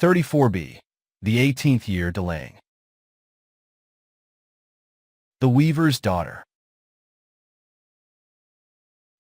34b. The 18th year delaying. The weaver's daughter.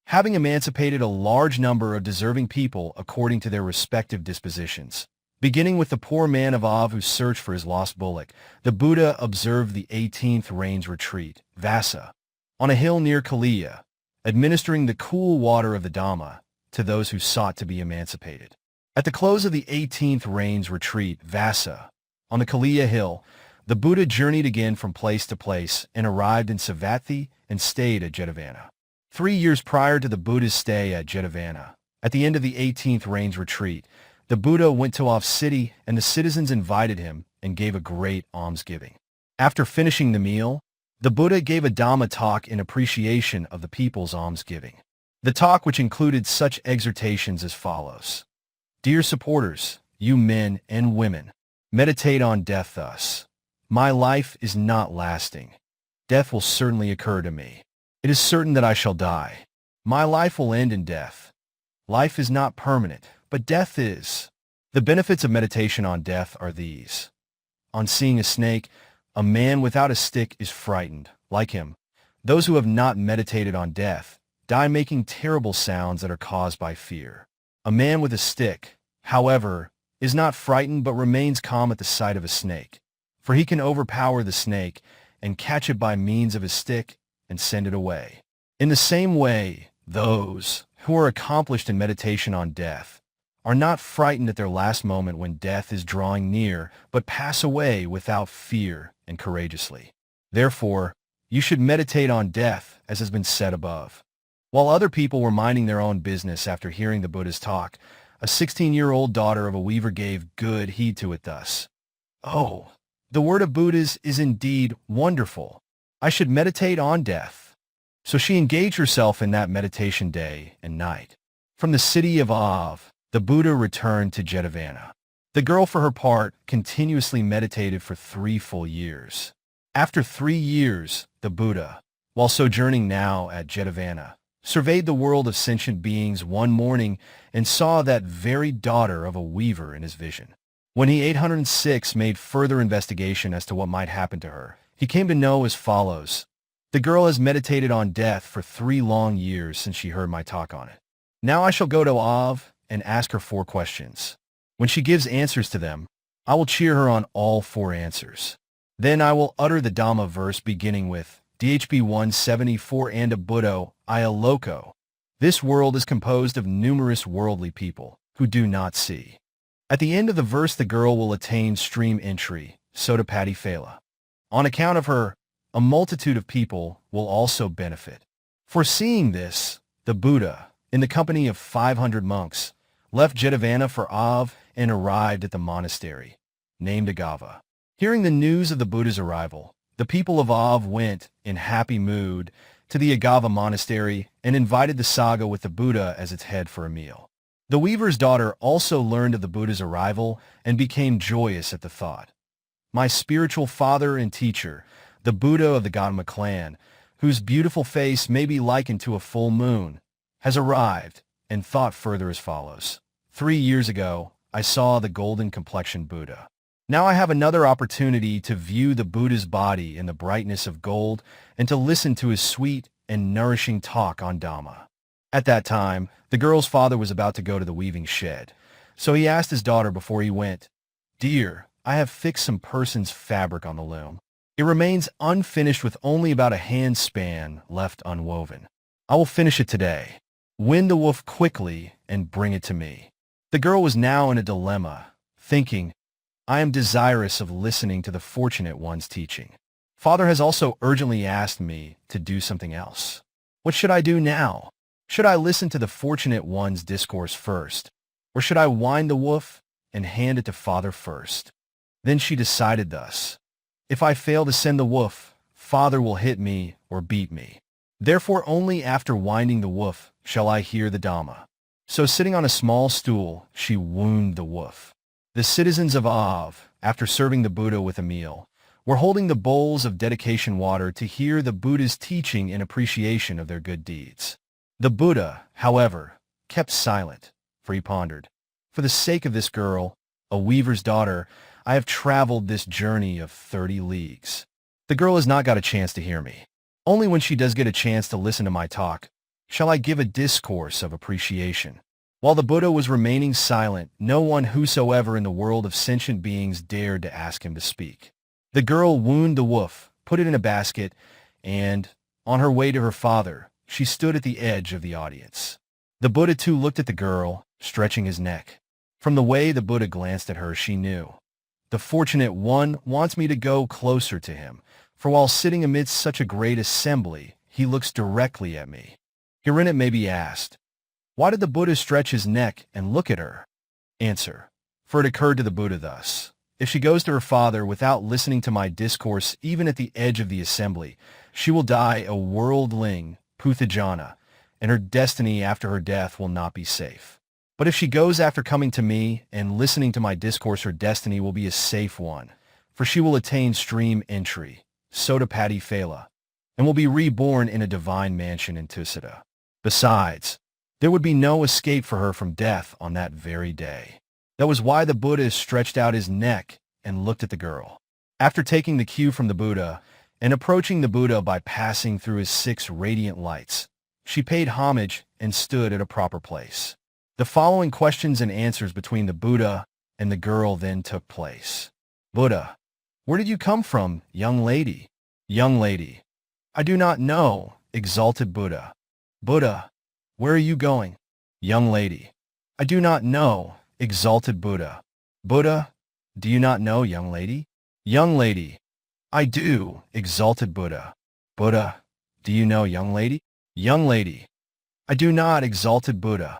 Having emancipated a large number of deserving people according to their respective dispositions, beginning with the poor man of Av who searched for his lost bullock, the Buddha observed the 18th range retreat, Vassa, on a hill near Kaliya, administering the cool water of the Dhamma to those who sought to be emancipated. At the close of the 18th range retreat, Vassa, on the Kaliya hill, the Buddha journeyed again from place to place and arrived in Savatthi and stayed at Devadatta. 3 years prior to the Buddha's stay at Devadatta, at the end of the 18th range retreat, the Buddha went to Av city and the citizens invited him and gave a great almsgiving. After finishing the meal, the Buddha gave a Dhamma talk in appreciation of the people's almsgiving. The talk, which included such exhortations as follows. Dear supporters, you men and women, meditate on death thus. My life is not lasting. Death will certainly occur to me. It is certain that I shall die. My life will end in death. Life is not permanent, but death is. The benefits of meditation on death are these. On seeing a snake, a man without a stick is frightened, like him. Those who have not meditated on death die making terrible sounds that are caused by fear. A man with a stick, however, is not frightened but remains calm at the sight of a snake, for he can overpower the snake and catch it by means of his stick and send it away. In the same way, those who are accomplished in meditation on death are not frightened at their last moment when death is drawing near, but pass away without fear and courageously. Therefore, you should meditate on death, as has been said above. While other people were minding their own business after hearing the Buddha's talk, a 16-year-old daughter of a weaver gave good heed to it thus. Oh, the word of Buddha's is indeed wonderful. I should meditate on death. So she engaged herself in that meditation day and night. From the city of Av, the Buddha returned to Devadatta. The girl, for her part, continuously meditated for 3 full years. After 3 years, the Buddha, while sojourning now at Devadatta, surveyed the world of sentient beings one morning and saw that very daughter of a weaver in his vision. When he 806 made further investigation as to what might happen to her, he came to know as follows. The girl has meditated on death for 3 long years since she heard my talk on it. Now I shall go to Av and ask her 4 questions. When she gives answers to them, I will cheer her on all 4 answers. Then I will utter the Dhamma verse beginning with DHB 174 and a Buddho, I a loco. This world is composed of numerous worldly people who do not see. At the end of the verse, the girl will attain stream entry, Sotapatti Phala. On account of her, a multitude of people will also benefit. Foreseeing this, the Buddha, in the company of 500 monks, left Devadatta for Av and arrived at the monastery, named Agava. Hearing the news of the Buddha's arrival, the people of Av went, in happy mood, to the Agava monastery and invited the Sangha with the Buddha as its head for a meal. The weaver's daughter also learned of the Buddha's arrival and became joyous at the thought. My spiritual father and teacher, the Buddha of the Gautama clan, whose beautiful face may be likened to a full moon, has arrived, and thought further as follows. 3 years ago, I saw the golden-complexioned Buddha. Now I have another opportunity to view the Buddha's body in the brightness of gold and to listen to his sweet and nourishing talk on Dhamma. At that time, the girl's father was about to go to the weaving shed, so he asked his daughter before he went, Dear, I have fixed some person's fabric on the loom. It remains unfinished with only about a hand span left unwoven. I will finish it today. Wind the woof quickly and bring it to me. The girl was now in a dilemma, thinking, I am desirous of listening to the Fortunate One's teaching. Father has also urgently asked me to do something else. What should I do now? Should I listen to the Fortunate One's discourse first, or should I wind the woof and hand it to Father first? Then she decided thus. If I fail to send the woof, Father will hit me or beat me. Therefore only after winding the woof shall I hear the Dhamma. So sitting on a small stool, she wound the woof. The citizens of Av, after serving the Buddha with a meal, were holding the bowls of dedication water to hear the Buddha's teaching in appreciation of their good deeds. The Buddha, however, kept silent, for he pondered, for the sake of this girl, A weaver's daughter, I have traveled this journey of 30 leagues. The girl has not got a chance to hear me. Only when she does get a chance to listen to my talk, shall I give a discourse of appreciation. While the Buddha was remaining silent, no one whosoever in the world of sentient beings dared to ask him to speak. The girl wounded the wolf, put it in a basket, and, on her way to her father, she stood at the edge of the audience. The Buddha too looked at the girl, stretching his neck. From the way the Buddha glanced at her, she knew. The fortunate one wants me to go closer to him, for while sitting amidst such a great assembly, he looks directly at me. Herein it may be asked, why did the Buddha stretch his neck and look at her? Answer. For it occurred to the Buddha thus. If she goes to her father without listening to my discourse even at the edge of the assembly, she will die a worldling, Puthajana, and her destiny after her death will not be safe. But if she goes after coming to me and listening to my discourse, her destiny will be a safe one, for she will attain stream entry, Sotapati Phala, and will be reborn in a divine mansion in Tusita. Besides, there would be no escape for her from death on that very day. That was why the Buddha stretched out his neck and looked at the girl. After taking the cue from the Buddha and approaching the Buddha by passing through his 6 radiant lights, she paid homage and stood at a proper place. The following questions and answers between the Buddha and the girl then took place. Buddha. Where did you come from, young lady? Young lady. I do not know, exalted Buddha. Buddha. Where are you going? Young lady. I do not know, exalted Buddha. Buddha. Do you not know, young lady? Young lady. I do, exalted Buddha. Buddha. Do you know, young lady? Young lady. I do not, exalted Buddha.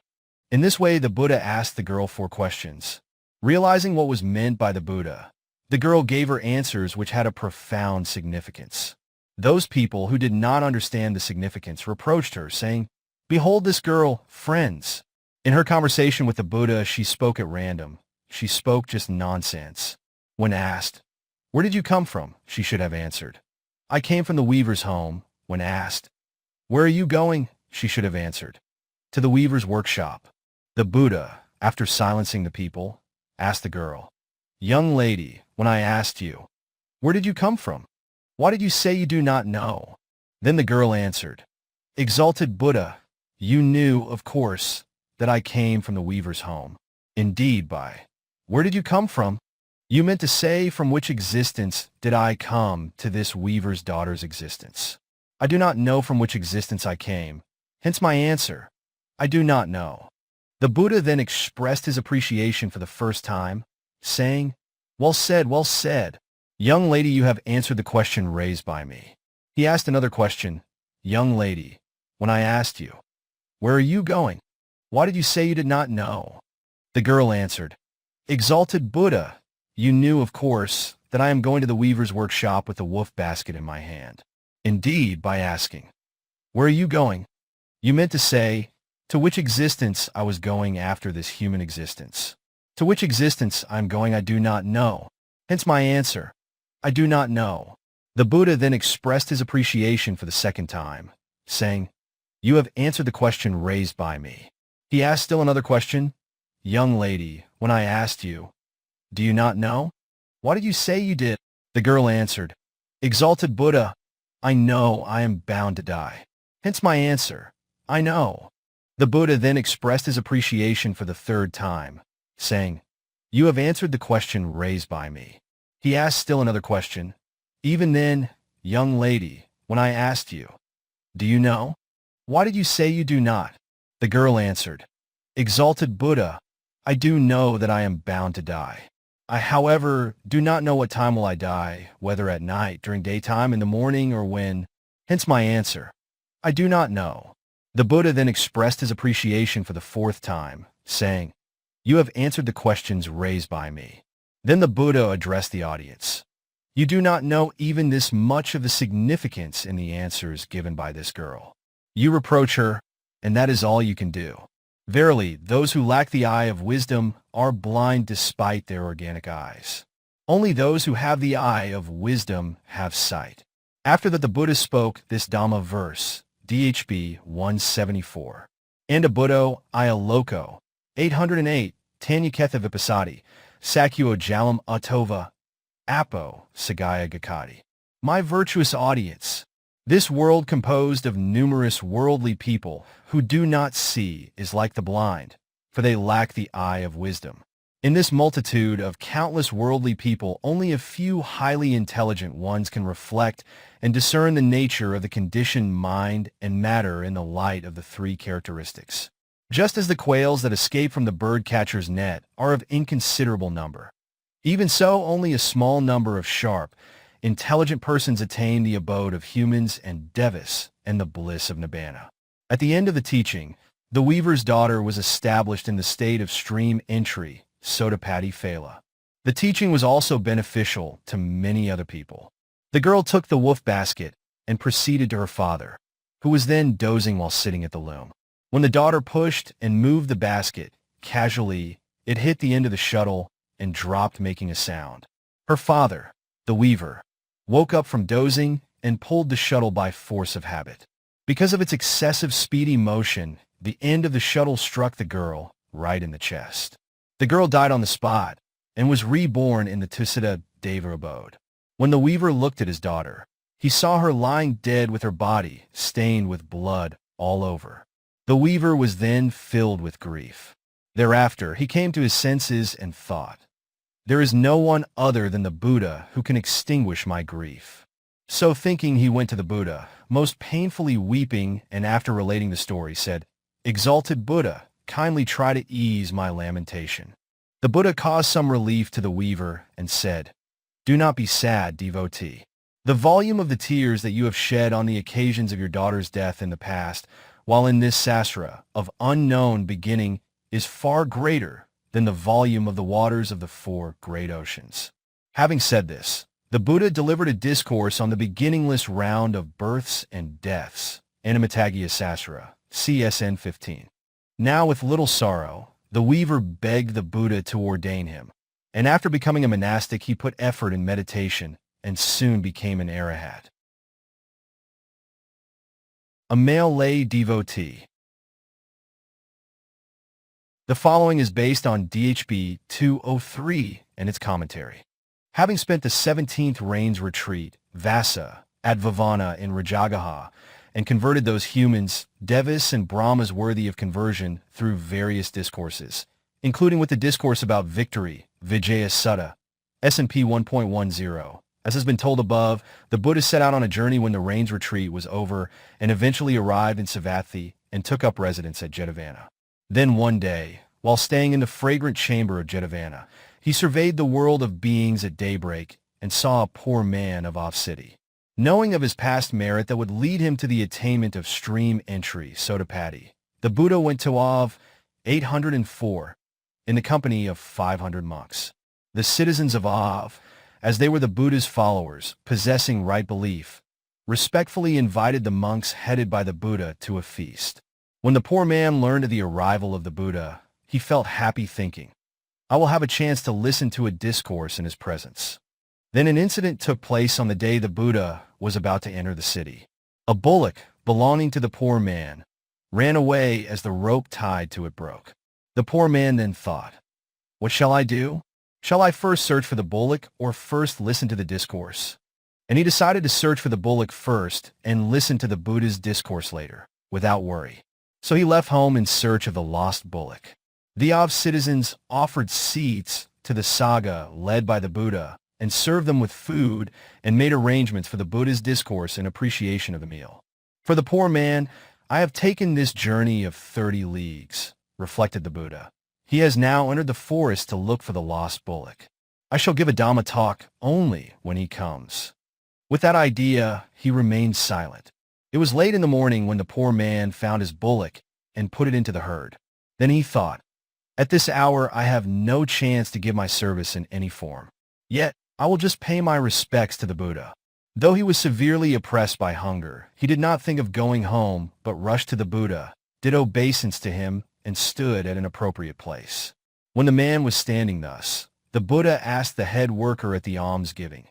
In this way, the Buddha asked the girl 4 questions. Realizing what was meant by the Buddha, the girl gave her answers which had a profound significance. Those people who did not understand the significance reproached her, saying, Behold this girl, friends. In her conversation with the Buddha, she spoke at random. She spoke just nonsense. When asked, Where did you come from? She should have answered, I came from the weaver's home. When asked, Where are you going? She should have answered, To the weaver's workshop. The Buddha, after silencing the people, asked the girl, Young lady, when I asked you, Where did you come from? Why did you say you do not know? Then the girl answered, Exalted Buddha, you knew, of course, that I came from the weaver's home. Indeed, by where did you come from? You meant to say, from which existence did I come to this weaver's daughter's existence? I do not know from which existence I came, hence my answer. I do not know. The Buddha then expressed his appreciation for the first time, saying, Well said, well said. Young lady, you have answered the question raised by me. He asked another question, Young lady, when I asked you, Where are you going? Why did you say you did not know? The girl answered, Exalted Buddha, you knew, of course, that I am going to the weaver's workshop with a wolf basket in my hand. Indeed, by asking, Where are you going? You meant to say, to which existence I was going after this human existence. To which existence I am going I do not know. Hence my answer. I do not know. The Buddha then expressed his appreciation for the second time, saying, You have answered the question raised by me. He asked still another question, Young lady, when I asked you, Do you not know? Why did you say you did? The girl answered, Exalted Buddha, I know I am bound to die. Hence my answer. I know. The Buddha then expressed his appreciation for the third time, saying, You have answered the question raised by me. He asked still another question, Even then, young lady, when I asked you, Do you know? Why did you say you do not? The girl answered, Exalted Buddha, I do know that I am bound to die. I, however, do not know what time will I die, whether at night, during daytime, in the morning, or when. Hence my answer. I do not know. The Buddha then expressed his appreciation for the fourth time, saying, You have answered the questions raised by me. Then the Buddha addressed the audience. You do not know even this much of the significance in the answers given by this girl. You reproach her, and that is all you can do. Verily, those who lack the eye of wisdom are blind despite their organic eyes. Only those who have the eye of wisdom have sight. After that, the Buddha spoke this Dhamma verse, DHB 174. And a Buddho, I a loco, 808, Tanyaketha Vipassati, Sakyo jalam atova, apo, sagaya gakati. My virtuous audience, this world composed of numerous worldly people who do not see is like the blind, for they lack the eye of wisdom. In this multitude of countless worldly people, only a few highly intelligent ones can reflect and discern the nature of the conditioned mind and matter in the light of the three characteristics. Just as the quails that escape from the bird-catcher's net are of inconsiderable number, even so only a small number of sharp, intelligent persons attain the abode of humans and devas and the bliss of nibbana. At the end of the teaching, the weaver's daughter was established in the state of stream entry, Sodapati Phala. The teaching was also beneficial to many other people. The girl took the woof basket and proceeded to her father, who was then dozing while sitting at the loom. When the daughter pushed and moved the basket, casually, it hit the end of the shuttle and dropped, making a sound. Her father, the weaver, woke up from dozing and pulled the shuttle by force of habit. Because of its excessive speedy motion, the end of the shuttle struck the girl right in the chest. The girl died on the spot and was reborn in the Tusita Deva abode. When the weaver looked at his daughter, he saw her lying dead with her body stained with blood all over. The weaver was then filled with grief. Thereafter, he came to his senses and thought, "There is no one other than the Buddha who can extinguish my grief." So thinking, he went to the Buddha, most painfully weeping, and after relating the story, said, "Exalted Buddha, kindly try to ease my lamentation." The Buddha caused some relief to the weaver and said, "Do not be sad, devotee. The volume of the tears that you have shed on the occasions of your daughter's death in the past, while in this sasra of unknown beginning, is far greater than the volume of the waters of the four great oceans." Having said this, the Buddha delivered a discourse on the beginningless round of births and deaths, Animatagya Sasra, CSN 15. Now with little sorrow, the weaver begged the Buddha to ordain him, and after becoming a monastic, he put effort in meditation and soon became an arahat. A male lay devotee. The following is based on DHB 203 and its commentary. Having spent the 17th Rains Retreat, Vasa, at Vavana in Rajagaha, and converted those humans, devas and brahmas worthy of conversion through various discourses, including with the discourse about victory, Vijaya Sutta, S&P 1.10. As has been told above, the Buddha set out on a journey when the Rains Retreat was over and eventually arrived in Savatthi and took up residence at Jetavana. Then one day, while staying in the fragrant chamber of Jetavana, he surveyed the world of beings at daybreak and saw a poor man of Av city. Knowing of his past merit that would lead him to the attainment of stream entry, Sodapati, the Buddha went to Av 804 in the company of 500 monks. The citizens of Av, as they were the Buddha's followers, possessing right belief, respectfully invited the monks headed by the Buddha to a feast. When the poor man learned of the arrival of the Buddha, he felt happy, thinking, "I will have a chance to listen to a discourse in his presence." Then an incident took place on the day the Buddha was about to enter the city. A bullock belonging to the poor man ran away as the rope tied to it broke. The poor man then thought, "What shall I do? Shall I first search for the bullock or first listen to the discourse?" And he decided to search for the bullock first and listen to the Buddha's discourse later, without worry. So he left home in search of the lost bullock. The Av citizens offered seats to the Sangha led by the Buddha and served them with food and made arrangements for the Buddha's discourse in appreciation of the meal. "For the poor man, I have taken this journey of 30 leagues, reflected the Buddha. "He has now entered the forest to look for the lost bullock. I shall give a Dhamma talk only when he comes." With that idea, he remained silent. It was late in the morning when the poor man found his bullock and put it into the herd. Then he thought, "At this hour I have no chance to give my service in any form. Yet I will just pay my respects to the Buddha." Though he was severely oppressed by hunger, he did not think of going home, but rushed to the Buddha, did obeisance to him, and stood at an appropriate place. When the man was standing thus, the Buddha asked the head worker at the almsgiving,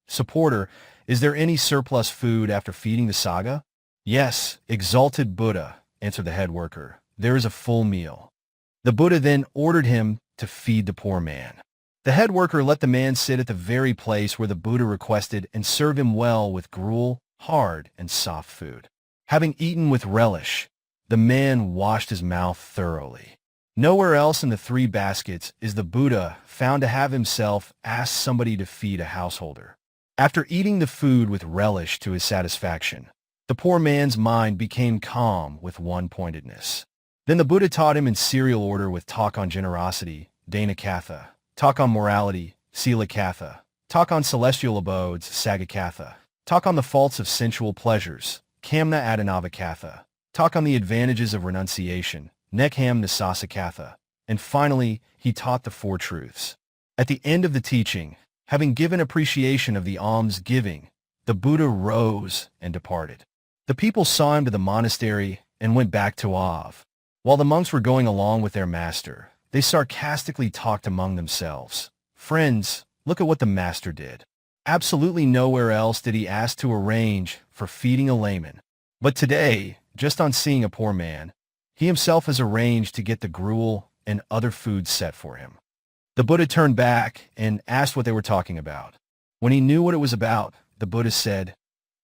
"Supporter, is there any surplus food after feeding the Sangha?" "Yes, exalted Buddha," answered the head worker, "there is a full meal." The Buddha then ordered him to feed the poor man. The head worker let the man sit at the very place where the Buddha requested and serve him well with gruel, hard and soft food. Having eaten with relish, the man washed his mouth thoroughly. Nowhere else in the 3 baskets is the Buddha found to have himself asked somebody to feed a householder. After eating the food with relish to his satisfaction, the poor man's mind became calm with one-pointedness. Then the Buddha taught him in serial order with talk on generosity, Dhanakatha, talk on morality, Silakatha, talk on celestial abodes, Sagakatha, talk on the faults of sensual pleasures, Kamna Adinavakatha, talk on the advantages of renunciation, Nekham Nisasakatha, and finally, he taught the 4 truths. At the end of the teaching, having given appreciation of the alms giving, the Buddha rose and departed. The people saw him to the monastery and went back to Av. While the monks were going along with their master, they sarcastically talked among themselves. Friends, look at what the master did. Absolutely nowhere else did he ask to arrange for feeding a layman. But today, just on seeing a poor man, he himself has arranged to get the gruel and other food set for him. The Buddha turned back and asked what they were talking about. When he knew what it was about, the Buddha said,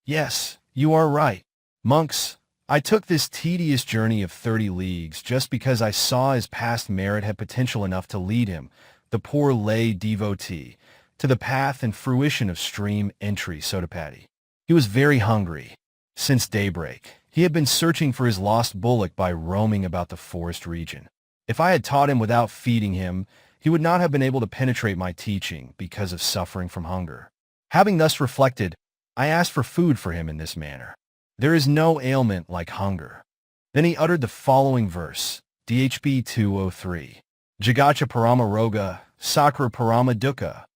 "Yes, you are right. Monks, I took this tedious journey of 30 leagues just because I saw his past merit had potential enough to lead him, the poor lay devotee, to the path and fruition of stream entry Sotapati. He was very hungry. Since daybreak, he had been searching for his lost bullock by roaming about the forest region. If I had taught him without feeding him, he would not have been able to penetrate my teaching because of suffering from hunger. Having thus reflected, I asked for food for him in this manner. There is no ailment like hunger." Then he uttered the following verse, DHB 203. Jagacha Parama Roga, Sakra Parama Dukkha,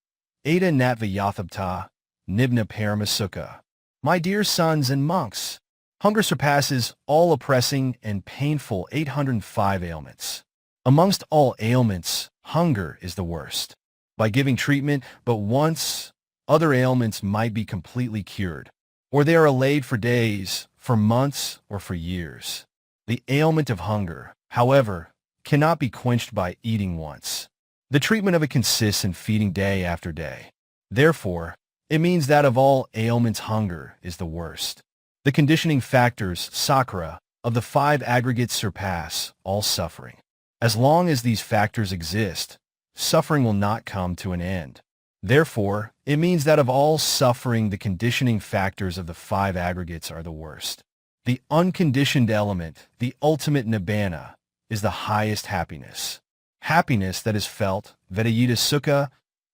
Ada Natva Yathabta, Nibna Parama Sukha. My dear sons and monks, hunger surpasses all oppressing and painful 805 ailments. Amongst all ailments, hunger is the worst. By giving treatment but once, other ailments might be completely cured, or they are allayed for days, for months, or for years. The ailment of hunger, however, cannot be quenched by eating once. The treatment of it consists in feeding day after day. Therefore, it means that of all ailments, hunger is the worst. The conditioning factors, sakra, of the 5 aggregates surpass all suffering. As long as these factors exist, suffering will not come to an end. Therefore, it means that of all suffering, the conditioning factors of the 5 aggregates are the worst. The unconditioned element, the ultimate nibbana, is the highest happiness. Happiness that is felt, Vedayita Sukha,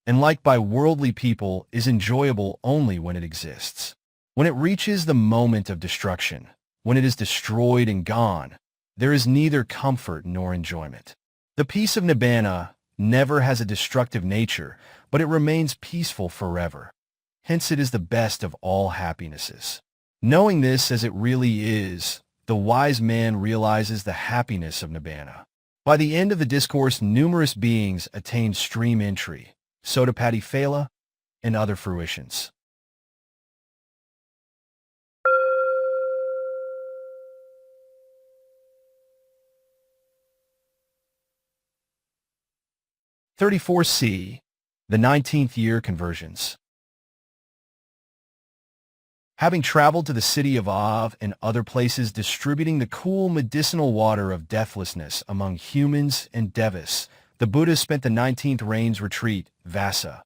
and liked by worldly people, is enjoyable only when it exists. When it reaches the moment of destruction, when it is destroyed and gone, there is neither comfort nor enjoyment. The peace of Nibbana never has a destructive nature, but it remains peaceful forever. Hence it is the best of all happinesses. Knowing this as it really is, the wise man realizes the happiness of Nibbana. By the end of the discourse, numerous beings attained stream entry, Sotapati Phala, and other fruitions. (34c) The 19th year conversions. Having traveled to the city of Av and other places distributing the cool medicinal water of deathlessness among humans and devas, the Buddha spent the 19th rains retreat, Vasa,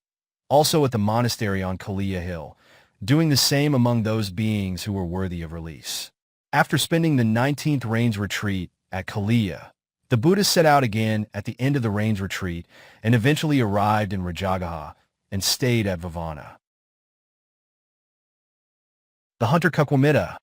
also at the monastery on Kaliya Hill, doing the same among those beings who were worthy of release. After spending the 19th rains retreat at Kaliya, the Buddha set out again at the end of the rains retreat and eventually arrived in Rajagaha and stayed at Vavana. The Hunter Kukwamitta.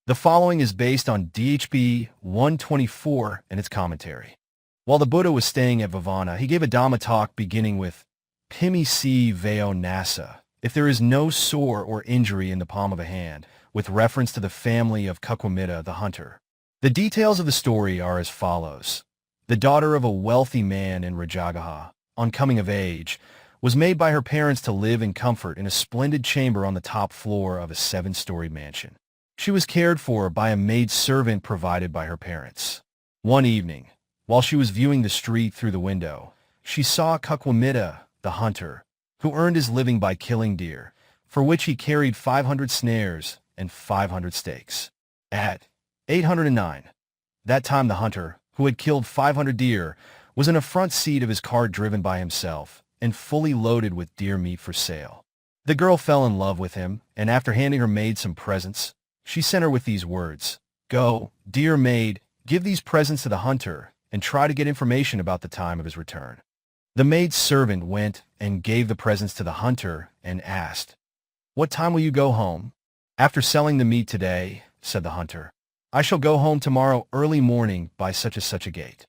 The following is based on DHB 124 and its commentary. While the Buddha was staying at Vavana, he gave a Dhamma talk beginning with Pimi si veo nasa, if there is no sore or injury in the palm of a hand, with reference to the family of Kukwamitta the hunter. The details of the story are as follows. The daughter of a wealthy man in Rajagaha, on coming of age, was made by her parents to live in comfort in a splendid chamber on the top floor of a 7-story mansion. She was cared for by a maid servant provided by her parents. One evening, While she was viewing the street through the window, she saw Kukwamita, the hunter, who earned his living by killing deer, for which he carried 500 snares and 500 stakes. At 809, that time the hunter, who had killed 500 deer, was in a front seat of his cart driven by himself and fully loaded with deer meat for sale. The girl fell in love with him, and after handing her maid some presents, she sent her with these words, "Go, dear maid, give these presents to the hunter, and try to get information about the time of his return." The maid's servant went and gave the presents to the hunter and asked, "What time will you go home?" "After selling the meat today," said the hunter. "I shall go home tomorrow early morning by such a gate."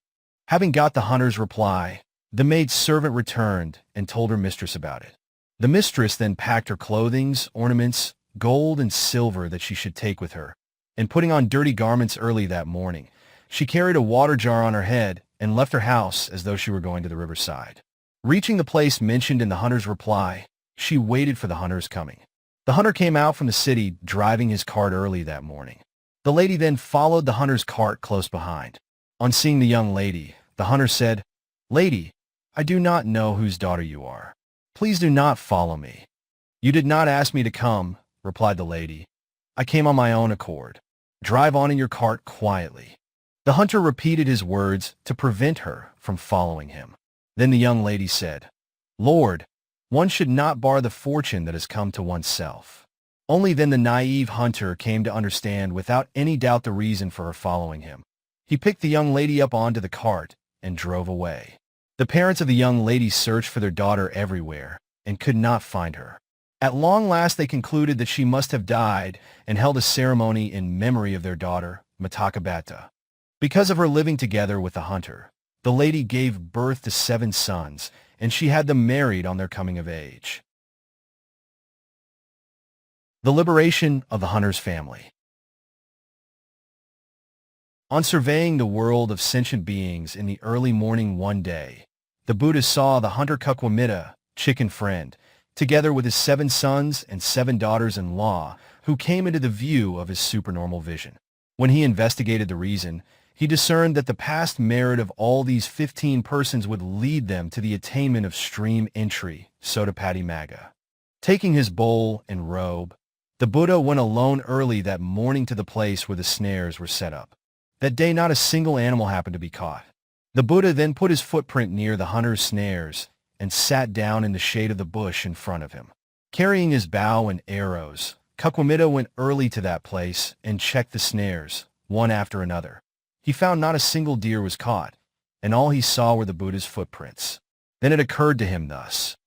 Having got the hunter's reply, the maid's servant returned and told her mistress about it. The mistress then packed her clothing, ornaments, gold and silver that she should take with her, and putting on dirty garments early that morning, she carried a water jar on her head and left her house as though she were going to the riverside. Reaching the place mentioned in the hunter's reply, she waited for the hunter's coming. The hunter came out from the city driving his cart early that morning. The lady then followed the hunter's cart close behind. On seeing the young lady, the hunter said, "Lady, I do not know whose daughter you are. Please do not follow me." "You did not ask me to come," replied the lady. "I came on my own accord. Drive on in your cart quietly." The hunter repeated his words to prevent her from following him. Then the young lady said, "Lord, one should not bar the fortune that has come to oneself." Only then the naive hunter came to understand without any doubt the reason for her following him. He picked the young lady up onto the cart and drove away. The parents of the young lady searched for their daughter everywhere and could not find her. At long last they concluded that she must have died and held a ceremony in memory of their daughter, Ambaṭṭha. Because of her living together with the hunter, the lady gave birth to 7 sons, and she had them married on their coming of age. The liberation of the hunter's family. On surveying the world of sentient beings in the early morning one day, the Buddha saw the hunter Kukwamita, chicken friend, together with his 7 sons and 7 daughters-in-law, who came into the view of his supernormal vision. When he investigated the reason, he discerned that the past merit of all these 15 persons would lead them to the attainment of stream entry, Sotapatti Magga. Taking his bowl and robe, the Buddha went alone early that morning to the place where the snares were set up. That day not a single animal happened to be caught. The Buddha then put his footprint near the hunter's snares and sat down in the shade of the bush in front of him. Carrying his bow and arrows, Kukwamita went early to that place and checked the snares, one after another. He found not a single deer was caught, and all he saw were the Buddha's footprints. Then it occurred to him thus: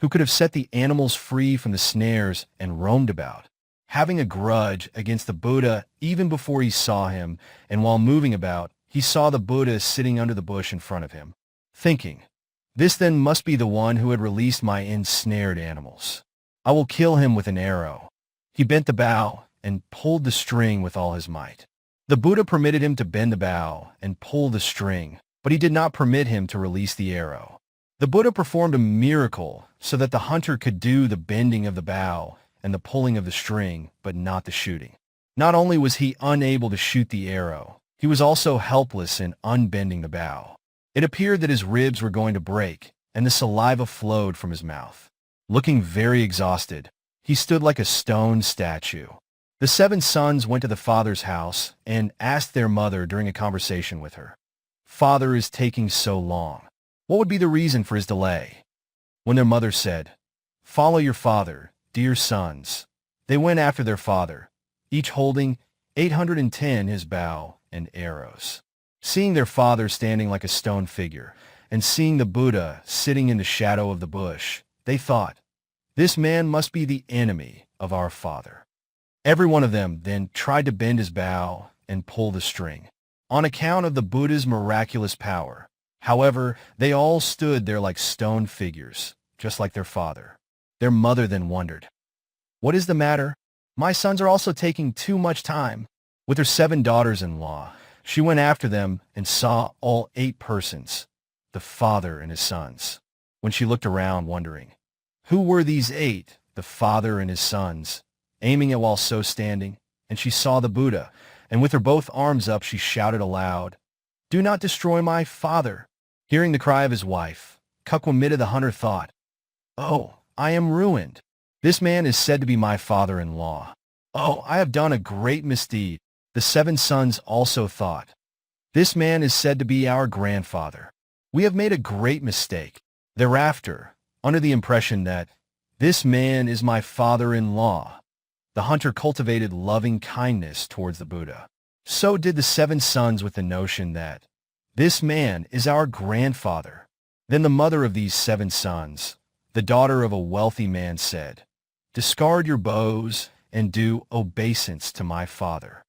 who could have set the animals free from the snares and roamed about? Having a grudge against the Buddha even before he saw him, and while moving about, he saw the Buddha sitting under the bush in front of him, thinking, "This then must be the one who had released my ensnared animals. I will kill him with an arrow." He bent the bow and pulled the string with all his might. The Buddha permitted him to bend the bow and pull the string, but he did not permit him to release the arrow. The Buddha performed a miracle so that the hunter could do the bending of the bow and the pulling of the string, but not the shooting. Not only was he unable to shoot the arrow, he was also helpless in unbending the bow. It appeared that his ribs were going to break, and the saliva flowed from his mouth. Looking very exhausted, he stood like a stone statue. The 7 sons went to the father's house and asked their mother during a conversation with her, "Father is taking so long. What would be the reason for his delay?" When their mother said, "Follow your father, dear sons," they went after their father, each holding 810 his bow and arrows. Seeing their father standing like a stone figure, and seeing the Buddha sitting in the shadow of the bush, they thought, "This man must be the enemy of our father." Every one of them then tried to bend his bow and pull the string, on account of the Buddha's miraculous power. However, they all stood there like stone figures, just like their father. Their mother then wondered, "What is the matter? My sons are also taking too much time." With her 7 daughters-in-law, she went after them and saw all 8 persons, the father and his sons. When she looked around, wondering, who were these 8, the father and his sons, aiming at while so standing, and she saw the Buddha, and with her both arms up she shouted aloud, Do not destroy my father." Hearing the cry of his wife, Kukwamitta the hunter thought, "Oh, I am ruined. This man is said to be my father-in-law. Oh, I have done a great misdeed." The 7 sons also thought, "This man is said to be our grandfather. We have made a great mistake." Thereafter, under the impression that this man is my father-in-law, the hunter cultivated loving kindness towards the Buddha. So did the 7 sons with the notion that this man is our grandfather. Then the mother of these 7 sons, the daughter of a wealthy man, said, "Discard your bows and do obeisance to my father."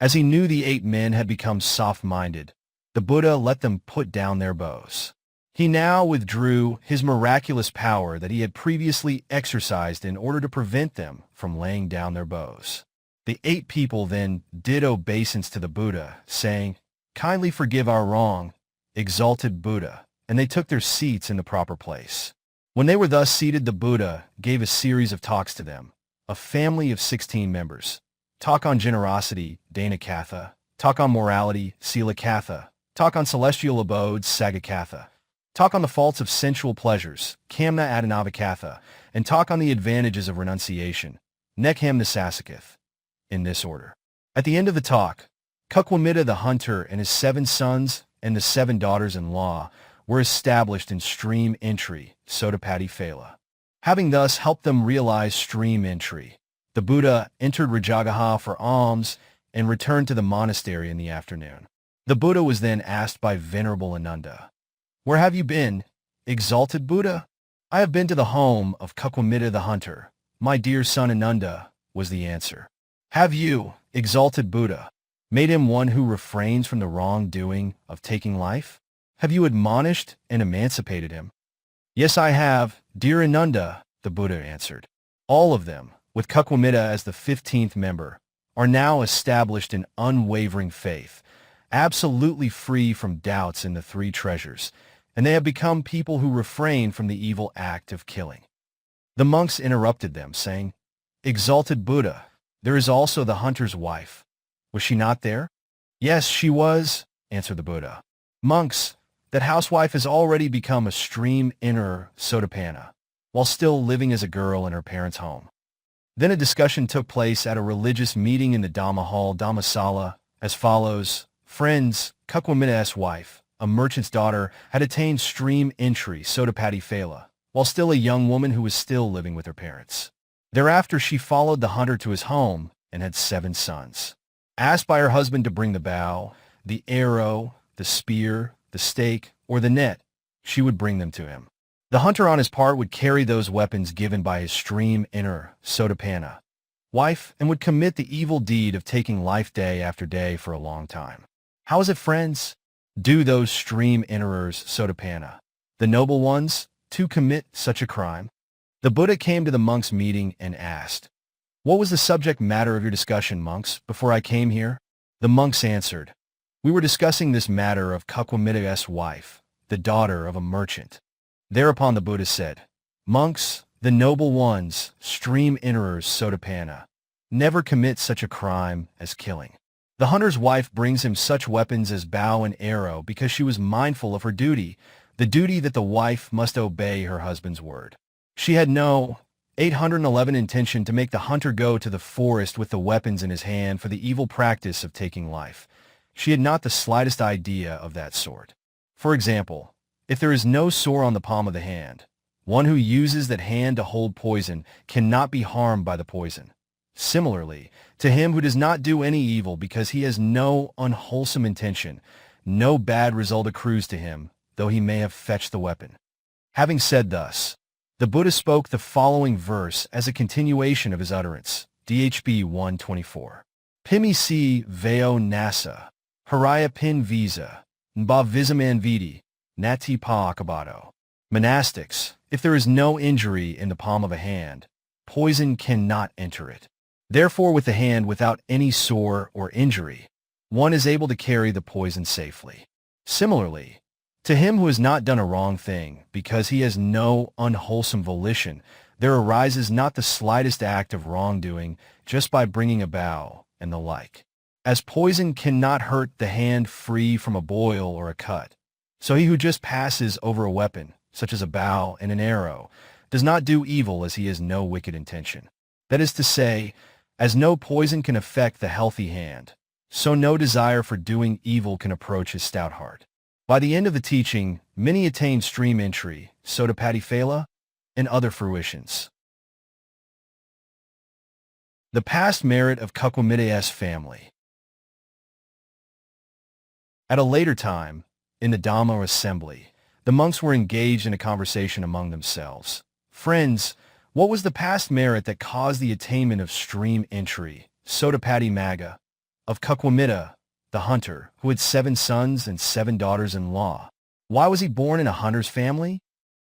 As he knew the 8 men had become soft-minded, the Buddha let them put down their bows. He now withdrew his miraculous power that he had previously exercised in order to prevent them from laying down their bows. The 8 people then did obeisance to the Buddha, saying, "Kindly forgive our wrong, exalted Buddha," and they took their seats in the proper place. When they were thus seated, the Buddha gave a series of talks to them, a family of 16 members. Talk on generosity, Dana-katha. Talk on morality, Sila-katha. Talk on celestial abodes, Saga-katha. Talk on the faults of sensual pleasures, Kamna-adinava-katha. And talk on the advantages of renunciation, Nekham-nisasakath. In this order. At the end of the talk, Kukwamitta the hunter and his 7 sons and the 7 daughters-in-law were established in stream entry, Sotapati Phala. Having thus helped them realize stream entry, the Buddha entered Rajagaha for alms and returned to the monastery in the afternoon. The Buddha was then asked by Venerable Ananda, "Where have you been, exalted Buddha?" "I have been to the home of Kukwamitta the hunter, my dear son Ananda," was the answer. "Have you, exalted Buddha, made him one who refrains from the wrongdoing of taking life? Have you admonished and emancipated him?" "Yes, I have, dear Ananda," the Buddha answered. All of them, with Kukwamitta as the 15th member, are now established in unwavering faith, absolutely free from doubts in the 3 treasures, and they have become people who refrain from the evil act of killing. The monks interrupted them, saying, "Exalted Buddha, there is also the hunter's wife. Was she not there?" "Yes, she was," answered the Buddha. "Monks, that housewife has already become a stream enterer, Sotapanna, while still living as a girl in her parents' home." Then a discussion took place at a religious meeting in the Dhamma Hall, Dhammasala, as follows. Friends, Kukwamitta's wife, a merchant's daughter, had attained stream entry, Sotapati Phala, while still a young woman who was still living with her parents. Thereafter she followed the hunter to his home and had 7 sons. Asked by her husband to bring the bow, the arrow, the spear, the stake, or the net, she would bring them to him. The hunter on his part would carry those weapons given by his stream enterer, Sotapanna, wife, and would commit the evil deed of taking life day after day for a long time. How is it, friends? Do those stream enterers, Sotapanna, the noble ones, to commit such a crime? The Buddha came to the monks' meeting and asked, "What was the subject matter of your discussion, monks, before I came here?" The monks answered, "We were discussing this matter of Kukwamitta's wife, the daughter of a merchant." Thereupon the Buddha said, "Monks, the noble ones, stream enterers, Sotapanna, never commit such a crime as killing. The hunter's wife brings him such weapons as bow and arrow because she was mindful of her duty, the duty that the wife must obey her husband's word. She had no 811 intention to make the hunter go to the forest with the weapons in his hand for the evil practice of taking life. She had not the slightest idea of that sort. For example, if there is no sore on the palm of the hand, one who uses that hand to hold poison cannot be harmed by the poison. Similarly, to him who does not do any evil because he has no unwholesome intention, no bad result accrues to him, though he may have fetched the weapon." Having said thus, the Buddha spoke the following verse as a continuation of his utterance, DHB 124. Pimi si veo nasa, haraya pin visa, nba visaman vidi, nati pa akabato. Monastics, if there is no injury in the palm of a hand, poison cannot enter it. Therefore, with the hand without any sore or injury, one is able to carry the poison safely. Similarly, to him who has not done a wrong thing, because he has no unwholesome volition, there arises not the slightest act of wrongdoing just by bringing a bow and the like. as poison cannot hurt the hand free from a boil or a cut. So he who just passes over a weapon, such as a bow and an arrow, does not do evil as he has no wicked intention. That is to say, as no poison can affect the healthy hand, so no desire for doing evil can approach his stout heart. By the end of the teaching, many attained stream entry, Sotapati and other fruitions. The past merit of Pukkusāti's family. At a later time, in the Dhamma assembly, the monks were engaged in a conversation among themselves. Friends, what was the past merit that caused the attainment of stream entry, Sotapati of Pukkusāti, the hunter, who had 7 sons and 7 daughters-in-law? Why was he born in a hunter's family?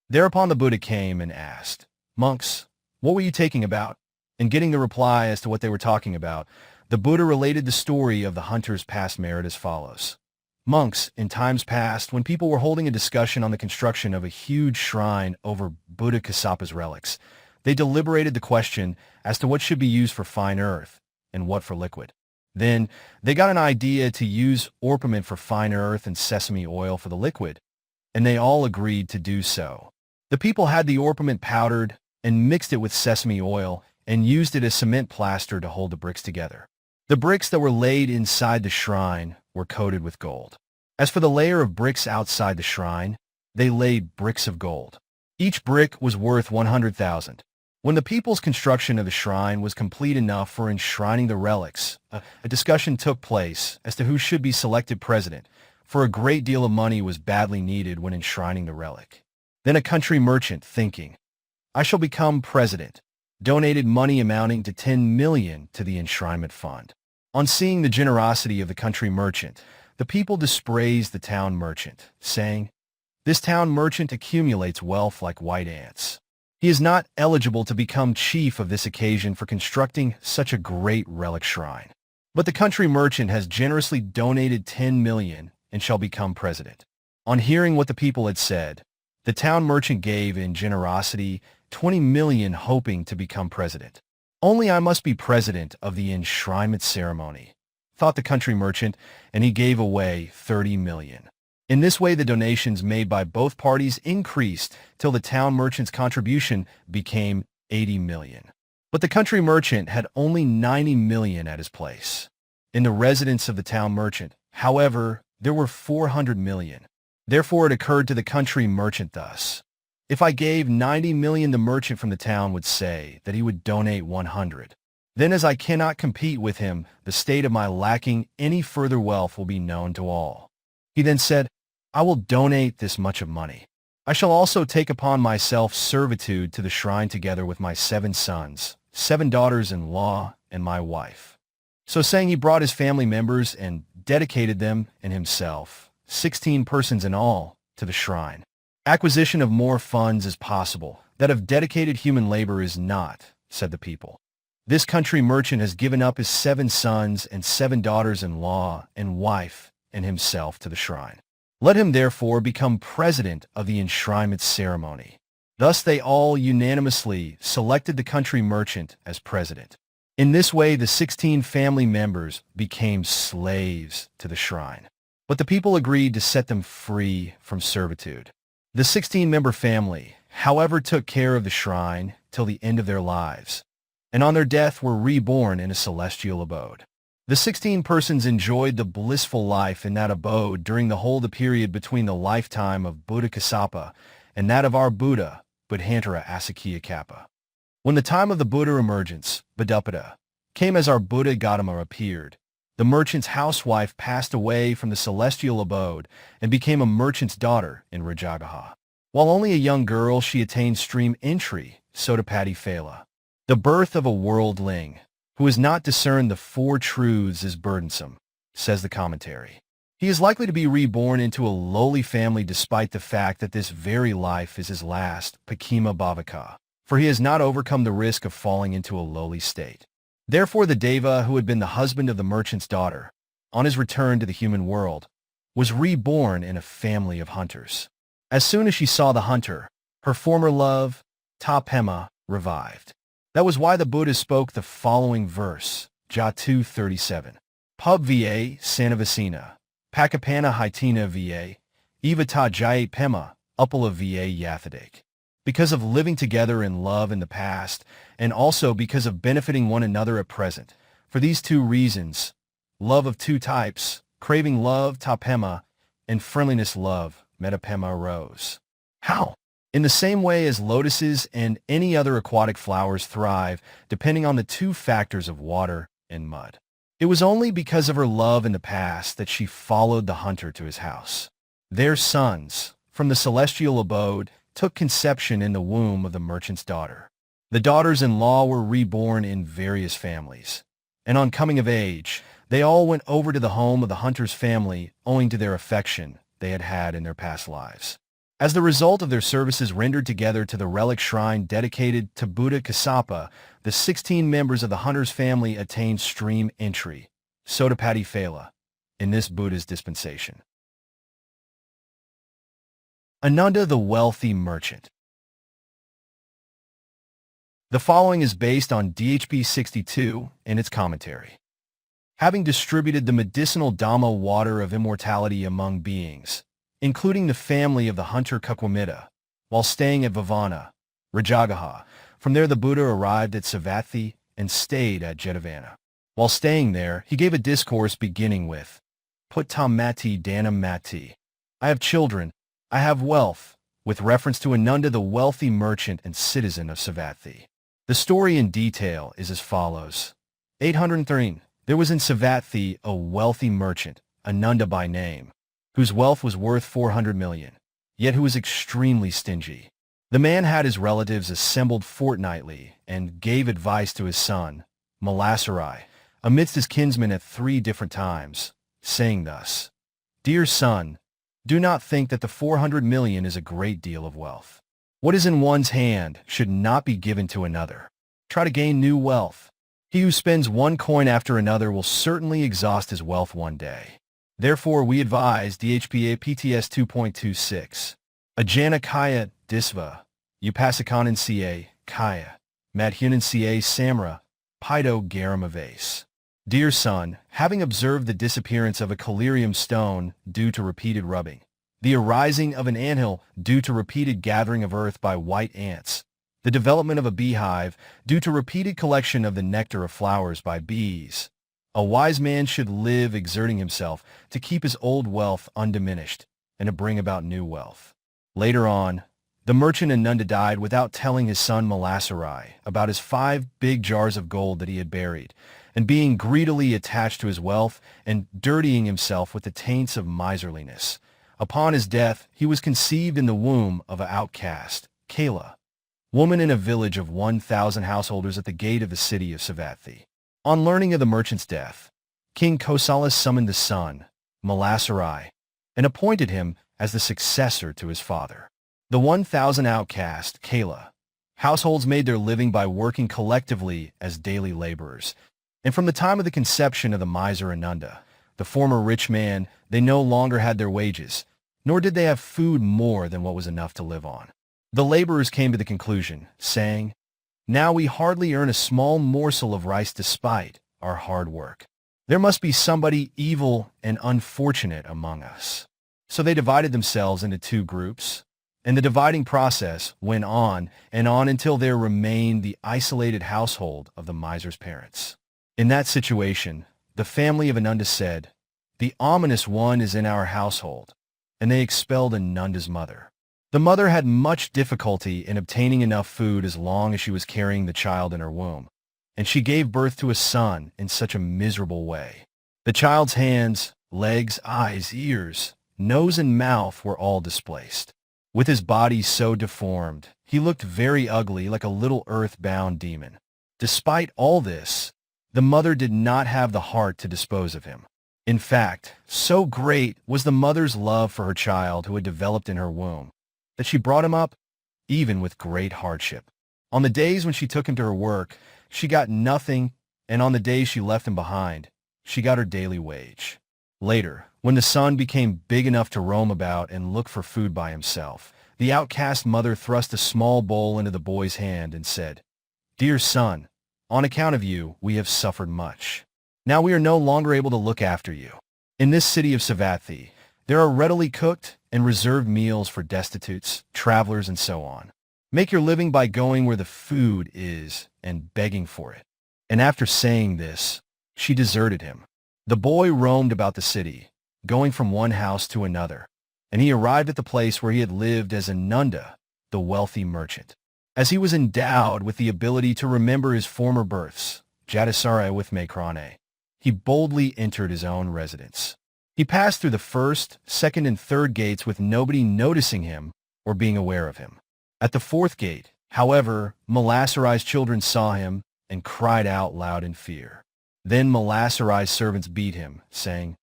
Thereupon the Buddha came and asked, "Monks, what were you talking about?" And getting the reply as to what they were talking about, the Buddha related the story of the hunter's past merit as follows. Monks, in times past, when people were holding a discussion on the construction of a huge shrine over Buddha Kasapa's relics, they deliberated the question as to what should be used for fine earth and what for liquid. Then, they got an idea to use orpiment for fine earth and sesame oil for the liquid, and they all agreed to do so. The people had the orpiment powdered and mixed it with sesame oil and used it as cement plaster to hold the bricks together. The bricks that were laid inside the shrine were coated with gold. As for the layer of bricks outside the shrine, they laid bricks of gold. Each brick was worth 100,000. When the people's construction of the shrine was complete enough for enshrining the relics, a discussion took place as to who should be selected president, for a great deal of money was badly needed when enshrining the relic. Then a country merchant, thinking, "I shall become president," donated money amounting to 10 million to the enshrinement fund. On seeing the generosity of the country merchant, the people dispraised the town merchant, saying, "This town merchant accumulates wealth like white ants. He is not eligible to become chief of this occasion for constructing such a great relic shrine. But the country merchant has generously donated 10 million and shall become president." On hearing what the people had said, the town merchant gave in generosity 20 million, hoping to become president. "Only I must be president of the enshrinement ceremony," thought the country merchant, and he gave away 30 million. In this way, the donations made by both parties increased till the town merchant's contribution became 80 million. But the country merchant had only 90 million at his place. In the residence of the town merchant, however, there were 400 million. Therefore, it occurred to the country merchant thus: "If I gave 90 million, the merchant from the town would say that he would donate 100. Then, as I cannot compete with him, the state of my lacking any further wealth will be known to all." He then said, "I will donate this much of money. I shall also take upon myself servitude to the shrine together with my 7 sons, 7 daughters-in-law, and my wife." So saying, he brought his family members and dedicated them and himself, 16 persons in all, to the shrine. "Acquisition of more funds is possible. That of dedicated human labor is not," said the people. "This country merchant has given up his 7 sons and 7 daughters-in-law and wife and himself to the shrine. Let him therefore become president of the enshrinement ceremony." Thus they all unanimously selected the country merchant as president. In this way, the 16 family members became slaves to the shrine. But the people agreed to set them free from servitude. The 16-member family, however, took care of the shrine till the end of their lives, and on their death were reborn in a celestial abode. The 16 persons enjoyed the blissful life in that abode during the whole the period between the lifetime of Buddha Kasapa and that of our Buddha, Buddhantara Asakya Kappa. When the time of the Buddha emergence, Devadatta, came as our Buddha Gautama appeared, the merchant's housewife passed away from the celestial abode and became a merchant's daughter in Rajagaha. While only a young girl, she attained stream entry, Sotapati Phala. The birth of a worldling, who has not discerned the 4 truths, is burdensome, says the commentary. He is likely to be reborn into a lowly family despite the fact that this very life is his last, Pakima Bhavaka, for he has not overcome the risk of falling into a lowly state. Therefore the Deva, who had been the husband of the merchant's daughter, on his return to the human world, was reborn in a family of hunters. As soon as she saw the hunter, her former love, Tapema, revived. That was why the Buddha spoke the following verse, Ja 2:37. Pub va Sanavasina, Pakapana Hitina va, Evata Jayate Pema, Upala va Yathadak. Because of living together in love in the past, and also because of benefiting one another at present. For these two reasons, love of two types, craving love tapema, and friendliness love metapema arose. How? In the same way as lotuses and any other aquatic flowers thrive, depending on the two factors of water and mud. It was only because of her love in the past that she followed the hunter to his house. Their sons, from the celestial abode, took conception in the womb of the merchant's daughter. The daughters-in-law were reborn in various families, and on coming of age, they all went over to the home of the hunter's family owing to their affection they had had in their past lives. As the result of their services rendered together to the relic shrine dedicated to Buddha Kassapa, the 16 members of the hunter's family attained stream entry, Sotapati Phala, in this Buddha's dispensation. Ananda the Wealthy Merchant. The following is based on DHB 62 and its commentary. Having distributed the medicinal Dhamma water of immortality among beings, including the family of the hunter Kukwamitta, while staying at Vavana, Rajagaha. From there the Buddha arrived at Savatthi and stayed at Jetavana. While staying there, he gave a discourse beginning with, Puttam Mati Danam Mati. I have children, I have wealth, with reference to Ananda the wealthy merchant and citizen of Savatthi. The story in detail is as follows. 803. There was in Savatthi a wealthy merchant, Ananda by name, whose wealth was worth 400 million, yet who was extremely stingy. The man had his relatives assembled fortnightly and gave advice to his son, Malasarai, amidst his kinsmen at 3 different times, saying thus, Dear son, do not think that the 400 million is a great deal of wealth. What is in one's hand should not be given to another. Try to gain new wealth. He who spends one coin after another will certainly exhaust his wealth one day. Therefore, we advise DHPA PTS 2.26. Ajana Kaya Disva, Upasakanan Ca, Kaya, Madhunan Ca Samra, Pido Garamavase. Dear son, having observed the disappearance of a collyrium stone due to repeated rubbing, the arising of an anthill due to repeated gathering of earth by white ants, the development of a beehive due to repeated collection of the nectar of flowers by bees, a wise man should live exerting himself to keep his old wealth undiminished and to bring about new wealth. Later on, the merchant Ananda died without telling his son Malasarai about his 5 big jars of gold that he had buried, and being greedily attached to his wealth and dirtying himself with the taints of miserliness. Upon his death, he was conceived in the womb of an outcast, Kala, woman in a village of 1,000 householders at the gate of the city of Savatthi. On learning of the merchant's death, King Kosala summoned the son, Malasarai, and appointed him as the successor to his father. The 1,000 outcast, Kala, households made their living by working collectively as daily laborers, and from the time of the conception of the miser Ananda, the former rich man, they no longer had their wages, nor did they have food more than what was enough to live on. The laborers came to the conclusion, saying, Now we hardly earn a small morsel of rice despite our hard work. There must be somebody evil and unfortunate among us. So they divided themselves into 2 groups, and the dividing process went on and on until there remained the isolated household of the miser's parents. In that situation, the family of Ananda said, The ominous one is in our household, and they expelled Ananda's mother. The mother had much difficulty in obtaining enough food as long as she was carrying the child in her womb, and she gave birth to a son in such a miserable way. The child's hands, legs, eyes, ears, nose, and mouth were all displaced. With his body so deformed, he looked very ugly like a little earth-bound demon. Despite all this, the mother did not have the heart to dispose of him. In fact, so great was the mother's love for her child who had developed in her womb, that she brought him up even with great hardship. On the days when she took him to her work, she got nothing, and on the days she left him behind, she got her daily wage. Later, when the son became big enough to roam about and look for food by himself, the outcast mother thrust a small bowl into the boy's hand and said, Dear son, on account of you, we have suffered much. Now we are no longer able to look after you. In this city of Savatthi, there are readily cooked and reserved meals for destitutes, travelers, and so on. Make your living by going where the food is and begging for it." And after saying this, she deserted him. The boy roamed about the city, going from one house to another, and he arrived at the place where he had lived as Ananda, the wealthy merchant. As he was endowed with the ability to remember his former births, Jatisara with Makrane, he boldly entered his own residence. He passed through the first, second, and third gates with nobody noticing him or being aware of him. At the fourth gate, however, Mulasarai's children saw him and cried out loud in fear. Then Mulasarai's servants beat him, saying,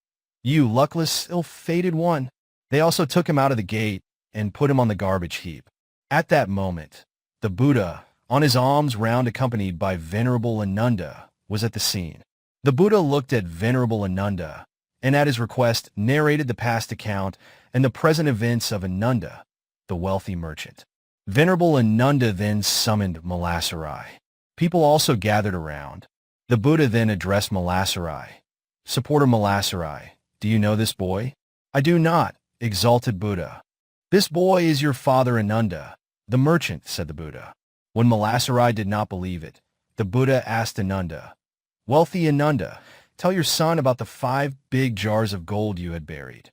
"You luckless, ill-fated one." They also took him out of the gate and put him on the garbage heap. At that moment, the Buddha, on his alms round accompanied by Venerable Ananda, was at the scene. The Buddha looked at Venerable Ananda, and at his request narrated the past account and the present events of Ananda, the wealthy merchant. Venerable Ananda then summoned Mulasarai. People also gathered around. The Buddha then addressed Mulasarai. "Supporter Mulasarai, do you know this boy?" "I do not, exalted Buddha." "This boy is your father Ananda, the merchant," said the Buddha. When Mulasarai did not believe it, the Buddha asked Ananda, "Wealthy Ananda, tell your son about the 5 big jars of gold you had buried."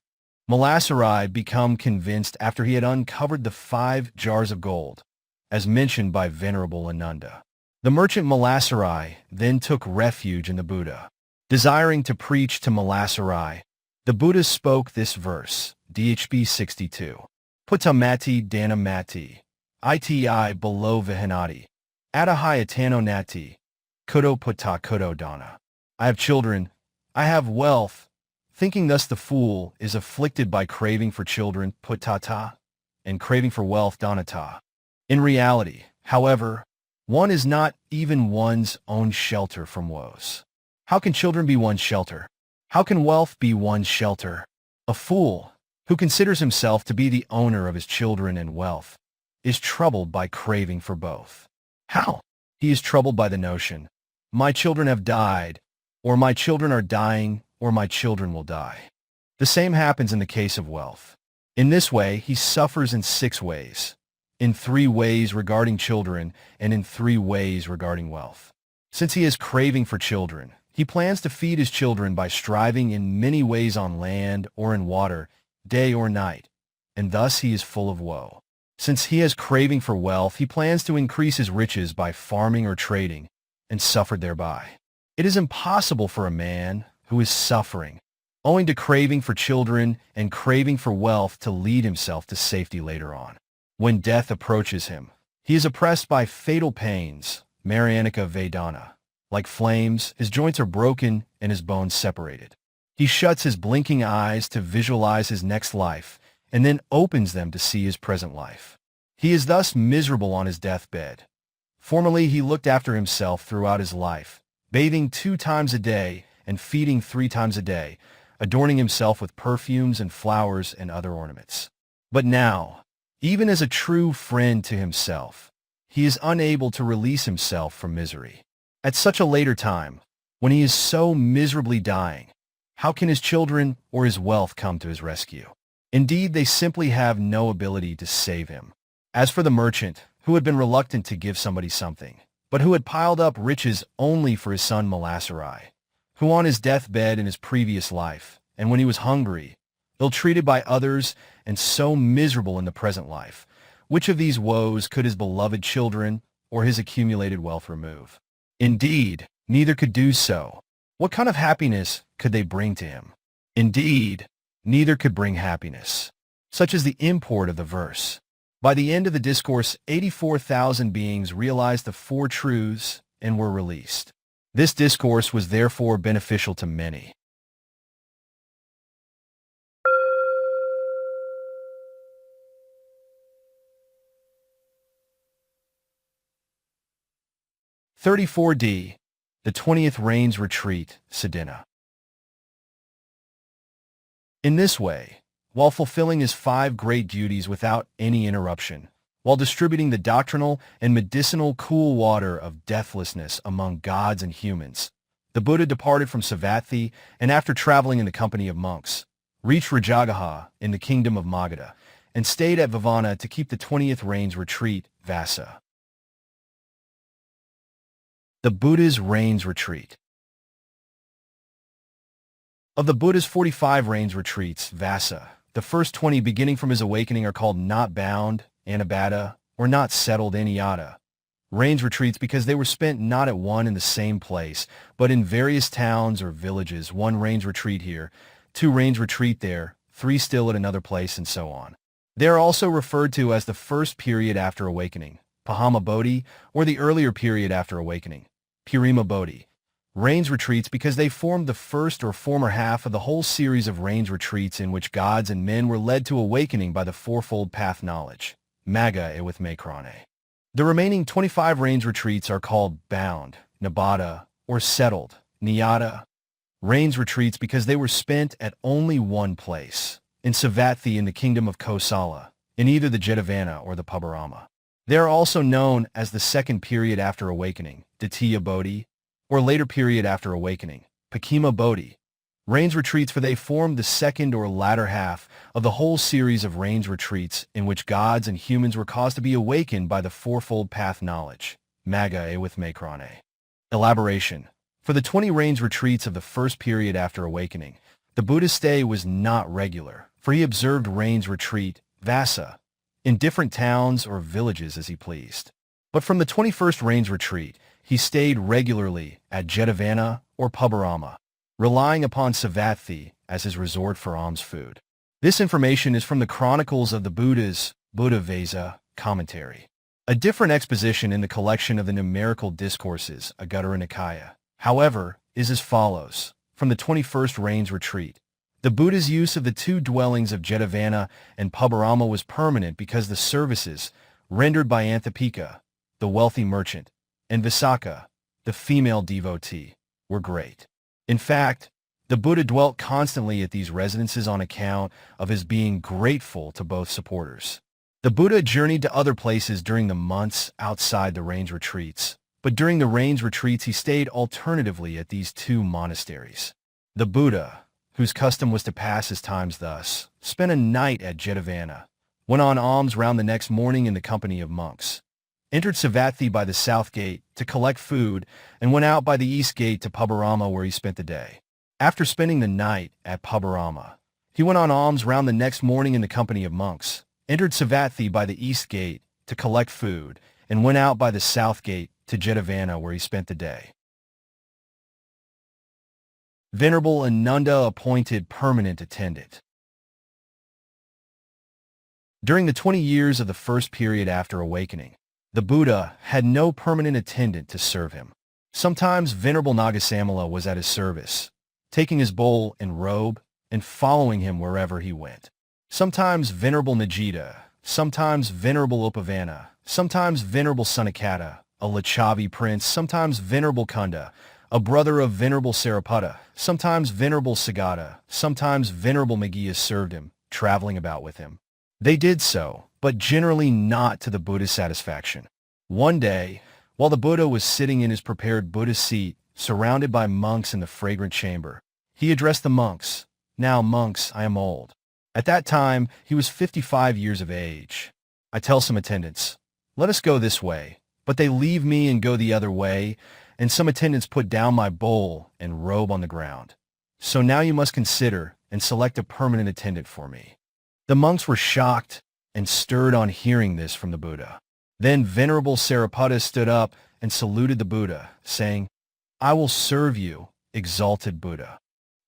Mulasarai became convinced after he had uncovered the 5 jars of gold, as mentioned by Venerable Ananda. The merchant Mulasarai then took refuge in the Buddha. Desiring to preach to Mulasarai, the Buddha spoke this verse, DHB 62. Putamati danamati, iti below vihanati, atahayatano nati, kudo putta kudo dana. I have children, I have wealth. Thinking thus the fool is afflicted by craving for children, puttata, and craving for wealth, danata. In reality, however, one is not even one's own shelter from woes. How can children be one's shelter? How can wealth be one's shelter? A fool, who considers himself to be the owner of his children and wealth, is troubled by craving for both. How? He is troubled by the notion, "My children have died," or "My children are dying," or "My children will die." The same happens in the case of wealth. In this way, he suffers in 6 ways. In 3 ways regarding children, and in 3 ways regarding wealth. Since he is craving for children, he plans to feed his children by striving in many ways on land or in water, day or night, and thus he is full of woe. Since he has craving for wealth, he plans to increase his riches by farming or trading, and suffered thereby. It is impossible for a man who is suffering, owing to craving for children and craving for wealth, to lead himself to safety later on. When death approaches him, he is oppressed by fatal pains, Marianica Vedana. Like flames, his joints are broken and his bones separated. He shuts his blinking eyes to visualize his next life, and then opens them to see his present life. He is thus miserable on his deathbed. Formerly he looked after himself throughout his life, bathing 2 times a day and feeding 3 times a day, adorning himself with perfumes and flowers and other ornaments. But now, even as a true friend to himself, he is unable to release himself from misery. At such a later time, when he is so miserably dying, how can his children or his wealth come to his rescue? Indeed, they simply have no ability to save him. As for the merchant, who had been reluctant to give somebody something, but who had piled up riches only for his son Mulasarai, who on his deathbed in his previous life, and when he was hungry, ill-treated by others, and so miserable in the present life, which of these woes could his beloved children or his accumulated wealth remove? Indeed, neither could do so. What kind of happiness could they bring to him? Indeed, neither could bring happiness. Such is the import of the verse. By the end of the discourse, 84,000 beings realized the 4 truths and were released. This discourse was therefore beneficial to many. (34d) The 20th Rains Retreat, Sudinna. In this way, while fulfilling his 5 great duties without any interruption, while distributing the doctrinal and medicinal cool water of deathlessness among gods and humans, The Buddha departed from Savatthi, and after traveling in the company of monks, reached Rajagaha in the kingdom of Magadha, and stayed at Vivana to keep the 20th rains retreat, Vasa. The Buddha's rains retreat. Of the Buddha's 45 rains retreats, Vasa, the first 20 beginning from his awakening are called not bound, Ambaṭṭha, or not settled, Aniyata. Rains retreats because they were spent not at one and the same place, but in various towns or villages, 1 rains retreat here, 2 rains retreat there, 3 still at another place, and so on. They are also referred to as the first period after awakening, Pahama Bodhi, or the earlier period after awakening, Purima Bodhi. Rains retreats because they formed the first or former half of the whole series of rains retreats in which gods and men were led to awakening by the fourfold path knowledge, Magga with Makrane. The remaining 25 rains retreats are called bound, Nibbada, or settled, Niyata. Rains retreats because they were spent at only one place, in Savatthi in the kingdom of Kosala, in either the Jetavana or the Pabarama. They are also known as the second period after awakening, Dittiya Bodhi, or later period after awakening, Pakima Bodhi. Rains retreats for they formed the second or latter half of the whole series of rains retreats in which gods and humans were caused to be awakened by the fourfold path knowledge, Magga with Makrane. Elaboration. For the 20 rains retreats of the first period after awakening, the Buddha's stay was not regular, for he observed rains retreat, Vasa, in different towns or villages as he pleased. But from the 21st rains retreat, he stayed regularly at Jetavana or Pabarama, relying upon Savatthi as his resort for alms food. This information is from the Chronicles of the Buddha's Buddha Vasa commentary. A different exposition in the collection of the numerical discourses, Anguttara Nikaya, however, is as follows. From the 21st rains retreat, the Buddha's use of the 2 dwellings of Jetavana and Pabarama was permanent because the services rendered by Anthapika, the wealthy merchant, and Visakha, the female devotee, were great. In fact, the Buddha dwelt constantly at these residences on account of his being grateful to both supporters. The Buddha journeyed to other places during the months outside the rains retreats, but during the rains retreats he stayed alternatively at these 2 monasteries. The Buddha, whose custom was to pass his times thus, spent a night at Jetavana, went on alms round the next morning in the company of monks, entered Savatthi by the south gate to collect food, and went out by the east gate to Pabarama where he spent the day. After spending the night at Pabarama, he went on alms round the next morning in the company of monks, entered Savatthi by the east gate to collect food, and went out by the south gate to Jetavana where he spent the day. Venerable Ananda appointed permanent attendant. During the 20 years of the first period after awakening, the Buddha had no permanent attendant to serve him. Sometimes Venerable Nagasamala was at his service, taking his bowl and robe and following him wherever he went. Sometimes Venerable Najita, sometimes Venerable Upavana, sometimes Venerable Sanakata, a Lichavi prince, sometimes Venerable Kunda, a brother of Venerable Sariputta, sometimes Venerable Sagata, sometimes Venerable Meghiya served him, traveling about with him. They did so, but generally not to the Buddha's satisfaction. One day, while the Buddha was sitting in his prepared Buddha seat, surrounded by monks in the fragrant chamber, he addressed the monks, "Now, monks, I am old." At that time, he was 55 years of age. I tell some attendants, "Let us go this way," but they leave me and go the other way, and some attendants put down my bowl and robe on the ground. So now you must consider and select a permanent attendant for me. The monks were shocked and stirred on hearing this from the Buddha. Then Venerable Sariputta stood up and saluted the Buddha, saying, "I will serve you, exalted Buddha."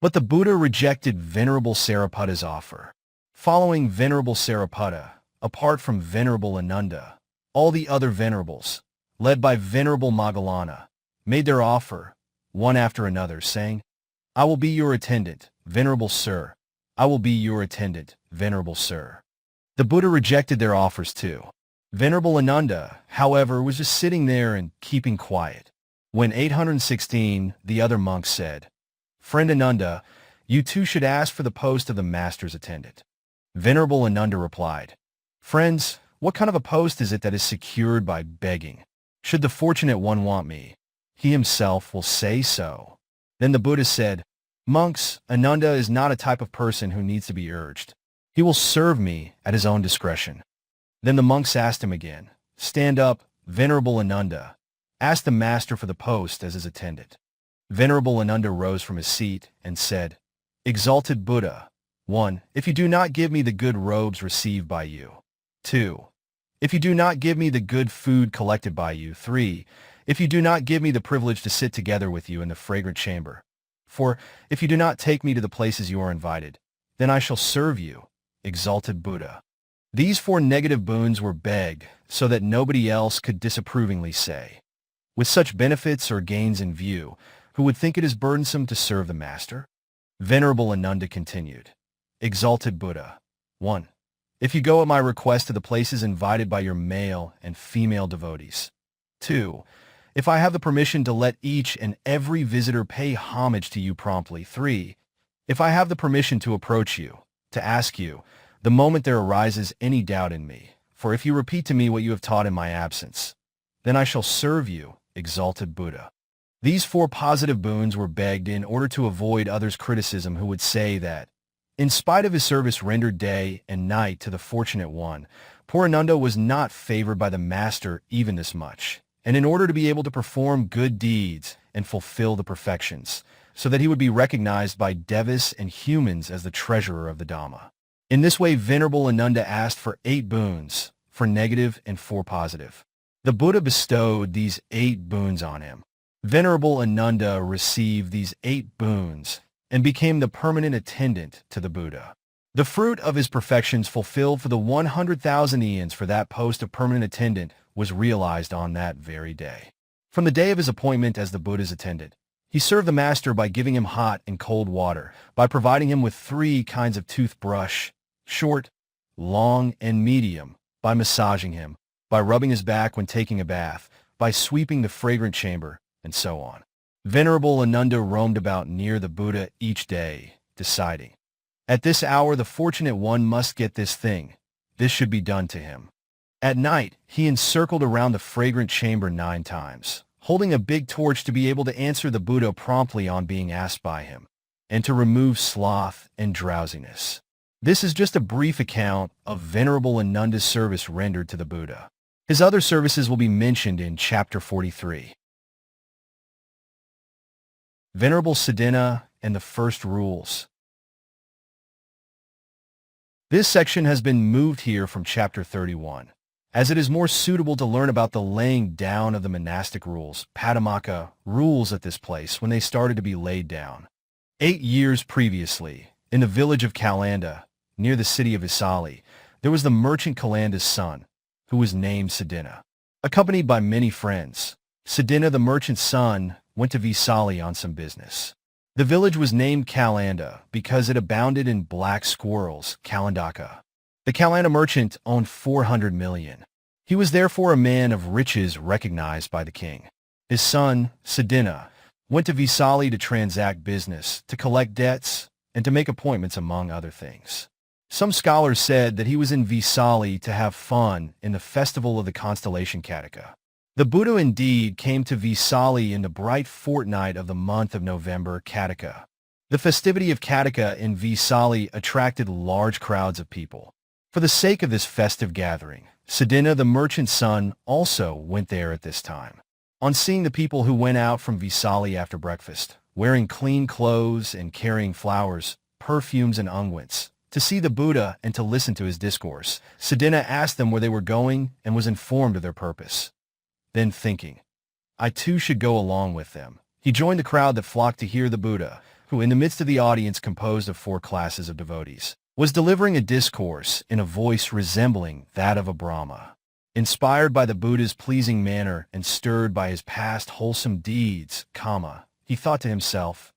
But the Buddha rejected Venerable Sariputta's offer. Following Venerable Sariputta, apart from Venerable Ananda, all the other venerables, led by Venerable Moggallana, made their offer, one after another, saying, "I will be your attendant, Venerable Sir. I will be your attendant, Venerable Sir." The Buddha rejected their offers too. Venerable Ananda, however, was just sitting there and keeping quiet. When 816, the other monks said, "Friend Ananda, you too should ask for the post of the master's attendant." Venerable Ananda replied, "Friends, what kind of a post is it that is secured by begging? Should the fortunate one want me, he himself will say so." Then the Buddha said, "Monks, Ananda is not a type of person who needs to be urged. He will serve me at his own discretion." Then the monks asked him again, "Stand up, Venerable Ananda. Ask the master for the post as his attendant." Venerable Ananda rose from his seat and said, "Exalted Buddha, 1. If you do not give me the good robes received by you. 2. If you do not give me the good food collected by you. 3. If you do not give me the privilege to sit together with you in the fragrant chamber. 4. If you do not take me to the places you are invited, then I shall serve you, exalted Buddha." These 4 negative boons were begged so that nobody else could disapprovingly say, "With such benefits or gains in view, who would think it is burdensome to serve the master?" Venerable Ananda continued, "Exalted Buddha, 1. If you go at my request to the places invited by your male and female devotees. 2. If I have the permission to let each and every visitor pay homage to you promptly. 3. If I have the permission to approach you, to ask you, the moment there arises any doubt in me, for if you repeat to me what you have taught in my absence, then I shall serve you, exalted Buddha." These 4 positive boons were begged in order to avoid others' criticism who would say that, in spite of his service rendered day and night to the fortunate one, poor Ananda was not favored by the master even this much, and in order to be able to perform good deeds and fulfill the perfections, so that he would be recognized by devas and humans as the treasurer of the Dhamma. In this way, Venerable Ananda asked for 8 boons, 4 negative and 4 positive. The Buddha bestowed these 8 boons on him. Venerable Ananda received these 8 boons and became the permanent attendant to the Buddha. The fruit of his perfections fulfilled for the 100,000 eons for that post of permanent attendant was realized on that very day. From the day of his appointment as the Buddha's attendant, he served the master by giving him hot and cold water, by providing him with 3 kinds of toothbrush, short, long, and medium, by massaging him, by rubbing his back when taking a bath, by sweeping the fragrant chamber, and so on. Venerable Ananda roamed about near the Buddha each day, deciding, "At this hour the fortunate one must get this thing. This should be done to him." At night, he encircled around the fragrant chamber 9 times, holding a big torch to be able to answer the Buddha promptly on being asked by him, and to remove sloth and drowsiness. This is just a brief account of Venerable Ananda's service rendered to the Buddha. His other services will be mentioned in Chapter 43. Venerable Sudinna and the First Rules. This section has been moved here from Chapter 31, as it is more suitable to learn about the laying down of the monastic rules, Padamaka rules at this place when they started to be laid down. 8 years previously, in the village of Kalanda, near the city of Visali, there was the merchant Kalanda's son, who was named Sudinna. Accompanied by many friends, Sudinna the merchant's son went to Visali on some business. The village was named Kalanda because it abounded in black squirrels, Kalandaka. The Kalanda merchant owned 400 million. He was therefore a man of riches recognized by the king. His son, Sudinna, went to Visali to transact business, to collect debts, and to make appointments among other things. Some scholars said that he was in Visali to have fun in the festival of the constellation Kataka. The Buddha indeed came to Visali in the bright fortnight of the month of November, Kataka. The festivity of Kataka in Visali attracted large crowds of people. For the sake of this festive gathering, Sudinna the merchant's son also went there at this time. On seeing the people who went out from Visali after breakfast, wearing clean clothes and carrying flowers, perfumes and unguents, to see the Buddha and to listen to his discourse, Sudinna asked them where they were going and was informed of their purpose. Then thinking, "I too should go along with them," he joined the crowd that flocked to hear the Buddha, who in the midst of the audience composed of 4 classes of devotees, was delivering a discourse in a voice resembling that of a Brahma. Inspired by the Buddha's pleasing manner and stirred by his past wholesome deeds, he thought to himself,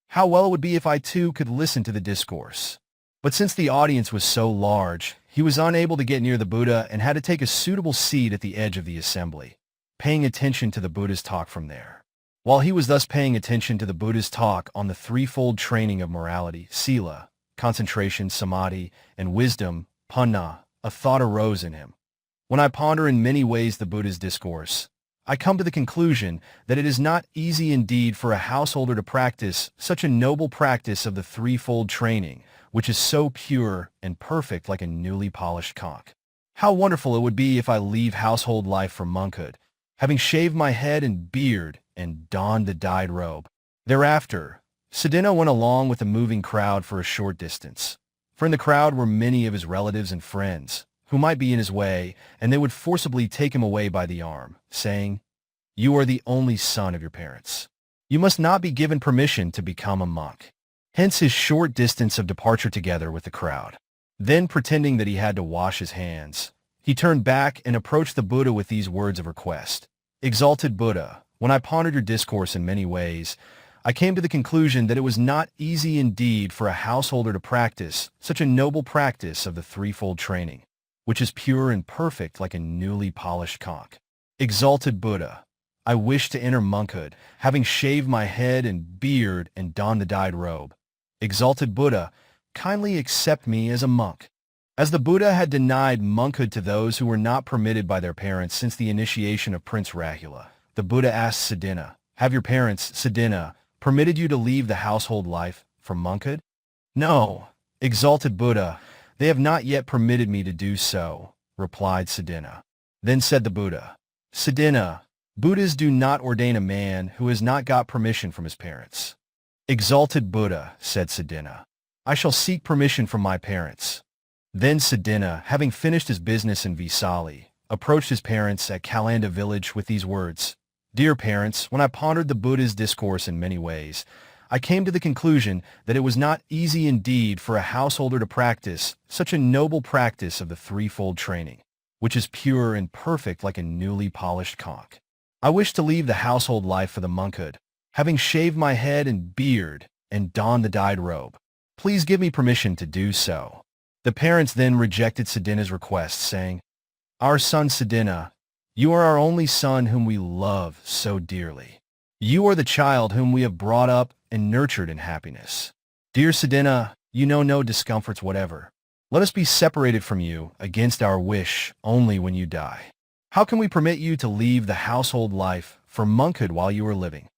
"How well it would be if I too could listen to the discourse." But since the audience was so large, he was unable to get near the Buddha and had to take a suitable seat at the edge of the assembly, paying attention to the Buddha's talk from there. While he was thus paying attention to the Buddha's talk on the threefold training of morality, sila, concentration, samadhi, and wisdom, panna, a thought arose in him. When I ponder in many ways the Buddha's discourse, I come to the conclusion that it is not easy indeed for a householder to practice such a noble practice of the threefold training, which is so pure and perfect like a newly polished conch. How wonderful it would be if I leave household life for monkhood, having shaved my head and beard and donned the dyed robe. Thereafter, Sudinna went along with the moving crowd for a short distance, for in the crowd were many of his relatives and friends, who might be in his way, and they would forcibly take him away by the arm, saying, "You are the only son of your parents. You must not be given permission to become a monk." Hence his short distance of departure together with the crowd. Then, pretending that he had to wash his hands, he turned back and approached the Buddha with these words of request. "Exalted Buddha, when I pondered your discourse in many ways, I came to the conclusion that it was not easy indeed for a householder to practice such a noble practice of the threefold training, which is pure and perfect like a newly polished conch. Exalted Buddha, I wish to enter monkhood, having shaved my head and beard and donned the dyed robe. Exalted Buddha, kindly accept me as a monk." As the Buddha had denied monkhood to those who were not permitted by their parents since the initiation of Prince Rahula, the Buddha asked Sudinna, "Have your parents, Sudinna, permitted you to leave the household life for monkhood?" "No, exalted Buddha, they have not yet permitted me to do so," replied Sudinna. Then said the Buddha, "Sudinna, Buddhas do not ordain a man who has not got permission from his parents." "Exalted Buddha," said Sudinna, "I shall seek permission from my parents." Then Sudinna, having finished his business in Vesali, approached his parents at Kalanda village with these words, "Dear parents, when I pondered the Buddha's discourse in many ways, I came to the conclusion that it was not easy indeed for a householder to practice such a noble practice of the threefold training, which is pure and perfect like a newly polished conch. I wish to leave the household life for the monkhood, having shaved my head and beard and donned the dyed robe. Please give me permission to do so." The parents then rejected Sudinna's request, saying, "Our son Sudinna, you are our only son whom we love so dearly. You are the child whom we have brought up and nurtured in happiness. Dear Sudinna, you know no discomforts whatever. Let us be separated from you against our wish only when you die. How can we permit you to leave the household life for monkhood while you are living?"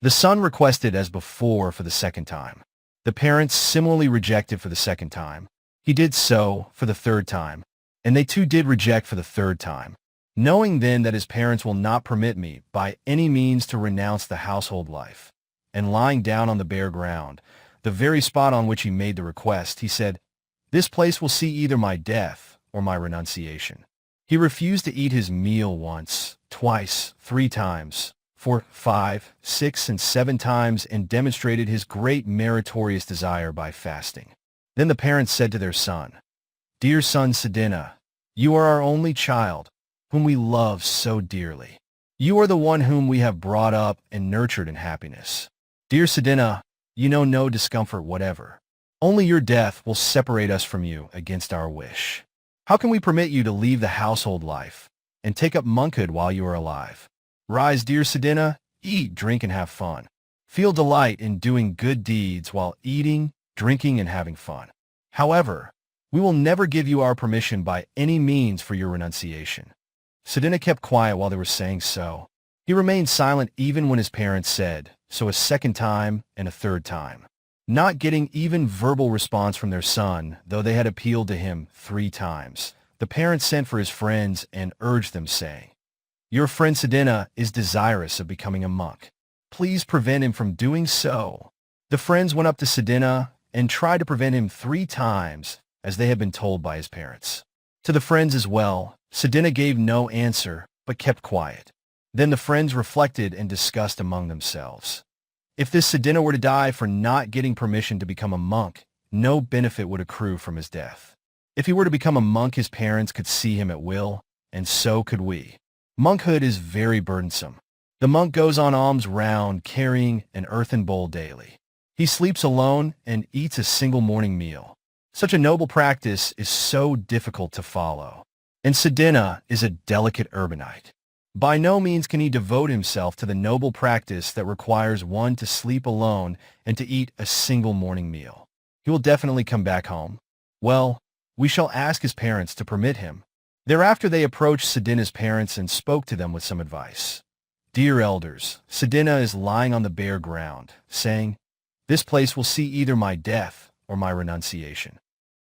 The son requested as before for the second time. The parents similarly rejected for the second time. He did so for the third time, and they too did reject for the third time. Knowing then that his parents will not permit me by any means to renounce the household life, and lying down on the bare ground, the very spot on which he made the request, he said, "This place will see either my death or my renunciation." He refused to eat his meal once, twice, 3 times, 4, 5, 6, and 7 times, and demonstrated his great meritorious desire by fasting. Then the parents said to their son, "Dear son Sudinna, you are our only child, whom we love so dearly. You are the one whom we have brought up and nurtured in happiness. Dear Sudinna, you know no discomfort whatever. Only your death will separate us from you against our wish. How can we permit you to leave the household life and take up monkhood while you are alive? Rise, dear Sudinna, eat, drink, and have fun. Feel delight in doing good deeds while eating, drinking, and having fun. However, we will never give you our permission by any means for your renunciation." Sudinna kept quiet while they were saying so. He remained silent even when his parents said so a second time and a third time. Not getting even verbal response from their son, though they had appealed to him 3 times, the parents sent for his friends and urged them, saying, "Your friend Sudinna is desirous of becoming a monk. Please prevent him from doing so." The friends went up to Sudinna and tried to prevent him 3 times, as they had been told by his parents. To the friends as well, Sudinna gave no answer, but kept quiet. Then the friends reflected and discussed among themselves. If this Sudinna were to die for not getting permission to become a monk, no benefit would accrue from his death. If he were to become a monk, his parents could see him at will, and so could we. Monkhood is very burdensome. The monk goes on alms round carrying an earthen bowl daily. He sleeps alone and eats a single morning meal. Such a noble practice is so difficult to follow. And Sudinna is a delicate urbanite. By no means can he devote himself to the noble practice that requires one to sleep alone and to eat a single morning meal. He will definitely come back home. Well, we shall ask his parents to permit him. Thereafter they approached Sudinna's parents and spoke to them with some advice. "Dear elders, Sudinna is lying on the bare ground, saying, 'This place will see either my death or my renunciation.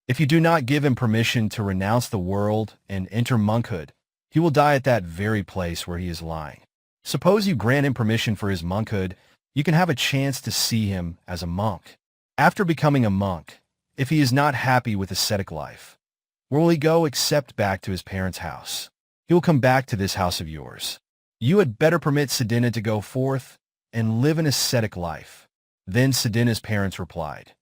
If you do not give him permission to renounce the world and enter monkhood, he will die at that very place where he is lying. Suppose you grant him permission for his monkhood, you can have a chance to see him as a monk. After becoming a monk, if he is not happy with ascetic life, where will he go except back to his parents' house? He will come back to this house of yours. You had better permit Sudinna to go forth and live an ascetic life.' Then Sudinna's parents replied,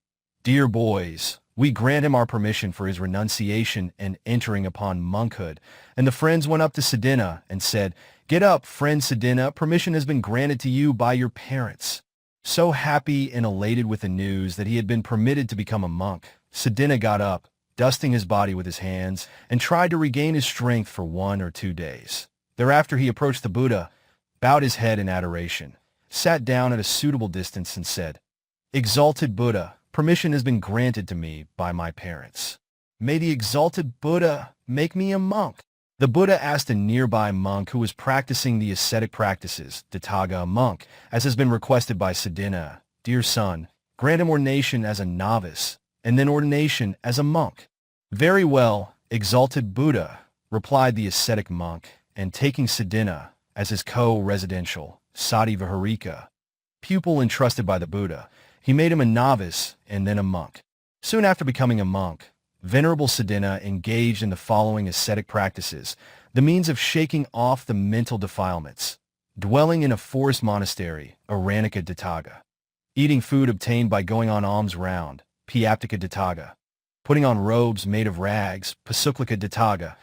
'Dear boys, we grant him our permission for his renunciation and entering upon monkhood.' And the friends went up to Sudinna and said, 'Get up, friend Sudinna, permission has been granted to you by your parents.' So happy and elated with the news that he had been permitted to become a monk, Sudinna got up, dusting his body with his hands, and tried to regain his strength for 1 or 2 days. Thereafter he approached the Buddha, bowed his head in adoration, sat down at a suitable distance and said, 'Exalted Buddha, permission has been granted to me by my parents. May the exalted Buddha make me a monk.' The Buddha asked a nearby monk who was practicing the ascetic practices, Dattaga, a monk, as has been requested by Sudinna, 'Dear son, grant him ordination as a novice, and then ordination as a monk.' 'Very well, exalted Buddha,' replied the ascetic monk, and taking Sudinna as his co-residential, Sati Viharika, pupil entrusted by the Buddha, he made him a novice and then a monk. Soon after becoming a monk, Venerable Sudinna engaged in the following ascetic practices, the means of shaking off the mental defilements: dwelling in a forest monastery, Aranika Dattaga; eating food obtained by going on alms round, Pyaptika Dattaga; putting on robes made of rags, Pasuklika Dattaga;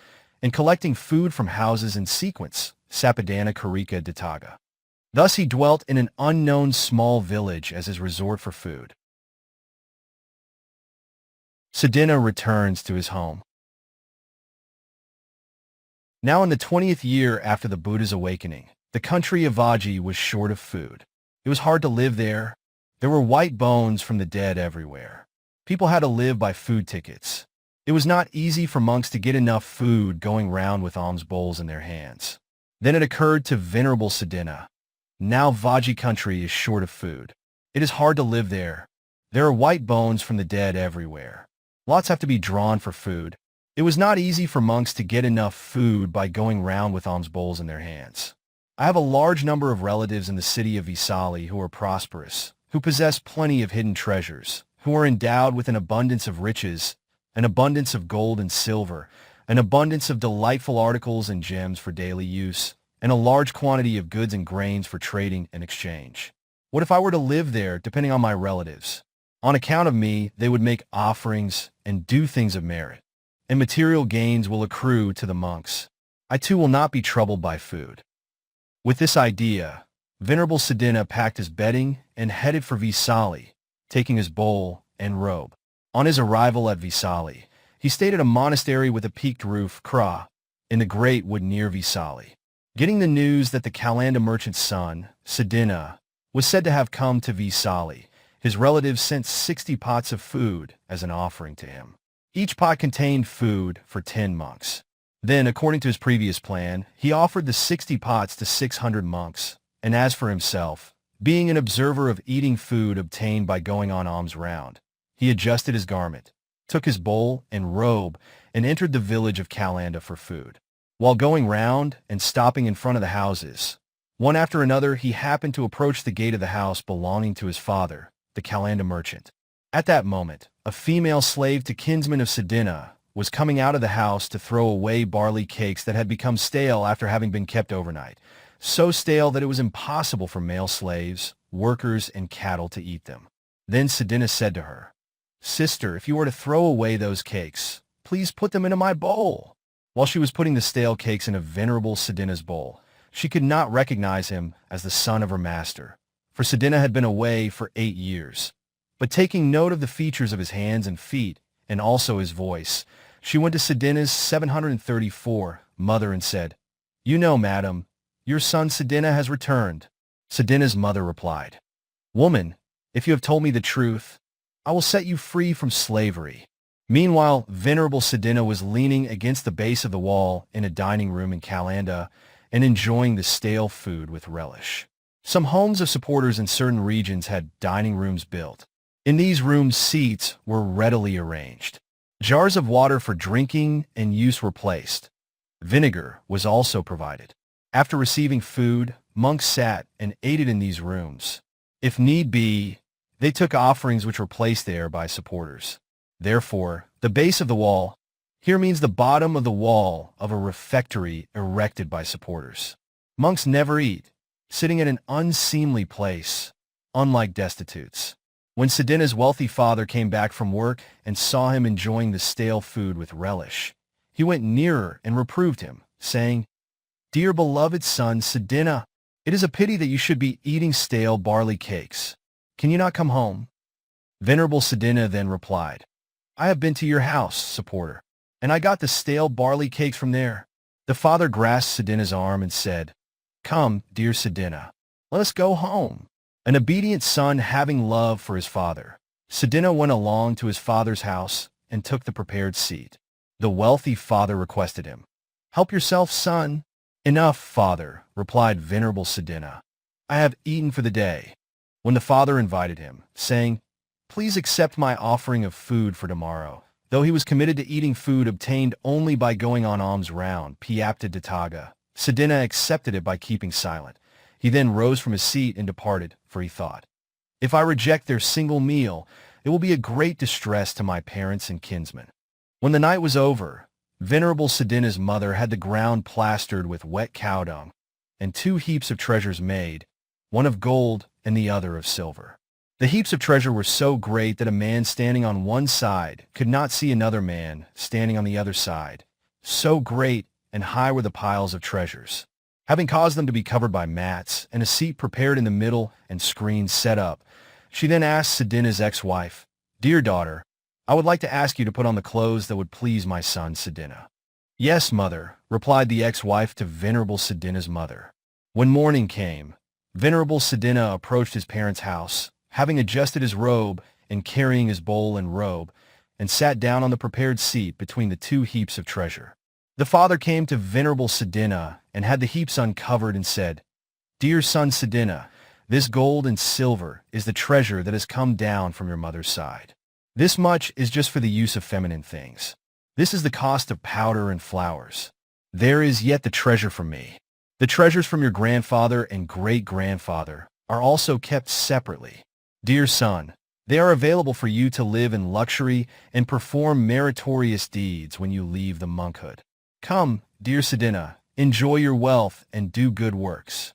and collecting food from houses in sequence, Sapadana Karika Dattaga. Thus he dwelt in an unknown small village as his resort for food. Sudinna returns to his home. Now in the 20th year after the Buddha's awakening, the country of Vaji was short of food. It was hard to live there. There were white bones from the dead everywhere. People had to live by food tickets. It was not easy for monks to get enough food going round with alms bowls in their hands. Then it occurred to Venerable Sudinna, now Vaji country is short of food. It is hard to live there. There are white bones from the dead everywhere. Lots have to be drawn for food. It was not easy for monks to get enough food by going round with alms bowls in their hands. I have a large number of relatives in the city of Vaisali who are prosperous, who possess plenty of hidden treasures, who are endowed with an abundance of riches, an abundance of gold and silver, an abundance of delightful articles and gems for daily use, and a large quantity of goods and grains for trading and exchange. What if I were to live there, depending on my relatives? On account of me, they would make offerings and do things of merit, and material gains will accrue to the monks. I too will not be troubled by food." With this idea, Venerable Sudinna packed his bedding and headed for Vaisali, taking his bowl and robe. On his arrival at Vaisali, he stayed at a monastery with a peaked roof, Kra, in the great wood near Vaisali. Getting the news that the Kalanda merchant's son, Sudinna, was said to have come to Vaisali, his relatives sent 60 pots of food as an offering to him. Each pot contained food for 10 monks. Then, according to his previous plan, he offered the 60 pots to 600 monks, and as for himself, being an observer of eating food obtained by going on alms round, he adjusted his garment, took his bowl and robe, and entered the village of Kalanda for food. While going round and stopping in front of the houses, one after another he happened to approach the gate of the house belonging to his father, the Kalanda merchant. At that moment, a female slave to kinsman of Sudinna was coming out of the house to throw away barley cakes that had become stale after having been kept overnight, so stale that it was impossible for male slaves, workers, and cattle to eat them. Then Sudinna said to her, "Sister, if you were to throw away those cakes, please put them into my bowl." While she was putting the stale cakes in a Venerable Sudinna's bowl, she could not recognize him as the son of her master, for Sudinna had been away for 8 years. But taking note of the features of his hands and feet, and also his voice, she went to Sudinna's 734 mother and said, "You know, madam, your son Sudinna has returned." Sudinna's mother replied, "Woman, if you have told me the truth, I will set you free from slavery." Meanwhile, Venerable Sudinna was leaning against the base of the wall in a dining room in Kalanda and enjoying the stale food with relish. Some homes of supporters in certain regions had dining rooms built. In these rooms, seats were readily arranged. Jars of water for drinking and use were placed. Vinegar was also provided. After receiving food, monks sat and ate it in these rooms. If need be, they took offerings which were placed there by supporters. Therefore, the base of the wall here means the bottom of the wall of a refectory erected by supporters. Monks never eat, sitting in an unseemly place, unlike destitutes. When Sudinna's wealthy father came back from work and saw him enjoying the stale food with relish, he went nearer and reproved him, saying, "Dear beloved son Sudinna, it is a pity that you should be eating stale barley cakes. Can you not come home?" Venerable Sudinna then replied, "I have been to your house, supporter, and I got the stale barley cakes from there." The father grasped Sudinna's arm and said, "Come, dear Sudinna, let us go home." An obedient son having love for his father, Sudinna went along to his father's house and took the prepared seat. The wealthy father requested him, "Help yourself, son." "Enough, father," replied Venerable Sudinna. "I have eaten for the day." When the father invited him, saying, "Please accept my offering of food for tomorrow," though he was committed to eating food obtained only by going on alms round, Piapta Dattaga, Sudinna accepted it by keeping silent. He then rose from his seat and departed, for he thought, "If I reject their single meal, it will be a great distress to my parents and kinsmen." When the night was over, Venerable Sudinna's mother had the ground plastered with wet cow dung, and 2 heaps of treasures made, one of gold and the other of silver. The heaps of treasure were so great that a man standing on one side could not see another man standing on the other side. So great and high were the piles of treasures. Having caused them to be covered by mats and a seat prepared in the middle and screens set up, she then asked Sudinna's ex-wife, "Dear daughter, I would like to ask you to put on the clothes that would please my son Sudinna." "Yes, mother," replied the ex-wife to Venerable Sudinna's mother. When morning came, Venerable Sudinna approached his parents' house, having adjusted his robe and carrying his bowl and robe, and sat down on the prepared seat between the 2 heaps of treasure. The father came to Venerable Sudinna and had the heaps uncovered and said, "Dear son Sudinna, this gold and silver is the treasure that has come down from your mother's side. This much is just for the use of feminine things. This is the cost of powder and flowers. There is yet the treasure from me. The treasures from your grandfather and great-grandfather are also kept separately. Dear son, they are available for you to live in luxury and perform meritorious deeds when you leave the monkhood. Come, dear Sudinna, enjoy your wealth and do good works."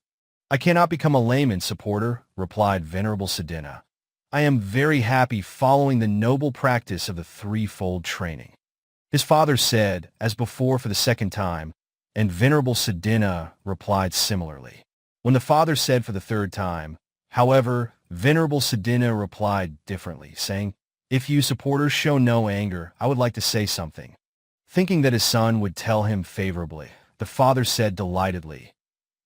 "I cannot become a layman, supporter," replied Venerable Sudinna. "I am very happy following the noble practice of the 3-fold training." His father said, as before for the second time, and Venerable Sudinna replied similarly. When the father said for the 3rd time, however, Venerable Sudinna replied differently, saying, "If you supporters show no anger, I would like to say something." Thinking that his son would tell him favorably, the father said delightedly,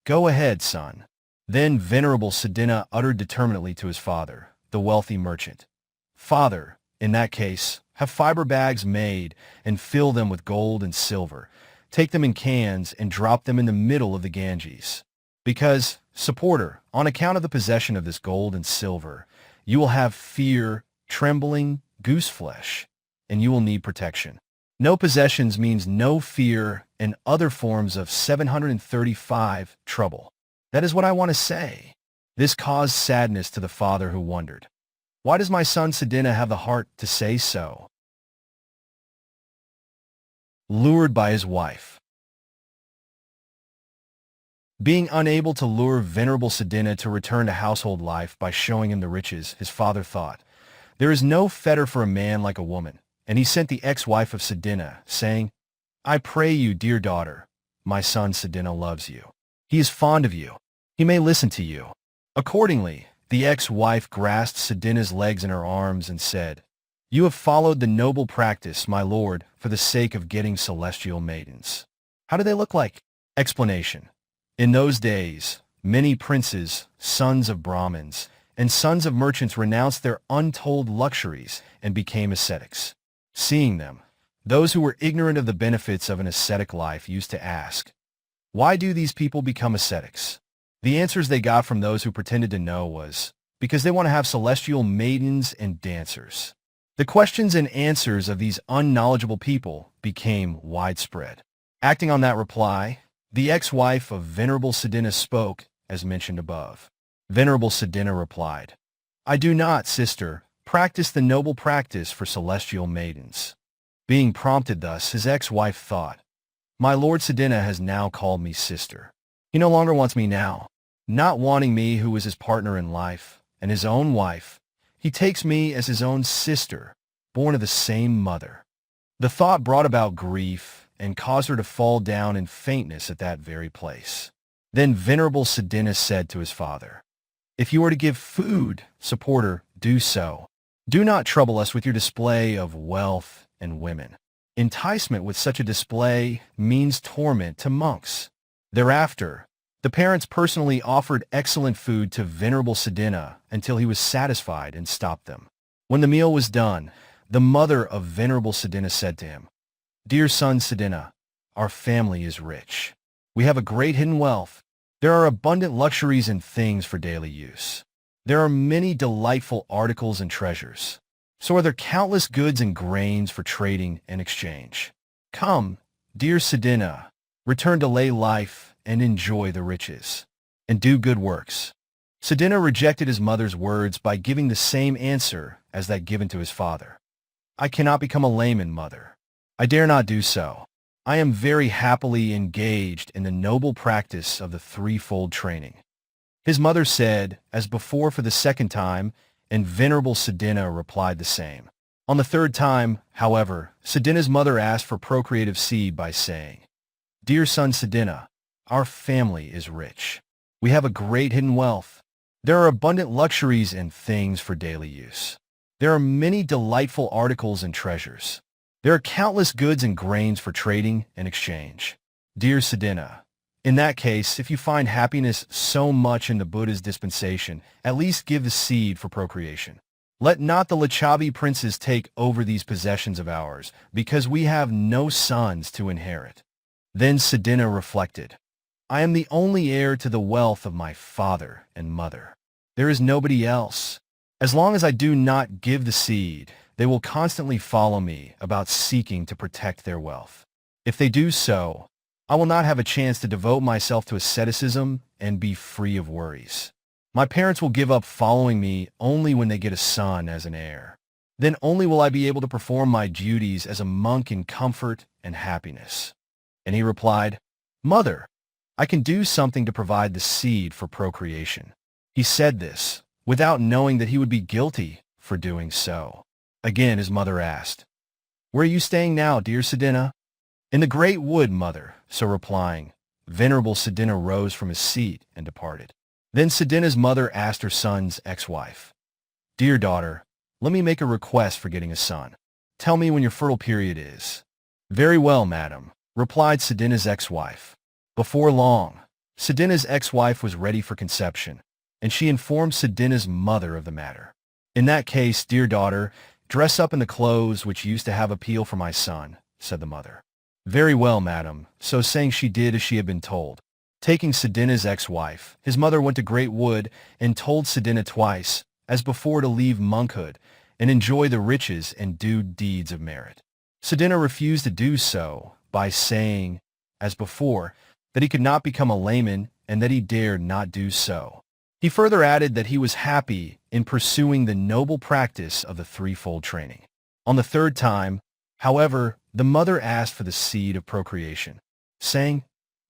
"Go ahead, son." Then Venerable Sudinna uttered determinately to his father, the wealthy merchant, "Father, in that case, have fiber bags made and fill them with gold and silver. Take them in cans and drop them in the middle of the Ganges. Because, supporter, on account of the possession of this gold and silver, you will have fear, trembling, goose flesh, and you will need protection. No possessions means no fear and other forms of 735 trouble. That is what I want to say." This caused sadness to the father, who wondered, "Why does my son Sudinna have the heart to say so?" Lured by his wife. Being unable to lure Venerable Sudinna to return to household life by showing him the riches, his father thought, "There is no fetter for a man like a woman," and he sent the ex-wife of Sudinna, saying, "I pray you, dear daughter, my son Sudinna loves you. He is fond of you. He may listen to you." Accordingly, the ex-wife grasped Sudinna's legs in her arms and said, "You have followed the noble practice, my lord, for the sake of getting celestial maidens." How do they look like? Explanation. In those days, many princes, sons of Brahmins, and sons of merchants renounced their untold luxuries and became ascetics. Seeing them, those who were ignorant of the benefits of an ascetic life used to ask, "Why do these people become ascetics?" The answers they got from those who pretended to know was, because they want to have celestial maidens and dancers. The questions and answers of these unknowledgeable people became widespread. Acting on that reply, the ex-wife of Venerable Sudinna spoke, as mentioned above. Venerable Sudinna replied, "I do not, sister, practice the noble practice for celestial maidens." Being prompted thus, his ex-wife thought, "My Lord Sudinna has now called me sister. He no longer wants me now. Not wanting me who is his partner in life, and his own wife, he takes me as his own sister, born of the same mother." The thought brought about grief and caused her to fall down in faintness at that very place. Then Venerable Sudinna said to his father, "If you are to give food, support her, do so. Do not trouble us with your display of wealth and women. Enticement with such a display means torment to monks." Thereafter, the parents personally offered excellent food to Venerable Sudinna until he was satisfied and stopped them. When the meal was done, the mother of Venerable Sudinna said to him, "Dear son Sudinna, our family is rich. We have a great hidden wealth. There are abundant luxuries and things for daily use. There are many delightful articles and treasures. So are there countless goods and grains for trading and exchange. Come, dear Sudinna, return to lay life and enjoy the riches, and do good works." Sudinna rejected his mother's words by giving the same answer as that given to his father. "I cannot become a layman, mother. I dare not do so. I am very happily engaged in the noble practice of the threefold training." His mother said, as before for the second time, and Venerable Sudinna replied the same. On the third time, however, Sudinna's mother asked for procreative seed by saying, "Dear son Sudinna, our family is rich. We have a great hidden wealth. There are abundant luxuries and things for daily use. There are many delightful articles and treasures. There are countless goods and grains for trading and exchange. Dear Sudinna, in that case, if you find happiness so much in the Buddha's dispensation, at least give the seed for procreation. Let not the Lichavi princes take over these possessions of ours, because we have no sons to inherit." Then Sudinna reflected, "I am the only heir to the wealth of my father and mother. There is nobody else. As long as I do not give the seed, they will constantly follow me about seeking to protect their wealth. If they do so, I will not have a chance to devote myself to asceticism and be free of worries. My parents will give up following me only when they get a son as an heir. Then only will I be able to perform my duties as a monk in comfort and happiness." And he replied, "Mother, I can do something to provide the seed for procreation." He said this without knowing that he would be guilty for doing so. Again his mother asked, "Where are you staying now, dear Sudinna?" "In the great wood, mother." So replying, Venerable Sudinna rose from his seat and departed. Then Sudinna's mother asked her son's ex-wife, "Dear daughter, let me make a request for getting a son. Tell me when your fertile period is." "Very well, madam," replied Sudinna's ex-wife. Before long, Sudinna's ex-wife was ready for conception, and she informed Sudinna's mother of the matter. "In that case, dear daughter, dress up in the clothes which used to have appeal for my son," said the mother. "Very well, madam." So saying, she did as she had been told. Taking Sudinna's ex-wife, his mother went to Great Wood and told Sudinna twice, as before, to leave monkhood and enjoy the riches and do deeds of merit. Sudinna refused to do so by saying, as before, that he could not become a layman and that he dared not do so. He further added that he was happy in pursuing the noble practice of the threefold training. On the third time, however, the mother asked for the seed of procreation, saying,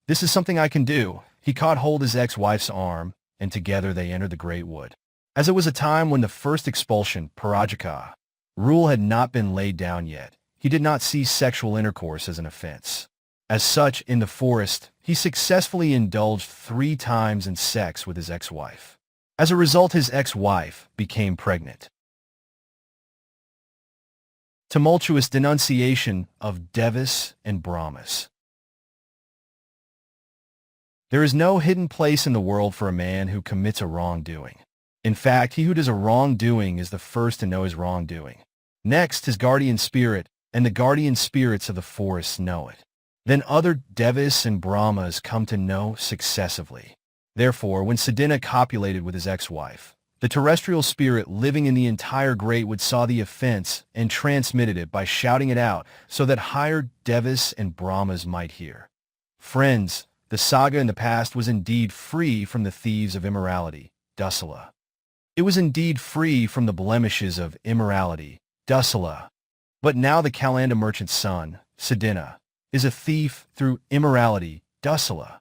"This is something I can do." He caught hold of his ex-wife's arm, and together they entered the great wood. As it was a time when the first expulsion, Parajaka, rule had not been laid down yet, he did not see sexual intercourse as an offense. As such, in the forest, he successfully indulged 3 times in sex with his ex-wife. As a result, his ex-wife became pregnant. Tumultuous denunciation of Devas and Brahmas. There is no hidden place in the world for a man who commits a wrongdoing. In fact, he who does a wrongdoing is the first to know his wrongdoing. Next, his guardian spirit, and the guardian spirits of the forests know it. Then other Devas and Brahmas come to know successively. Therefore, when Sudinna copulated with his ex-wife, the terrestrial spirit living in the entire great wood saw the offense and transmitted it by shouting it out so that higher Devas and Brahmas might hear. Friends, the saga in the past was indeed free from the thieves of immorality, Dusala. It was indeed free from the blemishes of immorality, Dusala. But now the Kalanda merchant's son, Sudinna, is a thief through immorality, Dusala.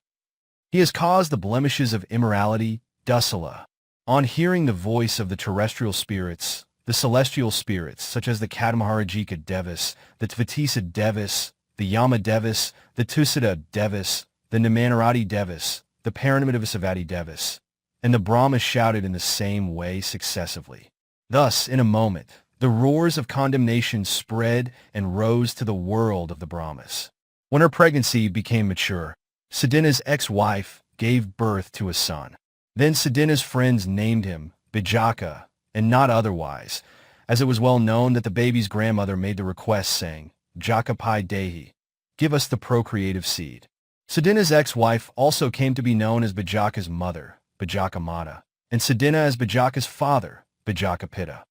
He has caused the blemishes of immorality, Dusala. On hearing the voice of the terrestrial spirits, the celestial spirits, such as the Kadamaharajika Devas, the Tvatisa Devas, the Yama Devas, the Tusita Devas, the Namanarati Devas, the Paranamitivasavati Devas, and the Brahmas shouted in the same way successively. Thus, in a moment, the roars of condemnation spread and rose to the world of the Brahmas. When her pregnancy became mature, Sudinna's ex-wife gave birth to a son. Then Sudinna's friends named him Bijaka, and not otherwise, as it was well known that the baby's grandmother made the request saying, Jaka Pai Dehi, give us the procreative seed. Sudinna's ex-wife also came to be known as Bijaka's mother, Bijaka Mata, and Sudinna as Bijaka's father, Bijaka Pitta.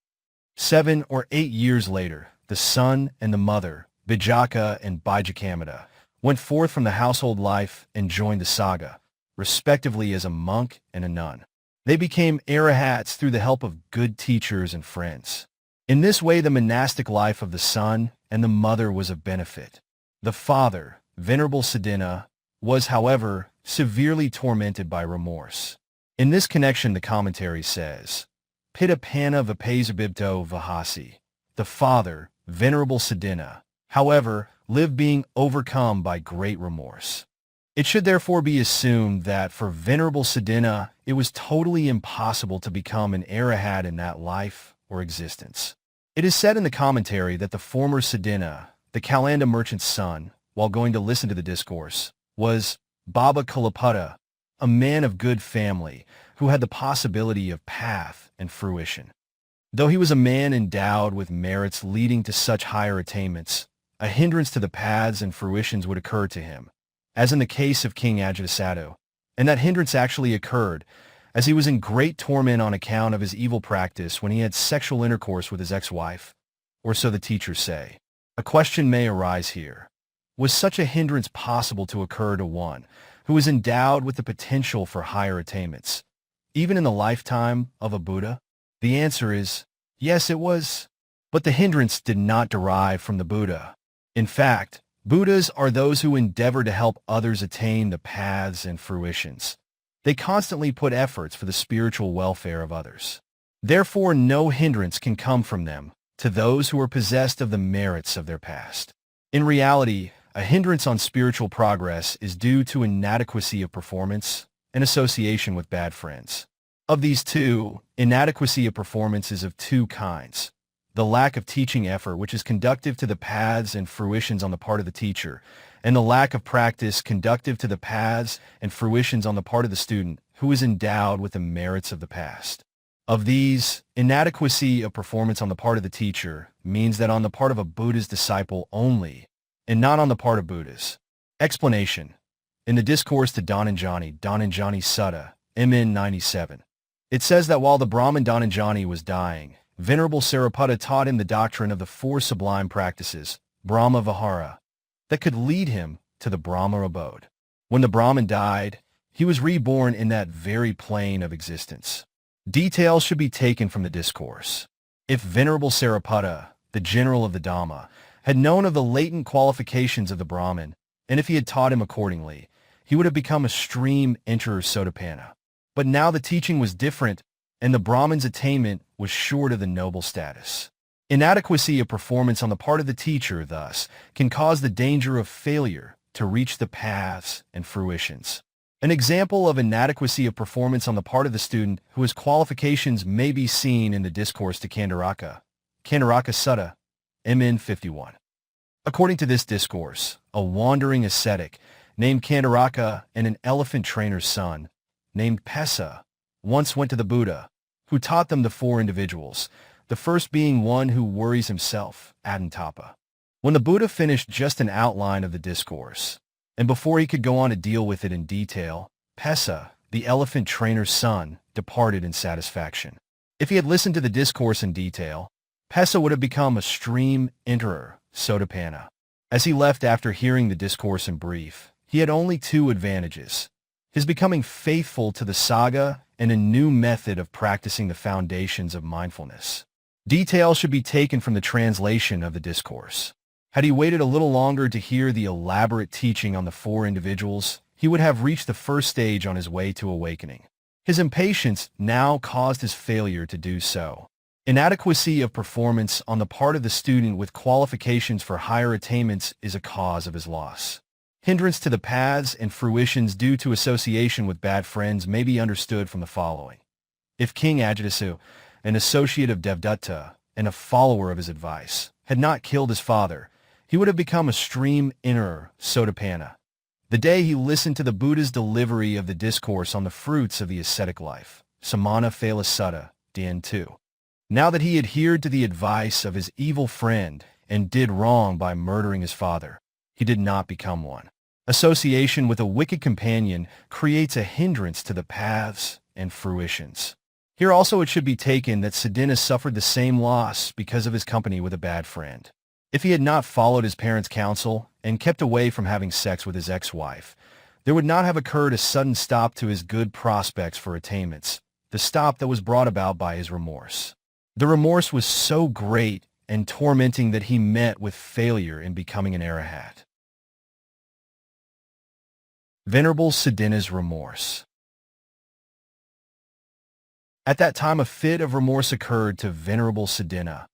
7 or 8 years later, the son and the mother, Bijaka and Bijakamata, went forth from the household life and joined the saga, respectively as a monk and a nun. They became arahats through the help of good teachers and friends. In this way, the monastic life of the son and the mother was of benefit. The father, Venerable Sudinna, was, however, severely tormented by remorse. In this connection, the commentary says, Pitta Panna Vipazabibto Vahasi. The father, Venerable Sudinna, however, lived being overcome by great remorse. It should therefore be assumed that for Venerable Sudinna, it was totally impossible to become an arahat in that life or existence. It is said in the commentary that the former Sudinna, the Kalanda merchant's son, while going to listen to the discourse, was Baba Kalaputta, a man of good family who had the possibility of path and fruition. Though he was a man endowed with merits leading to such higher attainments, a hindrance to the paths and fruitions would occur to him, as in the case of King Ajatasattu, and that hindrance actually occurred, as he was in great torment on account of his evil practice when he had sexual intercourse with his ex-wife, or so the teachers say. A question may arise here. Was such a hindrance possible to occur to one who was endowed with the potential for higher attainments, even in the lifetime of a Buddha? The answer is, yes, it was. But the hindrance did not derive from the Buddha. In fact, Buddhas are those who endeavor to help others attain the paths and fruitions. They constantly put efforts for the spiritual welfare of others. Therefore, no hindrance can come from them to those who are possessed of the merits of their past. In reality, a hindrance on spiritual progress is due to inadequacy of performance and association with bad friends. Of these two, inadequacy of performance is of two kinds. The lack of teaching effort, which is conducive to the paths and fruitions on the part of the teacher, and the lack of practice conducive to the paths and fruitions on the part of the student who is endowed with the merits of the past. Of these, inadequacy of performance on the part of the teacher means that on the part of a Buddha's disciple only, and not on the part of Buddhas. Explanation. In the discourse to Dhananjani Sutta, MN 97, it says that while the Brahmin Dhananjani was dying, Venerable Sariputta taught him the doctrine of the four sublime practices, Brahma Vihara, that could lead him to the Brahma abode. When the Brahmin died, he was reborn in that very plane of existence. Details should be taken from the discourse. If Venerable Sariputta, the general of the Dhamma, had known of the latent qualifications of the Brahmin, and if he had taught him accordingly, he would have become a stream enterer Sotapanna. But now the teaching was different, and the Brahmin's attainment was short of the noble status. Inadequacy of performance on the part of the teacher, thus, can cause the danger of failure to reach the paths and fruitions. An example of inadequacy of performance on the part of the student whose qualifications may be seen in the discourse to Kandaraka Sutta, MN 51. According to this discourse, a wandering ascetic named Kandaraka and an elephant trainer's son, named Pesa, once went to the Buddha, who taught them the four individuals, the first being one who worries himself, Adantapa. When the Buddha finished just an outline of the discourse, and before he could go on to deal with it in detail, Pesa, the elephant trainer's son, departed in satisfaction. If he had listened to the discourse in detail, Pesa would have become a stream enterer, Sotapanna. As he left after hearing the discourse in brief, he had only two advantages: his becoming faithful to the saga and a new method of practicing the foundations of mindfulness. Details should be taken from the translation of the discourse. Had he waited a little longer to hear the elaborate teaching on the four individuals, he would have reached the first stage on his way to awakening. His impatience now caused his failure to do so. Inadequacy of performance on the part of the student with qualifications for higher attainments is a cause of his loss. Hindrance to the paths and fruitions due to association with bad friends may be understood from the following. If King Ajatasattu, an associate of Devadatta and a follower of his advice, had not killed his father, he would have become a stream enterer, Sotapanna, the day he listened to the Buddha's delivery of the discourse on the fruits of the ascetic life, Samana Phala Sutta, Dien 2. Now that he adhered to the advice of his evil friend and did wrong by murdering his father, he did not become one. Association with a wicked companion creates a hindrance to the paths and fruitions. Here also it should be taken that Sudinna suffered the same loss because of his company with a bad friend. If he had not followed his parents' counsel and kept away from having sex with his ex-wife, there would not have occurred a sudden stop to his good prospects for attainments, the stop that was brought about by his remorse. The remorse was so great and tormenting that he met with failure in becoming an arahat. Venerable Sudinna's remorse. At that time a fit of remorse occurred to Venerable Sudinna.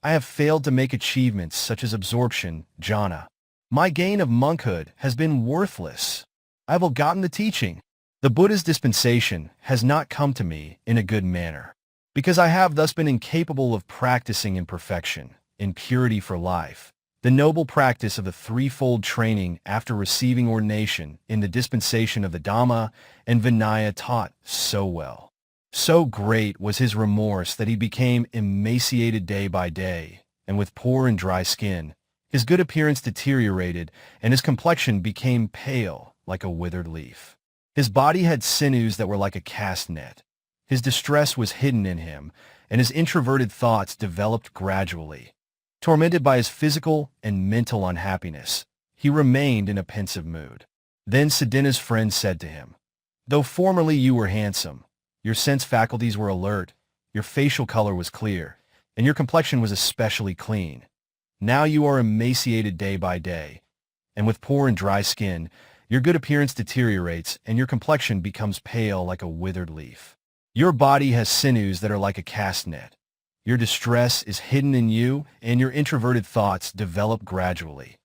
I have failed to make achievements such as absorption, jhana. My gain of monkhood has been worthless. I have forgotten the teaching. The Buddha's dispensation has not come to me in a good manner, because I have thus been incapable of practicing in perfection, in purity for life, the noble practice of the threefold training after receiving ordination in the dispensation of the Dhamma and Vinaya taught so well. So great was his remorse that he became emaciated day by day, and with poor and dry skin, his good appearance deteriorated, and his complexion became pale like a withered leaf. His body had sinews that were like a cast net. His distress was hidden in him, and his introverted thoughts developed gradually. Tormented by his physical and mental unhappiness, he remained in a pensive mood. Then Sudinna's friend said to him, "Though formerly you were handsome, your sense faculties were alert, your facial color was clear, and your complexion was especially clean. Now you are emaciated day by day, and with poor and dry skin, your good appearance deteriorates, and your complexion becomes pale like a withered leaf. Your body has sinews that are like a cast net. Your distress is hidden in you, and your introverted thoughts develop gradually.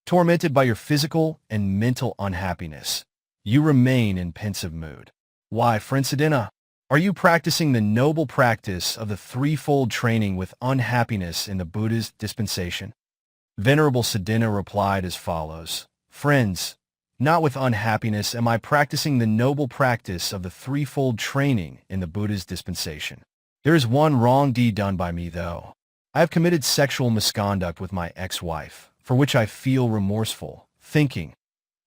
Tormented by your physical and mental unhappiness, you remain in pensive mood. Why, friend Sudinna, are you practicing the noble practice of the threefold training with unhappiness in the Buddha's dispensation?" Venerable Sudinna replied as follows, "Friends, not with unhappiness am I practicing the noble practice of the threefold training in the Buddha's dispensation. There is one wrong deed done by me, though. I have committed sexual misconduct with my ex-wife, for which I feel remorseful, thinking,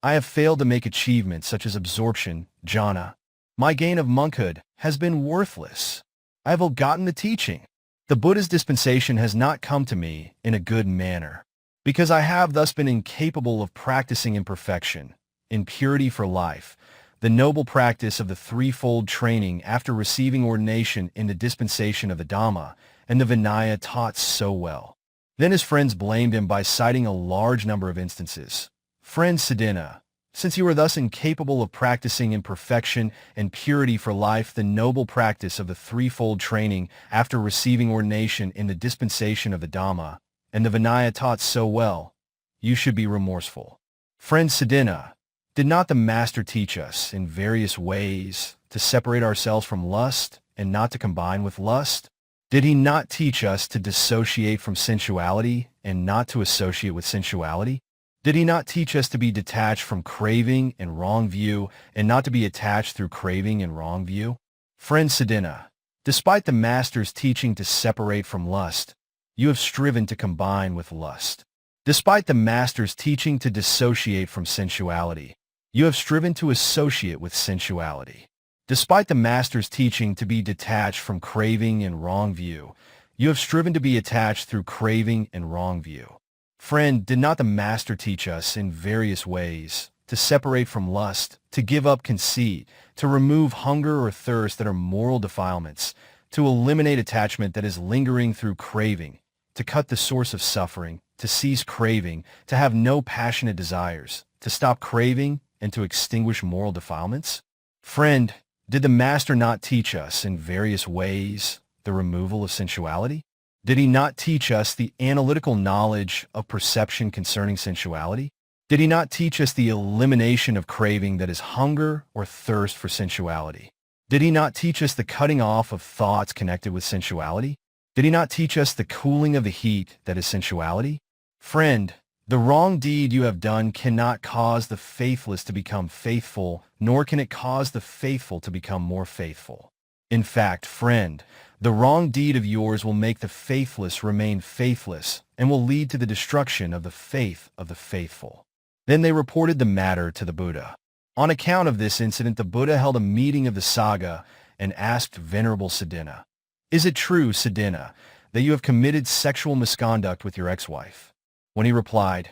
I have failed to make achievements such as absorption, jhana. My gain of monkhood has been worthless. I have forgotten the teaching. The Buddha's dispensation has not come to me in a good manner, because I have thus been incapable of practicing in perfection, in purity for life, the noble practice of the threefold training after receiving ordination in the dispensation of the Dhamma and the Vinaya taught so well." Then his friends blamed him by citing a large number of instances. "Friend Sudinna, since you are thus incapable of practicing in perfection and purity for life the noble practice of the threefold training after receiving ordination in the dispensation of the Dhamma and the Vinaya taught so well, you should be remorseful. Friend Sudinna, did not the Master teach us in various ways to separate ourselves from lust and not to combine with lust? Did he not teach us to dissociate from sensuality and not to associate with sensuality? Did he not teach us to be detached from craving and wrong view and not to be attached through craving and wrong view? Friend Sudinna, despite the Master's teaching to separate from lust, you have striven to combine with lust. Despite the Master's teaching to dissociate from sensuality, you have striven to associate with sensuality. Despite the Master's teaching to be detached from craving and wrong view, you have striven to be attached through craving and wrong view. Friend, did not the Master teach us in various ways to separate from lust, to give up conceit, to remove hunger or thirst that are moral defilements, to eliminate attachment that is lingering through craving, to cut the source of suffering, to cease craving, to have no passionate desires, to stop craving, and to extinguish moral defilements? Friend, did the Master not teach us in various ways the removal of sensuality? Did he not teach us the analytical knowledge of perception concerning sensuality? Did he not teach us the elimination of craving that is hunger or thirst for sensuality? Did he not teach us the cutting off of thoughts connected with sensuality? Did he not teach us the cooling of the heat that is sensuality? Friend, the wrong deed you have done cannot cause the faithless to become faithful, nor can it cause the faithful to become more faithful. In fact, friend, the wrong deed of yours will make the faithless remain faithless and will lead to the destruction of the faith of the faithful. Then they reported the matter to the Buddha. On account of this incident, the Buddha held a meeting of the Sangha and asked Venerable Sudinna, "Is it true, Sudinna, that you have committed sexual misconduct with your ex-wife?" When he replied,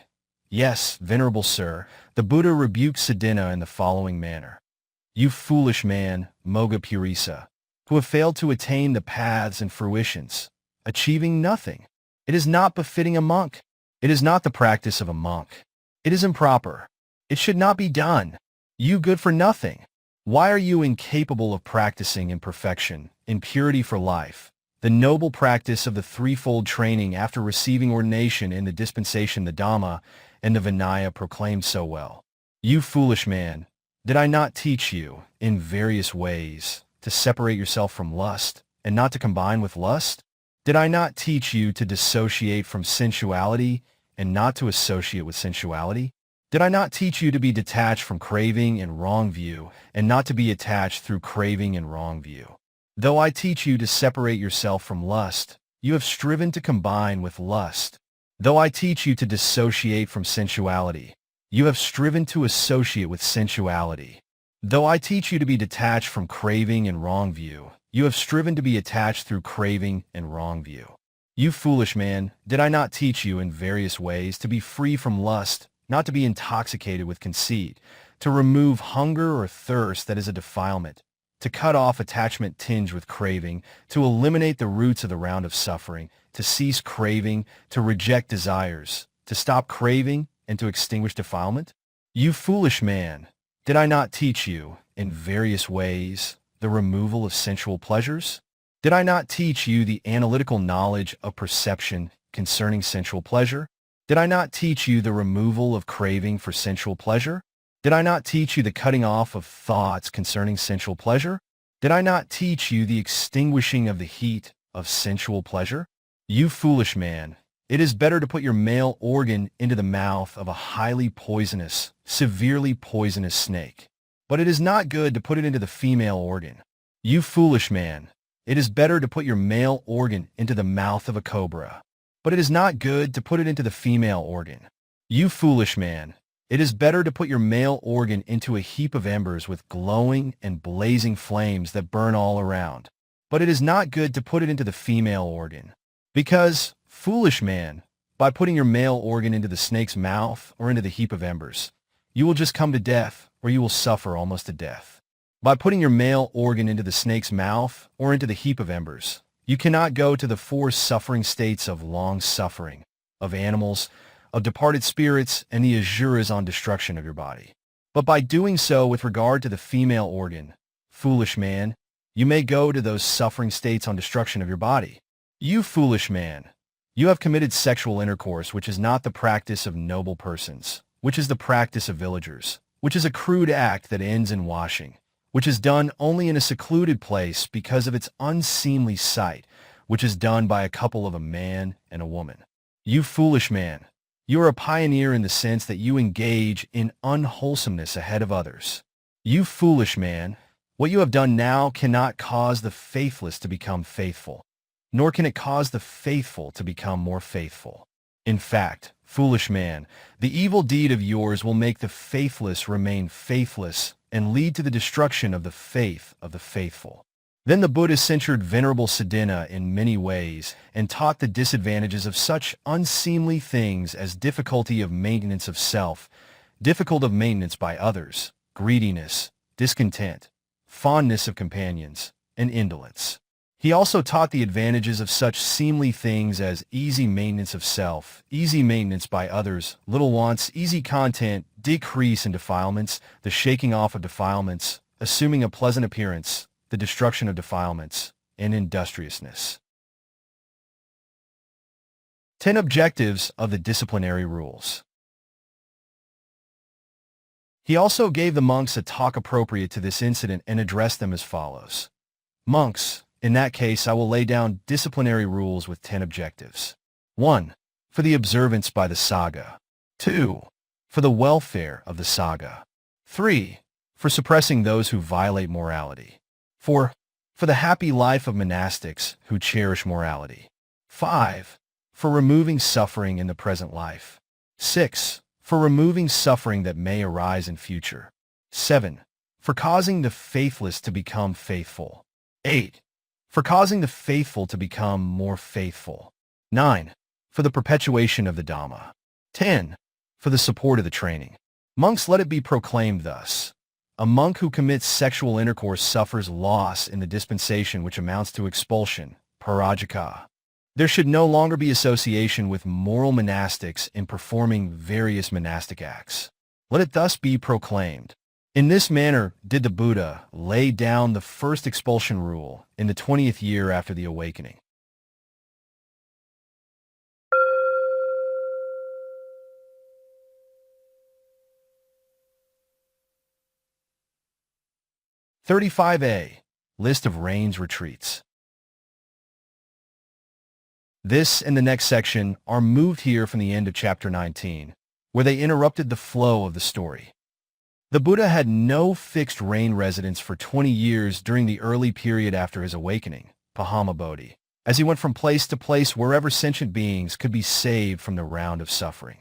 "Yes, Venerable Sir," the Buddha rebuked Sudinna in the following manner. "You foolish man, Moga Purisa, who have failed to attain the paths and fruitions, achieving nothing. It is not befitting a monk. It is not the practice of a monk. It is improper. It should not be done. You good for nothing. Why are you incapable of practicing in perfection, in purity for life, the noble practice of the threefold training after receiving ordination in the dispensation the Dhamma and the Vinaya proclaimed so well? You foolish man, did I not teach you, in various ways, to separate yourself from lust, and not to combine with lust? Did I not teach you to dissociate from sensuality, and not to associate with sensuality? Did I not teach you to be detached from craving and wrong view, and not to be attached through craving and wrong view? Though I teach you to separate yourself from lust, you have striven to combine with lust. Though I teach you to dissociate from sensuality, you have striven to associate with sensuality. Though I teach you to be detached from craving and wrong view, you have striven to be attached through craving and wrong view. You foolish man, did I not teach you in various ways to be free from lust, not to be intoxicated with conceit, to remove hunger or thirst that is a defilement, to cut off attachment tinged with craving, to eliminate the roots of the round of suffering, to cease craving, to reject desires, to stop craving, and to extinguish defilement? You foolish man, did I not teach you, in various ways, the removal of sensual pleasures? Did I not teach you the analytical knowledge of perception concerning sensual pleasure? Did I not teach you the removal of craving for sensual pleasure? Did I not teach you the cutting off of thoughts concerning sensual pleasure? Did I not teach you the extinguishing of the heat of sensual pleasure? You foolish man, it is better to put your male organ into the mouth of a highly poisonous, severely poisonous snake. But it is not good to put it into the female organ. You foolish man, it is better to put your male organ into the mouth of a cobra. But it is not good to put it into the female organ. You foolish man, it is better to put your male organ into a heap of embers with glowing and blazing flames that burn all around. But it is not good to put it into the female organ. Because, foolish man, by putting your male organ into the snake's mouth or into the heap of embers, you will just come to death, or you will suffer almost to death. By putting your male organ into the snake's mouth or into the heap of embers, you cannot go to the four suffering states of long suffering, of animals, of departed spirits, and the asuras on destruction of your body. But by doing so with regard to the female organ, foolish man, you may go to those suffering states on destruction of your body. You foolish man, you have committed sexual intercourse, which is not the practice of noble persons, which is the practice of villagers, which is a crude act that ends in washing, which is done only in a secluded place because of its unseemly sight, which is done by a couple of a man and a woman. You foolish man, you are a pioneer in the sense that you engage in unwholesomeness ahead of others. You foolish man, what you have done now cannot cause the faithless to become faithful, nor can it cause the faithful to become more faithful. In fact, Foolish man, the evil deed of yours will make the faithless remain faithless and lead to the destruction of the faith of the faithful. Then the Buddha censured Venerable Sudinna in many ways and taught the disadvantages of such unseemly things as difficulty of maintenance of self, difficult of maintenance by others, greediness, discontent, fondness of companions, and indolence. He also taught the advantages of such seemly things as easy maintenance of self, easy maintenance by others, little wants, easy content, decrease in defilements, the shaking off of defilements, assuming a pleasant appearance, the destruction of defilements, and industriousness. 10 Objectives of the Disciplinary Rules. He also gave the monks a talk appropriate to this incident and addressed them as follows. Monks, in that case I will lay down disciplinary rules with 10 objectives. 1. For the observance by the Sangha. 2. For the welfare of the Sangha. 3. For suppressing those who violate morality. 4. For the happy life of monastics who cherish morality. 5. For removing suffering in the present life. 6. For removing suffering that may arise in future. 7. For causing the faithless to become faithful. 8. For causing the faithful to become more faithful. 9. For the perpetuation of the Dhamma. 10. For the support of the training. Monks, let it be proclaimed thus. A monk who commits sexual intercourse suffers loss in the dispensation which amounts to expulsion, parajika. There should no longer be association with moral monastics in performing various monastic acts. Let it thus be proclaimed. In this manner did the Buddha lay down the first expulsion rule in the 20th year after the awakening. (35a) List of rains retreats. This and the next section are moved here from the end of chapter 19, where they interrupted the flow of the story. The Buddha had no fixed rain residence for 20 years during the early period after his awakening, Pahamabodhi, as he went from place to place wherever sentient beings could be saved from the round of suffering.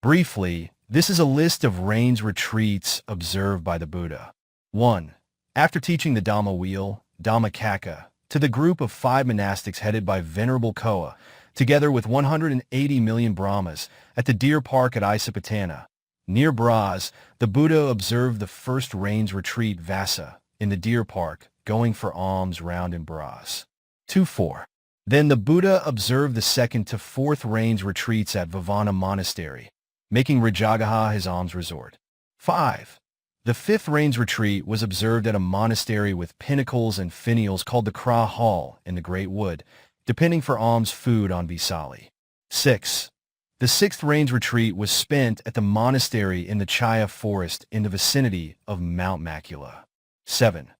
Briefly, this is a list of rains retreats observed by the Buddha. 1. After teaching the Dhamma wheel, Dhammacakka, to the group of 5 monastics headed by Venerable Koa, together with 180 million Brahmas, at the deer park at Isipatana. Near Bras, the Buddha observed the first rains retreat Vasa in the deer park, going for alms round in Bras. 2-4. Then the Buddha observed the second to fourth rains retreats at Vivana Monastery, making Rajagaha his alms resort. 5. The fifth rains retreat was observed at a monastery with pinnacles and finials called the Kra Hall in the Great Wood, depending for alms food on Visali. 6. The sixth rains retreat was spent at the monastery in the Chaya forest in the vicinity of Mount Macula. 7.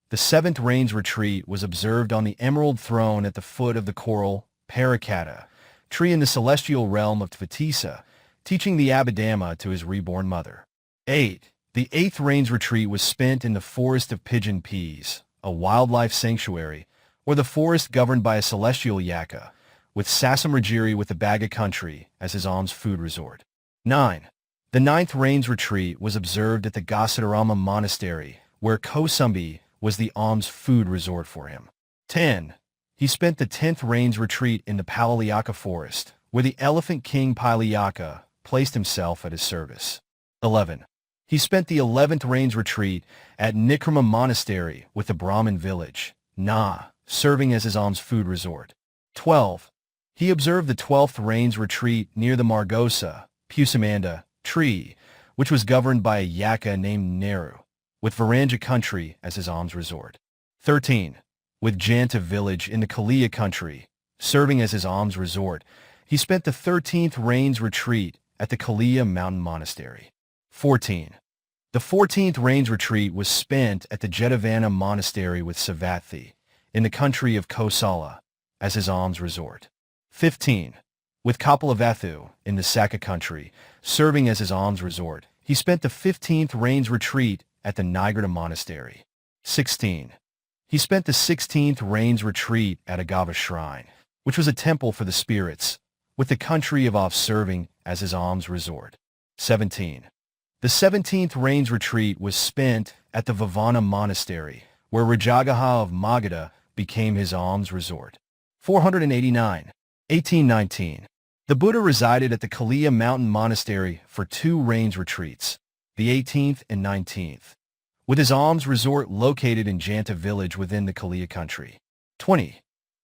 The seventh rains retreat was observed on the emerald throne at the foot of the coral Parakatta tree in the celestial realm of Tvatisa, teaching the Abhidhamma to his reborn mother. 8. The eighth rains retreat was spent in the forest of Pigeon Peas, a wildlife sanctuary, or the forest governed by a celestial yaka, with Sasamrajiri with the Baga country as his alms food resort. 9. The ninth rains retreat was observed at the Gasitarama monastery, where Kosumbi was the alms food resort for him. 10. He spent the 10th rains retreat in the Palaliyaka forest, where the elephant king Palaliyaka placed himself at his service. 11. He spent the 11th rains retreat at Nikrama monastery with the Brahmin village, serving as his alms food resort. 12. He observed the 12th rains retreat near the Margosa, Pusamanda, tree, which was governed by a yaka named Nehru, with Varanja country as his alms resort. 13. With Janta village in the Kaliya country, serving as his alms resort, he spent the 13th rains retreat at the Kaliya mountain monastery. 14. The 14th rains retreat was spent at the Jetavana monastery with Savathi, in the country of Kosala, as his alms resort. 15. With Kapalavathu, in the Saka country, serving as his alms resort, he spent the 15th rains retreat at the Nigrata monastery. 16. He spent the 16th rains retreat at Agava shrine, which was a temple for the spirits, with the country of off serving as his alms resort. 17. The 17th rains retreat was spent at the Vavana monastery, where Rajagaha of Magadha became his alms resort. 489. 1819. The Buddha resided at the Kaliya mountain monastery for 2 rains retreats, the 18th and 19th, with his alms resort located in Janta village within the Kaliya country. 20.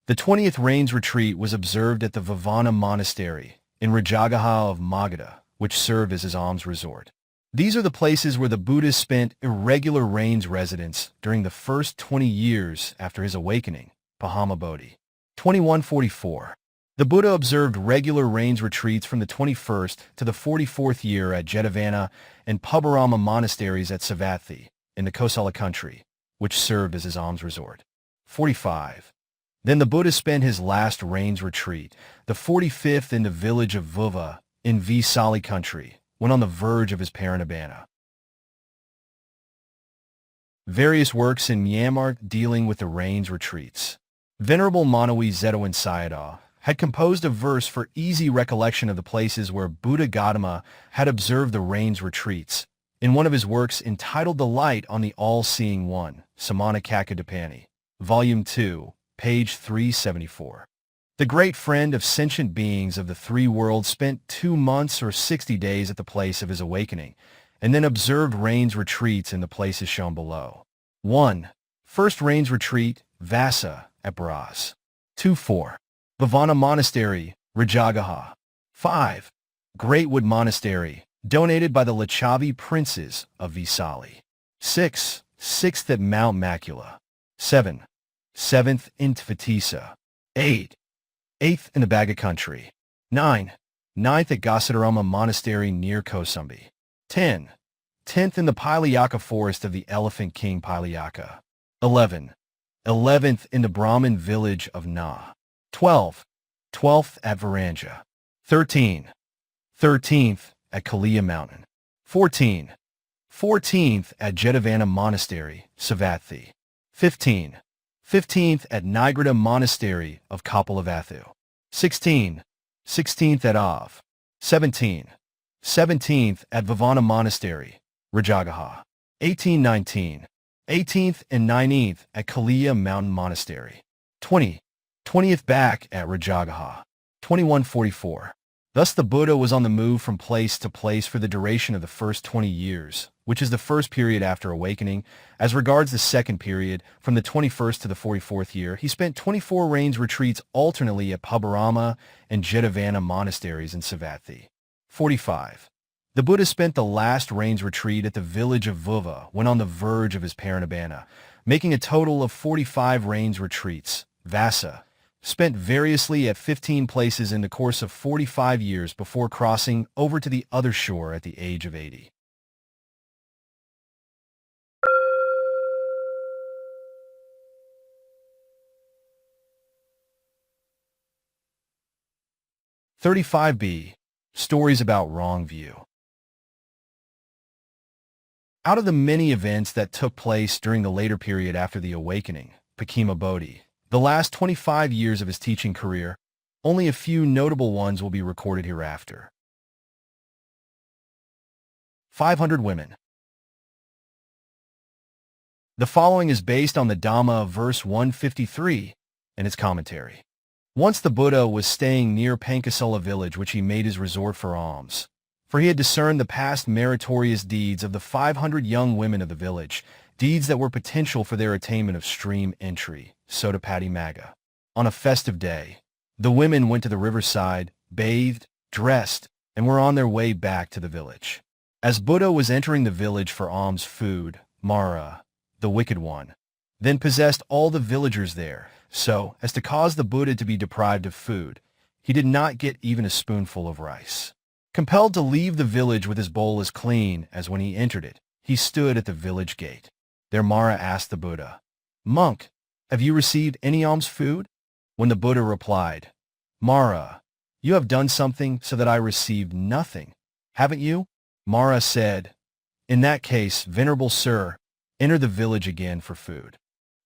The 20th rains retreat was observed at the Vavana monastery in Rajagaha of Magadha, which served as his alms resort. These are the places where the Buddha spent irregular rains residence during the first 20 years after his awakening, Pahamabodhi. 2144. The Buddha observed regular rains retreats from the 21st to the 44th year at Jetavana and Pubbarama monasteries at Savatthi in the Kosala country, which served as his alms resort. 45. Then the Buddha spent his last rains retreat, the 45th in the village of Vuva in Vesali country, when on the verge of his parinibbana. Various works in Myanmar dealing with the rains retreats. Venerable Manawi Zedawin Sayadaw had composed a verse for easy recollection of the places where Buddha Gautama had observed the rains retreats, in one of his works entitled The Light on the All-Seeing One, Samana Kakadapani, Volume 2, page 374. The great friend of sentient beings of the 3 worlds spent 2 months or 60 days at the place of his awakening, and then observed rains retreats in the places shown below. 1. First rains retreat, Vasa, at Baras. 2-4. Bhavana Monastery, Rajagaha. 5. Greatwood Monastery, donated by the Lichavi princes of Vesali. 6. 6th at Mount Macula. 7. 7th in Tfatisa. 8. 8th in the Baga country. 9. 9th at Gasadarama Monastery near Kosumbi. 10. 10th in the Pilayaka forest of the Elephant King Pilayaka. 11. 11th in the Brahmin village of Na. 12. 12th at Varanja. 13. 13th at Kaliya Mountain. 14. 14th at Jetavana Monastery, Savatthi. 15. 15th at Nigrata Monastery of Kapalavathu. 16. 16th at Av. 17. 17th at Vavana Monastery, Rajagaha. 18-19. 18th and 19th at Kaliya Mountain Monastery. 20. 20th back at Rajagaha. 2144. Thus the Buddha was on the move from place to place for the duration of the first 20 years, which is the first period after awakening. As regards the second period, from the 21st to the 44th year, he spent 24 rains retreats alternately at Pubbarama and Jetavana monasteries in Savatthi. 45. The Buddha spent the last rains retreat at the village of Vuva when on the verge of his parinibbana, making a total of 45 rains retreats, Vasa, spent variously at 15 places in the course of 45 years before crossing over to the other shore at the age of 80. (35b) Stories about wrong view. Out of the many events that took place during the later period after the awakening, Pakima Bodhi, the last 25 years of his teaching career, only a few notable ones will be recorded hereafter. 500 women. The following is based on the Dhamma of verse 153 and its commentary. Once the Buddha was staying near Pankasala village, which he made his resort for alms, for he had discerned the past meritorious deeds of the 500 young women of the village, deeds that were potential for their attainment of stream entry, Sotapati Magga. On a festive day, the women went to the riverside, bathed, dressed, and were on their way back to the village. As Buddha was entering the village for alms food, Mara, the wicked one, then possessed all the villagers there, so as to cause the Buddha to be deprived of food. He did not get even a spoonful of rice. Compelled to leave the village with his bowl as clean as when he entered it, he stood at the village gate. There Mara asked the Buddha, "Monk, have you received any alms food?" When the Buddha replied, "Mara, you have done something so that I received nothing, haven't you?" Mara said, "In that case, venerable sir, enter the village again for food."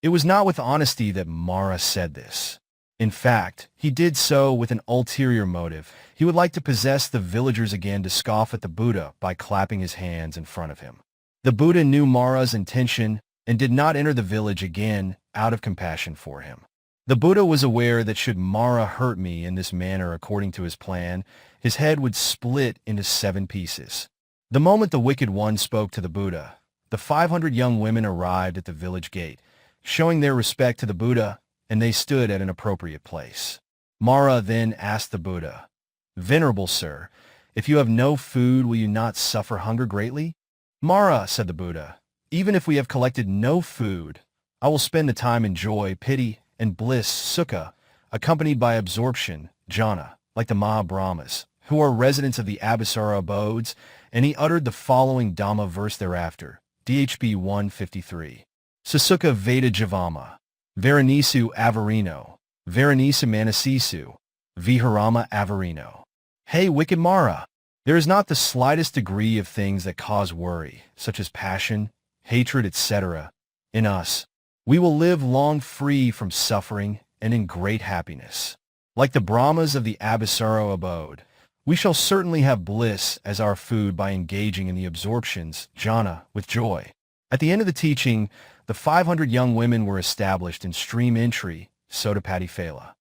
It was not with honesty that Mara said this. In fact, he did so with an ulterior motive. He would like to possess the villagers again to scoff at the Buddha by clapping his hands in front of him. The Buddha knew Mara's intention and did not enter the village again out of compassion for him. The Buddha was aware that should Mara hurt me in this manner according to his plan, his head would split into 7 pieces. The moment the wicked one spoke to the Buddha, the 500 young women arrived at the village gate, showing their respect to the Buddha, and they stood at an appropriate place. Mara then asked the Buddha, "Venerable sir, if you have no food, will you not suffer hunger greatly?" "Mara," said the Buddha, "even if we have collected no food, I will spend the time in joy, pity, and bliss, sukha, accompanied by absorption, jhana, like the Mahabrahmas, who are residents of the Abhisara abodes," and he uttered the following Dhamma verse thereafter, DHB 153. Sasukha Veda Javama, Varanisu Avarino, Varanisa Manasisu, Viharama Avarino. Hey, wicked Mara! There is not the slightest degree of things that cause worry, such as passion, hatred, etc., in us. We will live long free from suffering and in great happiness. Like the Brahmas of the Abhisara abode, we shall certainly have bliss as our food by engaging in the absorptions, jhana, with joy. At the end of the teaching, the 500 young women were established in stream entry, Sotapati Phala.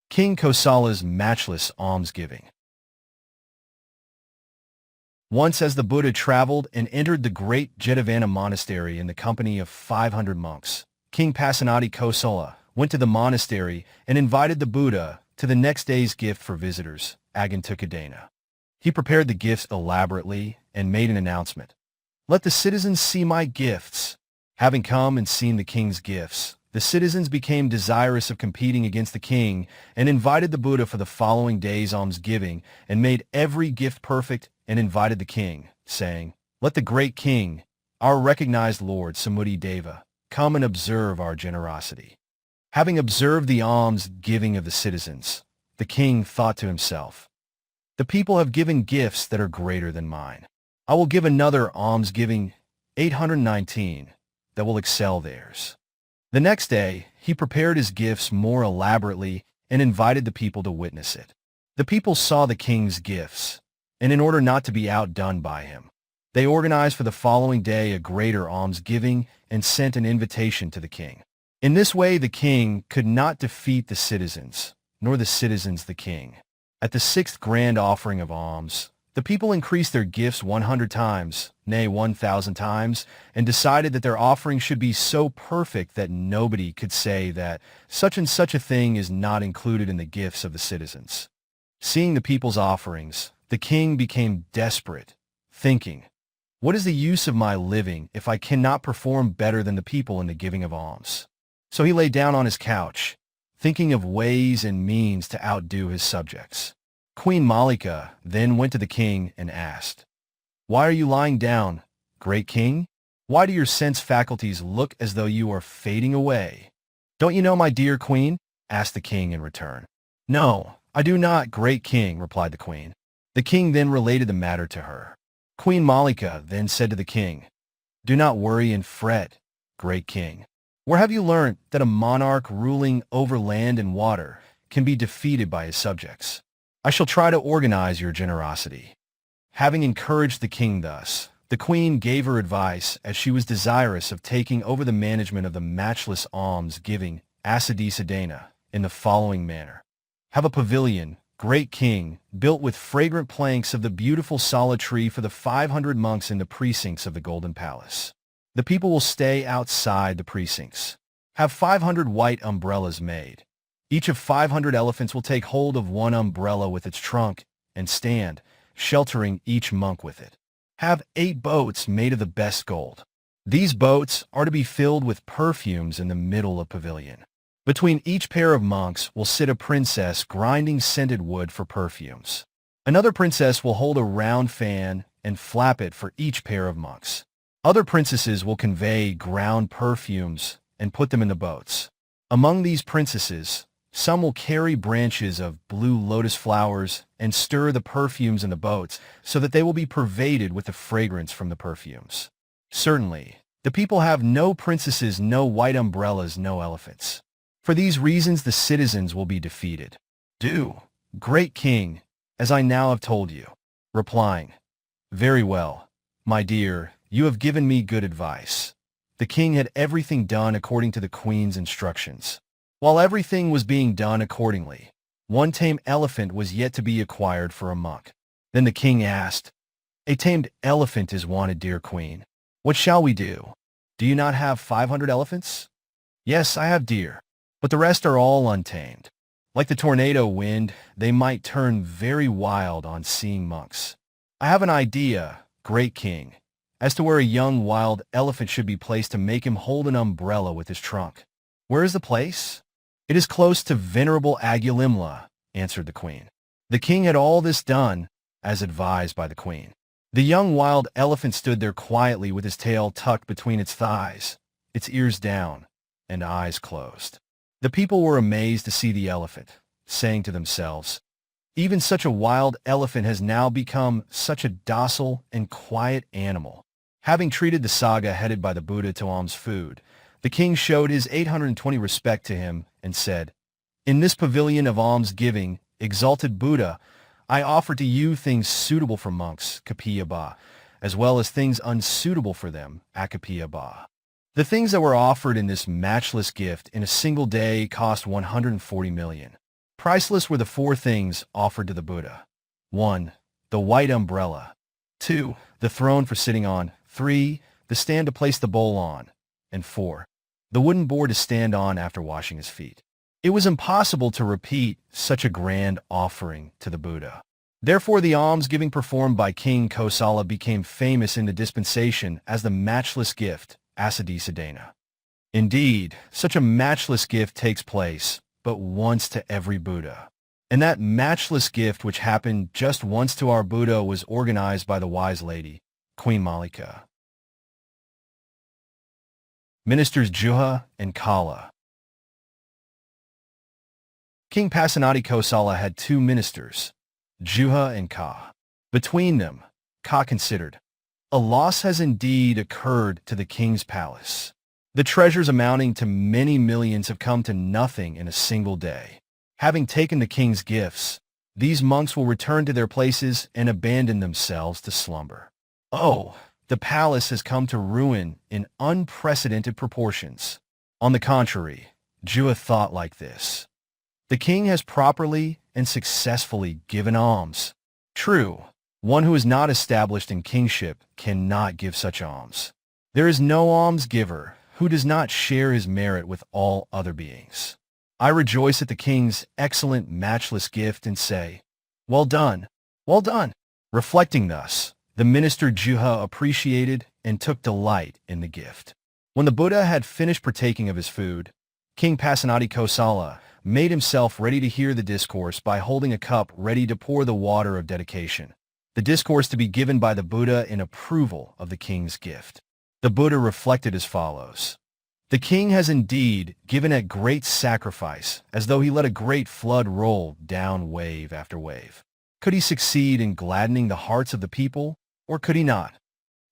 King Kosala's matchless almsgiving. Once as the Buddha traveled and entered the great Jetavana monastery in the company of 500 monks, King Pasenadi Kosala went to the monastery and invited the Buddha to the next day's gift for visitors, Agantukadana. He prepared the gifts elaborately and made an announcement. "Let the citizens see my gifts." Having come and seen the king's gifts, the citizens became desirous of competing against the king and invited the Buddha for the following day's almsgiving and made every gift perfect and invited the king, saying, "Let the great king, our recognized Lord Samudi Deva, come and observe our generosity." Having observed the alms-giving of the citizens, the king thought to himself, "The people have given gifts that are greater than mine. I will give another almsgiving, 819, that will excel theirs." The next day, he prepared his gifts more elaborately and invited the people to witness it. The people saw the king's gifts, and in order not to be outdone by him, they organized for the following day a greater almsgiving and sent an invitation to the king. In this way, the king could not defeat the citizens, nor the citizens the king. At the 6th grand offering of alms, the people increased their gifts 100 times, nay 1,000 times, and decided that their offering should be so perfect that nobody could say that such and such a thing is not included in the gifts of the citizens. Seeing the people's offerings, the king became desperate, thinking, "What is the use of my living if I cannot perform better than the people in the giving of alms?" So he lay down on his couch, thinking of ways and means to outdo his subjects. Queen Malika then went to the king and asked, "Why are you lying down, great king? Why do your sense faculties look as though you are fading away?" "Don't you know, my dear queen?" asked the king in return. "No, I do not, great king," replied the queen. The king then related the matter to her. Queen Malika then said to the king, "Do not worry and fret, great king. Where have you learnt that a monarch ruling over land and water can be defeated by his subjects? I shall try to organize your generosity." Having encouraged the king thus, the queen gave her advice as she was desirous of taking over the management of the matchless alms-giving Asadisa in the following manner. "Have a pavilion, great king, built with fragrant planks of the beautiful solid tree for the 500 monks in the precincts of the Golden Palace. The people will stay outside the precincts. Have 500 white umbrellas made. Each of 500 elephants will take hold of one umbrella with its trunk and stand, sheltering each monk with it. Have 8 boats made of the best gold. These boats are to be filled with perfumes in the middle of pavilion. Between each pair of monks will sit a princess grinding scented wood for perfumes. Another princess will hold a round fan and flap it for each pair of monks. Other princesses will convey ground perfumes and put them in the boats. Among these princesses, some will carry branches of blue lotus flowers and stir the perfumes in the boats so that they will be pervaded with the fragrance from the perfumes. Certainly, The people have no princesses, no white umbrellas, no elephants. For these reasons, the citizens will be defeated. Do, great king, as I now have told you. Replying, very well, my dear, you have given me good advice. The king had everything done according to the queen's instructions. While everything was being done accordingly, one tame elephant was yet to be acquired for a monk. Then the king asked, a tamed elephant is wanted, dear queen. What shall we do? Do you not have 500 elephants? Yes, I have, dear, but the rest are all untamed. Like the tornado wind, they might turn very wild on seeing monks. I have an idea, great king, as to where a young wild elephant should be placed to make him hold an umbrella with his trunk. Where is the place? It is close to Venerable Agulimla, answered the queen. The king had all this done, as advised by the queen. The young wild elephant stood there quietly with his tail tucked between its thighs, its ears down, and eyes closed. The people were amazed to see the elephant, saying to themselves, even such a wild elephant has now become such a docile and quiet animal. Having treated the saga headed by the Buddha to alms food, the king showed his 820 respect to him and said, in this pavilion of alms-giving, exalted Buddha, I offer to you things suitable for monks, Kapiyaba, as well as things unsuitable for them, Akapiyaba. The things that were offered in this matchless gift in a single day cost 140 million. Priceless were the four things offered to the Buddha. 1. The white umbrella. 2. The throne for sitting on. 3. The stand to place the bowl on. And 4. The wooden board to stand on after washing his feet. It was impossible to repeat such a grand offering to the Buddha. Therefore, the almsgiving performed by King Kosala became famous in the dispensation as the matchless gift, Sudinna. Indeed, such a matchless gift takes place but once to every Buddha. And that matchless gift which happened just once to our Buddha was organized by the wise lady, Queen Malika. Ministers Juha and Kala. King Pasenadi Kosala had two ministers, Juha and Ka. Between them, Ka considered, a loss has indeed occurred to the king's palace. The treasures amounting to many millions have come to nothing in a single day. Having taken the king's gifts, these monks will return to their places and abandon themselves to slumber. Oh, the palace has come to ruin in unprecedented proportions. On the contrary, Juha thought like this. The king has properly and successfully given alms. True, one who is not established in kingship cannot give such alms. There is no alms giver who does not share his merit with all other beings. I rejoice at the king's excellent matchless gift and say, well done, well done. Reflecting thus, the minister Juha appreciated and took delight in the gift. When the Buddha had finished partaking of his food, King Pasenadi Kosala made himself ready to hear the discourse by holding a cup ready to pour the water of dedication, the discourse to be given by the Buddha in approval of the king's gift. The Buddha reflected as follows. The king has indeed given at great sacrifice, as though he let a great flood roll down wave after wave. Could he succeed in gladdening the hearts of the people, or could he not?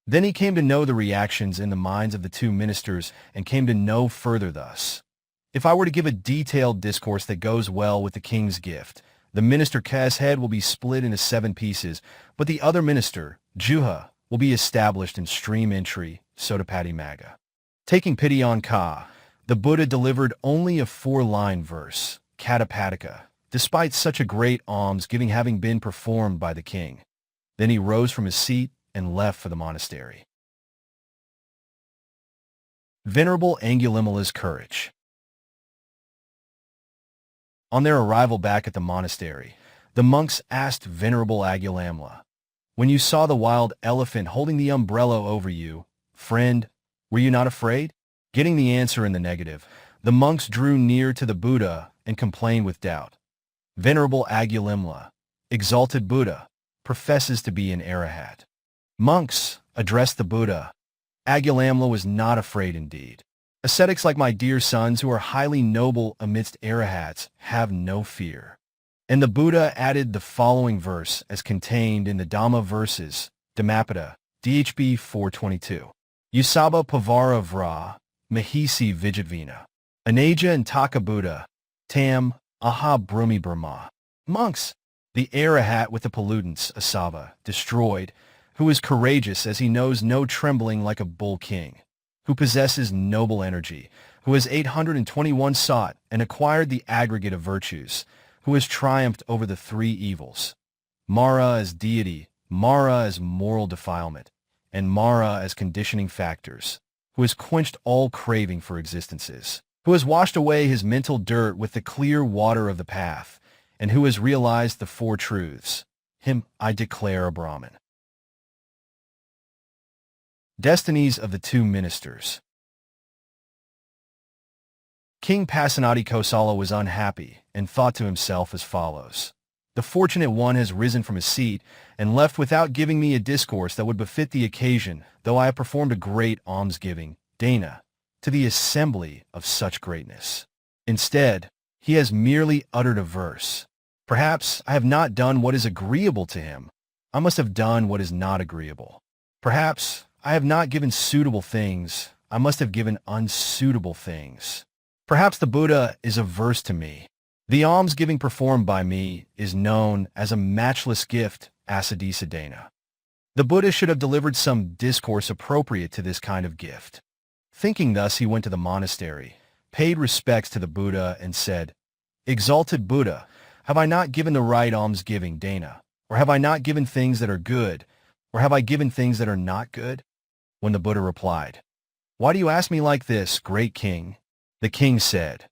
Then he came to know the reactions in the minds of the two ministers and came to know further thus. If I were to give a detailed discourse that goes well with the king's gift, the minister Ka's head will be split into 7 pieces, but the other minister, Juha, will be established in stream entry, Sotapati Magga. Taking pity on Ka, the Buddha delivered only a 4-line verse, Katapatika, despite such a great alms-giving having been performed by the king. Then he rose from his seat and left for the monastery. Venerable Angulimala's courage. On their arrival back at the monastery, the monks asked Venerable Agulimala, when you saw the wild elephant holding the umbrella over you, friend, were you not afraid? Getting the answer in the negative, the monks drew near to the Buddha and complained with doubt. Venerable Agulimala, exalted Buddha, professes to be an arahat. Monks, addressed the Buddha. Agulimala was not afraid indeed. Ascetics like my dear sons who are highly noble amidst arahats have no fear. And the Buddha added the following verse as contained in the Dhamma verses, Dhammapada, DHB 422. Usaba Pavara Vra, Mahisi Vijayvina. Anaja and Taka Buddha, Tam, Aha Brumi Brahma. Monks, the Arahat with the pollutants, Asava, destroyed, who is courageous as he knows no trembling like a bull king, who possesses noble energy, who has 821 sought and acquired the aggregate of virtues, who has triumphed over the three evils. Mara as deity, Mara as moral defilement, and Mara as conditioning factors, who has quenched all craving for existences, who has washed away his mental dirt with the clear water of the path, and who has realized the four truths. Him I declare a Brahmin. Destinies of the two ministers. King Pasenadi Kosala was unhappy and thought to himself as follows. The fortunate one has risen from his seat and left without giving me a discourse that would befit the occasion, though I have performed a great almsgiving, Dana, to the assembly of such greatness. Instead, he has merely uttered a verse. Perhaps I have not done what is agreeable to him. I must have done what is not agreeable. Perhaps I have not given suitable things. I must have given unsuitable things. Perhaps the Buddha is averse to me. The almsgiving performed by me is known as a matchless gift, Asadisa Dana. The Buddha should have delivered some discourse appropriate to this kind of gift. Thinking thus, he went to the monastery, paid respects to the Buddha, and said, Exalted Buddha, have I not given the right almsgiving, Dana? Or have I not given things that are good? Or have I given things that are not good? When the Buddha replied, Why do you ask me like this, great king? The king said,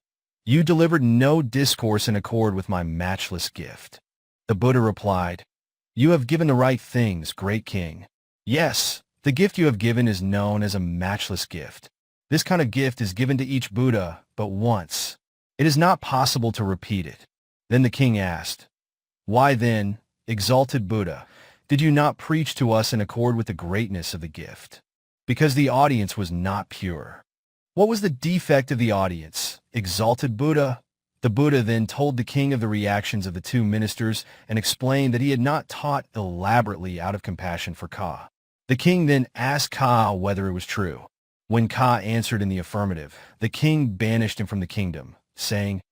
You delivered no discourse in accord with my matchless gift. The Buddha replied, You have given the right things, great king. Yes, the gift you have given is known as a matchless gift. This kind of gift is given to each Buddha but once. It is not possible to repeat it. Then the king asked, Why then, exalted Buddha, did you not preach to us in accord with the greatness of the gift? Because the audience was not pure. What was the defect of the audience, exalted Buddha? The Buddha then told the king of the reactions of the two ministers and explained that he had not taught elaborately out of compassion for Ka. The king then asked Ka whether it was true. When Ka answered in the affirmative, the king banished him from the kingdom, saying,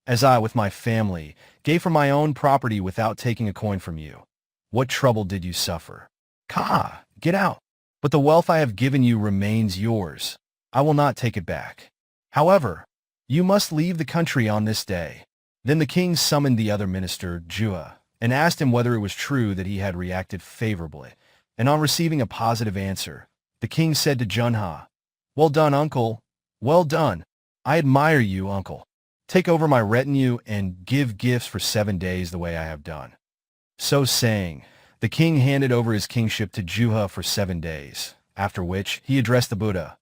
As I, with my family, gave from my own property without taking a coin from you, what trouble did you suffer? Ka, get out! But the wealth I have given you remains yours. I will not take it back. However, you must leave the country on this day. Then the king summoned the other minister, Jua, and asked him whether it was true that he had reacted favorably. And on receiving a positive answer, the king said to Junha, Well done, uncle. Well done. I admire you, uncle. Take over my retinue and give gifts for 7 days the way I have done. So saying, the king handed over his kingship to Juha for 7 days, after which he addressed the Buddha.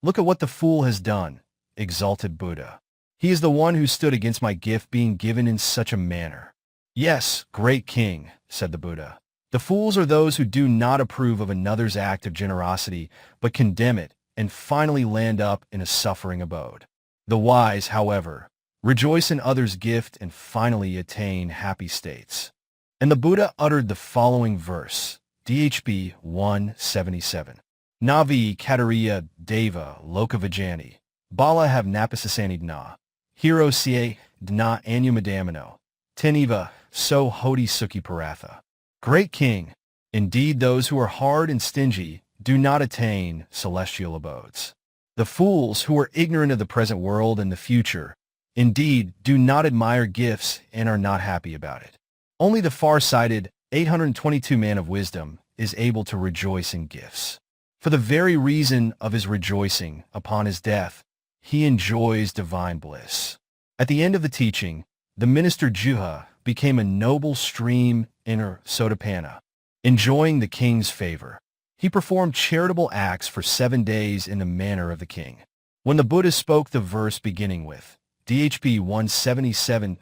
Look at what the fool has done, exalted Buddha. He is the one who stood against my gift being given in such a manner. Yes, great king, said the Buddha. The fools are those who do not approve of another's act of generosity, but condemn it, and finally land up in a suffering abode. The wise, however, rejoice in others' gift and finally attain happy states. And the Buddha uttered the following verse, DHB 177. Navi Katariya Deva Lokavajani, Bala have Napasasani Dna, Hero Sie Dna Anumadamino, Teniva So Hodi Suki Paratha. Great king, indeed those who are hard and stingy do not attain celestial abodes. The fools who are ignorant of the present world and the future, indeed, do not admire gifts and are not happy about it. Only the far-sighted, 822 man of wisdom is able to rejoice in gifts. For the very reason of his rejoicing upon his death, he enjoys divine bliss. At the end of the teaching, the minister Juha became a noble stream inner Sotapanna, enjoying the king's favor. He performed charitable acts for 7 days in the manner of the king. When the Buddha spoke the verse beginning with DHB 177,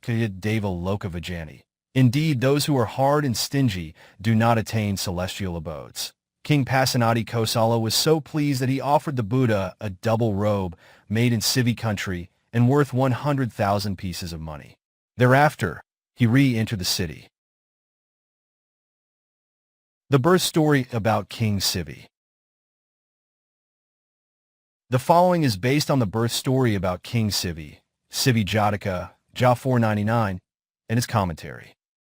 Kaya Deva Lokavajani, indeed those who are hard and stingy do not attain celestial abodes. King Pasenadi Kosala was so pleased that he offered the Buddha a double robe made in Sivi country and worth 100,000 pieces of money. Thereafter, he re-entered the city. The birth story about King Sivi. The following is based on the birth story about King Sivi, Sivi Jataka, Ja 499, and his commentary.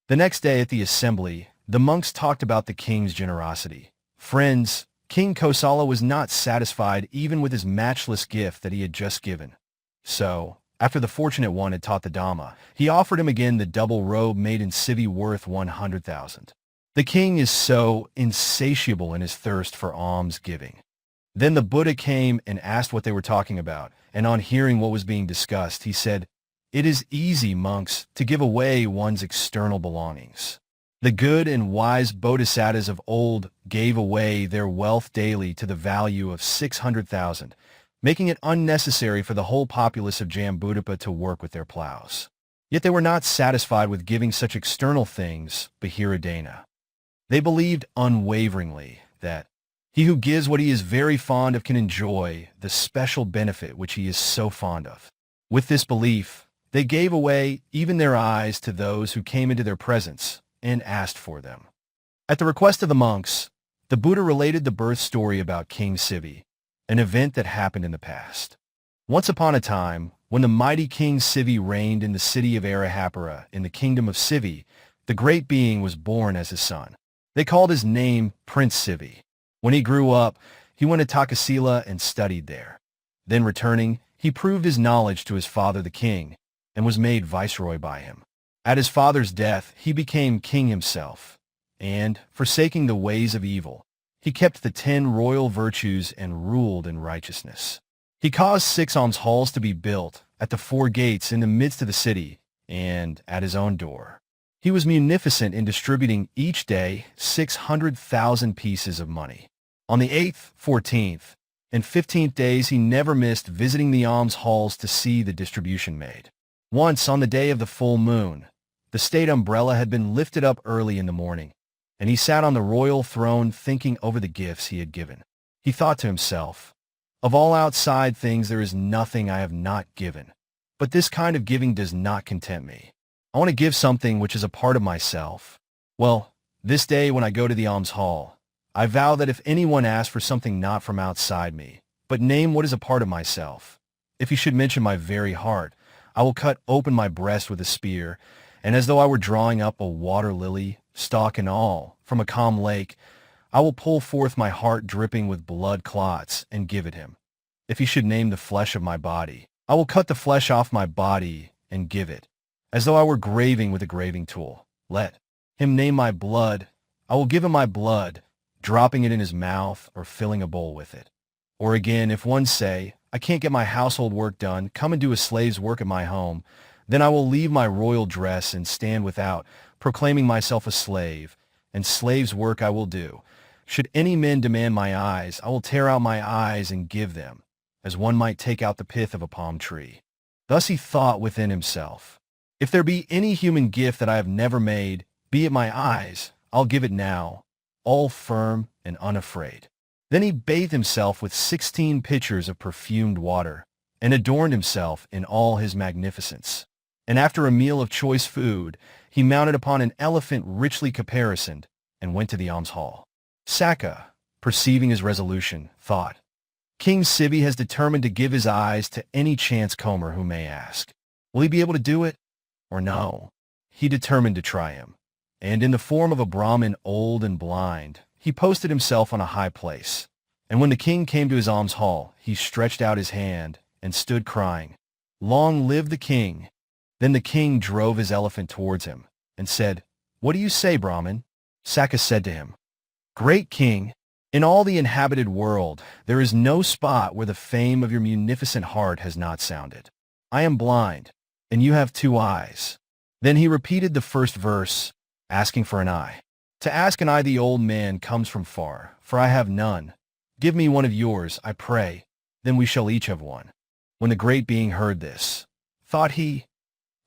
The next day at the assembly, the monks talked about the king's generosity. Friends, King Kosala was not satisfied even with his matchless gift that he had just given. So, after the fortunate one had taught the Dhamma, he offered him again the double robe made in Sivi worth 100,000. The king is so insatiable in his thirst for alms-giving. Then the Buddha came and asked what they were talking about, and on hearing what was being discussed, he said, "It is easy, monks, to give away one's external belongings. The good and wise bodhisattvas of old gave away their wealth daily to the value of 600,000, making it unnecessary for the whole populace of Jambudvipa to work with their plows. Yet they were not satisfied with giving such external things, Bahiradena. They believed unwaveringly that he who gives what he is very fond of can enjoy the special benefit which he is so fond of. With this belief, they gave away even their eyes to those who came into their presence and asked for them." At the request of the monks, the Buddha related the birth story about King Sivi, an event that happened in the past. Once upon a time, when the mighty King Sivi reigned in the city of Arahapura in the kingdom of Sivi, the great being was born as his son. They called his name Prince Sivi. When he grew up, he went to Takasila and studied there. Then returning, he proved his knowledge to his father the king, and was made viceroy by him. At his father's death, he became king himself, and, forsaking the ways of evil, he kept the 10 royal virtues and ruled in righteousness. He caused 6 alms halls to be built at the 4 gates in the midst of the city and at his own door. He was munificent in distributing each day 600,000 pieces of money. On the 8th, 14th, and 15th days he never missed visiting the alms halls to see the distribution made. Once, on the day of the full moon, the state umbrella had been lifted up early in the morning, and he sat on the royal throne thinking over the gifts he had given. He thought to himself, "Of all outside things there is nothing I have not given, but this kind of giving does not content me. I want to give something which is a part of myself. Well, this day when I go to the alms hall, I vow that if anyone asks for something not from outside me, but name what is a part of myself, if he should mention my very heart, I will cut open my breast with a spear, and as though I were drawing up a water lily, stalk and all, from a calm lake, I will pull forth my heart dripping with blood clots and give it him. If he should name the flesh of my body, I will cut the flesh off my body and give it, as though I were graving with a graving tool. Let him name my blood, I will give him my blood, dropping it in his mouth or filling a bowl with it. Or again, if one say, I can't get my household work done, come and do a slave's work at my home, then I will leave my royal dress and stand without, proclaiming myself a slave, and slave's work I will do. Should any men demand my eyes, I will tear out my eyes and give them, as one might take out the pith of a palm tree." Thus he thought within himself, "If there be any human gift that I have never made, be it my eyes, I'll give it now, all firm and unafraid." Then he bathed himself with 16 pitchers of perfumed water, and adorned himself in all his magnificence. And after a meal of choice food, he mounted upon an elephant richly caparisoned, and went to the alms hall. Sakka, perceiving his resolution, thought, "King Sivi has determined to give his eyes to any chance comer who may ask. Will he be able to do it, or no?" He determined to try him, and in the form of a Brahmin old and blind, he posted himself on a high place. And when the king came to his alms hall, he stretched out his hand and stood crying, "Long live the king!" Then the king drove his elephant towards him and said, "What do you say, Brahmin?" Sakka said to him, "Great king, in all the inhabited world, there is no spot where the fame of your munificent heart has not sounded. I am blind, and you have 2 eyes. Then he repeated the first verse, asking for an eye. To ask an eye the old man comes from far, for I have none. Give me one of yours, I pray, then we shall each have one. When the great being heard this, thought he,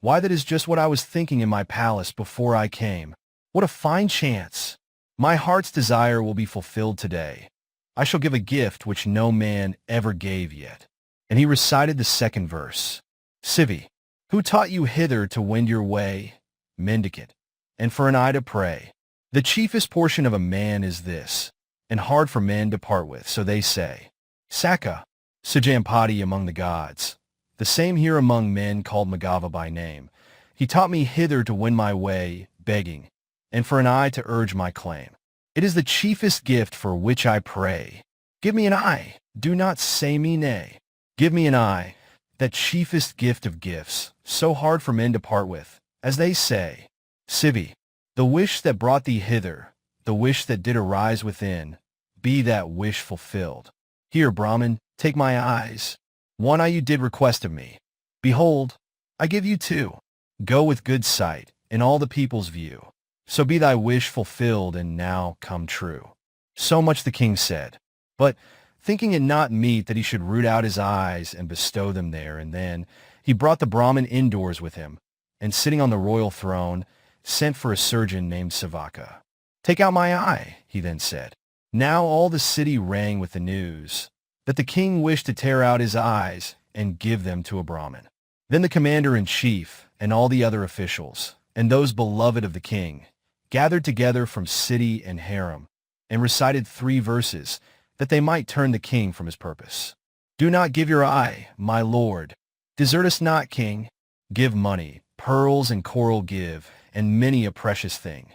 why, that is just what I was thinking in my palace before I came. What a fine chance! My heart's desire will be fulfilled today. I shall give a gift which no man ever gave yet. And he recited the second verse. Sivi, who taught you hither to wend your way, mendicant, and for an eye to pray? The chiefest portion of a man is this, and hard for men to part with, so they say. Sakka, Sujampati among the gods. The same here among men called Magava by name. He taught me hither to win my way, begging, and for an eye to urge my claim. It is the chiefest gift for which I pray. Give me an eye, do not say me nay. Give me an eye, that chiefest gift of gifts, so hard for men to part with, as they say. Sivi, the wish that brought thee hither, the wish that did arise within, be that wish fulfilled. Here, Brahman, take my eyes. One eye you did request of me. Behold, I give you two. Go with good sight, in all the people's view. So be thy wish fulfilled and now come true. So much the king said. But, thinking it not meet that he should root out his eyes and bestow them there and then, he brought the Brahmin indoors with him, and sitting on the royal throne, sent for a surgeon named Savaka. Take out my eye, he then said. Now all the city rang with the news that the king wished to tear out his eyes and give them to a Brahmin. Then the commander-in-chief and all the other officials, and those beloved of the king, gathered together from city and harem, and recited 3 verses, that they might turn the king from his purpose. Do not give your eye, my lord. Desert us not, king. Give money, pearls and coral give, and many a precious thing.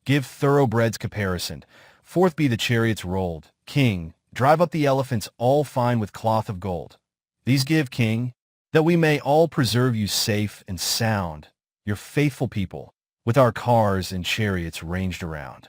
Give thoroughbreds caparisoned, forth be the chariots rolled. King, drive up the elephants all fine with cloth of gold. These give, king, that we may all preserve you safe and sound, your faithful people, with our cars and chariots ranged around.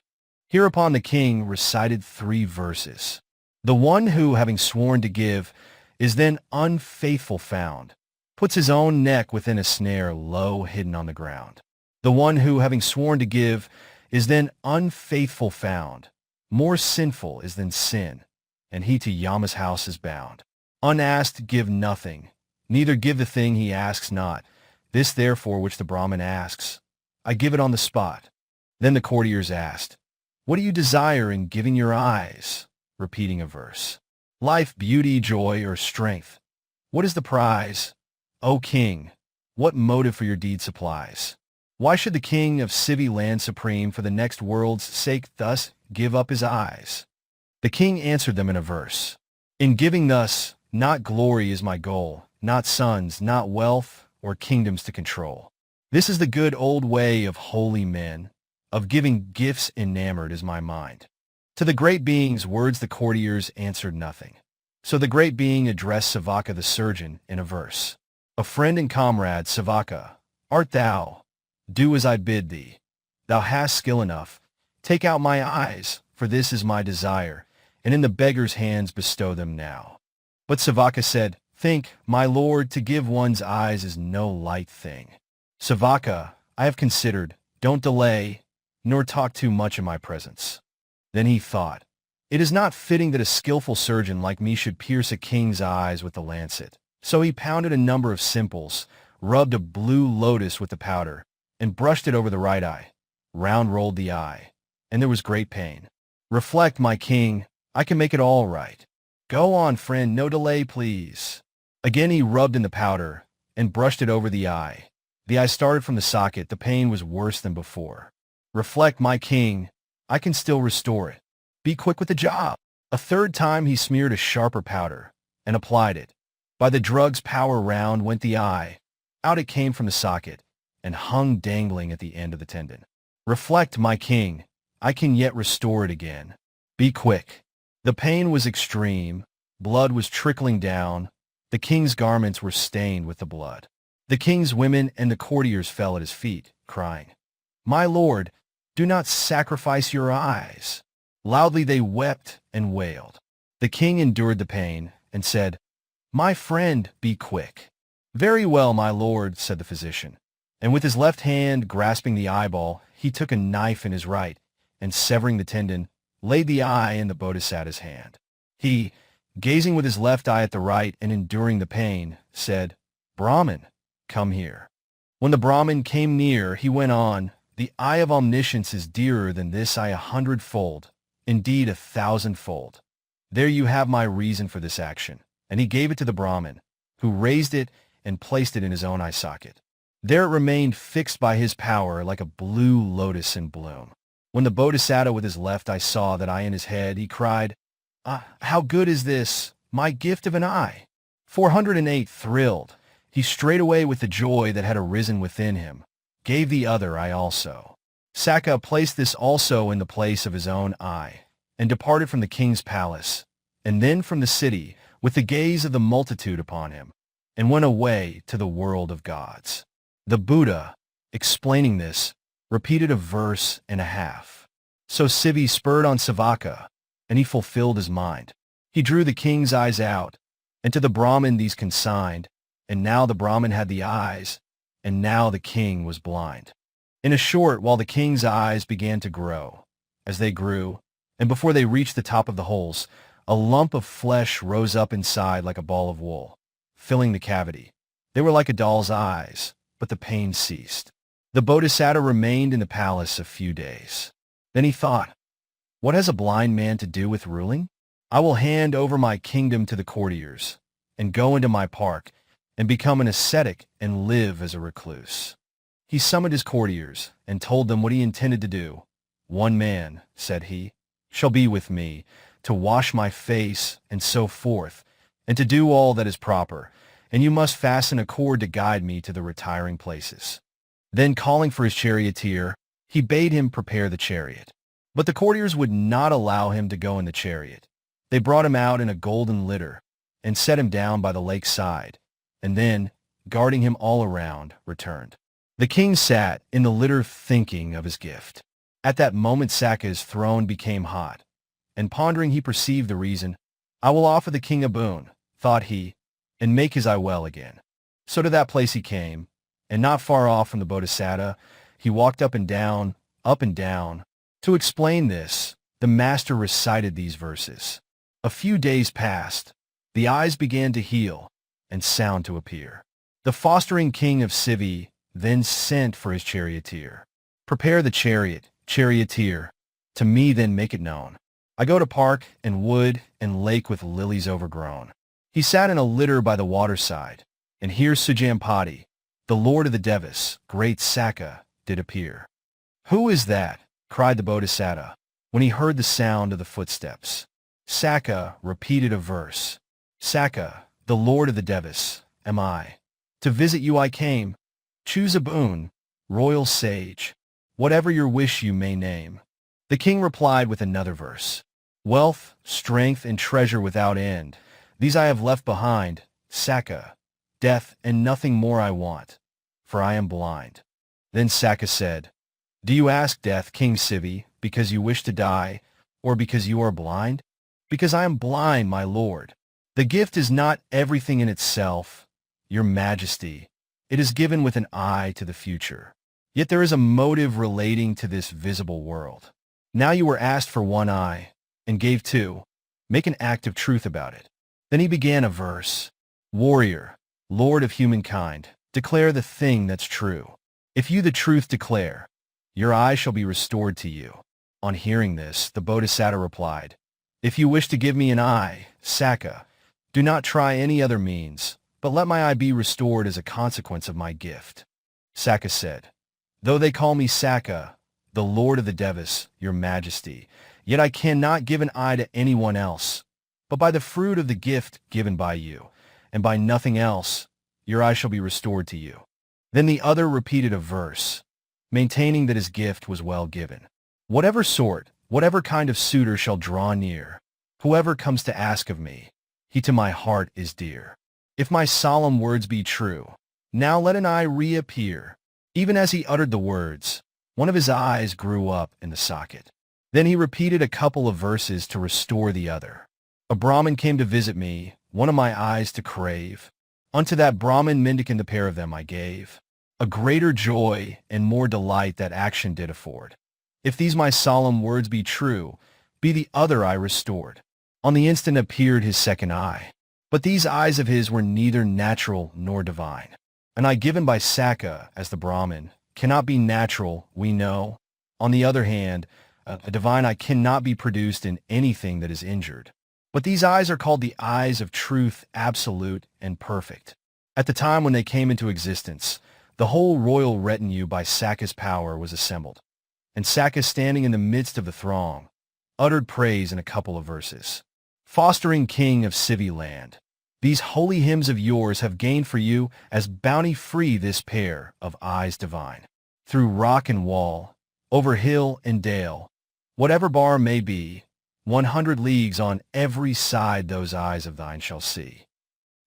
Hereupon the king recited 3 verses. The one who, having sworn to give, is then unfaithful found, puts his own neck within a snare low hidden on the ground. The one who, having sworn to give, is then unfaithful found, more sinful is than sin, and he to Yama's house is bound. Unasked give nothing, neither give the thing he asks not. This therefore which the Brahmin asks, I give it on the spot. Then the courtiers asked, What do you desire in giving your eyes? Repeating a verse. Life, beauty, joy, or strength? What is the prize? O king, what motive for your deed supplies? Why should the king of Sivi land supreme for the next world's sake thus give up his eyes? The king answered them in a verse. In giving thus, not glory is my goal, not sons, not wealth, or kingdoms to control. This is the good old way of holy men, of giving gifts enamored is my mind. To the great being's words the courtiers answered nothing. So the great being addressed Savaka the surgeon in a verse. A friend and comrade, Savaka, art thou? Do as I bid thee. Thou hast skill enough. Take out my eyes, for this is my desire, and in the beggar's hands bestow them now. But Savaka said, Think, my lord, to give one's eyes is no light thing. Savaka, I have considered, don't delay, nor talk too much in my presence. Then he thought, It is not fitting that a skillful surgeon like me should pierce a king's eyes with the lancet. So he pounded a number of simples, rubbed a blue lotus with the powder, and brushed it over the right eye. Round rolled the eye, and there was great pain. Reflect, my king, I can make it all right. Go on, friend, no delay, please. Again he rubbed in the powder, and brushed it over the eye. The eye started from the socket, the pain was worse than before. Reflect, my king, I can still restore it. Be quick with the job. A third time he smeared a sharper powder, and applied it. By the drug's power round went the eye. Out it came from the socket, and hung dangling at the end of the tendon. Reflect, my king, I can yet restore it again. Be quick. The pain was extreme, blood was trickling down, the king's garments were stained with the blood. The king's women and the courtiers fell at his feet, crying, My lord, do not sacrifice your eyes. Loudly they wept and wailed. The king endured the pain, and said, My friend, be quick. Very well, my lord, said the physician. And with his left hand grasping the eyeball, he took a knife in his right, and severing the tendon, laid the eye in the Bodhisattva's hand. He, gazing with his left eye at the right and enduring the pain, said, Brahmin, come here. When the Brahmin came near, he went on, The eye of omniscience is dearer than this eye 100-fold, indeed 1,000-fold. There you have my reason for this action. And he gave it to the Brahmin, who raised it and placed it in his own eye socket. There it remained fixed by his power like a blue lotus in bloom. When the Bodhisattva with his left eye saw that eye in his head, he cried, How good is this? my gift of an eye." 408 thrilled. He straightway, with the joy that had arisen within him, gave the other eye also. Saka placed this also in the place of his own eye, and departed from the king's palace, and then from the city, with the gaze of the multitude upon him, and went away to the world of gods. The Buddha, explaining this, repeated a verse and a half. So Sivi spurred on Savaka, and he fulfilled his mind. He drew the king's eyes out, and to the Brahmin these consigned, and now the Brahmin had the eyes, and now the king was blind. In a short while the king's eyes began to grow. As they grew, and before they reached the top of the holes, a lump of flesh rose up inside like a ball of wool, filling the cavity. They were like a doll's eyes, but the pain ceased. The Bodhisattva remained in the palace a few days. Then he thought, "What has a blind man to do with ruling? I will hand over my kingdom to the courtiers, and go into my park, and become an ascetic and live as a recluse." He summoned his courtiers, and told them what he intended to do. "One man," said he, "shall be with me, to wash my face, and so forth, and to do all that is proper, and you must fasten a cord to guide me to the retiring places." Then, calling for his charioteer, he bade him prepare the chariot. But the courtiers would not allow him to go in the chariot. They brought him out in a golden litter, and set him down by the lake's side, and then, guarding him all around, returned. The king sat in the litter thinking of his gift. At that moment Saka's throne became hot, and pondering he perceived the reason. "I will offer the king a boon," thought he, "and make his eye well again." So to that place he came, and not far off from the Bodhisattva, he walked up and down, up and down. To explain this, the master recited these verses. A few days passed. The eyes began to heal, and sound to appear. The fostering king of Sivi then sent for his charioteer. "Prepare the chariot, charioteer. To me then make it known. I go to park and wood and lake with lilies overgrown." He sat in a litter by the waterside, and here Sujampati, the lord of the Devas, great Saka, did appear. "Who is that?" cried the Bodhisattva, when he heard the sound of the footsteps. Saka repeated a verse. "Saka, the lord of the Devas, am I. To visit you I came. Choose a boon, royal sage. Whatever your wish you may name." The king replied with another verse. "Wealth, strength, and treasure without end, these I have left behind, Saka. Death and nothing more I want, for I am blind." Then Saka said, "Do you ask death, King Sivi, because you wish to die, or because you are blind?" "Because I am blind, my lord. The gift is not everything in itself, your majesty. It is given with an eye to the future. Yet there is a motive relating to this visible world. Now you were asked for one eye, and gave two. Make an act of truth about it." Then he began a verse. "Warrior, lord of humankind, declare the thing that's true. If you the truth declare, your eye shall be restored to you." On hearing this, the Bodhisattva replied, "If you wish to give me an eye, Saka, do not try any other means, but let my eye be restored as a consequence of my gift." Saka said, "Though they call me Saka, the lord of the Devas, your majesty, yet I cannot give an eye to anyone else, but by the fruit of the gift given by you, and by nothing else, your eye shall be restored to you." Then the other repeated a verse, maintaining that his gift was well given. "Whatever sort, whatever kind of suitor shall draw near, whoever comes to ask of me, he to my heart is dear. If my solemn words be true, now let an eye reappear." Even as he uttered the words, one of his eyes grew up in the socket. Then he repeated a couple of verses to restore the other. "A Brahmin came to visit me, one of my eyes to crave. Unto that Brahmin mendicant the pair of them I gave. A greater joy and more delight that action did afford. If these my solemn words be true, be the other eye restored." On the instant appeared his second eye. But these eyes of his were neither natural nor divine. An eye given by Saka, as the Brahmin, cannot be natural, we know. On the other hand, a divine eye cannot be produced in anything that is injured. But these eyes are called the eyes of truth, absolute and perfect. At the time when they came into existence, the whole royal retinue by Saka's power was assembled. And Saka, standing in the midst of the throng, uttered praise in a couple of verses. fostering king of Sivi land. These holy hymns of yours have gained for you as bounty free this pair of eyes divine. Through rock and wall, over hill and dale, whatever bar may be, 100 leagues on every side those eyes of thine shall see.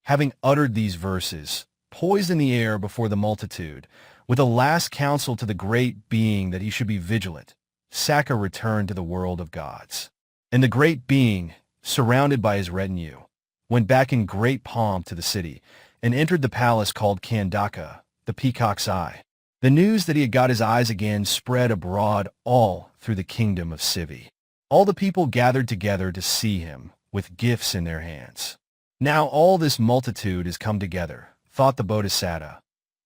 Having uttered these verses, poised in the air before the multitude, with a last counsel to the great being that he should be vigilant, Saka returned to the world of gods. And the great being, surrounded by his retinue, went back in great pomp to the city, and entered the palace called Kandaka, the Peacock's Eye. The news that he had got his eyes again spread abroad all through the kingdom of Sivi. All the people gathered together to see him, with gifts in their hands. Now all this multitude is come together, thought the Bodhisattva.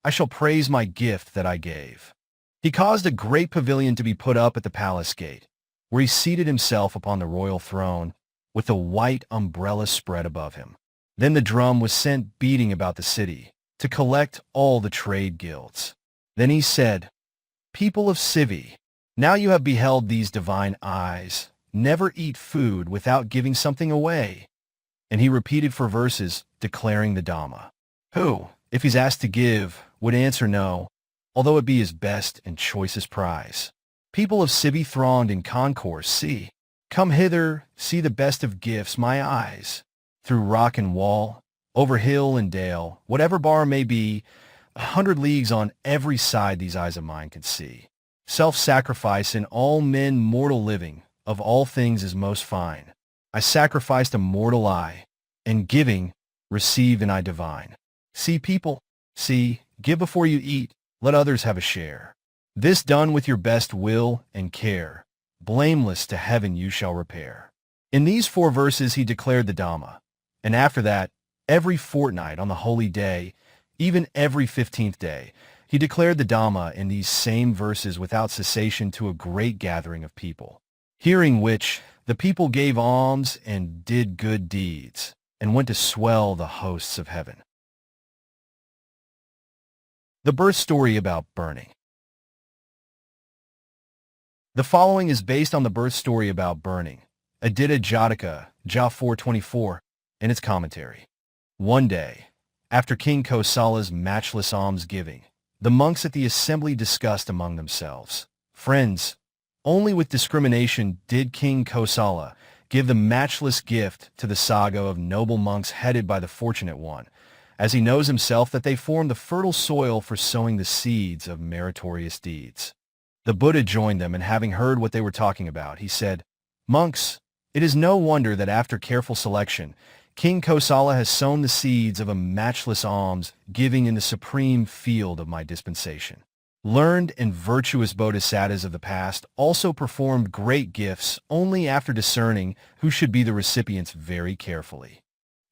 I shall praise my gift that I gave. He caused a great pavilion to be put up at the palace gate, where he seated himself upon the royal throne, with a white umbrella spread above him. Then the drum was sent beating about the city, to collect all the trade guilds. Then he said, People of Sivi, now you have beheld these divine eyes. Never eat food without giving something away. And he repeated for verses, declaring the Dhamma. Who, if he's asked to give, would answer no, although it be his best and choicest prize. People of Sivi thronged in concourse, see. Come hither, see the best of gifts, my eyes. Through rock and wall, over hill and dale, whatever bar may be, 100 leagues on every side these eyes of mine can see. Self-sacrifice in all men mortal living, of all things is most fine. I sacrificed a mortal eye, and giving, receive and I divine. See people, see, give before you eat, let others have a share. This done with your best will and care, blameless to heaven you shall repair. In these 4 verses he declared the Dhamma, and after that, every fortnight on the holy day, even every 15th day, he declared the Dhamma in these same verses without cessation to a great gathering of people. Hearing which, the people gave alms and did good deeds, and went to swell the hosts of heaven. The birth story about burning. The following is based on the birth story about burning, Adita Jataka, Ja 424, in its commentary. One day, after King Kosala's matchless alms-giving, the monks at the assembly discussed among themselves, Friends, only with discrimination did King Kosala give the matchless gift to the saga of noble monks headed by the Fortunate One, as he knows himself that they form the fertile soil for sowing the seeds of meritorious deeds. The Buddha joined them, and having heard what they were talking about, he said, Monks, it is no wonder that after careful selection, King Kosala has sown the seeds of a matchless alms, giving in the supreme field of my dispensation. Learned and virtuous bodhisattvas of the past also performed great gifts only after discerning who should be the recipients very carefully.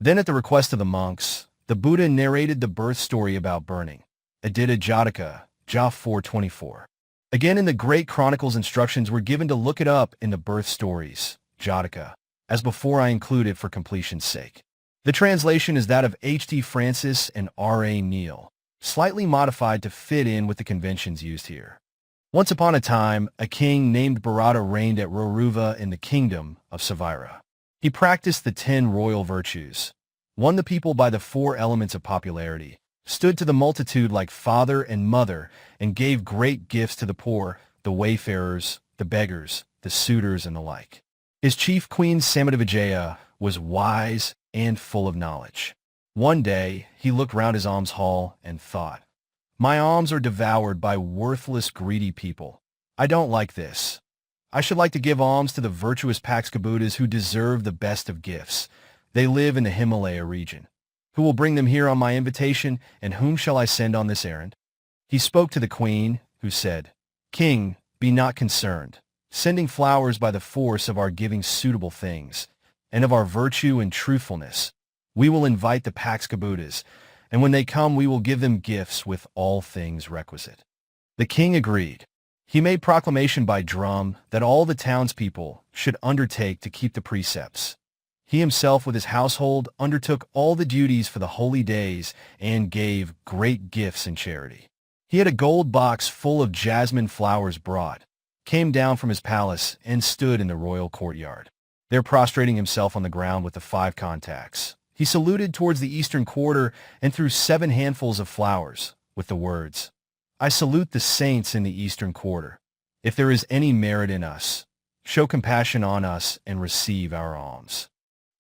Then at the request of the monks, the Buddha narrated the birth story about burning, Adita Jataka, Ja 424. Again in the great chronicles instructions were given to look it up in the birth stories, Jataka, as before I include it for completion's sake. The translation is that of H.T. Francis and R.A. Neal, slightly modified to fit in with the conventions used here. Once upon a time, a king named Bharata reigned at Roruva in the kingdom of Savira. He practiced the 10 royal virtues, won the people by the 4 elements of popularity, stood to the multitude like father and mother, and gave great gifts to the poor, the wayfarers, the beggars, the suitors, and the like. His chief queen Samadivijaya was wise and full of knowledge. One day, he looked round his alms hall and thought, My alms are devoured by worthless, greedy people. I don't like this. I should like to give alms to the virtuous Pakskabuddhas who deserve the best of gifts. They live in the Himalaya region. Who will bring them here on my invitation, and whom shall I send on this errand? He spoke to the queen, who said, King, be not concerned, sending flowers by the force of our giving suitable things, and of our virtue and truthfulness. We will invite the Pakskabuddhas, and when they come we will give them gifts with all things requisite. The king agreed. He made proclamation by drum that all the townspeople should undertake to keep the precepts. He himself with his household undertook all the duties for the holy days and gave great gifts in charity. He had a gold box full of jasmine flowers brought, came down from his palace, and stood in the royal courtyard. there prostrating himself on the ground with the 5 contacts. He saluted towards the eastern quarter and threw 7 handfuls of flowers, with the words, "I salute the saints in the eastern quarter. If there is any merit in us, show compassion on us and receive our alms."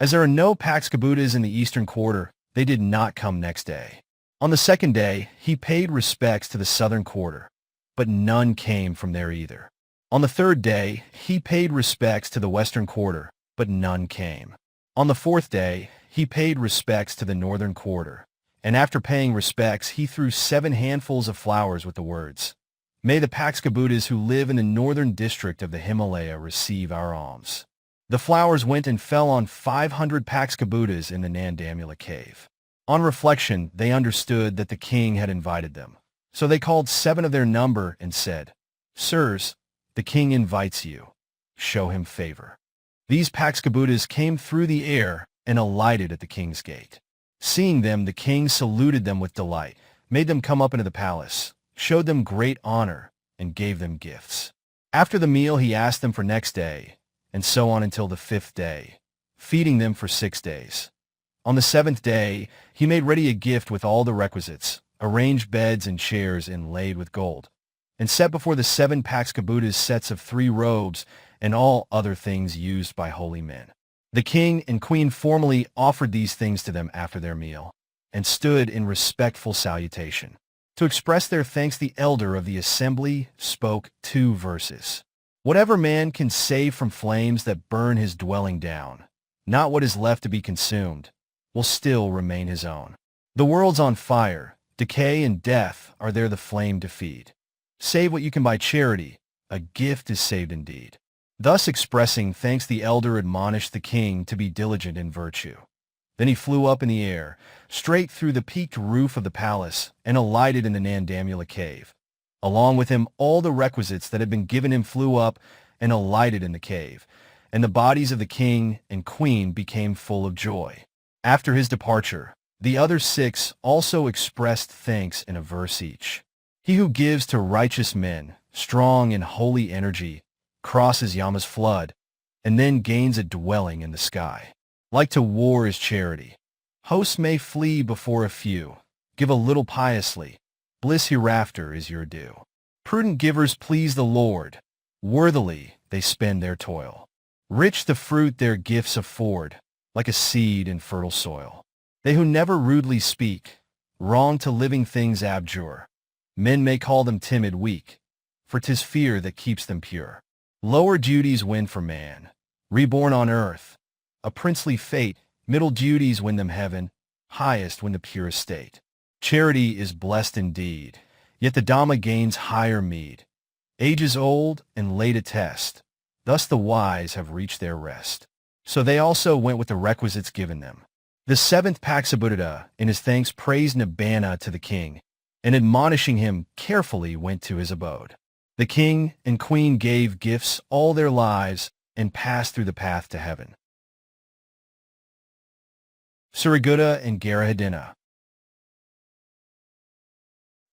As there are no Pukkusātis in the eastern quarter, they did not come next day. On the second day, he paid respects to the southern quarter, but none came from there either. On the third day, he paid respects to the western quarter, but none came. On the fourth day, he paid respects to the northern quarter, and after paying respects, he threw 7 handfuls of flowers with the words, "May the Pukkusātis who live in the northern district of the Himalaya receive our alms." The flowers went and fell on 500 Pukkusātis in the Nandamula cave. On reflection, they understood that the king had invited them. So they called 7 of their number and said, "Sirs, the king invites you. Show him favor." These Pukkusātis came through the air and alighted at the king's gate. Seeing them, the king saluted them with delight, made them come up into the palace, showed them great honor, and gave them gifts. After the meal, he asked them for next day, and so on until the 5th day, feeding them for 6 days. On the 7th day, he made ready a gift with all the requisites, arranged beds and chairs inlaid with gold, and set before the 7 Pukkusātis sets of 3 robes and all other things used by holy men. The king and queen formally offered these things to them after their meal, and stood in respectful salutation. To express their thanks, the elder of the assembly spoke 2 verses. "Whatever man can save from flames that burn his dwelling down, not what is left to be consumed, will still remain his own. The world's on fire, decay and death are there the flame to feed. Save what you can by charity, a gift is saved indeed." Thus expressing thanks, the elder admonished the king to be diligent in virtue. Then he flew up in the air, straight through the peaked roof of the palace, and alighted in the Nandamula cave. Along with him, all the requisites that had been given him flew up and alighted in the cave, and the bodies of the king and queen became full of joy. After his departure, the other 6 also expressed thanks in a verse each. "He who gives to righteous men strong and holy energy crosses Yama's flood, and then gains a dwelling in the sky. Like to war is charity. Hosts may flee before a few. Give a little piously. Bliss hereafter is your due. Prudent givers please the Lord. Worthily they spend their toil. Rich the fruit their gifts afford, like a seed in fertile soil. They who never rudely speak, wrong to living things abjure. Men may call them timid, weak, for 'tis fear that keeps them pure. Lower duties win for man, reborn on earth, a princely fate. Middle duties win them heaven, highest win the pure estate. Charity is blessed indeed, yet the Dhamma gains higher meed. Ages old and late attest, thus the wise have reached their rest." So they also went with the requisites given them. The 7th Pukkusāti, in his thanks, praised Nibbana to the king, and admonishing him carefully went to his abode. The king and queen gave gifts all their lives and passed through the path to heaven. Sarigutta and Garahadinna.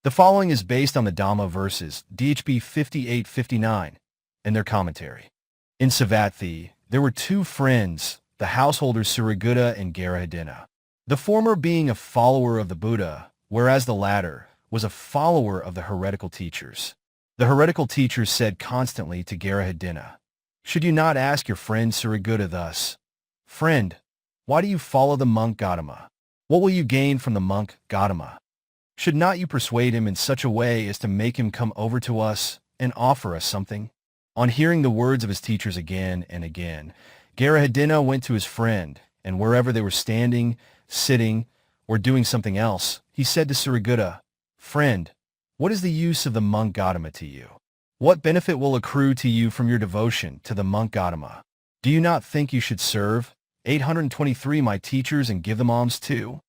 The following is based on the Dhamma verses, DHB 58-59, and their commentary. In Savatthi, there were 2 friends, the householders Sarigutta and Garahadinna. The former being a follower of the Buddha, whereas the latter was a follower of the heretical teachers. The heretical teachers said constantly to Garahadinna, "Should you not ask your friend Sarigutta thus, 'Friend, why do you follow the monk Gautama? What will you gain from the monk Gautama? Should not you persuade him in such a way as to make him come over to us and offer us something?" On hearing the words of his teachers again and again, Garahadinna went to his friend, and wherever they were standing, sitting, or doing something else, he said to Sarigutta, "Friend, what is the use of the monk Gautama to you? What benefit will accrue to you from your devotion to the monk Gautama? Do you not think you should serve 823 my teachers and give them alms too?"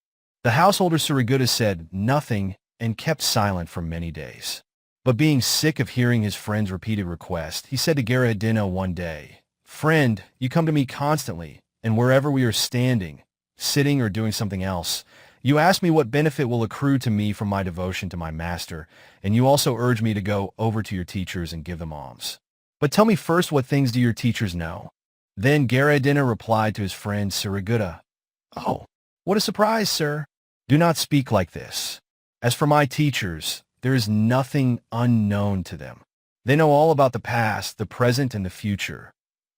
The householder Sarigutta said nothing and kept silent for many days. But being sick of hearing his friend's repeated request, he said to Garahadinna one day, "Friend, you come to me constantly, and wherever we are standing, sitting, or doing something else, you ask me what benefit will accrue to me from my devotion to my master, and you also urge me to go over to your teachers and give them alms. But tell me first, what things do your teachers know? Then Devadatta replied to his friend Sudinna, "Oh, what a surprise, sir! Do not speak like this. As for my teachers, there is nothing unknown to them. They know all about the past, the present, and the future.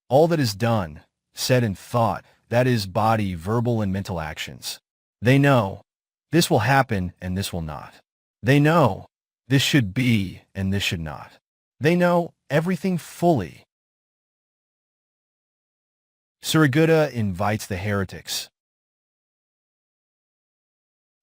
All that is done, said, and thought, that is body, verbal, and mental actions. They know this will happen and this will not. They know this should be and this should not. They know everything fully." Sudinna invites the heretics.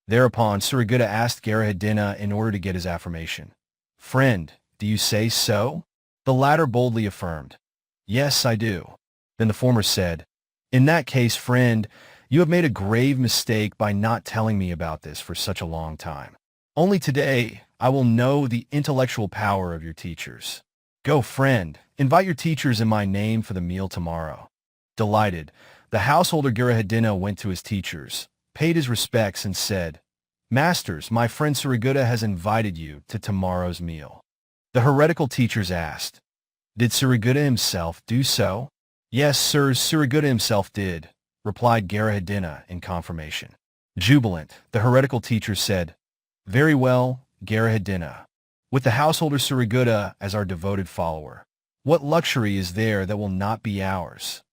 Thereupon, Sudinna asked Devadatta in order to get his affirmation. "Friend, do you say so?" The latter boldly affirmed, "Yes, I do." Then the former said, "In that case, friend, you have made a grave mistake by not telling me about this for such a long time. Only today I will know the intellectual power of your teachers. Go, friend, invite your teachers in my name for the meal tomorrow." Delighted, the householder Devadatta went to his teachers, paid his respects, and said, "Masters, my friend Sudinna has invited you to tomorrow's meal." The heretical teachers asked, "Did Sudinna himself do so?" "Yes, sirs, Sudinna himself did," replied Devadatta in confirmation. Jubilant, the heretical teachers said, "Very well, Devadatta. With the householder Sudinna as our devoted follower, what luxury is there that will not be ours?"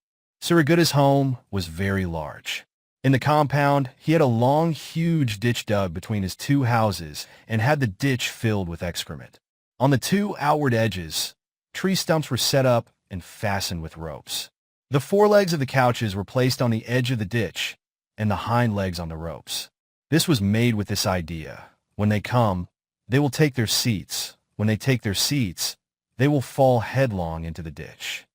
Sudinna's home was very large. In the compound, he had a long, huge ditch dug between his two houses and had the ditch filled with excrement. On the two outward edges, tree stumps were set up and fastened with ropes. The forelegs of the couches were placed on the edge of the ditch and the hind legs on the ropes. This was made with this idea: when they come, they will take their seats. When they take their seats, they will fall headlong into the ditch.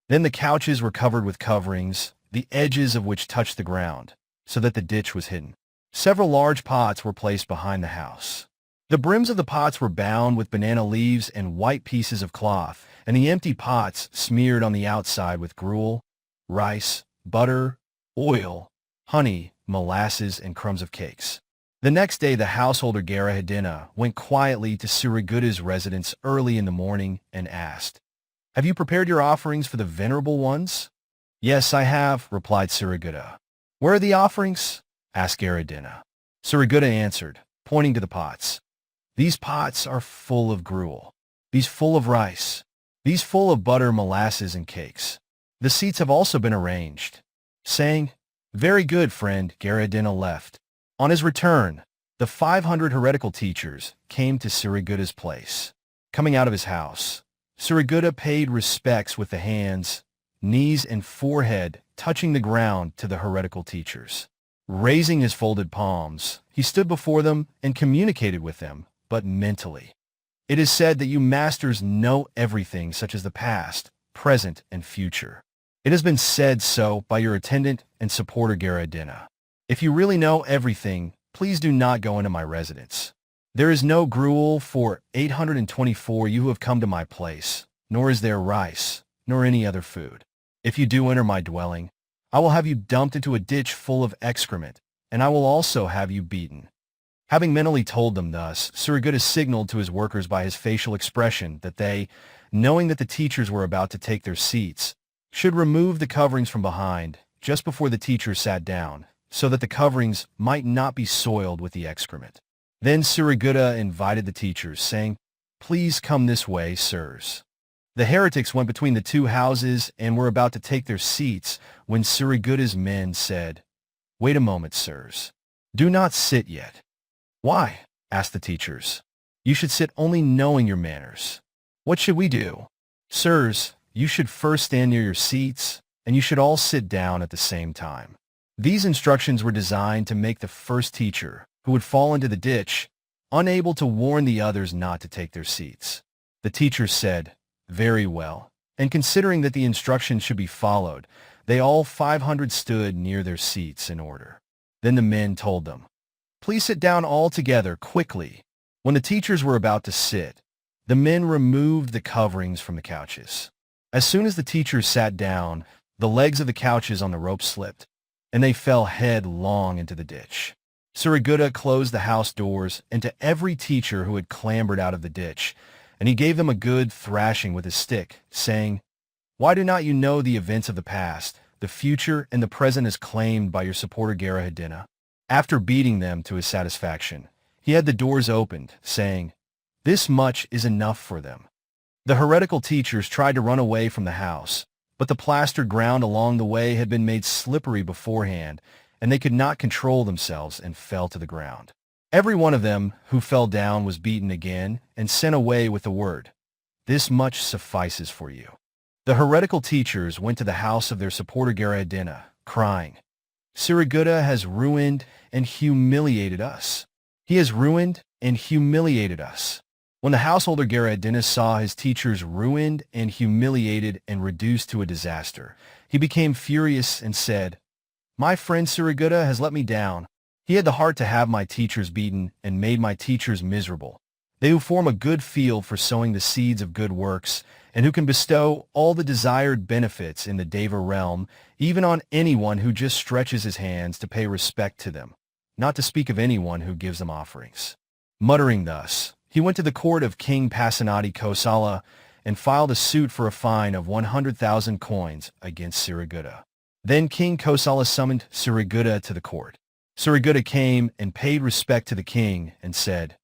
Then the couches were covered with coverings, the edges of which touched the ground, so that the ditch was hidden. Several large pots were placed behind the house. The brims of the pots were bound with banana leaves and white pieces of cloth, and the empty pots smeared on the outside with gruel, rice, butter, oil, honey, molasses, and crumbs of cakes. The next day, the householder Devadatta went quietly to Sudinna's residence early in the morning and asked, "Have you prepared your offerings for the venerable ones?" "Yes, I have," replied Sudinna. "Where are the offerings?" asked Devadatta. Sudinna answered, pointing to the pots, "These pots are full of gruel, these full of rice, these full of butter, molasses, and cakes. The seats have also been arranged." Saying, "Very good, friend," Devadatta left. On his return, the 500 heretical teachers came to Sudinna's place. Coming out of his house, Sudinna paid respects with the hands, knees, and forehead touching the ground to the heretical teachers. Raising his folded palms, he stood before them and communicated with them, but mentally. "It is said that you masters know everything, such as the past, present, and future. It has been said so by your attendant and supporter Devadatta. If you really know everything, please do not go into my residence. There is no gruel for 824 you who have come to my place, nor is there rice, nor any other food. If you do enter my dwelling, I will have you dumped into a ditch full of excrement, and I will also have you beaten." Having mentally told them thus, Sudinna signaled to his workers by his facial expression that they, knowing that the teachers were about to take their seats, should remove the coverings from behind just before the teachers sat down, so that the coverings might not be soiled with the excrement. Then Sudinna invited the teachers, saying, "Please come this way, sirs." The heretics went between the two houses and were about to take their seats when Sudinna's men said, "Wait a moment, sirs. Do not sit yet." "Why?" asked the teachers. "You should sit only knowing your manners." "What should we do?" "Sirs, you should first stand near your seats, and you should all sit down at the same time." These instructions were designed to make the first teacher, who would fall into the ditch, unable to warn the others not to take their seats. The teachers said, "Very well," and considering that the instructions should be followed, they all 500 stood near their seats in order. Then the men told them, "Please sit down all together quickly." When the teachers were about to sit, the men removed the coverings from the couches. As soon as the teachers sat down, the legs of the couches on the rope slipped, and they fell headlong into the ditch. Sudinna closed the house doors and to every teacher who had clambered out of the ditch, and he gave them a good thrashing with his stick, saying, Why do not you know the events of the past, the future, and the present as claimed by your supporter Devadatta? After beating them to his satisfaction, he had the doors opened, saying, "This much is enough for them." The heretical teachers tried to run away from the house, but the plastered ground along the way had been made slippery beforehand, and they could not control themselves and fell to the ground. Every one of them who fell down was beaten again and sent away with the word, "This much suffices for you." The heretical teachers went to the house of their supporter Devadatta, crying, "Sudinna has ruined and humiliated us. He has ruined and humiliated us." When the householder Devadatta saw his teachers ruined and humiliated and reduced to a disaster, he became furious and said, "My friend Sudinna has let me down. He had the heart to have my teachers beaten and made my teachers miserable. They who form a good field for sowing the seeds of good works, and who can bestow all the desired benefits in the Deva realm, even on anyone who just stretches his hands to pay respect to them, not to speak of anyone who gives them offerings." Muttering thus, he went to the court of King Pasenadi Kosala and filed a suit for a fine of 100,000 coins against Sudinna. Then King Kosala summoned Sudinna to the court. Sudinna came and paid respect to the king and said,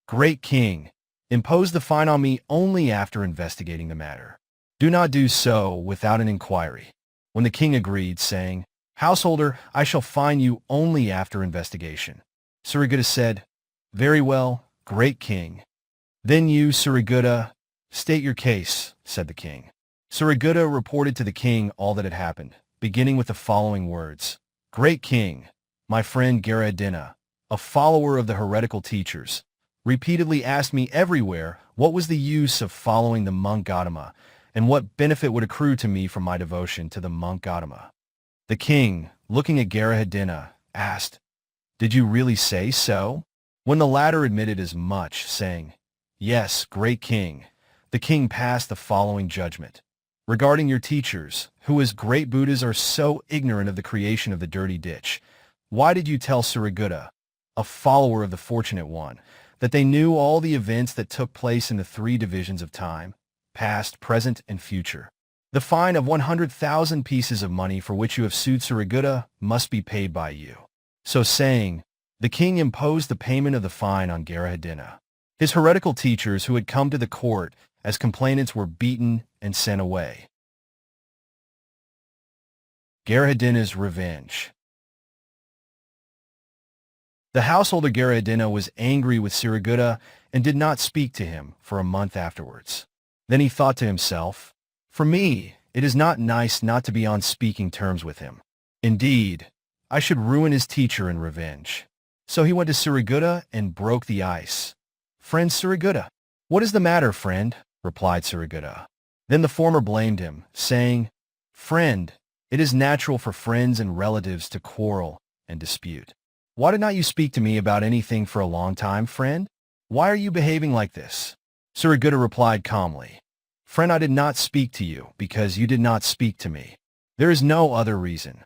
"Great king, impose the fine on me only after investigating the matter. Do not do so without an inquiry." When the king agreed, saying, "Householder, I shall fine you only after investigation," Sudinna said, "Very well, great king." "Then you, Sudinna, state your case," said the king. Sudinna reported to the king all that had happened, beginning with the following words, "Great king, my friend Devadatta, a follower of the heretical teachers, repeatedly asked me everywhere what was the use of following the monk Gautama, and what benefit would accrue to me from my devotion to the monk Gautama." The king, looking at Devadatta, asked, "Did you really say so?" When the latter admitted as much, saying, "Yes, great king," the king passed the following judgment. "Regarding your teachers, who as great Buddhas are so ignorant of the creation of the dirty ditch, why did you tell Sudinna, a follower of the Fortunate One, that they knew all the events that took place in the three divisions of time, past, present, and future? The fine of 100,000 pieces of money for which you have sued Sudinna must be paid by you." So saying, the king imposed the payment of the fine on Devadatta. His heretical teachers who had come to the court as complainants were beaten and sent away. Devadatta's revenge. The householder Devadatta was angry with Sudinna and did not speak to him for a month afterwards. Then he thought to himself, "For me, it is not nice not to be on speaking terms with him. Indeed, I should ruin his teacher in revenge." So he went to Sudinna and broke the ice. "Friend Sudinna." "What is the matter, friend?" replied Sudinna. Then the former blamed him, saying, "Friend, it is natural for friends and relatives to quarrel and dispute. Why did not you speak to me about anything for a long time, friend? Why are you behaving like this?" Sudinna replied calmly, "Friend, I did not speak to you because you did not speak to me. There is no other reason."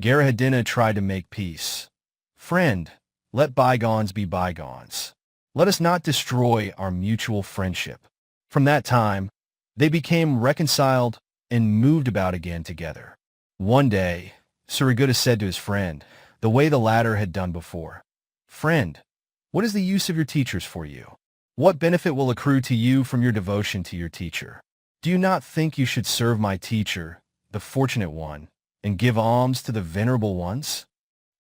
Devadatta tried to make peace. "Friend, let bygones be bygones. Let us not destroy our mutual friendship." From that time, they became reconciled and moved about again together. One day, Sudinna said to his friend, the way the latter had done before, "Friend, what is the use of your teachers for you? What benefit will accrue to you from your devotion to your teacher? Do you not think you should serve my teacher, the Fortunate One, and give alms to the Venerable Ones?"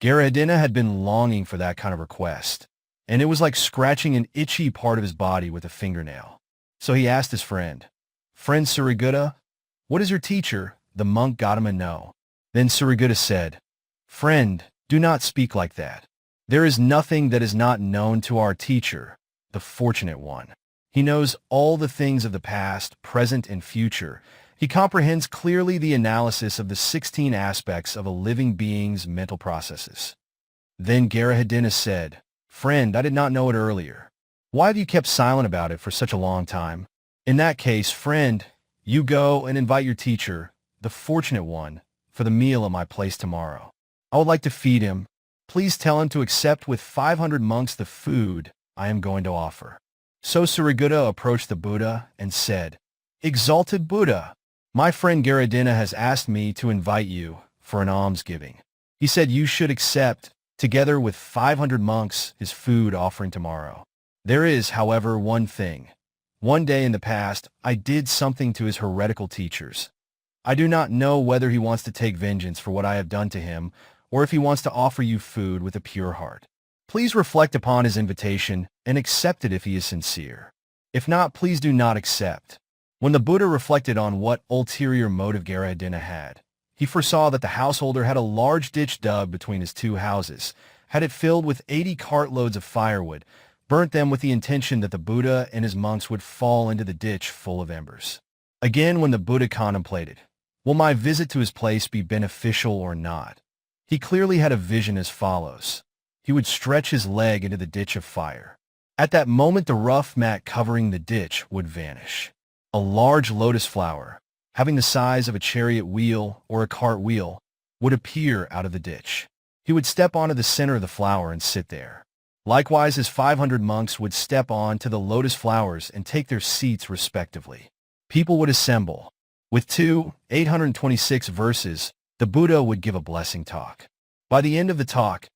Devadatta had been longing for that kind of request, and it was like scratching an itchy part of his body with a fingernail. So he asked his friend, "Friend Sudinna, what does your teacher, the monk Gautama, know?" Then Sudinna said, "Friend, do not speak like that. There is nothing that is not known to our teacher, the Fortunate One. He knows all the things of the past, present, and future. He comprehends clearly the analysis of the 16 aspects of a living being's mental processes." Then Devadatta said, "Friend, I did not know it earlier. Why have you kept silent about it for such a long time? In that case, friend, you go and invite your teacher, the Fortunate One, for the meal at my place tomorrow. I would like to feed him. Please tell him to accept with 500 monks the food I am going to offer." So Sudinna approached the Buddha and said, "Exalted Buddha, My friend Devadatta has asked me to invite you for an almsgiving. He said you should accept, together with 500 monks, his food offering tomorrow. There is, however, one thing. One day in the past, I did something to his heretical teachers. I do not know whether he wants to take vengeance for what I have done to him, or if he wants to offer you food with a pure heart. Please reflect upon his invitation and accept it if he is sincere. If not, please do not accept. When the Buddha reflected on what ulterior motive Devadatta had, he foresaw that the householder had a large ditch dug between his two houses, had it filled with 80 cartloads of firewood, burnt them with the intention that the Buddha and his monks would fall into the ditch full of embers. Again, when the Buddha contemplated, will my visit to his place be beneficial or not? He clearly had a vision as follows. He would stretch his leg into the ditch of fire. At that moment, the rough mat covering the ditch would vanish. A large lotus flower, having the size of a chariot wheel or a cart wheel, would appear out of the ditch. He would step onto the center of the flower and sit there. Likewise, his 500 monks would step on to the lotus flowers and take their seats respectively. People would assemble. With 826 verses, the Buddha would give a blessing talk. By the end of the talk,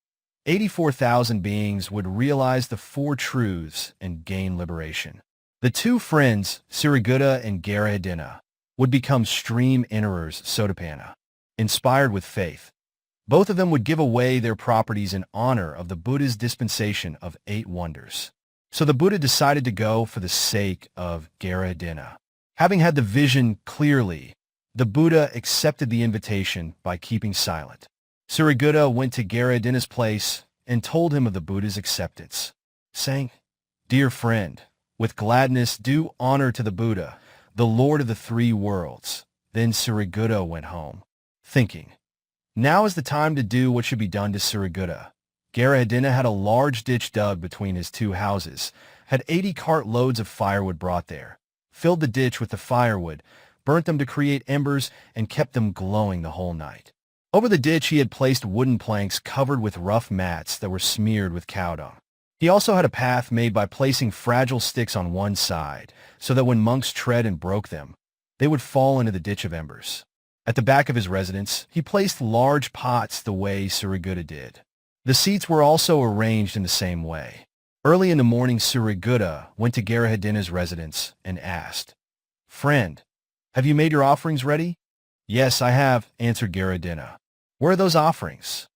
84,000 beings would realize the four truths and gain liberation. The two friends, Sariputta and Devadatta, would become stream enterers, Sotapanna. Inspired with faith, both of them would give away their properties in honor of the Buddha's dispensation of 8 wonders. So the Buddha decided to go for the sake of Devadatta. Having had the vision clearly, the Buddha accepted the invitation by keeping silent. Sariputta went to Devadatta's place and told him of the Buddha's acceptance, saying, "Dear friend, with gladness do honor to the Buddha, the Lord of the 3 worlds." Then Sariputta went home, thinking, now is the time to do what should be done to Sariputta. Devadatta had a large ditch dug between his 2 houses, had 80 cartloads of firewood brought there, filled the ditch with the firewood, burnt them to create embers, and kept them glowing the whole night. Over the ditch he had placed wooden planks covered with rough mats that were smeared with cow dung. He also had a path made by placing fragile sticks on one side, so that when monks tread and broke them, they would fall into the ditch of embers. At the back of his residence, he placed large pots the way Sariputta did. The seats were also arranged in the same way. Early in the morning, Sariputta went to Devadatta's residence and asked, "Friend, have you made your offerings ready?" "Yes, I have," answered Devadatta. "Where are those offerings?"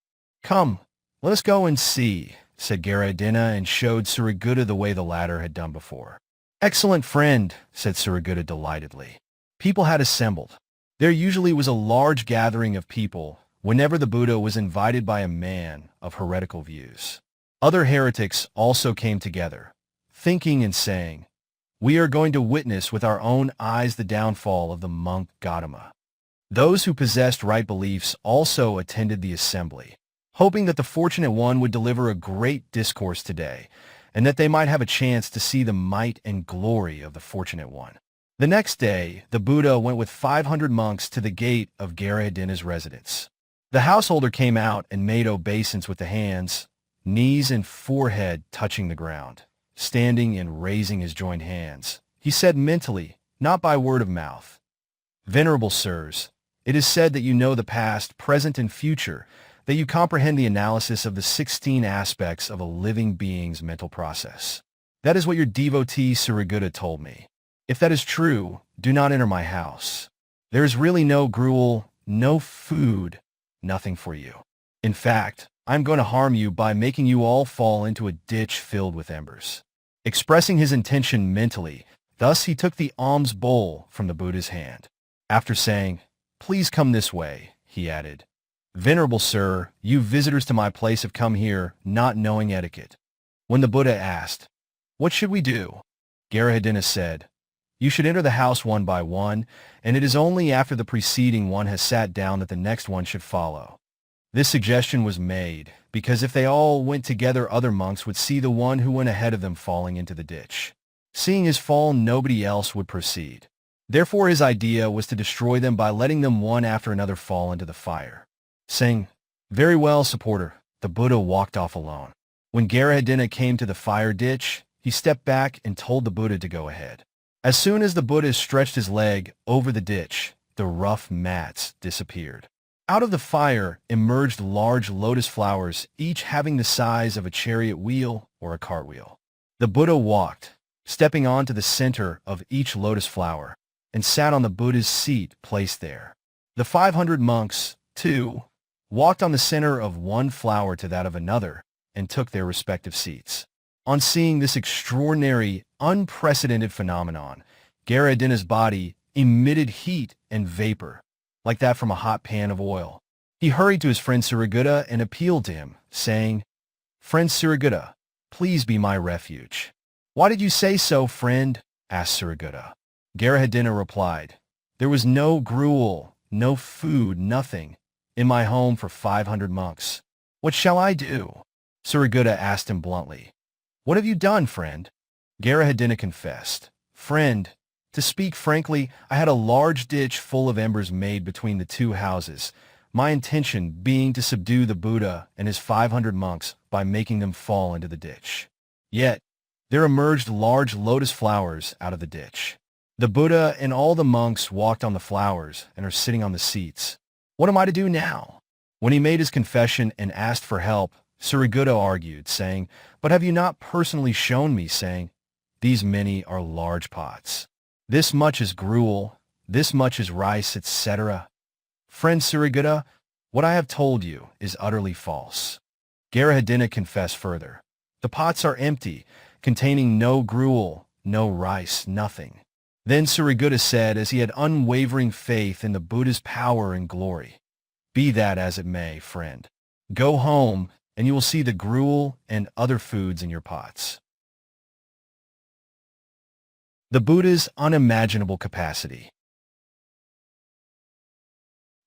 "Come, let us go and see," said Devadatta, and showed Sariputta the way the latter had done before. "Excellent friend," said Sariputta delightedly. People had assembled. There usually was a large gathering of people whenever the Buddha was invited by a man of heretical views. Other heretics also came together, thinking and saying, "We are going to witness with our own eyes the downfall of the monk Gautama." Those who possessed right beliefs also attended the assembly, hoping that the fortunate one would deliver a great discourse today, and that they might have a chance to see the might and glory of the fortunate one. The next day, the Buddha went with 500 monks to the gate of Devadatta's residence. The householder came out and made obeisance with the hands, knees, and forehead touching the ground. Standing and raising his joined hands, he said mentally, not by word of mouth, "Venerable sirs, it is said that you know the past, present, and future, that you comprehend the analysis of the 16 aspects of a living being's mental process. That is what your devotee Sariputta told me. If that is true, do not enter my house. There is really no gruel, no food, nothing for you. In fact, I am going to harm you by making you all fall into a ditch filled with embers." Expressing his intention mentally, thus he took the alms bowl from the Buddha's hand. After saying, "Please come this way," he added, "Venerable sir, you visitors to my place have come here not knowing etiquette." When the Buddha asked, "What should we do?" Devadatta said, "You should enter the house one by one, and it is only after the preceding one has sat down that the next one should follow." This suggestion was made because if they all went together, other monks would see the one who went ahead of them falling into the ditch. Seeing his fall, nobody else would proceed. Therefore, his idea was to destroy them by letting them one after another fall into the fire. Saying, "Very well, supporter," the Buddha walked off alone. When Devadatta came to the fire ditch, he stepped back and told the Buddha to go ahead. As soon as the Buddha stretched his leg over the ditch, the rough mats disappeared. Out of the fire emerged large lotus flowers, each having the size of a chariot wheel or a cartwheel. The Buddha walked, stepping onto the center of each lotus flower, and sat on the Buddha's seat placed there. The 500 monks, too, walked on the center of one flower to that of another, and took their respective seats. On seeing this extraordinary, unprecedented phenomenon, Garadina's body emitted heat and vapor, like that from a hot pan of oil. He hurried to his friend Sarigutta and appealed to him, saying, "Friend Sarigutta, please be my refuge." "Why did you say so, friend?" asked Sarigutta. Garadina replied, "There was no gruel, no food, nothing, in my home for 500 monks. What shall I do?" Sarigutta asked him bluntly, "What have you done, friend?" Garadina confessed, "Friend, to speak frankly, I had a large ditch full of embers made between the two houses, my intention being to subdue the Buddha and his 500 monks by making them fall into the ditch. Yet, there emerged large lotus flowers out of the ditch. The Buddha and all the monks walked on the flowers and are sitting on the seats. What am I to do now?" When he made his confession and asked for help, Sarigutta argued, saying, "But have you not personally shown me, saying, 'These many are large pots. This much is gruel, this much is rice, etc.' Friend Sarigutta, what I have told you is utterly false." Garadina confessed further, "The pots are empty, containing no gruel, no rice, nothing." Then Sarigutta said, as he had unwavering faith in the Buddha's power and glory, "Be that as it may, friend. Go home, and you will see the gruel and other foods in your pots." The Buddha's unimaginable capacity.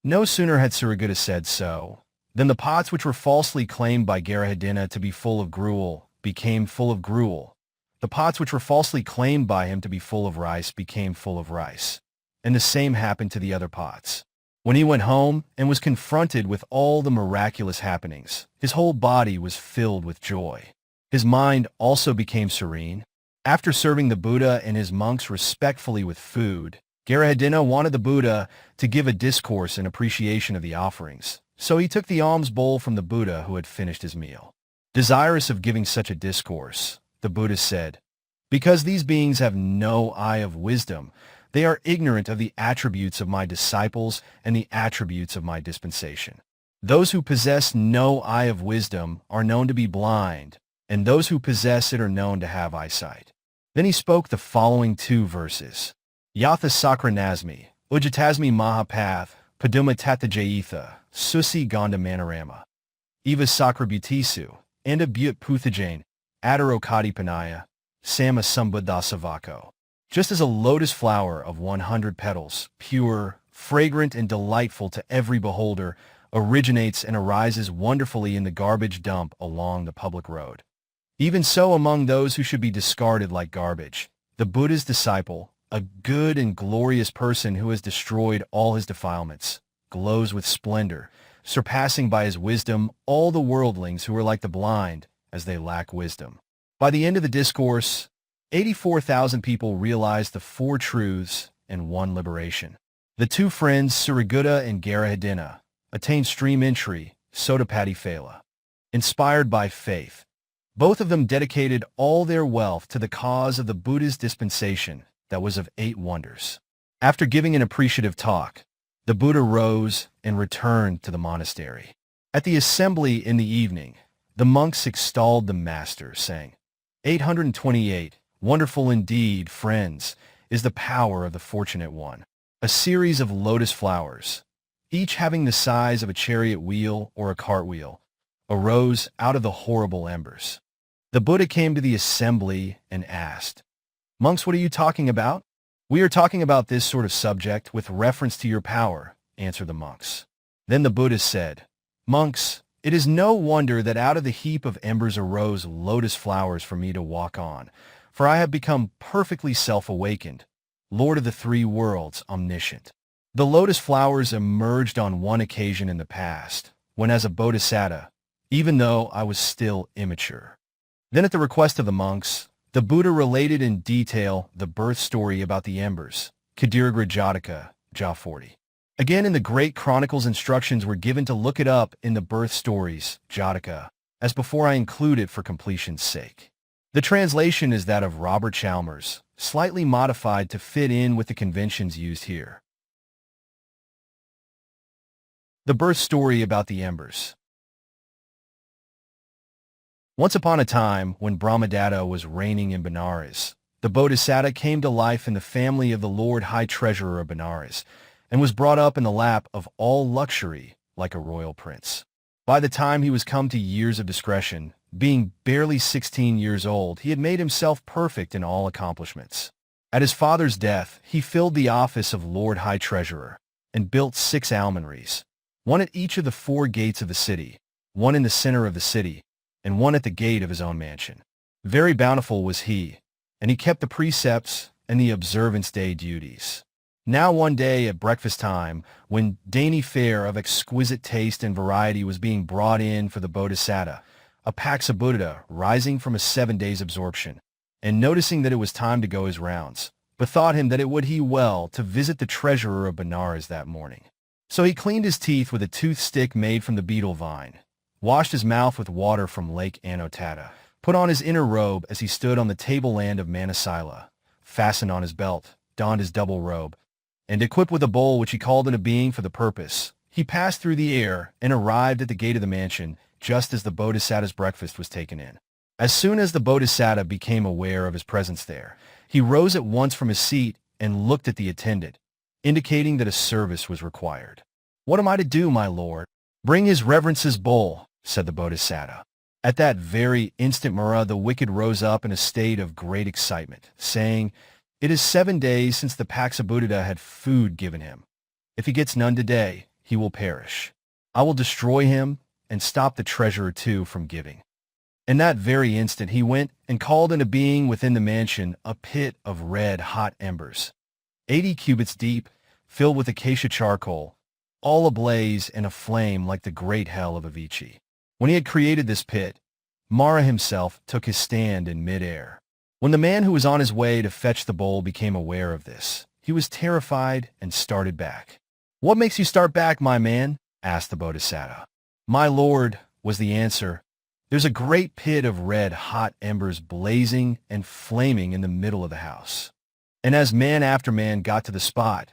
No sooner had Sarigutta said so, than the pots which were falsely claimed by Garadina to be full of gruel became full of gruel. The pots which were falsely claimed by him to be full of rice became full of rice. And the same happened to the other pots. When he went home and was confronted with all the miraculous happenings, his whole body was filled with joy. His mind also became serene. After serving the Buddha and his monks respectfully with food, Garadina wanted the Buddha to give a discourse in appreciation of the offerings, so he took the alms bowl from the Buddha who had finished his meal. Desirous of giving such a discourse, the Buddha said, "Because these beings have no eye of wisdom, they are ignorant of the attributes of my disciples and the attributes of my dispensation. Those who possess no eye of wisdom are known to be blind, and those who possess it are known to have eyesight." Then he spoke the following two verses. "Yatha Sakranasmi, Ujatasmi Mahapath, Paduma Tattajayitha, Susi Ganda Manorama, Eva Sakrabutisu, Anda But Puthajane, Adarokati Panaya, Sama Sambuddhasavako." Just as a lotus flower of 100 petals, pure, fragrant, and delightful to every beholder, originates and arises wonderfully in the garbage dump along the public road, even so among those who should be discarded like garbage, the Buddha's disciple, a good and glorious person who has destroyed all his defilements, glows with splendor, surpassing by his wisdom all the worldlings who are like the blind, as they lack wisdom. By the end of the discourse, 84,000 people realized the four truths and won liberation. The two friends, Sarigutta and Garadina, attained stream entry, Sotapati Phala. Inspired by faith, both of them dedicated all their wealth to the cause of the Buddha's dispensation that was of 8 wonders. After giving an appreciative talk, the Buddha rose and returned to the monastery. At the assembly in the evening, the monks extolled the master, saying, 828, "Wonderful indeed, friends, is the power of the fortunate one." A series of lotus flowers, each having the size of a chariot wheel or a cartwheel, arose out of the horrible embers. The Buddha came to the assembly and asked, "Monks, what are you talking about?" "We are talking about this sort of subject with reference to your power," answered the monks. Then the Buddha said, "Monks, it is no wonder that out of the heap of embers arose lotus flowers for me to walk on, for I have become perfectly self-awakened, Lord of the 3 worlds, omniscient. The lotus flowers emerged on one occasion in the past, when as a bodhisattva, even though I was still immature." Then at the request of the monks, the Buddha related in detail the birth story about the embers, Kadiragra Jataka, Ja 40. Again, in the Great Chronicles, instructions were given to look it up in the birth stories, Jataka, as before I include it for completion's sake. The translation is that of Robert Chalmers, slightly modified to fit in with the conventions used here. The birth story about the embers. Once upon a time, when Brahmadatta was reigning in Benares, the Bodhisatta came to life in the family of the Lord High Treasurer of Benares, and was brought up in the lap of all luxury like a royal prince. By the time he was come to years of discretion, being barely 16 years old, he had made himself perfect in all accomplishments. At his father's death, he filled the office of Lord High Treasurer, and built 6 almonries, one at each of the 4 gates of the city, one in the center of the city, and one at the gate of his own mansion. Very bountiful was he, and he kept the precepts and the observance day duties. Now one day at breakfast time, when dainty fare of exquisite taste and variety was being brought in for the Bodhisatta, a Pukkusāti, rising from a 7 days' absorption, and noticing that it was time to go his rounds, bethought him that it would he well to visit the treasurer of Benares that morning. So he cleaned his teeth with a toothstick made from the betel vine, washed his mouth with water from Lake Ambaṭṭha, put on his inner robe as he stood on the tableland of Manasila, fastened on his belt, donned his double robe, and equipped with a bowl which he called into being for the purpose, he passed through the air and arrived at the gate of the mansion just as the Bodhisatta's breakfast was taken in. As soon as the Bodhisatta became aware of his presence there, he rose at once from his seat and looked at the attendant, indicating that a service was required. "What am I to do, my lord?" "Bring his reverence's bowl," said the Bodhisatta. At that very instant Mara the wicked rose up in a state of great excitement, saying, "It is 7 days since the Pukkusāti had food given him. If he gets none today, he will perish. I will destroy him and stop the treasurer too from giving." In that very instant he went and called into being within the mansion a pit of red-hot embers, 80 cubits deep, filled with acacia charcoal, all ablaze and aflame like the great hell of Avicii. When he had created this pit, Mara himself took his stand in mid-air. When the man who was on his way to fetch the bowl became aware of this, he was terrified and started back. "What makes you start back, my man?" asked the Bodhisatta. "My lord," was the answer, "there's a great pit of red-hot embers blazing and flaming in the middle of the house." And as man after man got to the spot,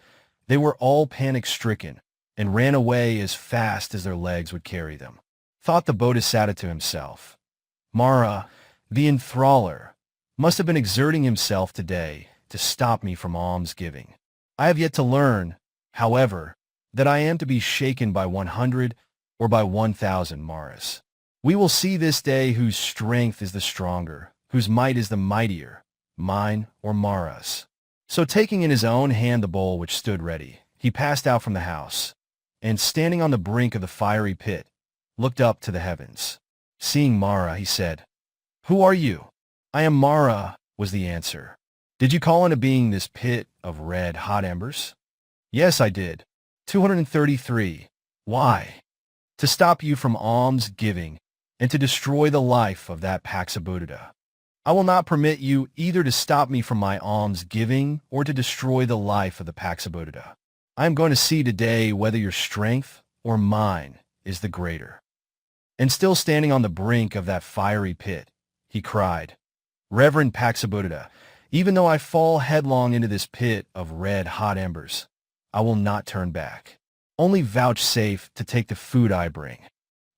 they were all panic-stricken and ran away as fast as their legs would carry them. Thought the Bodhisatta to himself, "Mara, the enthraller, must have been exerting himself today to stop me from alms-giving. I have yet to learn, however, that I am to be shaken by 100 or by 1,000 Maras. We will see this day whose strength is the stronger, whose might is the mightier, mine or Mara's." So taking in his own hand the bowl which stood ready, he passed out from the house, and standing on the brink of the fiery pit, looked up to the heavens. Seeing Mara, he said, "Who are you?" "I am Mara," was the answer. "Did you call into being this pit of red-hot embers?" "Yes, I did. 233. Why?" "To stop you from alms-giving, and to destroy the life of that Pukkusāti. I will not permit you either to stop me from my alms-giving or to destroy the life of the Pukkusāti. I am going to see today whether your strength or mine is the greater." And still standing on the brink of that fiery pit, he cried, "Reverend Pukkusāti, even though I fall headlong into this pit of red-hot embers, I will not turn back. Only vouchsafe to take the food I bring."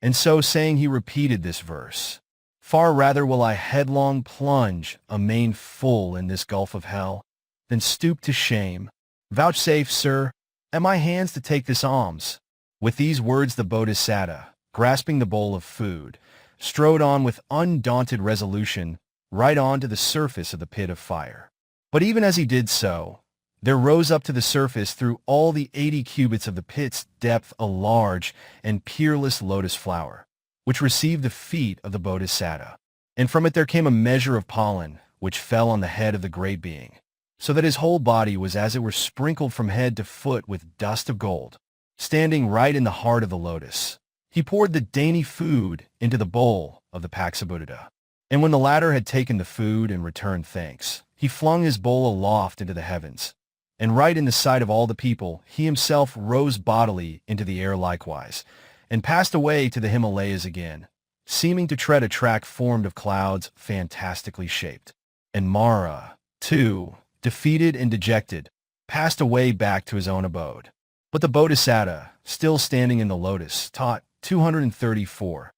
And so saying, he repeated this verse, "Far rather will I headlong plunge amain full in this gulf of hell, than stoop to shame. Vouchsafe, sir, at my hands to take this alms." With these words the Bodhisatta, grasping the bowl of food, strode on with undaunted resolution right on to the surface of the pit of fire. But even as he did so, there rose up to the surface through all the 80 cubits of the pit's depth a large and peerless lotus flower, which received the feet of the Bodhisatta. And from it there came a measure of pollen, which fell on the head of the great being, so that his whole body was as it were sprinkled from head to foot with dust of gold. Standing right in the heart of the lotus, he poured the dainty food into the bowl of the Pukkusāti. And when the latter had taken the food and returned thanks, he flung his bowl aloft into the heavens, And right in the sight of all the people, he himself rose bodily into the air likewise, and passed away to the Himalayas again, seeming to tread a track formed of clouds fantastically shaped. And Mara, too, defeated and dejected, passed away back to his own abode. But the Bodhisattva, still standing in the lotus, taught 234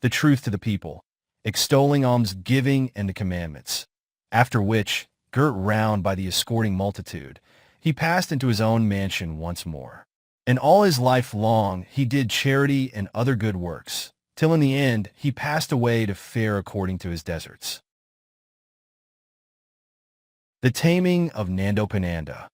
the truth to the people, extolling alms-giving and the commandments. After which, girt round by the escorting multitude, he passed into his own mansion once more. And all his life long he did charity and other good works, till in the end he passed away to fare according to his deserts. The taming of Nandopananda.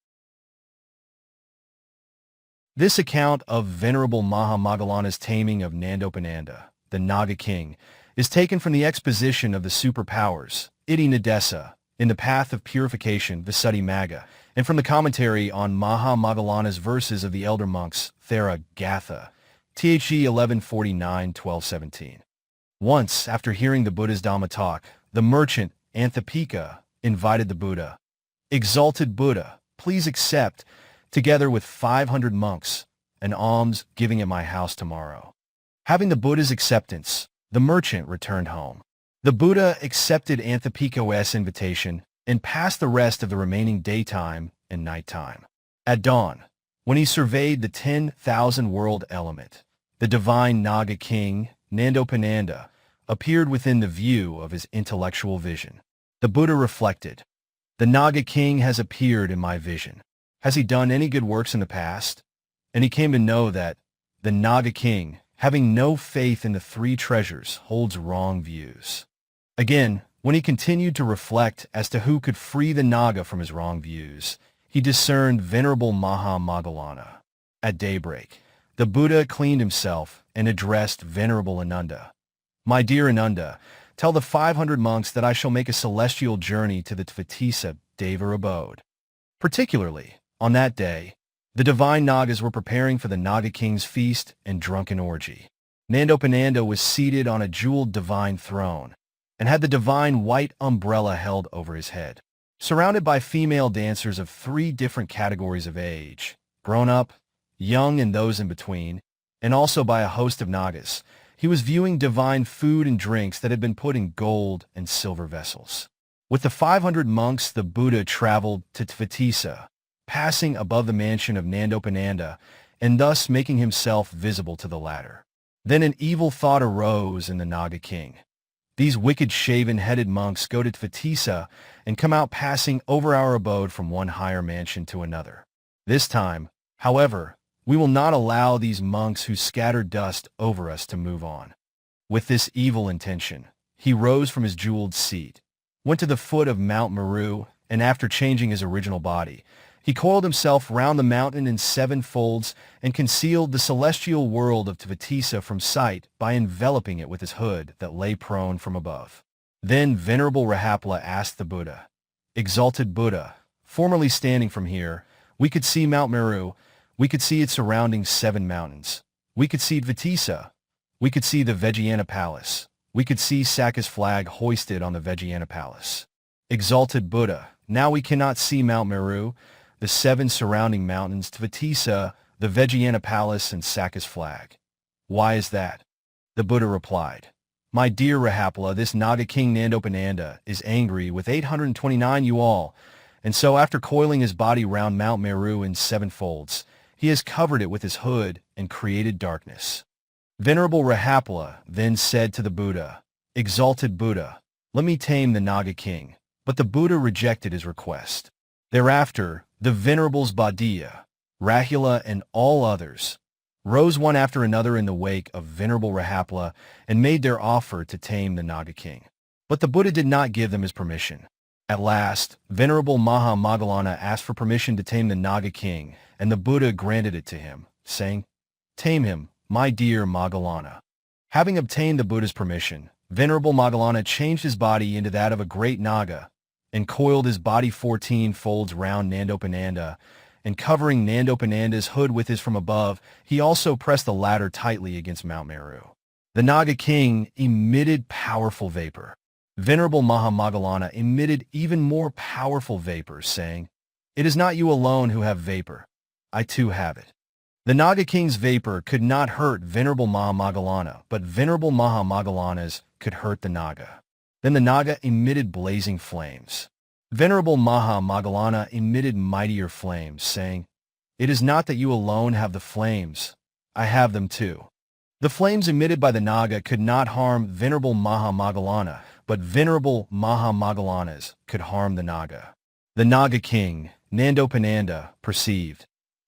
This account of Venerable Mahamoggalana's taming of Nandopananda, the Naga king, is taken from the exposition of the superpowers, Iti Nadesa, in the Path of Purification, Visuddhimagga, and from the commentary on Mahamoggalana's verses of the elder monks, Thera Gatha, THE 1149-1217. Once, after hearing the Buddha's Dhamma talk, the merchant, Anthapika, invited the Buddha. "Exalted Buddha, please accept, together with 500 monks, an alms giving at my house tomorrow." Having the Buddha's acceptance, the merchant returned home. The Buddha accepted Anthapika's invitation and passed the rest of the remaining daytime and nighttime. At dawn, when he surveyed the 10,000 world element, the divine Naga king, Nandopananda, appeared within the view of his intellectual vision. The Buddha reflected, "The Naga king has appeared in my vision. Has he done any good works in the past?" And he came to know that the Naga king, having no faith in the three treasures, holds wrong views. Again, when he continued to reflect as to who could free the Naga from his wrong views, he discerned Venerable Mahamoggalana. At daybreak, the Buddha cleaned himself and addressed Venerable Ananda. "My dear Ananda, tell the 500 monks that I shall make a celestial journey to the Tvetisa Deva abode." Particularly, on that day, the divine Nagas were preparing for the Naga king's feast and drunken orgy. Nandopananda was seated on a jeweled divine throne, and had the divine white umbrella held over his head. Surrounded by female dancers of 3 different categories of age, grown-up, young, and those in between, and also by a host of Nagas, he was viewing divine food and drinks that had been put in gold and silver vessels. With the 500 monks, the Buddha traveled to Tvetisa, passing above the mansion of Nandopananda, and thus making himself visible to the latter. Then an evil thought arose in the Naga king. "These wicked shaven-headed monks go to Tvetisa and come out passing over our abode from one higher mansion to another. This time, however, we will not allow these monks who scatter dust over us to move on." With this evil intention, he rose from his jeweled seat, went to the foot of Mount Meru, and after changing his original body, he coiled himself round the mountain in 7 folds and concealed the celestial world of Tvetisa from sight by enveloping it with his hood that lay prone from above. Then Venerable Rahapala asked the Buddha, "Exalted Buddha, formerly standing from here, we could see Mount Meru, we could see its surrounding 7 mountains. We could see Tvetisa, we could see the Vajrayana Palace, we could see Sakka's flag hoisted on the Vajrayana Palace. Exalted Buddha, now we cannot see Mount Meru, the 7 surrounding mountains, Tvetisa, the Vajrayana Palace, and Sakka's flag. Why is that?" The Buddha replied, "My dear Rahapala, this Naga king Nandopananda is angry with 829 you all, and so after coiling his body round Mount Meru in 7 folds, he has covered it with his hood and created darkness." Venerable Rahapala then said to the Buddha, "Exalted Buddha, let me tame the Naga king." But the Buddha rejected his request. Thereafter, the Venerables Bhaddiya, Rahula, and all others rose one after another in the wake of Venerable Rahapala and made their offer to tame the Naga king. But the Buddha did not give them his permission. At last, Venerable Mahamoggalana asked for permission to tame the Naga king, and the Buddha granted it to him, saying, "Tame him, my dear Moggallana." Having obtained the Buddha's permission, Venerable Moggallana changed his body into that of a great Naga, and coiled his body 14 folds round Nandopananda, and covering Nandopananda's hood with his from above, he also pressed the latter tightly against Mount Meru. The Naga king emitted powerful vapor. Venerable Mahamoggalana emitted even more powerful vapors, saying, It is not you alone who have vapor. I too have it. The Naga King's vapor could not hurt Venerable Mahamoggalana, but Venerable Mahamoggalana's could hurt the Naga. Then the Naga emitted blazing flames. Venerable Mahamoggalana emitted mightier flames, saying, "It is not that you alone have the flames. I have them too." The flames emitted by the Naga could not harm Venerable Mahamoggalana, but Venerable Mahamoggalana's could harm the Naga. The Naga King, Nandopananda, perceived,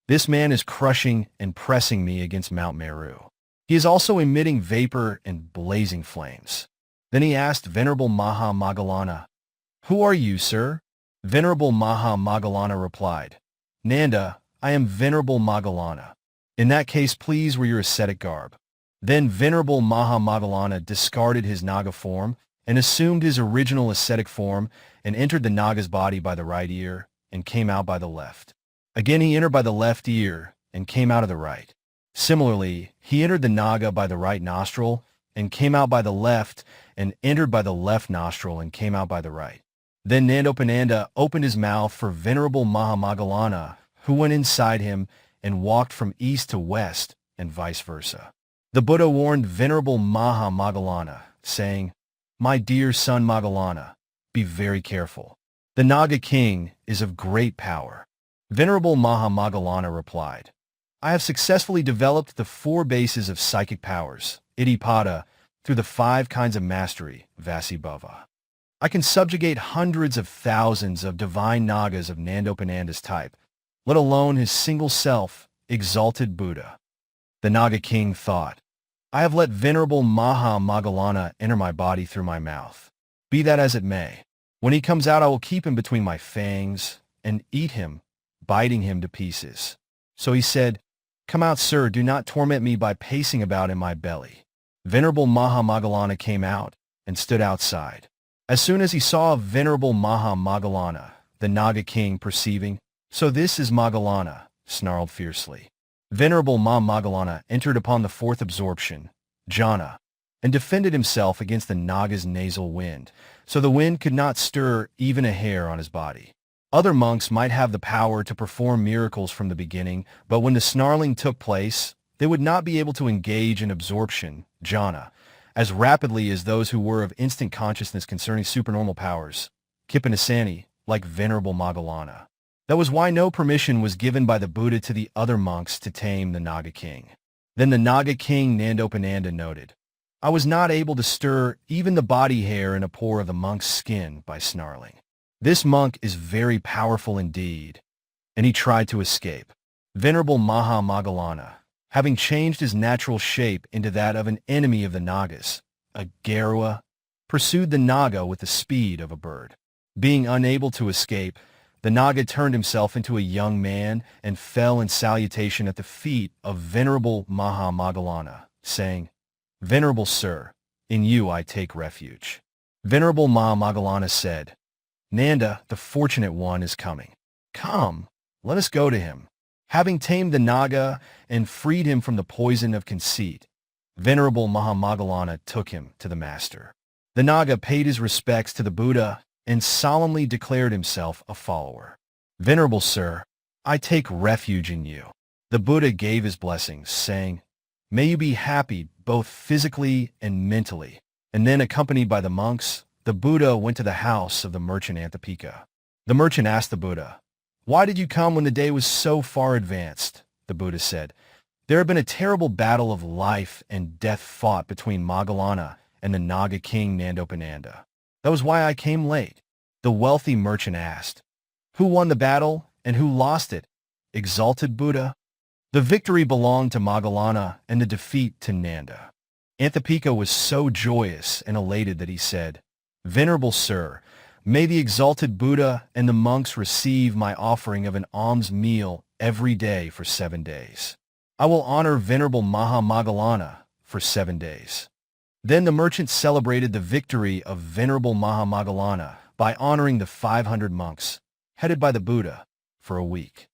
"This man is crushing and pressing me against Mount Meru. He is also emitting vapor and blazing flames." Then he asked Venerable Mahamoggalana, "Who are you, sir?" Venerable Mahamoggalana replied, "Nanda, I am Venerable Moggallana. In that case, please wear your ascetic garb." Then Venerable Mahamoggalana discarded his Naga form and assumed his original ascetic form and entered the Naga's body by the right ear and came out by the left. Again he entered by the left ear and came out of the right. Similarly, he entered the Naga by the right nostril and came out by the left and entered by the left nostril and came out by the right. Then Nandopananda opened his mouth for Venerable Mahamoggalana, who went inside him and walked from east to west and vice versa. The Buddha warned Venerable Mahamoggalana, saying, "My dear son Moggallana, be very careful. The Naga King is of great power." Venerable Mahamoggalana replied, "I have successfully developed the 4 bases of psychic powers, Iddhipada, through the 5 kinds of mastery, Vasibhava. I can subjugate hundreds of thousands of divine Nagas of Nandopananda's type, let alone his single self, exalted Buddha." The Naga King thought, "I have let Venerable Mahamoggalana enter my body through my mouth. Be that as it may. When he comes out, I will keep him between my fangs and eat him, biting him to pieces." So he said, "Come out, sir, do not torment me by pacing about in my belly." Venerable Mahamoggalana came out and stood outside. As soon as he saw Venerable Mahamoggalana, the Naga King, perceiving, "So this is Moggallana," snarled fiercely. Venerable Mahamoggalana entered upon the 4th absorption, jhana, and defended himself against the Naga's nasal wind, so the wind could not stir even a hair on his body. Other monks might have the power to perform miracles from the beginning, but when the snarling took place, they would not be able to engage in absorption, jhana, as rapidly as those who were of instant consciousness concerning supernormal powers, Kipanasani, like Venerable Moggallana. That was why no permission was given by the Buddha to the other monks to tame the Naga King. Then the Naga King Nandopananda noted, "I was not able to stir even the body hair in a pore of the monk's skin by snarling. This monk is very powerful indeed." And he tried to escape. Venerable Mahamoggalana, having changed his natural shape into that of an enemy of the Nagas, a Garua, pursued the Naga with the speed of a bird. Being unable to escape, the Naga turned himself into a young man and fell in salutation at the feet of Venerable Mahamoggalana, saying, "Venerable sir, in you I take refuge." Venerable Mahamoggalana said, "Nanda, the fortunate one, is coming. Come, let us go to him." Having tamed the Naga and freed him from the poison of conceit, Venerable Mahamoggalana took him to the master. The Naga paid his respects to the Buddha and solemnly declared himself a follower. "Venerable sir, I take refuge in you." The Buddha gave his blessings, saying, "May you be happy both physically and mentally." And then, accompanied by the monks, the Buddha went to the house of the merchant Ambaṭṭha. The merchant asked the Buddha, "Why did you come when the day was so far advanced?" The Buddha said, "There had been a terrible battle of life and death fought between Moggallana and the Naga King Nandopananda. That was why I came late." The wealthy merchant asked, "Who won the battle and who lost it, exalted Buddha?" The victory belonged to Moggallana and the defeat to Nanda. Ambaṭṭha was so joyous and elated that he said, "Venerable sir, may the exalted Buddha and the monks receive my offering of an alms meal every day for 7 days. I will honor Venerable Mahamoggalana for 7 days." Then the merchant celebrated the victory of Venerable Mahamoggalana by honoring the 500 monks, headed by the Buddha, for a week.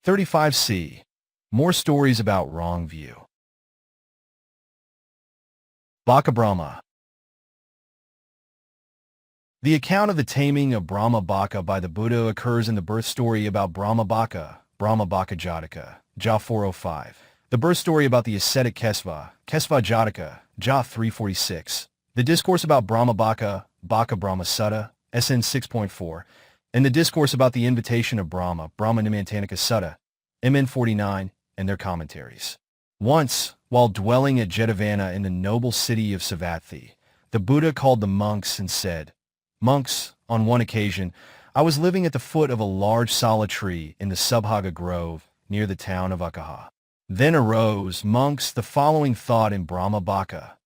(35c) More stories about wrong view. Baka Brahma. The account of the taming of Brahma Baka by the Buddha occurs in the birth story about Brahma Baka, Brahma Baka Jataka, Ja 405. The birth story about the ascetic Kesva, Kesva Jataka, Ja 346. The discourse about Brahma Baka, Baka Brahma Sutta, SN 6.4. And the discourse about the invitation of Brahma, Brahma Nimantanika Sutta, MN 49, and their commentaries. Once, while dwelling at Jetavana in the noble city of Savatthi, the Buddha called the monks and said, "Monks, on one occasion, I was living at the foot of a large sala tree in the Subhaga Grove near the town of Ukkaha. Then arose, monks, the following thought in Brahma Baka.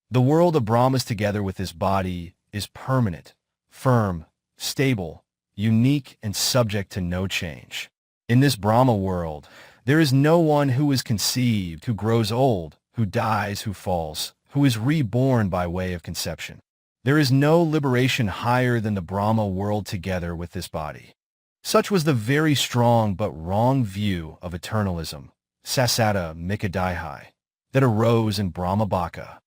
The world of Brahmas together with this body is permanent, firm, stable, unique, and subject to no change. In this Brahma world, there is no one who is conceived, who grows old, who dies, who falls, who is reborn by way of conception. There is no liberation higher than the Brahma world together with this body." Such was the very strong but wrong view of eternalism, Sasata Mikadaihi, that arose in Brahma Baka.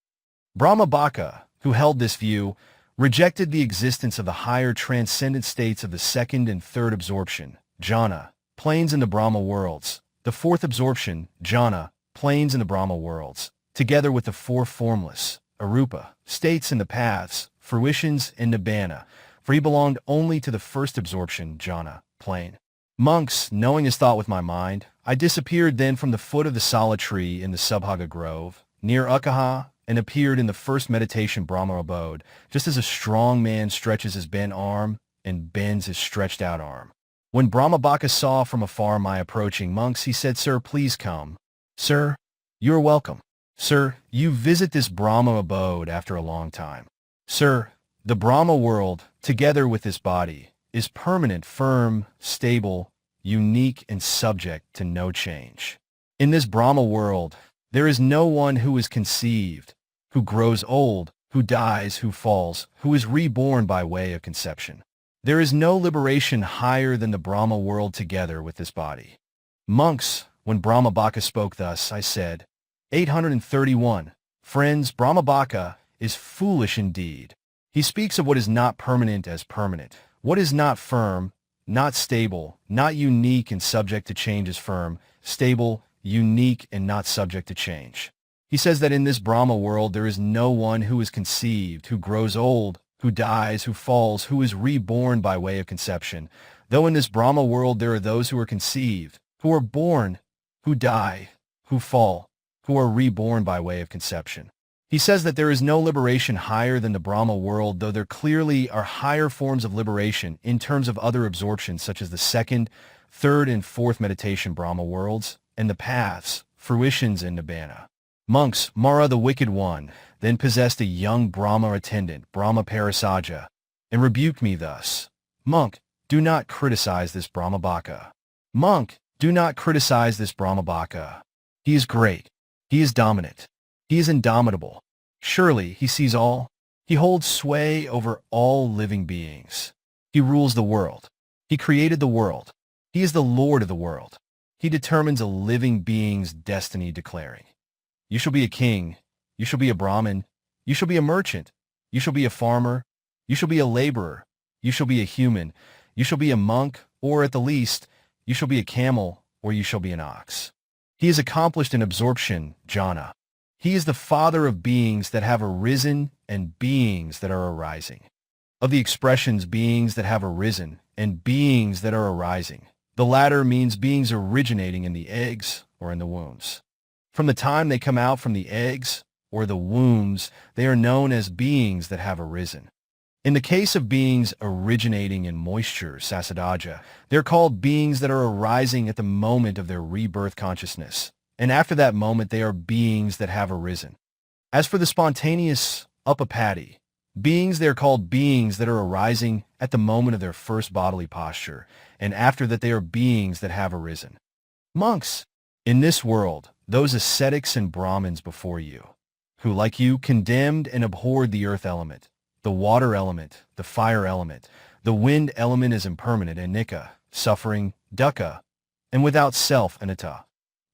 Brahma Baka, who held this view, rejected the existence of the higher transcendent states of the second and third absorption, jhana, planes in the Brahma worlds, the fourth absorption, jhana, planes in the Brahma worlds, together with the four formless, arupa, states in the paths, fruitions, and nibbana, for he belonged only to the first absorption, jhana, plane. Monks, knowing his thought with my mind, I disappeared then from the foot of the sala tree in the Subhaga Grove, near Ukkaha, and appeared in the first meditation Brahma abode, just as a strong man stretches his bent arm and bends his stretched out arm. When Brahma Baka saw from afar my approaching monks, he said, "Sir, please come. Sir, you are welcome. Sir, you visit this Brahma abode after a long time. Sir, the Brahma world, together with this body, is permanent, firm, stable, unique, and subject to no change. In this Brahma world, there is no one who is conceived, who grows old, who dies, who falls, who is reborn by way of conception. There is no liberation higher than the Brahma world together with this body." Monks, when Brahma Baka spoke thus, I said, 831. Friends, Brahma Baka is foolish indeed. He speaks of what is not permanent as permanent. What is not firm, not stable, not unique and subject to change as firm, stable, unique, and not subject to change. He says that in this Brahma world there is no one who is conceived, who grows old, who dies, who falls, who is reborn by way of conception. Though in this Brahma world there are those who are conceived, who are born, who die, who fall, who are reborn by way of conception. He says that there is no liberation higher than the Brahma world, though there clearly are higher forms of liberation in terms of other absorptions such as the second, third, and fourth meditation Brahma worlds, and the paths, fruitions, and nibbana. Monks, Mara the Wicked One then possessed a young Brahma attendant, Brahma Parasaja, and rebuked me thus, "Monk, do not criticize this Brahma Baka. Monk, do not criticize this Brahma Baka. He is great. He is dominant. He is indomitable. Surely he sees all. He holds sway over all living beings. He rules the world. He created the world. He is the Lord of the world. He determines a living being's destiny, declaring, 'You shall be a king. You shall be a Brahmin. You shall be a merchant. You shall be a farmer. You shall be a laborer. You shall be a human. You shall be a monk, or at the least, you shall be a camel, or you shall be an ox.' He is accomplished in absorption, jhana. He is the father of beings that have arisen and beings that are arising. Of the expressions beings that have arisen and beings that are arising, the latter means beings originating in the eggs or in the wombs. From the time they come out from the eggs or the wombs, they are known as beings that have arisen. In the case of beings originating in moisture, sasadaja, they're called beings that are arising at the moment of their rebirth consciousness, and after that moment they are beings that have arisen. As for the spontaneous upapati, beings, they are called beings that are arising at the moment of their first bodily posture, and after that they are beings that have arisen. Monks, in this world, those ascetics and Brahmins before you, who like you condemned and abhorred the earth element, the water element, the fire element, the wind element as impermanent, anicca, suffering, dukkha, and without self, anatta,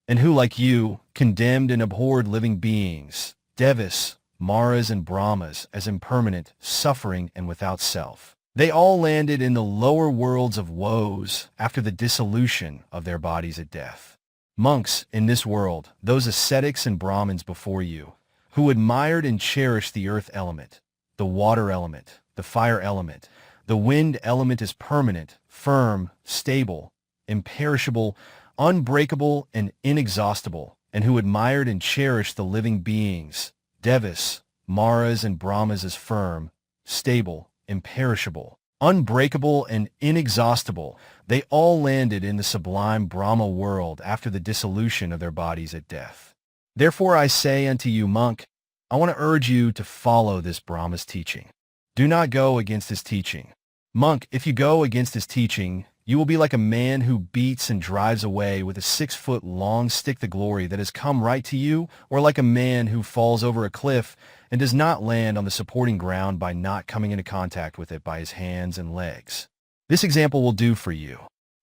and who like you condemned and abhorred living beings, devas, Maras and Brahmas as impermanent, suffering, and without self. They all landed in the lower worlds of woes after the dissolution of their bodies at death. Monks in this world, those ascetics and Brahmins before you, who admired and cherished the earth element, the water element, the fire element, the wind element as permanent, firm, stable, imperishable, unbreakable, and inexhaustible, and who admired and cherished the living beings, Devas, Maras, and Brahmas as firm, stable, imperishable, unbreakable, and inexhaustible, they all landed in the sublime Brahma world after the dissolution of their bodies at death. Therefore I say unto you, monk, I want to urge you to follow this Brahma's teaching. Do not go against his teaching. Monk, if you go against his teaching, you will be like a man who beats and drives away with a 6-foot-long stick the glory that has come right to you, or like a man who falls over a cliff and does not land on the supporting ground by not coming into contact with it by his hands and legs. This example will do for you.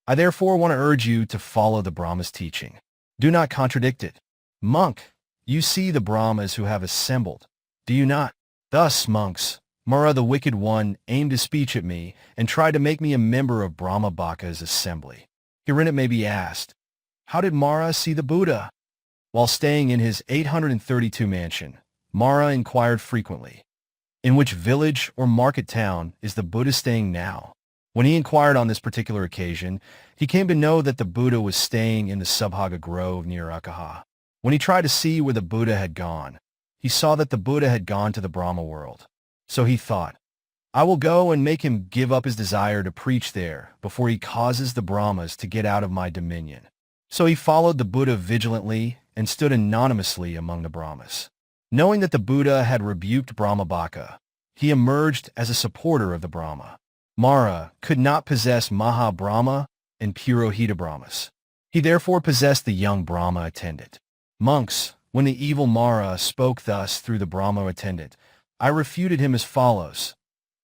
I therefore want to urge you to follow the Brahma's teaching. Do not contradict it. Monk, you see the Brahmas who have assembled, do you not? Thus, monks, Mara the wicked one aimed his speech at me and tried to make me a member of Brahmabhaka's assembly. Herein it may be asked, how did Mara see the Buddha? While staying in his 832 mansion, Mara inquired frequently, in which village or market town is the Buddha staying now? When he inquired on this particular occasion, he came to know that the Buddha was staying in the Subhaga Grove near Akaha. When he tried to see where the Buddha had gone, he saw that the Buddha had gone to the Brahma world. So he thought, I will go and make him give up his desire to preach there before he causes the Brahmas to get out of my dominion. So he followed the Buddha vigilantly and stood anonymously among the Brahmas. Knowing that the Buddha had rebuked Brahmabhaka, he emerged as a supporter of the Brahma. Mara could not possess Maha Brahma and Purohita Brahmas. He therefore possessed the young Brahma attendant. Monks, when the evil Mara spoke thus through the Brahma attendant, I refuted him as follows.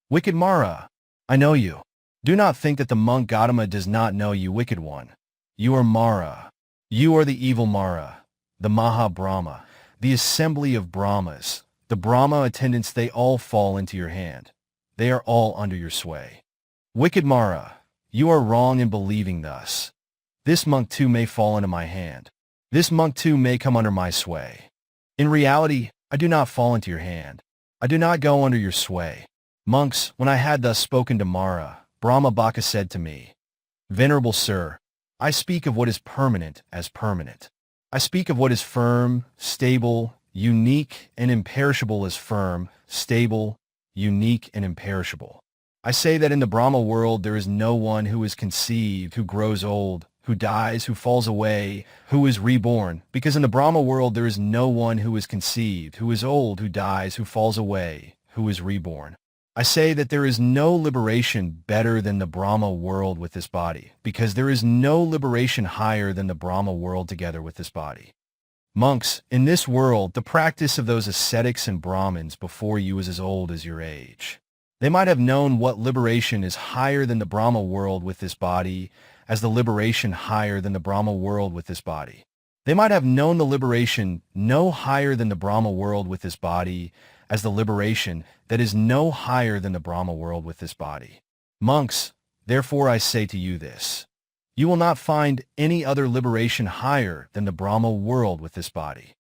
Wicked Mara, I know you. Do not think that the monk Gautama does not know you, wicked one. You are Mara. You are the evil Mara, the Maha Brahma, the assembly of Brahmas. The Brahma attendants, they all fall into your hand. They are all under your sway. Wicked Mara, you are wrong in believing thus. This monk too may fall into my hand. This monk too may come under my sway. In reality, I do not fall into your hand. I do not go under your sway. Monks, when I had thus spoken to Mara, Brahmabhaka said to me, Venerable sir, I speak of what is permanent as permanent. I speak of what is firm, stable, unique, and imperishable as firm, stable, unique, and imperishable. I say that in the Brahma world there is no one who is conceived, who grows old, who dies, who falls away, who is reborn, because in the Brahma world there is no one who is conceived, who is old, who dies, who falls away, who is reborn. I say that there is no liberation better than the Brahma world with this body, because there is no liberation higher than the Brahma world together with this body. Monks, in this world, the practice of those ascetics and Brahmins before you is as old as your age. They might have known what liberation is higher than the Brahma world with this body, as the liberation higher than the Brahma world with this body. They might have known the liberation no higher than the Brahma world with this body, as the liberation that is no higher than the Brahma world with this body. Monks, therefore I say to you this. You will not find any other liberation higher than the Brahma world with this body.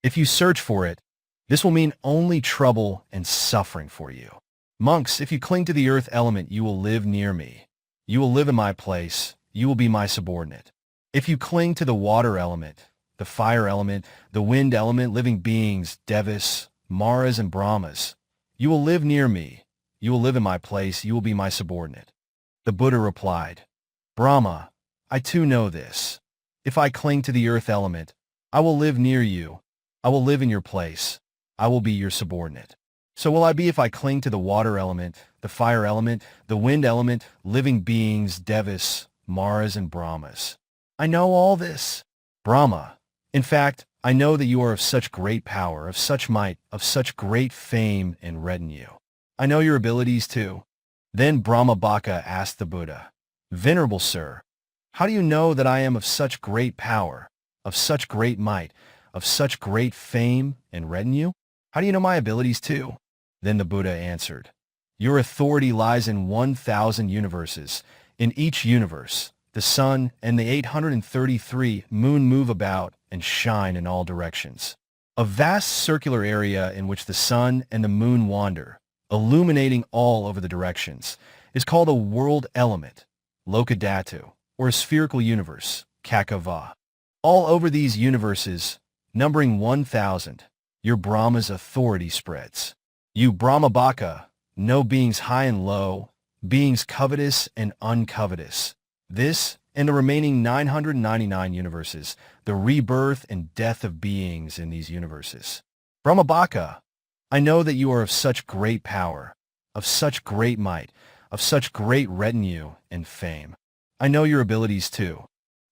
If you search for it, this will mean only trouble and suffering for you. Monks, if you cling to the earth element, you will live near me. You will live in my place. You will be my subordinate. If you cling to the water element, the fire element, the wind element, living beings, Devas, Maras, and Brahmas, you will live near me. You will live in my place. You will be my subordinate. The Buddha replied, Brahma, I too know this. If I cling to the earth element, I will live near you. I will live in your place. I will be your subordinate. So will I be if I cling to the water element, the fire element, the wind element, living beings, Devas, Maras, and Brahmas. I know all this. Brahma, in fact, I know that you are of such great power, of such might, of such great fame and retinue. I know your abilities too. Then Brahmabhaka asked the Buddha, Venerable sir, how do you know that I am of such great power, of such great might, of such great fame and retinue? How do you know my abilities too? Then the Buddha answered, your authority lies in 1,000 universes. In each universe, the sun and the 833 moon move about and shine in all directions. A vast circular area in which the sun and the moon wander, illuminating all over the directions, is called a world element, Lokadhatu, or a spherical universe, Kakava. All over these universes, numbering 1,000, your Brahma's authority spreads. You Brahmabhaka know beings high and low, beings covetous and uncovetous. This and the remaining 999 universes, the rebirth and death of beings in these universes. Brahmabhaka, I know that you are of such great power, of such great might, of such great retinue and fame. I know your abilities too.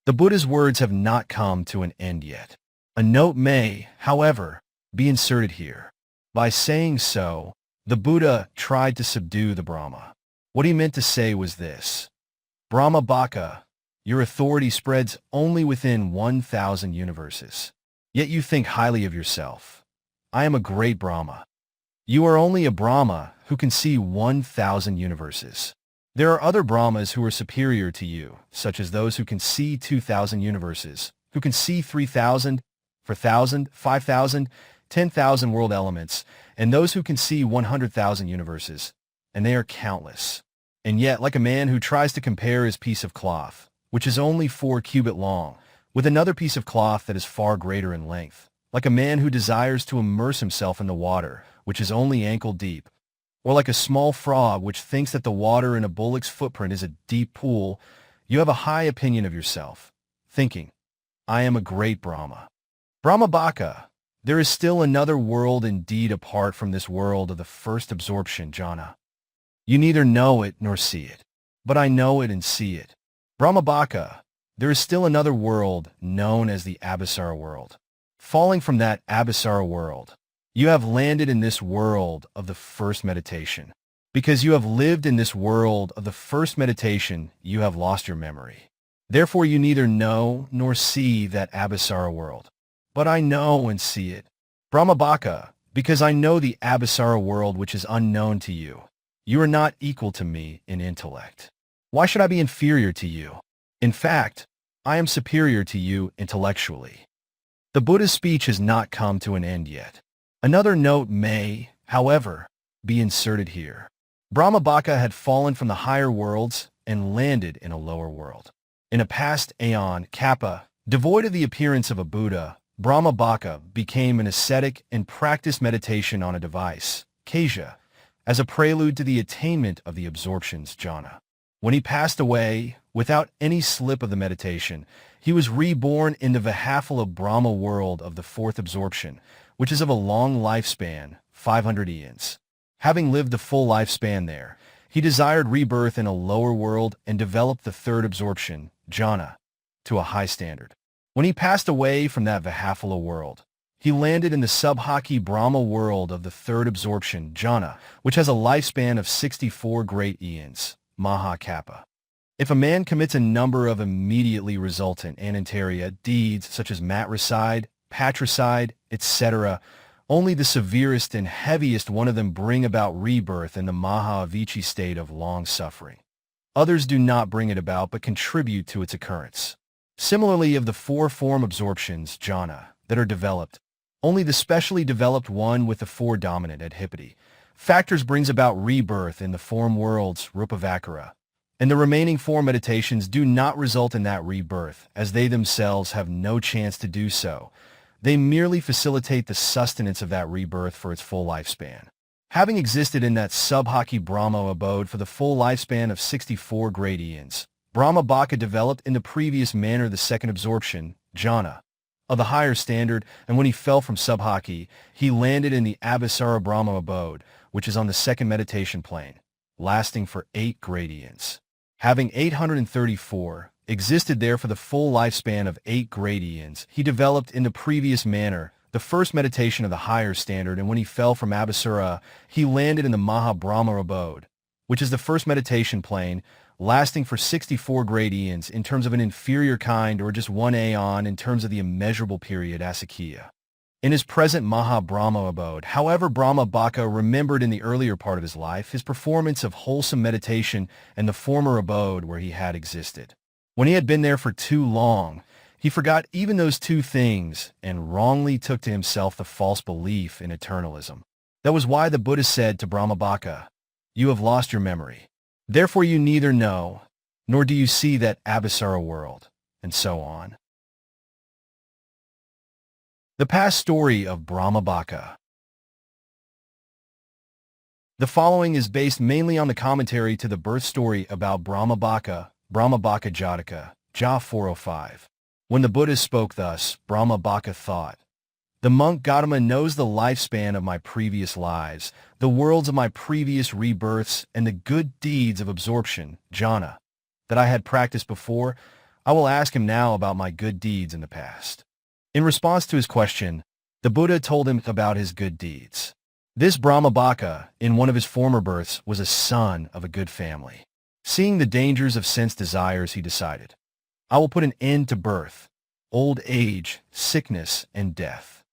The Buddha's words have not come to an end yet. A note may, however, be inserted here. By saying so, the Buddha tried to subdue the Brahma. What he meant to say was this: Brahmabhaka, your authority spreads only within 1,000 universes. Yet you think highly of yourself. I am a great Brahma. You are only a Brahma who can see 1,000 universes. There are other Brahmas who are superior to you, such as those who can see 2,000 universes, who can see 3,000, 4,000, 5,000, 10,000 world elements, and those who can see 100,000 universes, and they are countless. And yet, like a man who tries to compare his piece of cloth, which is only 4 cubits long, with another piece of cloth that is far greater in length, like a man who desires to immerse himself in the water, which is only ankle deep, or like a small frog which thinks that the water in a bullock's footprint is a deep pool, you have a high opinion of yourself, thinking, I am a great Brahma. Brahmabhaka, there is still another world indeed apart from this world of the first absorption, jhana. You neither know it nor see it, but I know it and see it. Brahmabhaka, there is still another world known as the Abhisara world. Falling from that Abhisara world, you have landed in this world of the first meditation. Because you have lived in this world of the first meditation, you have lost your memory. Therefore you neither know nor see that Abhisara world. But I know and see it. Brahmabhaka, because I know the Abhisara world which is unknown to you. You are not equal to me in intellect. Why should I be inferior to you? In fact, I am superior to you intellectually. The Buddha's speech has not come to an end yet. Another note may, however, be inserted here. Brahmabhaka had fallen from the higher worlds and landed in a lower world. In a past aeon, Kappa, devoid of the appearance of a Buddha, Brahmabhaka became an ascetic and practiced meditation on a device, Kaja, as a prelude to the attainment of the absorptions, jhana. When he passed away, without any slip of the meditation, he was reborn in the Vihafala Brahma world of the fourth absorption, which is of a long lifespan, 500 eons. Having lived the full lifespan there, he desired rebirth in a lower world and developed the third absorption, jhana, to a high standard. When he passed away from that Vihafala world, he landed in the Subhaki Brahma world of the third absorption, jhana, which has a lifespan of 64 great eons, Mahakappa. If a man commits a number of immediately resultant anantarya deeds such as matricide, patricide, etc., only the severest and heaviest one of them bring about rebirth in the Maha-Avicii state of long suffering. Others do not bring it about but contribute to its occurrence. Similarly, of the 4 form absorptions, jhana, that are developed, only the specially developed one with the 4 dominant adhipati factors brings about rebirth in the form worlds, rupavakara, and the remaining 4 meditations do not result in that rebirth, as they themselves have no chance to do so. They merely facilitate the sustenance of that rebirth for its full lifespan. Having existed in that Subhaki Brahma abode for the full lifespan of 64 great eons, Brahmabhaka developed in the previous manner the second absorption, jhana, of the higher standard, and when he fell from Subhaki, he landed in the Abhisara Brahma abode, which is on the second meditation plane, lasting for 8 great eons. Having 834 existed there for the full lifespan of 8 great eons, he developed in the previous manner the first meditation of the higher standard, and when he fell from Abhisara, he landed in the Maha-Brahma abode, which is the first meditation plane, lasting for 64 great eons in terms of an inferior kind, or just 1 aeon in terms of the immeasurable period Asakya. in his present Maha-Brahma abode. However, Brahma-Bhaka remembered in the earlier part of his life his performance of wholesome meditation and the former abode where he had existed. When he had been there for too long, he forgot even those two things and wrongly took to himself the false belief in eternalism. That was why the Buddha said to Brahma-Bhaka, "You have lost your memory. Therefore you neither know, nor do you see that Abhisara world," and so on. The past story of Brahma-Bhaka. The following is based mainly on the commentary to the birth story about Brahma-Bhaka, Brahma-Bhaka Jataka, Ja 405. When the Buddha spoke thus, Brahma-Bhaka thought, "The monk Gautama knows the lifespan of my previous lives, the worlds of my previous rebirths, and the good deeds of absorption, jhana, that I had practiced before. I will ask him now about my good deeds in the past." In response to his question, the Buddha told him about his good deeds. This Brahma-Bhaka, in one of his former births, was a son of a good family. Seeing the dangers of sense desires, he decided, "I will put an end to birth, old age, sickness, and death."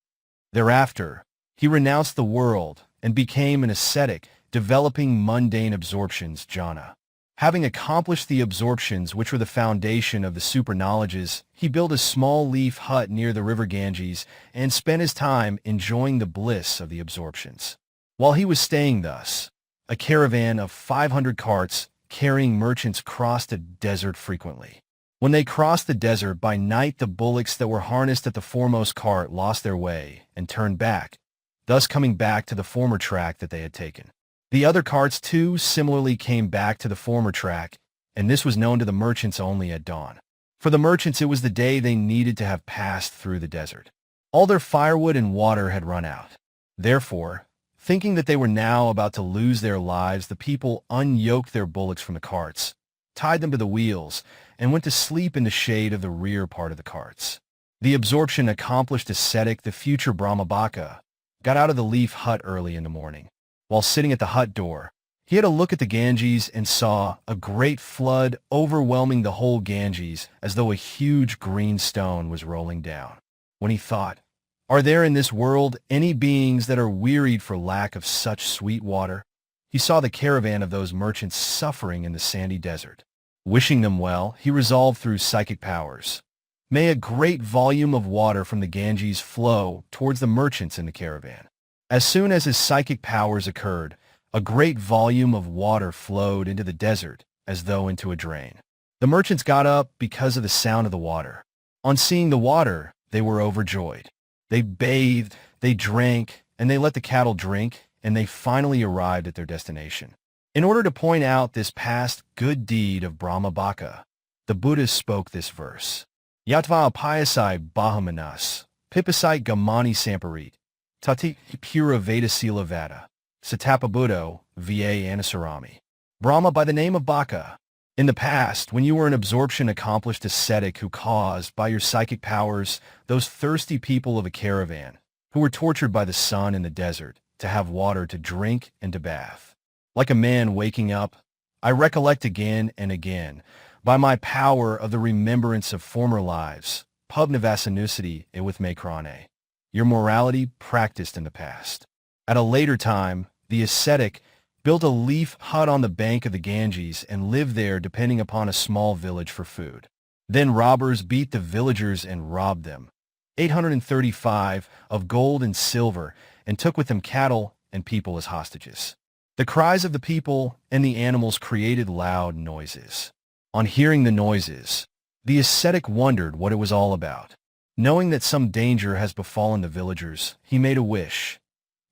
Thereafter, he renounced the world and became an ascetic, developing mundane absorptions, jhana. Having accomplished the absorptions which were the foundation of the super-knowledges, he built a small leaf hut near the river Ganges and spent his time enjoying the bliss of the absorptions. While he was staying thus, a caravan of 500 carts carrying merchants crossed the desert frequently. When they crossed the desert by night, the bullocks that were harnessed at the foremost cart lost their way and turned back, thus coming back to the former track that they had taken. The other carts, too, similarly came back to the former track, and this was known to the merchants only at dawn. For the merchants, it was the day they needed to have passed through the desert. All their firewood and water had run out. Therefore, thinking that they were now about to lose their lives, the people unyoked their bullocks from the carts, tied them to the wheels, and went to sleep in the shade of the rear part of the carts. The absorption accomplished ascetic, the future Brahma-Bhaka, got out of the leaf hut early in the morning. While sitting at the hut door, he had a look at the Ganges and saw a great flood overwhelming the whole Ganges as though a huge green stone was rolling down. When he thought, "Are there in this world any beings that are wearied for lack of such sweet water?" he saw the caravan of those merchants suffering in the sandy desert. Wishing them well, he resolved through psychic powers, "May a great volume of water from the Ganges flow towards the merchants in the caravan." As soon as his psychic powers occurred, a great volume of water flowed into the desert as though into a drain. The merchants got up because of the sound of the water. On seeing the water, they were overjoyed. They bathed, they drank, and they let the cattle drink, and they finally arrived at their destination. In order to point out this past good deed of Brahma-Bhaka, the Buddha spoke this verse. Yatva apayasai bahamanas, pipasai gamani samparit, tati pura veda sila vada, satapa buddho va anusarami. Brahma by the name of Bhaka. In the past, when you were an absorption accomplished ascetic who caused, by your psychic powers, those thirsty people of a caravan, who were tortured by the sun in the desert, to have water to drink and to bath. Like a man waking up, I recollect again and again, by my power of the remembrance of former lives, pubnavasanusati with mekrane, your morality practiced in the past. At a later time, the ascetic built a leaf hut on the bank of the Ganges and lived there depending upon a small village for food. Then robbers beat the villagers and robbed them, 835 of gold and silver, and took with them cattle and people as hostages. The cries of the people and the animals created loud noises. On hearing the noises, the ascetic wondered what it was all about. Knowing that some danger has befallen the villagers, he made a wish.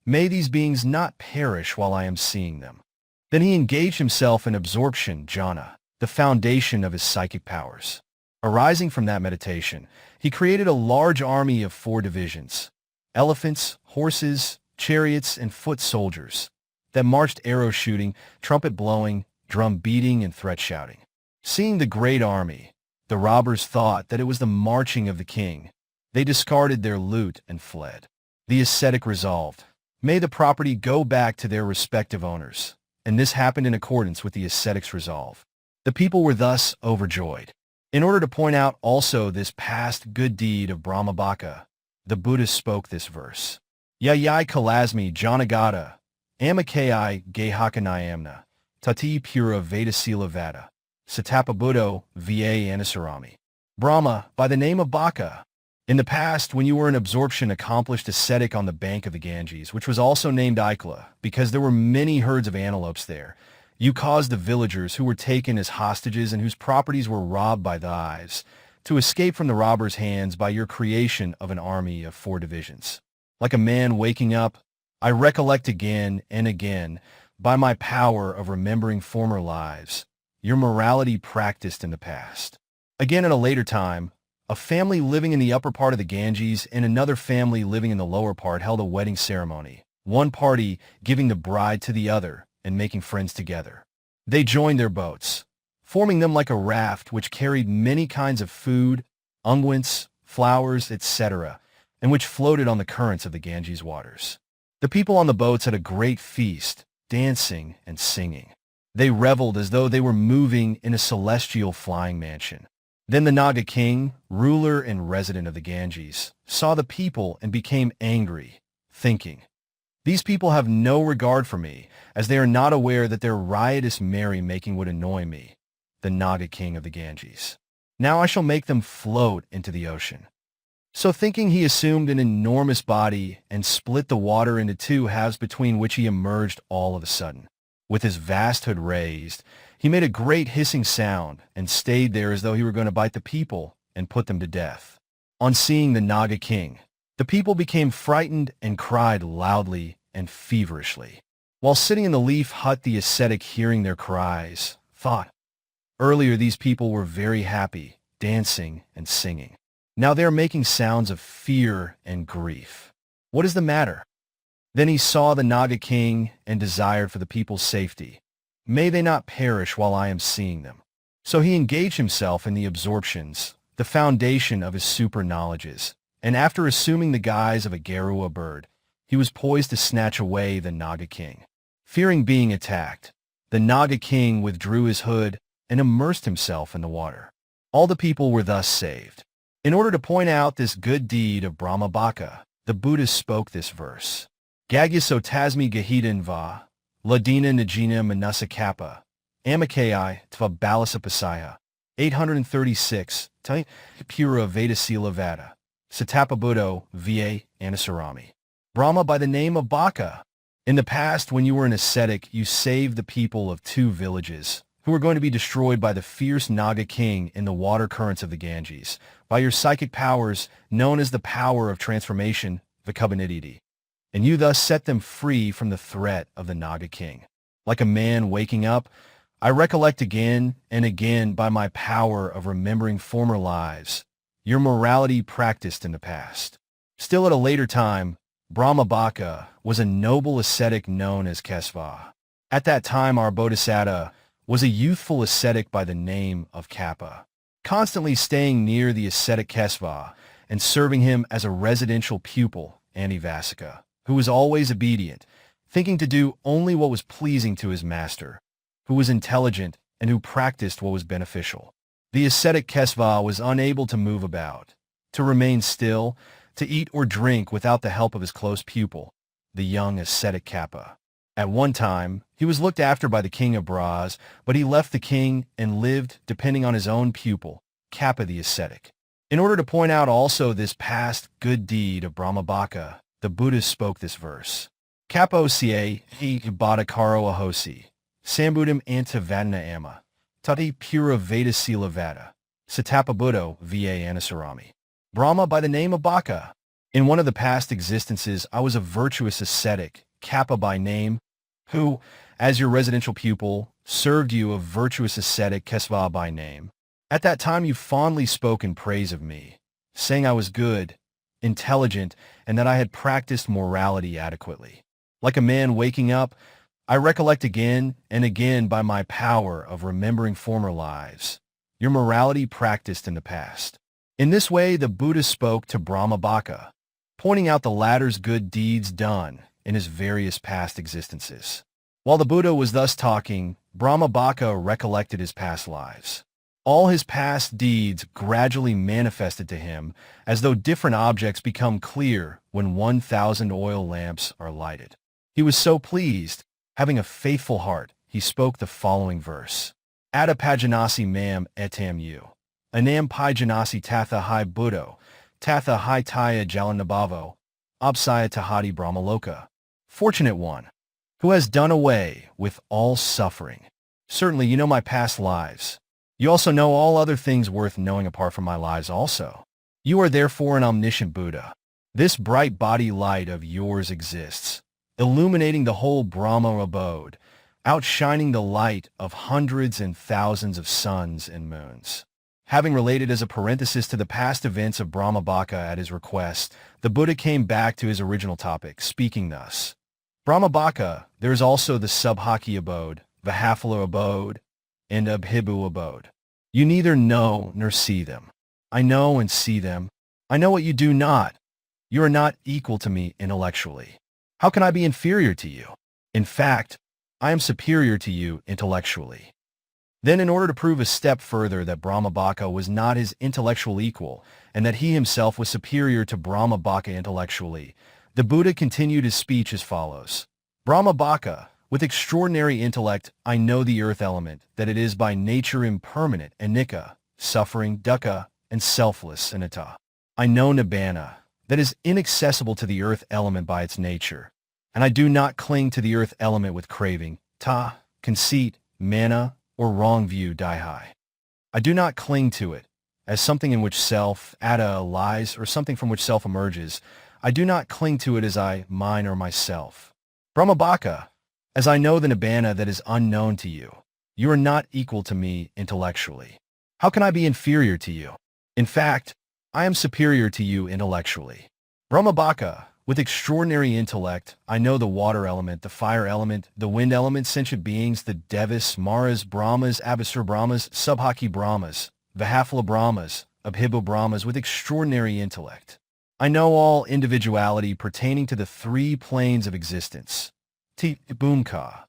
May these beings not perish while I am seeing them. Then he engaged himself in absorption jhana, the foundation of his psychic powers. Arising from that meditation, he created a large army of 4 divisions, elephants, horses, chariots, and foot soldiers, that marched arrow shooting, trumpet blowing, drum beating, and threat shouting. Seeing the great army, the robbers thought that it was the marching of the king. They discarded their loot and fled. The ascetic resolved, may the property go back to their respective owners, and this happened in accordance with the ascetic's resolve. The people were thus overjoyed. In order to point out also this past good deed of Brahma-Bhaka, the Buddha spoke this verse. Yayai kalasmi janagata, amakai gehakanayamna, tati pura vedasila vada, satapabuddho va anusarami. Brahma, by the name of Baka. In the past, when you were an absorption accomplished ascetic on the bank of the Ganges, which was also named Aikla, because there were many herds of antelopes there, you caused the villagers who were taken as hostages and whose properties were robbed by thyves to escape from the robbers' hands by your creation of an army of 4 divisions. Like a man waking up, I recollect again and again, by my power of remembering former lives, your morality practiced in the past. Again at a later time, a family living in the upper part of the Ganges and another family living in the lower part held a wedding ceremony, one party giving the bride to the other and making friends together. They joined their boats, forming them like a raft which carried many kinds of food, unguents, flowers, etc., and which floated on the currents of the Ganges waters. The people on the boats had a great feast, dancing and singing. They reveled as though they were moving in a celestial flying mansion. Then the Naga king, ruler and resident of the Ganges, saw the people and became angry, thinking, "These people have no regard for me, as they are not aware that their riotous merry-making would annoy me, the Naga king of the Ganges. Now I shall make them float into the ocean." So thinking, he assumed an enormous body and split the water into 2 halves, between which he emerged all of a sudden. With his vast hood raised, he made a great hissing sound and stayed there as though he were going to bite the people and put them to death. On seeing the Naga king, the people became frightened and cried loudly and feverishly. While sitting in the leaf hut, the ascetic, hearing their cries, thought, "Earlier these people were very happy, dancing and singing. Now they are making sounds of fear and grief. What is the matter?" Then he saw the Naga king and desired for the people's safety. "May they not perish while I am seeing them." So he engaged himself in the absorptions, the foundation of his super knowledges, and after assuming the guise of a Garua bird, he was poised to snatch away the Naga king. Fearing being attacked, the Naga king withdrew his hood and immersed himself in the water. All the people were thus saved. In order to point out this good deed of Brahma Baka, the Buddha spoke this verse. Gagyaso tasmi gahidan va, ladina najina manasa kappa, amakai tva balasa pasaya, 836, pura vedasila vada, satapabuddho va anusarami. Brahma, by the name of Baka. In the past, when you were an ascetic, you saved the people of 2 villages, who were going to be destroyed by the fierce Naga king in the water currents of the Ganges, by your psychic powers known as the power of transformation, Vikubbaniditi. And you thus set them free from the threat of the Naga king. Like a man waking up, I recollect again and again, by my power of remembering former lives, your morality practiced in the past. Still at a later time, Brahma Baka was a noble ascetic known as Kesava. At that time, our Bodhisattva was a youthful ascetic by the name of Kappa, constantly staying near the ascetic Kesava and serving him as a residential pupil, Anivasika, who was always obedient, thinking to do only what was pleasing to his master, who was intelligent and who practiced what was beneficial. The ascetic Kesava was unable to move about, to remain still, to eat or drink without the help of his close pupil, the young ascetic Kappa. At one time, he was looked after by the king of Braz, but he left the king and lived depending on his own pupil, Kappa the ascetic. In order to point out also this past good deed of Brahma Baka, the Buddha spoke this verse. Kappa osie he badakaro ahosi, sambuddham antavadana ama, tati pura vedasila vada, satapabuddho va anusarami. Brahma, by the name of Baka. In one of the past existences, I was a virtuous ascetic, Kappa by name, who, as your residential pupil, served you, a virtuous ascetic, Kesava by name. At that time you fondly spoke in praise of me, saying I was good, intelligent, and that I had practiced morality adequately. Like a man waking up, I recollect again and again, by my power of remembering former lives, your morality practiced in the past. In this way, the Buddha spoke to Brahma Baka, pointing out the latter's good deeds done in his various past existences. While the Buddha was thus talking, Brahma Baka recollected his past lives. All his past deeds gradually manifested to him as though different objects become clear when 1,000 oil lamps are lighted. He was so pleased, having a faithful heart, he spoke the following verse. Ada pajanasi mam etam u. Anam pajanasi tatha hi buddho, tatha hi taya jalanabhavo, absaya tahati brahmaloka. Fortunate one, who has done away with all suffering. Certainly you know my past lives. You also know all other things worth knowing apart from my lives also. You are therefore an omniscient Buddha. This bright body light of yours exists, illuminating the whole Brahma abode, outshining the light of hundreds and thousands of suns and moons. Having related as a parenthesis to the past events of Brahmabhaka at his request, the Buddha came back to his original topic, speaking thus. Brahmabhaka, there is also the Subhaki abode, Vahafala abode, and Abhibu abode. You neither know nor see them. I know and see them. I know what you do not. You are not equal to me intellectually. How can I be inferior to you? In fact, I am superior to you intellectually. Then in order to prove a step further that Brahmabhaka was not his intellectual equal, and that he himself was superior to Brahmabhaka intellectually, the Buddha continued his speech as follows. Brahmabhaka, with extraordinary intellect, I know the earth element, that it is by nature impermanent, anicca, suffering, dukkha, and selfless, anatta. I know nibbana, that is inaccessible to the earth element by its nature, and I do not cling to the earth element with craving, ta, conceit, mana, or wrong view, daihi. I do not cling to it, as something in which self, atta, lies, or something from which self emerges. I do not cling to it as I, mine, or myself. Brahmabhaka, as I know the nibbana that is unknown to you, you are not equal to me intellectually. How can I be inferior to you? In fact, I am superior to you intellectually. Brahmabhaka, with extraordinary intellect, I know the water element, the fire element, the wind element, sentient beings, the devas, maras, brahmas, abasura brahmas, subhaki brahmas, vahafala brahmas, abhibu brahmas, with extraordinary intellect. I know all individuality pertaining to the three planes of existence. Bhumka,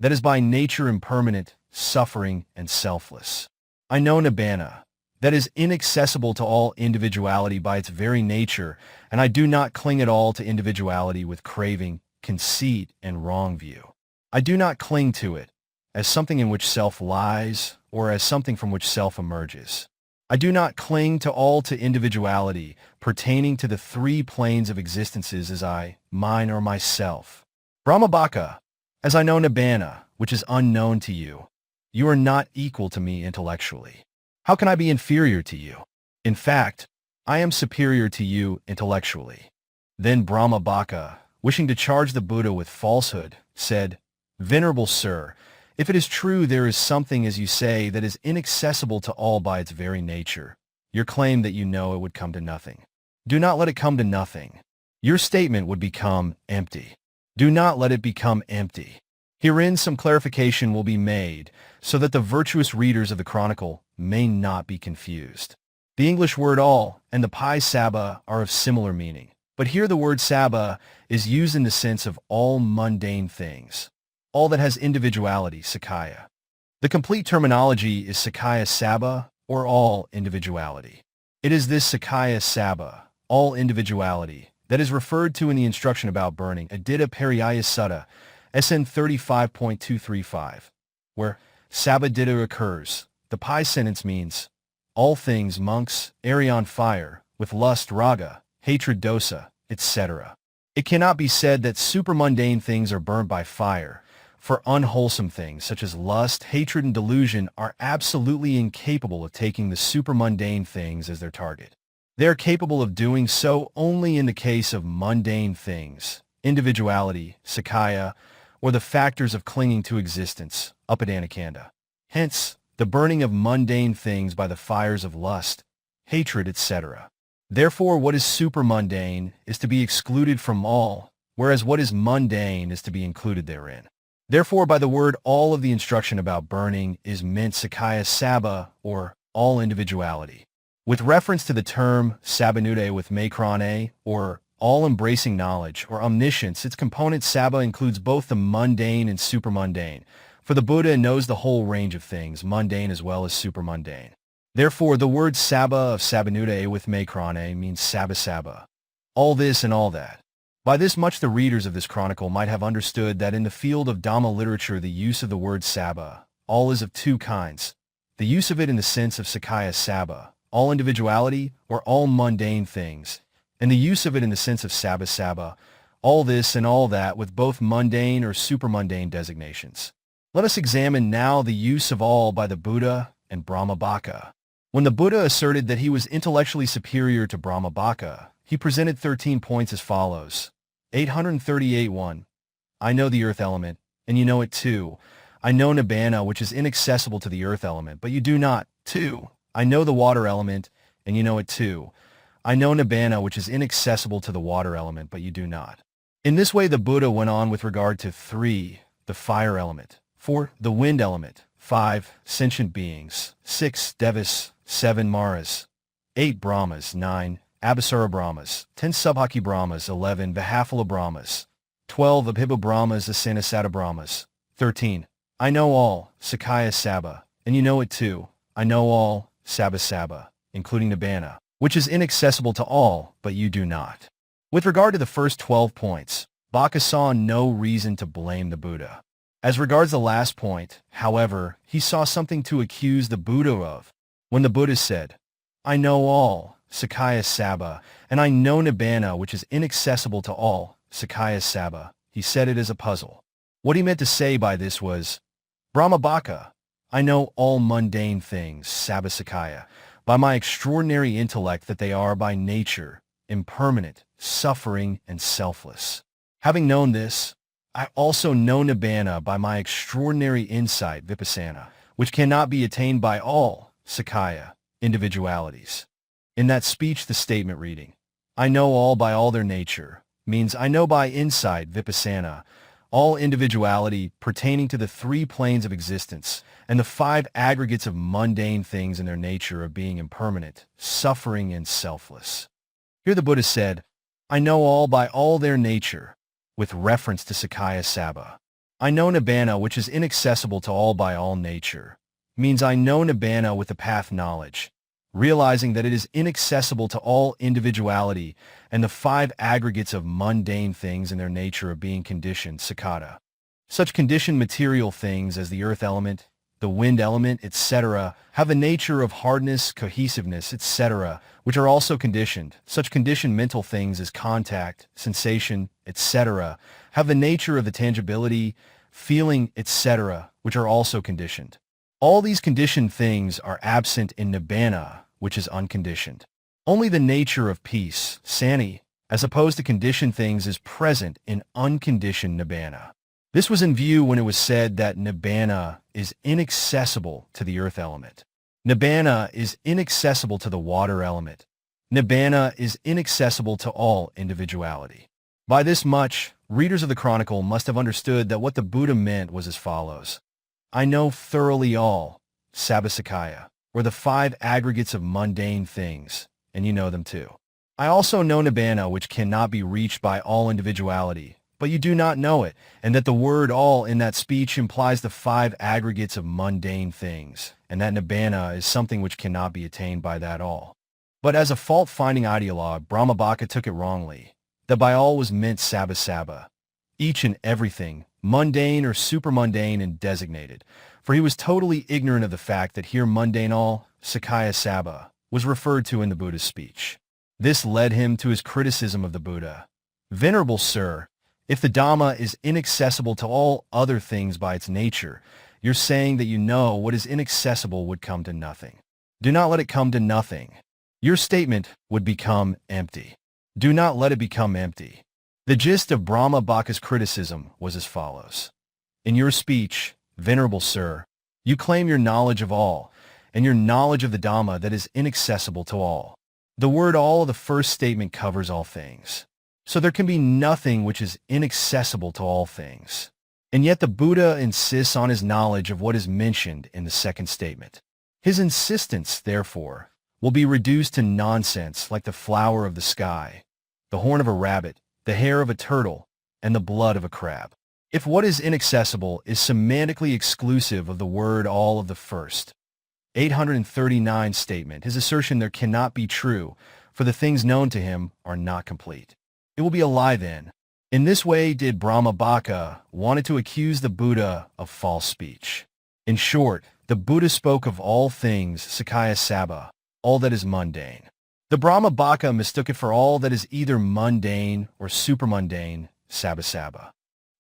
that is by nature impermanent, suffering, and selfless. I know nibbana, that is inaccessible to all individuality by its very nature, and I do not cling at all to individuality with craving, conceit, and wrong view. I do not cling to it as something in which self lies or as something from which self emerges. I do not cling to individuality pertaining to the three planes of existences as I, mine, or myself. Brahmabhaka, as I know nibbana, which is unknown to you, you are not equal to me intellectually. How can I be inferior to you? In fact, I am superior to you intellectually. Then Brahmabhaka, wishing to charge the Buddha with falsehood, said, Venerable Sir, if it is true there is something, as you say, that is inaccessible to all by its very nature, your claim that you know it would come to nothing. Do not let it come to nothing. Your statement would become empty. Do not let it become empty. Herein some clarification will be made, so that the virtuous readers of the Chronicle may not be confused. The English word all and the Pi Sabha are of similar meaning, but here the word sabha is used in the sense of all mundane things, all that has individuality, Sakaya. The complete terminology is Sakaya Sabha, or all individuality. It is this Sakaya Sabha, all individuality, that is referred to in the instruction about burning, Adita Pariyaya Sutta, SN 35.235, where Sabhadita occurs. The Pi sentence means, all things monks, airy on fire, with lust, raga, hatred, dosa, etc. It cannot be said that supermundane things are burnt by fire, for unwholesome things such as lust, hatred, and delusion are absolutely incapable of taking the supermundane things as their target. They are capable of doing so only in the case of mundane things, individuality, Sakaya, or the factors of clinging to existence, Upadana. Hence, the burning of mundane things by the fires of lust, hatred, etc. Therefore, what is supermundane is to be excluded from all, whereas what is mundane is to be included therein. Therefore, by the word all of the instruction about burning is meant Sakaya Sabha, or all individuality. With reference to the term Sabhanude with Makrane, or all-embracing knowledge, or omniscience, its component Sabha includes both the mundane and supermundane, For the Buddha knows the whole range of things, mundane as well as supermundane. Therefore, the word Sabba of Sabanuta with Makrane means Sabba. All this and all that. By this much the readers of this chronicle might have understood that in the field of Dhamma literature the use of the word Sabba, all is of two kinds. The use of it in the sense of Sakaya Sabba, all individuality or all mundane things, and the use of it in the sense of Sabba, all this and all that with both mundane or supermundane designations. Let us examine now the use of all by the Buddha and Brahmabhaka. When the Buddha asserted that he was intellectually superior to Brahmabhaka, he presented 13 points as follows. 838-1. I know the earth element, and you know it too. I know Nibbana, which is inaccessible to the earth element, but you do not. 2. I know the water element, and you know it too. I know Nibbana, which is inaccessible to the water element, but you do not. In this way, the Buddha went on with regard to 3. The fire element. 4. The wind element. 5. Sentient beings. 6. Devas. 7. Maras. 8. Brahmas. 9. Abhisara Brahmas. 10. Subhaki Brahmas. 11. Vihaphala Brahmas. 12. Abhibha Brahmas. Asanasata Brahmas. 13. I know all, Sakaya Sabba, and you know it too. I know all, Sabba, including Nibbana, which is inaccessible to all, but you do not. With regard to the first 12 points, Bhaka saw no reason to blame the Buddha. As regards the last point, however, he saw something to accuse the Buddha of. When the Buddha said, I know all, Sakaya Sabba, and I know Nibbana, which is inaccessible to all, Sakaya Sabba, he said it as a puzzle. What he meant to say by this was, Brahmabhaka, I know all mundane things, Sabba Sakaya, by my extraordinary intellect that they are by nature, impermanent, suffering, and selfless. Having known this, I also know Nibbana by my extraordinary insight, Vipassana, which cannot be attained by all, Sakaya, individualities. In that speech, the statement reading, I know all by all their nature, means I know by insight, Vipassana, all individuality pertaining to the 3 planes of existence and the 5 aggregates of mundane things in their nature of being impermanent, suffering, and selfless. Here the Buddha said, I know all by all their nature, with reference to Sakaya Sabba. I know Nibbana, which is inaccessible to all by all nature, means I know Nibbana with the path knowledge, realizing that it is inaccessible to all individuality and the 5 aggregates of mundane things in their nature of being conditioned, Sakata. Such conditioned material things as the earth element, the wind element, etc., have the nature of hardness, cohesiveness, etc., which are also conditioned. Such conditioned mental things as contact, sensation, etc., have the nature of the tangibility, feeling, etc., which are also conditioned. All these conditioned things are absent in Nibbana, which is unconditioned. Only the nature of peace, sani, as opposed to conditioned things, is present in unconditioned Nibbana. This was in view when it was said that Nibbana is inaccessible to the earth element. Nibbana is inaccessible to the water element. Nibbana is inaccessible to all individuality. By this much, readers of the chronicle must have understood that what the Buddha meant was as follows. I know thoroughly all, Sabasakaya, or the 5 aggregates of mundane things, and you know them too. I also know Nibbana, which cannot be reached by all individuality, but you do not know it, and that the word all in that speech implies the 5 aggregates of mundane things, and that Nibbana is something which cannot be attained by that all. But as a fault-finding ideologue, Brahmabhaka took it wrongly, that by all was meant Sabba, each and everything, mundane or supermundane and designated, for he was totally ignorant of the fact that here mundane all, Sakaya Sabba, was referred to in the Buddha's speech. This led him to his criticism of the Buddha. Venerable Sir, if the Dhamma is inaccessible to all other things by its nature, you're saying that you know what is inaccessible would come to nothing. Do not let it come to nothing. Your statement would become empty. Do not let it become empty. The gist of Brahmabhaka's criticism was as follows. In your speech, Venerable Sir, you claim your knowledge of all, and your knowledge of the Dhamma that is inaccessible to all. The word all of the first statement covers all things. So there can be nothing which is inaccessible to all things. And yet the Buddha insists on his knowledge of what is mentioned in the second statement. His insistence, therefore, will be reduced to nonsense like the flower of the sky, the horn of a rabbit, the hair of a turtle, and the blood of a crab. If what is inaccessible is semantically exclusive of the word all of the first 839 statement, his assertion there cannot be true, for the things known to him are not complete. It will be a lie then. In this way did Brahmabhaka wanted to accuse the Buddha of false speech. In short, the Buddha spoke of all things Sakaya Sabha, all that is mundane. The Brahmabhaka mistook it for all that is either mundane or supermundane, Sabha.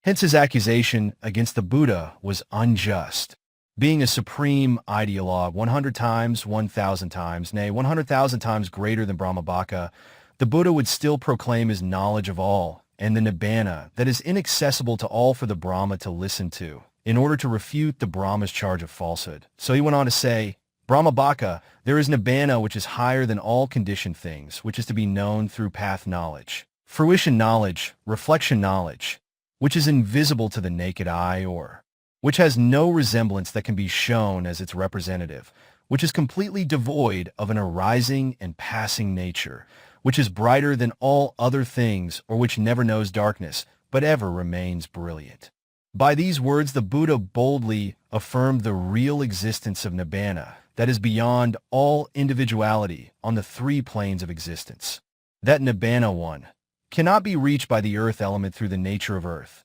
Hence his accusation against the Buddha was unjust. Being a supreme ideologue 100 times, 1,000 times, nay, 100,000 times greater than Brahmabhaka, the Buddha would still proclaim his knowledge of all, and the nibbana that is inaccessible to all for the Brahma to listen to, in order to refute the Brahma's charge of falsehood. So he went on to say, Brahmabhaka, there is nibbana which is higher than all conditioned things, which is to be known through path knowledge, fruition knowledge, reflection knowledge, which is invisible to the naked eye, or which has no resemblance that can be shown as its representative, which is completely devoid of an arising and passing nature, which is brighter than all other things, or which never knows darkness, but ever remains brilliant. By these words, the Buddha boldly affirmed the real existence of nibbana, that is beyond all individuality on the three planes of existence. That nibbana 1 cannot be reached by the earth element through the nature of earth.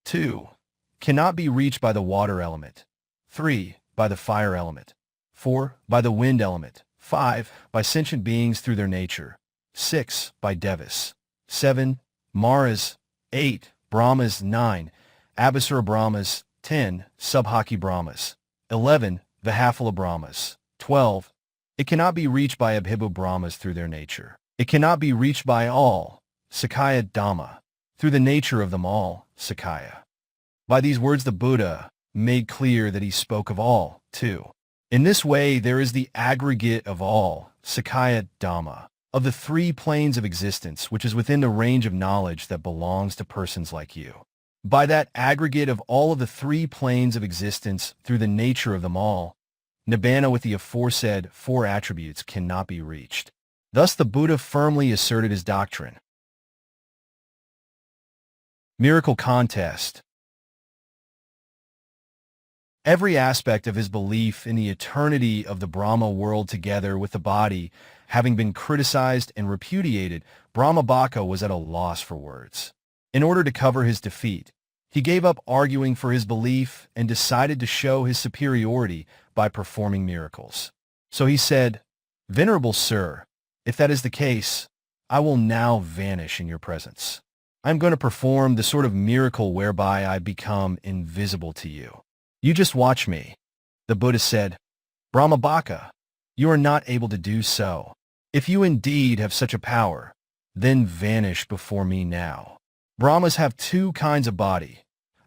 2 cannot be reached by the water element. 3 by the fire element. 4 by the wind element. 5 by sentient beings through their nature. 6 by devas. 7 maras. 8 brahmas. 9 abhasura brahmas. 10 subhaki brahmas. 11 vihafala brahmas. 12 it cannot be reached by abhibhu brahmas through their nature. It cannot be reached by all, Sakaya Dhamma, through the nature of them all, Sakaya. By these words the Buddha made clear that he spoke of all, too. In this way there is the aggregate of all, Sakaya Dhamma, of the three planes of existence, which is within the range of knowledge that belongs to persons like you. By that aggregate of all of the three planes of existence through the nature of them all, nibbana with the aforesaid four attributes cannot be reached. Thus the Buddha firmly asserted his doctrine. Miracle contest. Every aspect of his belief in the eternity of the Brahma world together with the body having been criticized and repudiated, Brahmabhaka was at a loss for words. In order to cover his defeat, he gave up arguing for his belief and decided to show his superiority by performing miracles. So he said, "Venerable Sir, if that is the case, I will now vanish in your presence. I am going to perform the sort of miracle whereby I become invisible to you. You just watch me." The Buddha said, "Brahmabhaka, you are not able to do so. If you indeed have such a power, then vanish before me now." Brahmas have two kinds of body,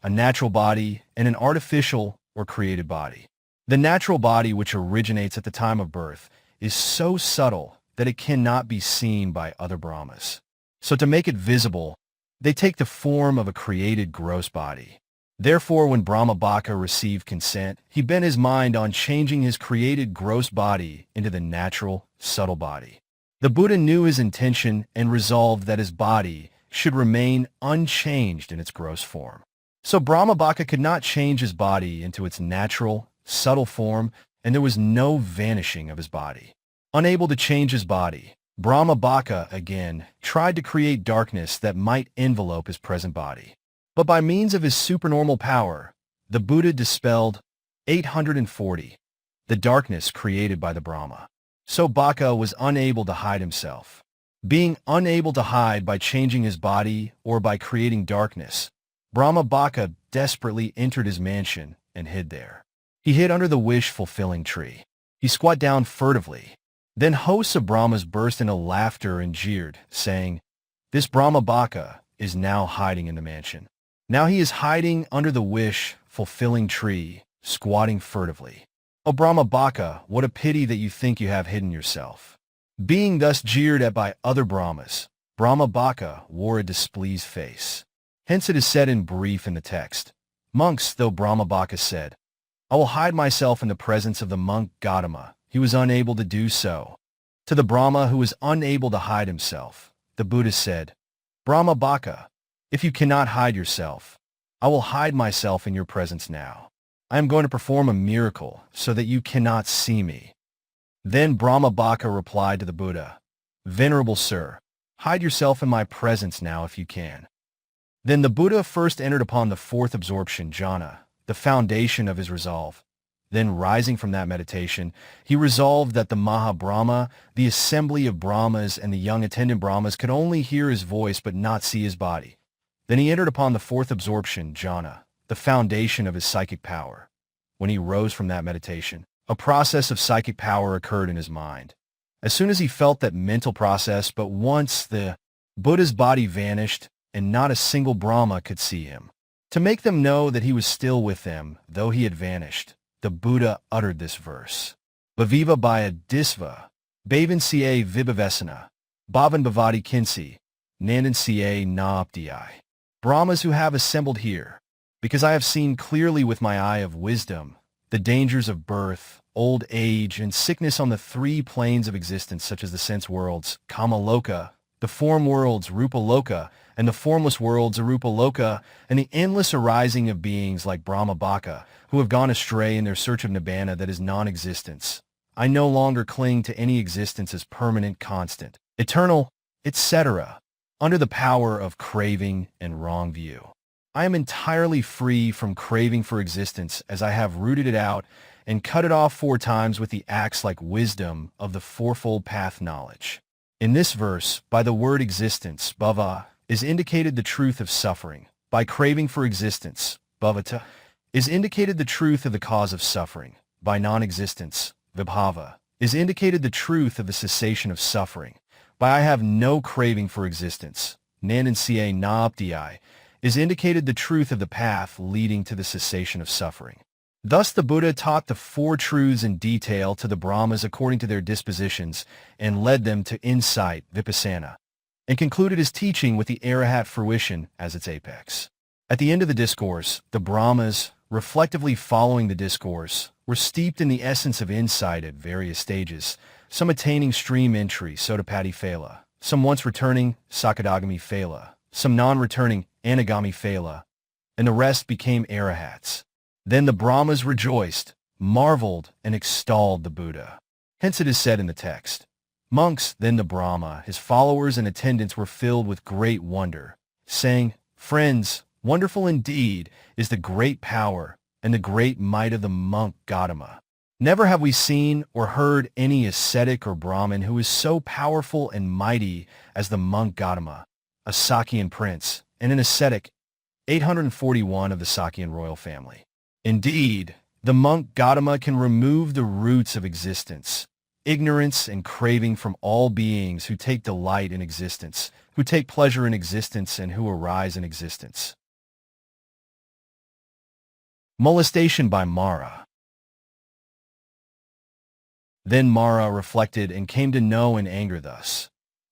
a natural body and an artificial or created body. The natural body, which originates at the time of birth, is so subtle that it cannot be seen by other Brahmas. So to make it visible, they take the form of a created gross body. Therefore, when Brahmabhaka received consent, he bent his mind on changing his created gross body into the natural, subtle body. The Buddha knew his intention and resolved that his body should remain unchanged in its gross form. So Brahmabhaka could not change his body into its natural, subtle form, and there was no vanishing of his body. Unable to change his body, Brahmabhaka again tried to create darkness that might envelope his present body. But by means of his supernormal power, the Buddha dispelled 840, the darkness created by the Brahma. So Bhaka was unable to hide himself. Being unable to hide by changing his body or by creating darkness, Brahmabhaka desperately entered his mansion and hid there. He hid under the wish-fulfilling tree. He squat down furtively. Then hosts of Brahmas burst into laughter and jeered, saying, "This Brahmabhaka is now hiding in the mansion. Now he is hiding under the wish-fulfilling tree, squatting furtively. O Brahmabhaka, what a pity that you think you have hidden yourself." Being thus jeered at by other Brahmas, Brahmabhaka wore a displeased face. Hence it is said in brief in the text, "Monks, though Brahmabhaka said, I will hide myself in the presence of the monk Gautama, he was unable to do so. To the Brahma who was unable to hide himself, the Buddha said, Brahmabhaka, if you cannot hide yourself, I will hide myself in your presence now. I am going to perform a miracle so that you cannot see me." Then Brahmabhaka replied to the Buddha, "Venerable sir, hide yourself in my presence now if you can." Then the Buddha first entered upon the fourth absorption, jhana, the foundation of his resolve. Then, rising from that meditation, he resolved that the Maha-Brahma, the assembly of Brahmas and the young attendant Brahmas could only hear his voice but not see his body. Then he entered upon the fourth absorption, jhana, the foundation of his psychic power. When he rose from that meditation, a process of psychic power occurred in his mind. As soon as he felt that mental process, but once the Buddha's body vanished and not a single Brahma could see him. To make them know that he was still with them, though he had vanished, the Buddha uttered this verse. Bhaviva bhaya disva, bhavan ca vibhavesana, bhavan bhavati kinsi, nandan ca naapti. Brahmas who have assembled here, because I have seen clearly with my eye of wisdom the dangers of birth, old age, and sickness on the three planes of existence, such as the sense worlds, Kamaloka, the form worlds, Rupaloka, and the formless worlds, Arupaloka, and the endless arising of beings like Brahmabhaka, who have gone astray in their search of nibbana that is non-existence. I no longer cling to any existence as permanent, constant, eternal, etc., under the power of craving and wrong view. I am entirely free from craving for existence, as I have rooted it out and cut it off 4 times with the axe like wisdom of the fourfold path knowledge. In this verse, by the word existence, bhava, is indicated the truth of suffering. By craving for existence, bhavata, is indicated the truth of the cause of suffering. By non-existence, vibhava, is indicated the truth of the cessation of suffering. By I have no craving for existence, nandan ca naapti, is indicated the truth of the path leading to the cessation of suffering. Thus the Buddha taught the 4 truths in detail to the Brahmas according to their dispositions and led them to insight, vipassana, and concluded his teaching with the arahat fruition as its apex. At the end of the discourse, the Brahmas, reflectively following the discourse, were steeped in the essence of insight at various stages, some attaining stream entry, Sotapatti Phala, some once returning, Sakadagami Phala, some non-returning, Anagami Phala, and the rest became arahats. Then the Brahmas rejoiced, marveled, and extolled the Buddha. Hence it is said in the text, "Monks, then the Brahma, his followers and attendants were filled with great wonder, saying, 'Friends, wonderful indeed is the great power and the great might of the monk Gautama. Never have we seen or heard any ascetic or Brahmin who is so powerful and mighty as the monk Gautama, a Sakyan prince, and an ascetic, 841 of the Sakyan royal family. Indeed, the monk Gautama can remove the roots of existence, ignorance and craving from all beings who take delight in existence, who take pleasure in existence, and who arise in existence." Molestation by Mara. Then Mara reflected and came to know in anger thus,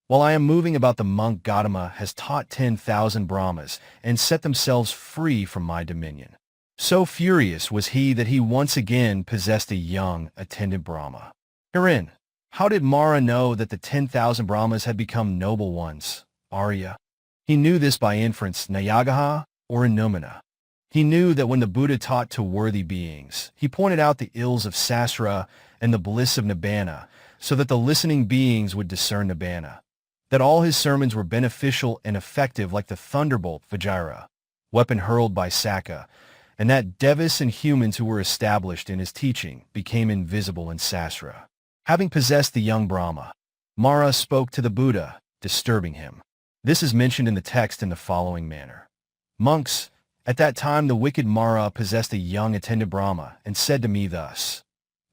"While I am moving about, the monk Gautama has taught 10,000 Brahmas and set themselves free from my dominion." So furious was he that he once again possessed a young attendant Brahma. Herein, how did Mara know that the 10,000 Brahmas had become noble ones, Arya? He knew this by inference, Nayagaha or Anumana. He knew that when the Buddha taught to worthy beings, he pointed out the ills of Sasra and the bliss of Nibbana, so that the listening beings would discern Nibbana. That all his sermons were beneficial and effective like the thunderbolt, Vajra, weapon hurled by Saka, and that devas and humans who were established in his teaching became invisible in Sasra. Having possessed the young Brahma, Mara spoke to the Buddha, disturbing him. This is mentioned in the text in the following manner. "Monks, at that time the wicked Mara possessed a young attendant Brahma and said to me thus,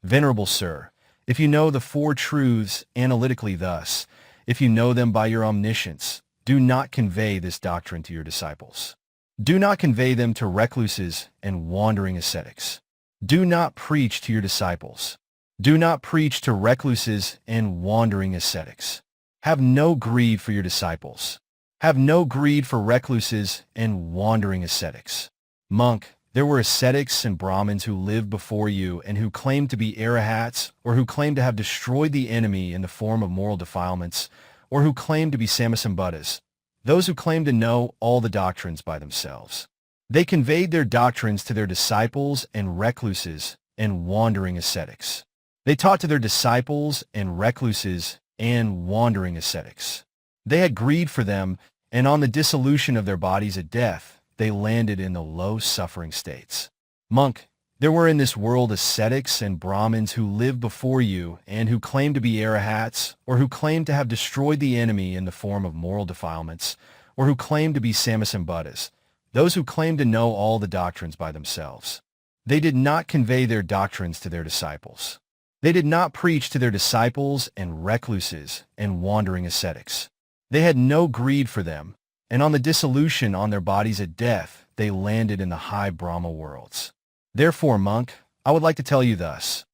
'Venerable sir, if you know the 4 truths analytically thus, if you know them by your omniscience, do not convey this doctrine to your disciples. Do not convey them to recluses and wandering ascetics. Do not preach to your disciples. Do not preach to recluses and wandering ascetics. Have no greed for your disciples. Have no greed for recluses and wandering ascetics. Monk, there were ascetics and Brahmins who lived before you and who claimed to be arahats, or who claimed to have destroyed the enemy in the form of moral defilements, or who claimed to be Samasambuddhas, those who claim to know all the doctrines by themselves. They conveyed their doctrines to their disciples and recluses and wandering ascetics. They taught to their disciples and recluses and wandering ascetics. They had greed for them, and on the dissolution of their bodies at death, they landed in the low-suffering states. Monk, there were in this world ascetics and Brahmins who lived before you and who claimed to be arahats, or who claimed to have destroyed the enemy in the form of moral defilements, or who claimed to be Sammasambuddhas, those who claimed to know all the doctrines by themselves. They did not convey their doctrines to their disciples. They did not preach to their disciples and recluses and wandering ascetics. They had no greed for them, and on the dissolution on their bodies at death, they landed in the high Brahma worlds. Therefore, monk, I would like to tell you thus,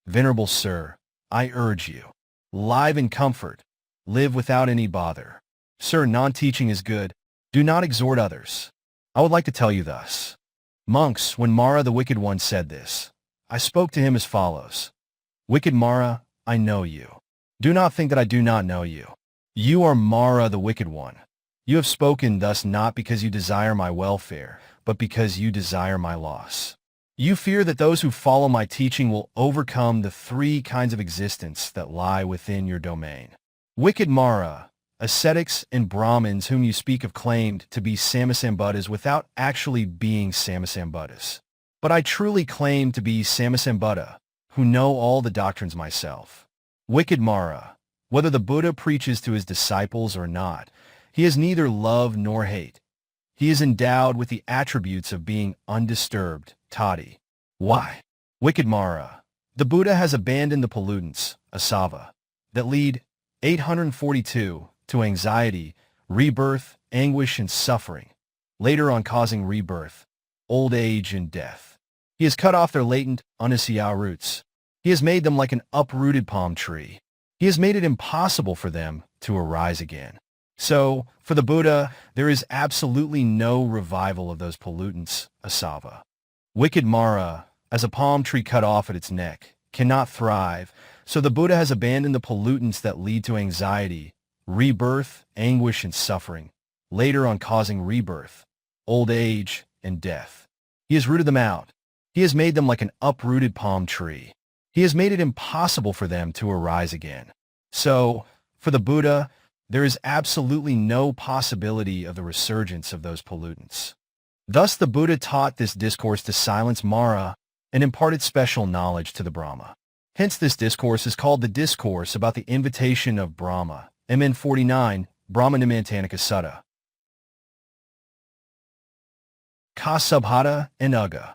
Venerable Sir, I urge you, live in comfort, live without any bother. Sir, non-teaching is good. Do not exhort others. I would like to tell you thus. Monks, when Mara the Wicked One said this, I spoke to him as follows. Wicked Mara, I know you. Do not think that I do not know you. You are Mara the Wicked One. You have spoken thus not because you desire my welfare, but because you desire my loss. You fear that those who follow my teaching will overcome the three kinds of existence that lie within your domain. Wicked Mara, ascetics and Brahmins whom you speak of claimed to be Sammasambuddhas without actually being Sammasambuddhas. But I truly claim to be Sammasambuddha, who know all the doctrines myself. Wicked Mara, whether the Buddha preaches to his disciples or not, he has neither love nor hate. He is endowed with the attributes of being undisturbed, tati. Why? Wicked Mara, the Buddha has abandoned the pollutants, asava, that lead 842 to anxiety, rebirth, anguish, and suffering, later on causing rebirth, old age, and death. He has cut off their latent, unisya roots. He has made them like an uprooted palm tree. He has made it impossible for them to arise again. So, for the Buddha, there is absolutely no revival of those pollutants, asava. Wicked Mara, as a palm tree cut off at its neck, cannot thrive, so the Buddha has abandoned the pollutants that lead to anxiety, rebirth, anguish, and suffering, later on causing rebirth, old age, and death. He has rooted them out. He has made them like an uprooted palm tree. He has made it impossible for them to arise again. So, for the Buddha, there is absolutely no possibility of the resurgence of those pollutants. Thus the Buddha taught this discourse to silence Mara and imparted special knowledge to the Brahma. Hence this discourse is called the Discourse about the Invitation of Brahma, MN 49, Brahmanimantanika Sutta. Ka Subhata and Ugga.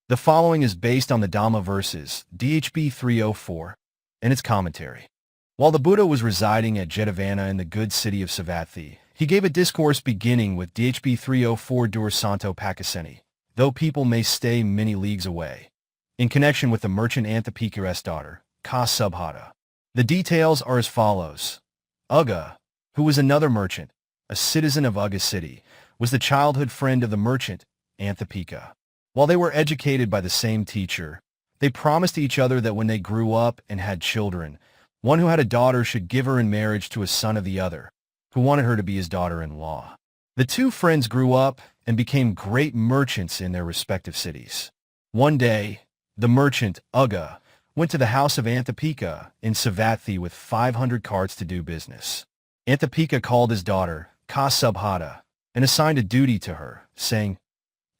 The following is based on the Dhamma verses, DHB 304, and its commentary. While the Buddha was residing at Devadatta in the good city of Savatthi, he gave a discourse beginning with DHB 304 Dur Santo Pakaseni, though people may stay many leagues away, in connection with the merchant Ambaṭṭha's daughter, Ka Subhata. The details are as follows. Ugga, who was another merchant, a citizen of Ugga city, was the childhood friend of the merchant, Ambaṭṭha. While they were educated by the same teacher, they promised each other that when they grew up and had children, one who had a daughter should give her in marriage to a son of the other, who wanted her to be his daughter-in-law. The two friends grew up and became great merchants in their respective cities. One day, the merchant, Ugga, went to the house of Ambaṭṭha in Savatthi with 500 carts to do business. Ambaṭṭha called his daughter, Ka Subhata, and assigned a duty to her, saying,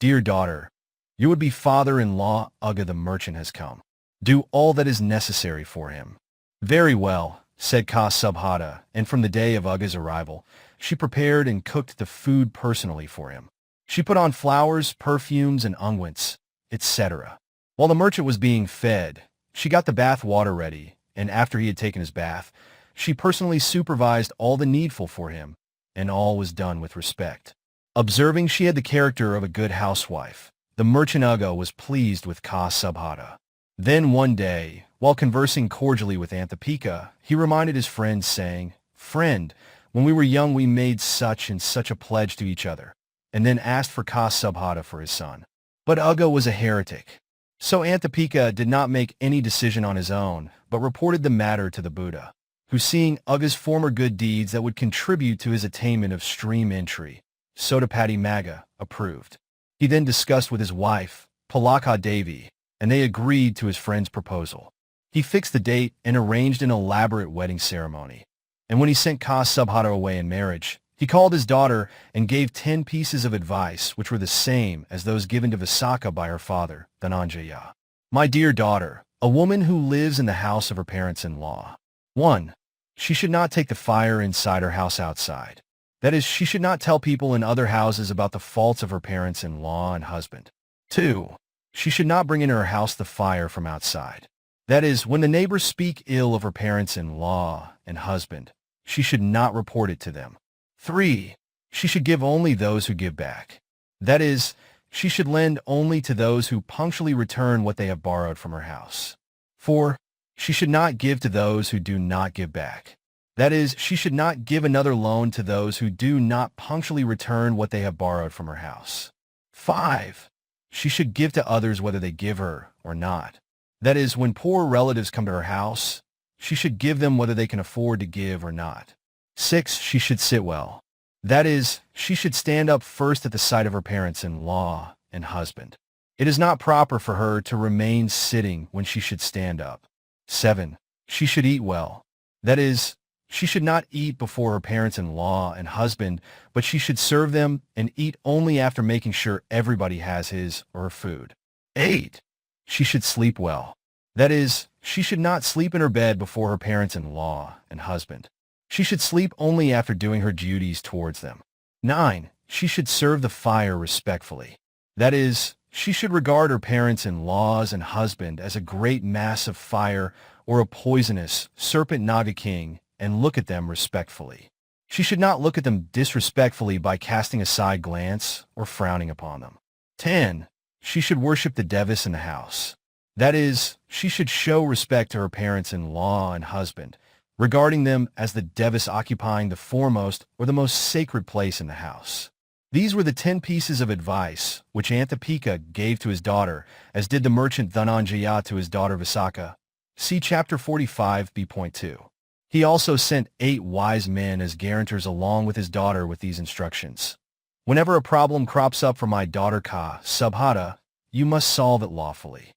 Dear daughter, your would-be father-in-law, Ugga the merchant, has come. Do all that is necessary for him. Very well, said Ka Subhata, and from the day of Ugga's arrival, she prepared and cooked the food personally for him. She put on flowers, perfumes, and unguents, etc. While the merchant was being fed, she got the bath water ready, and after he had taken his bath, she personally supervised all the needful for him, and all was done with respect. Observing she had the character of a good housewife, the merchant Ugga was pleased with Ka Subhata. Then one day, while conversing cordially with Ambaṭṭha, he reminded his friend, saying, Friend, when we were young we made such and such a pledge to each other, and then asked for Ka Subhata for his son. But Ugga was a heretic. So Ambaṭṭha did not make any decision on his own, but reported the matter to the Buddha, who, seeing Ugga's former good deeds that would contribute to his attainment of stream entry, Sodapati Maga, approved. He then discussed with his wife, Palaka Devi, and they agreed to his friend's proposal. He fixed the date and arranged an elaborate wedding ceremony. And when he sent Subhata away in marriage, he called his daughter and gave 10 pieces of advice which were the same as those given to Visakha by her father, Dhananjaya. My dear daughter, a woman who lives in the house of her parents-in-law. 1. She should not take the fire inside her house outside. That is, she should not tell people in other houses about the faults of her parents-in-law and husband. 2. She should not bring into her house the fire from outside. That is, when the neighbors speak ill of her parents-in-law and husband, she should not report it to them. 3. She should give only those who give back. That is, she should lend only to those who punctually return what they have borrowed from her house. 4. She should not give to those who do not give back. That is, she should not give another loan to those who do not punctually return what they have borrowed from her house. 5. She should give to others whether they give her or not. That is, when poor relatives come to her house, she should give them whether they can afford to give or not. 6. She should sit well. That is, she should stand up first at the sight of her parents-in-law and husband. It is not proper for her to remain sitting when she should stand up. 7. She should eat well. That is, she should not eat before her parents-in-law and husband, but she should serve them and eat only after making sure everybody has his or her food. 8. She should sleep well. That is, she should not sleep in her bed before her parents-in-law and husband. She should sleep only after doing her duties towards them. 9. She should serve the fire respectfully. That is, she should regard her parents-in-laws and husband as a great mass of fire or a poisonous serpent Naga king and look at them respectfully. She should not look at them disrespectfully by casting a side glance or frowning upon them. 10. She should worship the devas in the house. That is, she should show respect to her parents-in-law and husband, regarding them as the devas occupying the foremost or the most sacred place in the house. These were the 10 pieces of advice which Ambaṭṭha gave to his daughter, as did the merchant Dhananjaya to his daughter Visakha. See Chapter 45 B.2. He also sent 8 wise men as guarantors along with his daughter with these instructions. Whenever a problem crops up for my daughter Subhata, you must solve it lawfully.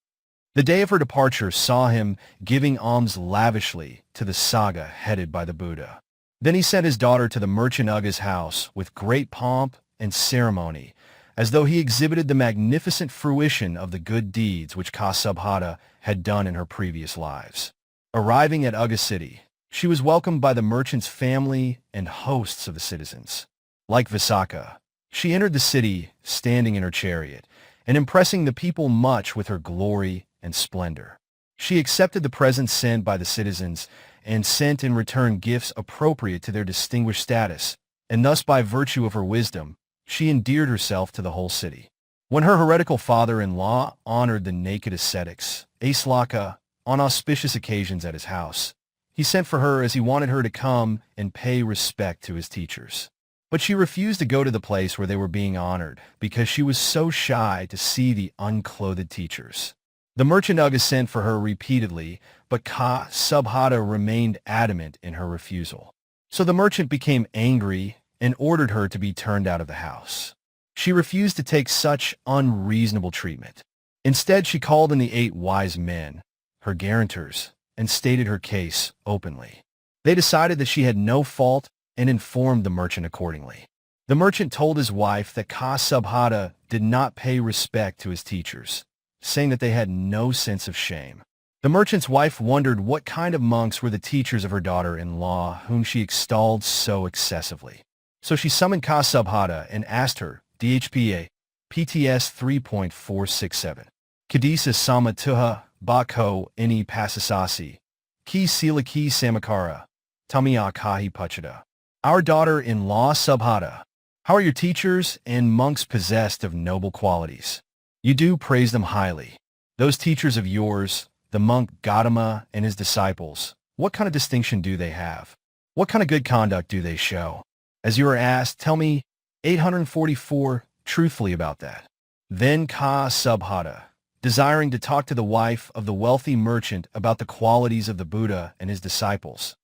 The day of her departure saw him giving alms lavishly to the Saga headed by the Buddha. Then he sent his daughter to the merchant Ugga's house with great pomp and ceremony, as though he exhibited the magnificent fruition of the good deeds which Subhata had done in her previous lives. Arriving at Ugga city, she was welcomed by the merchant's family and hosts of the citizens. Like Visakha, she entered the city standing in her chariot and impressing the people much with her glory and splendor. She accepted the presents sent by the citizens and sent in return gifts appropriate to their distinguished status, and thus by virtue of her wisdom, she endeared herself to the whole city. When her heretical father-in-law honored the naked ascetics, Aslaka, on auspicious occasions at his house, he sent for her as he wanted her to come and pay respect to his teachers. But she refused to go to the place where they were being honored because she was so shy to see the unclothed teachers. The merchant Ugga sent for her repeatedly, but Subhata remained adamant in her refusal. So the merchant became angry and ordered her to be turned out of the house. She refused to take such unreasonable treatment. Instead, she called in the 8 wise men, her guarantors, and stated her case openly. They decided that she had no fault and informed the merchant accordingly. The merchant told his wife that Subhata did not pay respect to his teachers, saying that they had no sense of shame. The merchant's wife wondered what kind of monks were the teachers of her daughter-in-law, whom she extolled so excessively. So she summoned Subhata and asked her, DHPA, PTS 3.467, Kadisa Samatuha, Bako Ini Pasasasi, Ki Sila Ki Samakara, Tamiya Kahi Pachada. Our daughter-in-law Subhata, how are your teachers and monks possessed of noble qualities? You do praise them highly. Those teachers of yours, the monk Gautama and his disciples, what kind of distinction do they have? What kind of good conduct do they show? As you are asked, tell me 844 truthfully about that. Then Subhata, desiring to talk to the wife of the wealthy merchant about the qualities of the Buddha and his disciples,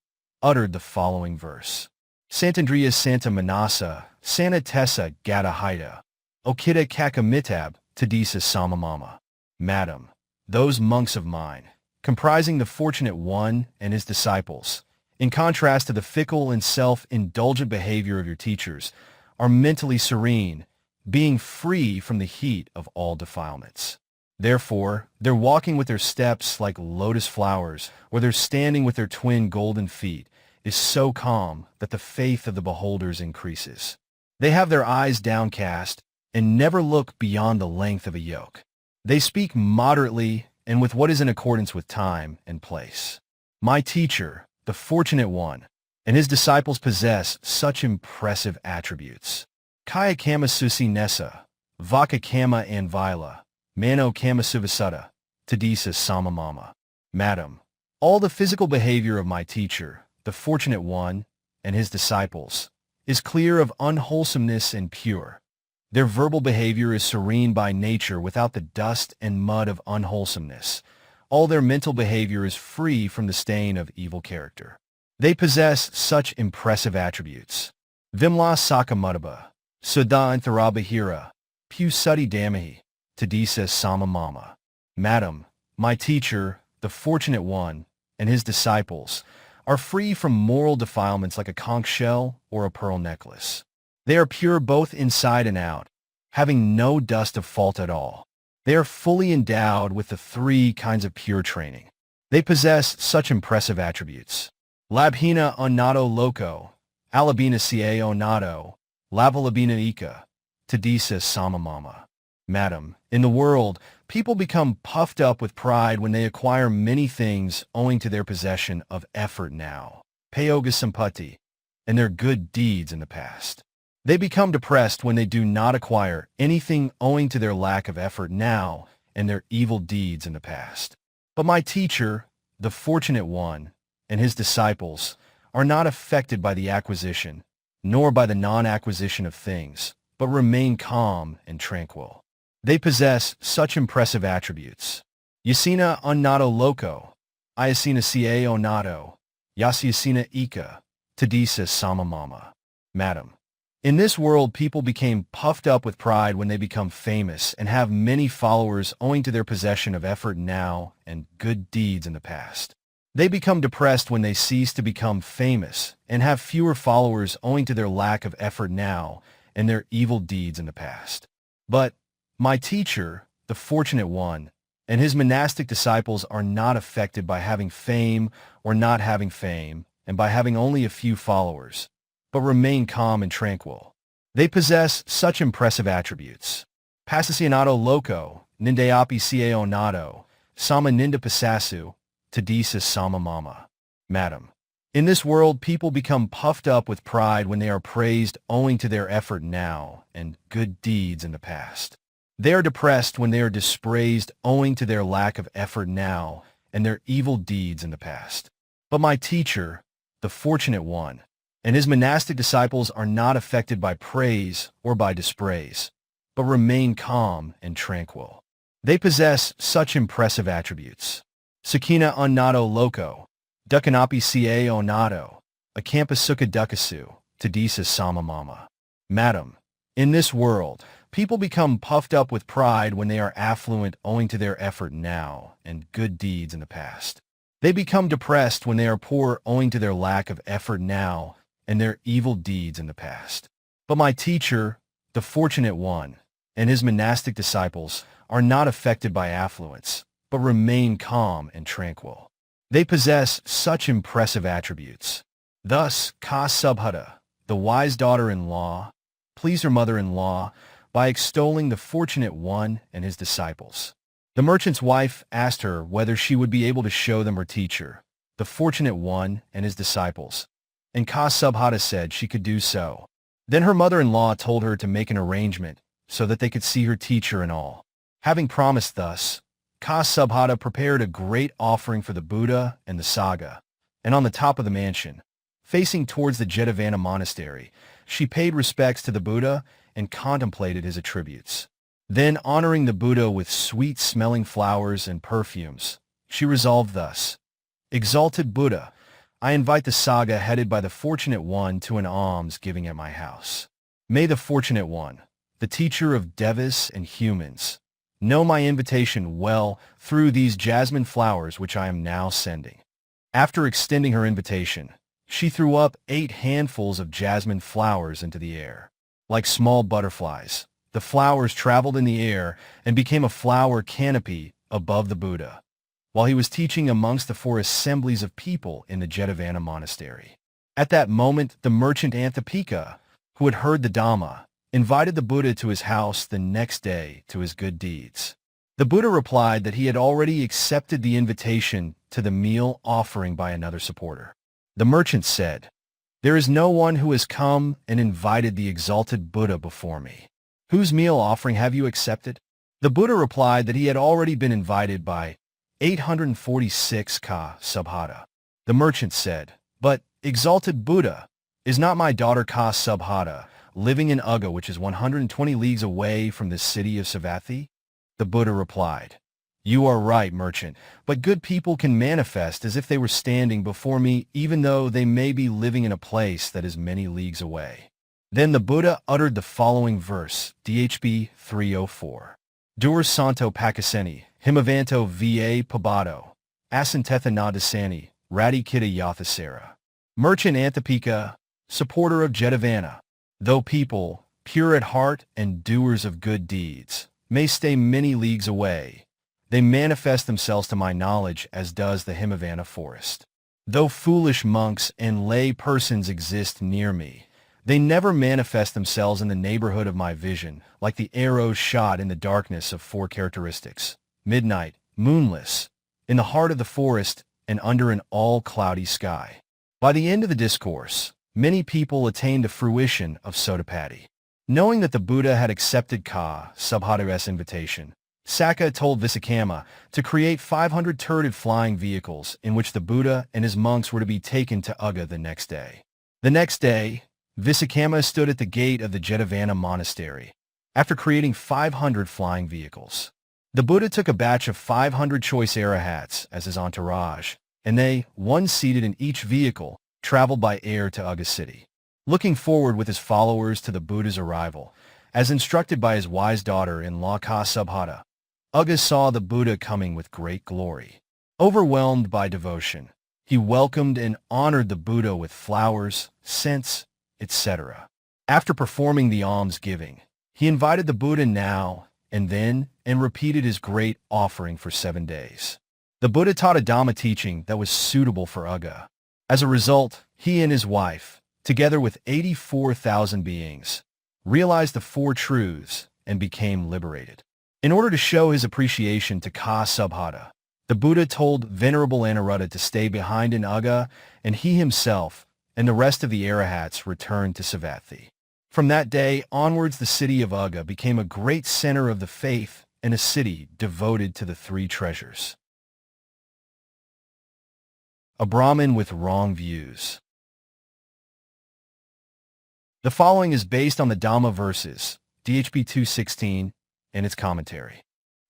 uttered the following verse. Santandriya Santa Manasa, Santa Tessa Gadahida, Okita Kakamitab, Tadisa Samamama. Madam, those monks of mine, comprising the Fortunate One and his disciples, in contrast to the fickle and self-indulgent behavior of your teachers, are mentally serene, being free from the heat of all defilements. Therefore, they're walking with their steps like lotus flowers, or they're standing with their twin golden feet, is so calm that the faith of the beholders increases. They have their eyes downcast and never look beyond the length of a yoke. They speak moderately and with what is in accordance with time and place. My teacher, the Fortunate One, and his disciples possess such impressive attributes. Kaya Kama Susi Nessa, Vaka Kama Anvila, Mano Kama Suvasutta, Tadisa Samamama. Madam, all the physical behavior of my teacher, the Fortunate One, and his disciples, is clear of unwholesomeness and pure. Their verbal behavior is serene by nature without the dust and mud of unwholesomeness. All their mental behavior is free from the stain of evil character. They possess such impressive attributes. Vimla Sakamudaba, Sudha Antharabahira, Pukkusāti Damahi, Tadisa Samamama. Madam, my teacher, the Fortunate One, and his disciples, are free from moral defilements like a conch shell or a pearl necklace. They are pure both inside and out, having no dust of fault at all. They are fully endowed with the three kinds of pure training. They possess such impressive attributes. Labhina Onato Loco, Alabina Ca Onato, Lavalabina Ika, Tadisa Samamama. Madam, in the world, people become puffed up with pride when they acquire many things owing to their possession of effort now, Payoga Sampati, and their good deeds in the past. They become depressed when they do not acquire anything owing to their lack of effort now and their evil deeds in the past. But my teacher, the Fortunate One, and his disciples are not affected by the acquisition, nor by the non-acquisition of things, but remain calm and tranquil. They possess such impressive attributes. Yasina Onato Loco, Iasina Ca Onato, Yasyasina Ika, Tadisa Samamama. Madam, in this world people became puffed up with pride when they become famous and have many followers owing to their possession of effort now and good deeds in the past. They become depressed when they cease to become famous and have fewer followers owing to their lack of effort now and their evil deeds in the past. But my teacher, the Fortunate One, and his monastic disciples are not affected by having fame or not having fame and by having only a few followers, but remain calm and tranquil. They possess such impressive attributes. Pasasyonato Loco, Nindayapi Ca Onato, Sama Ninda Pasasu, Tadisa Samamama. Madam, in this world people become puffed up with pride when they are praised owing to their effort now and good deeds in the past. They are depressed when they are dispraised owing to their lack of effort now and their evil deeds in the past. But my teacher, the Fortunate One, and his monastic disciples are not affected by praise or by dispraise, but remain calm and tranquil. They possess such impressive attributes. Sakina Onato Loco, Dukkanapi Ca Onato, Akampa Sukha Dukkasu, Tadisa Samamama. Madam, in this world, people become puffed up with pride when they are affluent owing to their effort now and good deeds in the past. They become depressed when they are poor owing to their lack of effort now and their evil deeds in the past. But my teacher, the Fortunate One, and his monastic disciples are not affected by affluence, but remain calm and tranquil. They possess such impressive attributes. Thus, Ka Subhutta, the wise daughter-in-law, pleased her mother-in-law by extolling the Fortunate One and his disciples. The merchant's wife asked her whether she would be able to show them her teacher, the Fortunate One and his disciples, and Ka Subhutta said she could do so. Then her mother-in-law told her to make an arrangement so that they could see her teacher and all. Having promised thus, Ka Subhutta prepared a great offering for the Buddha and the Sangha, and on the top of the mansion, facing towards the Jetavana monastery, she paid respects to the Buddha and contemplated his attributes. Then, honoring the Buddha with sweet-smelling flowers and perfumes, she resolved thus: Exalted Buddha, I invite the Sangha headed by the Fortunate One to an alms-giving at my house. May the Fortunate One, the teacher of devas and humans, know my invitation well through these jasmine flowers which I am now sending. After extending her invitation, she threw up 8 handfuls of jasmine flowers into the air. Like small butterflies, the flowers traveled in the air and became a flower canopy above the Buddha, while he was teaching amongst the 4 assemblies of people in the Devadatta monastery. At that moment, the merchant Ambaṭṭha, who had heard the Dhamma, invited the Buddha to his house the next day to his good deeds. The Buddha replied that he had already accepted the invitation to the meal offering by another supporter. The merchant said, "There is no one who has come and invited the exalted Buddha before me. Whose meal offering have you accepted?" The Buddha replied that he had already been invited by 846 ka subhata. The merchant said, "But, exalted Buddha, is not my daughter ka subhata living in Ugga, which is 120 leagues away from the city of Savatthi?" The Buddha replied, "You are right, merchant, but good people can manifest as if they were standing before me even though they may be living in a place that is many leagues away." Then the Buddha uttered the following verse, DHB 304. Dur Santo Pakaseni, Himavanto Va Pabato, Asantetha Nadasani, Radikita Yathasara. Merchant Ambaṭṭha, supporter of Devadatta, though people, pure at heart and doers of good deeds, may stay many leagues away, they manifest themselves to my knowledge as does the Himavanta forest. Though foolish monks and lay persons exist near me, they never manifest themselves in the neighborhood of my vision, like the arrows shot in the darkness of 4 characteristics, midnight, moonless, in the heart of the forest, and under an all-cloudy sky. By the end of the discourse, many people attained the fruition of Sotapaddi. Knowing that the Buddha had accepted Ka Subhata's invitation, Sakka told Vissacamma to create 500 turreted flying vehicles in which the Buddha and his monks were to be taken to Ugga the next day. The next day, Vissacamma stood at the gate of the Devadatta monastery. After creating 500 flying vehicles, the Buddha took a batch of 500 choice arahats as his entourage, and they, one seated in each vehicle, traveled by air to Ugga city. Looking forward with his followers to the Buddha's arrival, as instructed by his wise daughter-in-law Ka Subhata, Ugga saw the Buddha coming with great glory. Overwhelmed by devotion, he welcomed and honored the Buddha with flowers, scents, etc. After performing the alms-giving, he invited the Buddha now and then and repeated his great offering for 7 days. The Buddha taught a Dhamma teaching that was suitable for Ugga. As a result, he and his wife, together with 84,000 beings, realized the 4 truths and became liberated. In order to show his appreciation to Ka Subhata, the Buddha told Venerable Anuruddha to stay behind in Ugga, and he himself and the rest of the arahats returned to Savatthi. From that day onwards, the city of Ugga became a great center of the faith and a city devoted to the 3 treasures. A Brahmin with wrong views. The following is based on the Dhamma verses, DHB 216, and its commentary.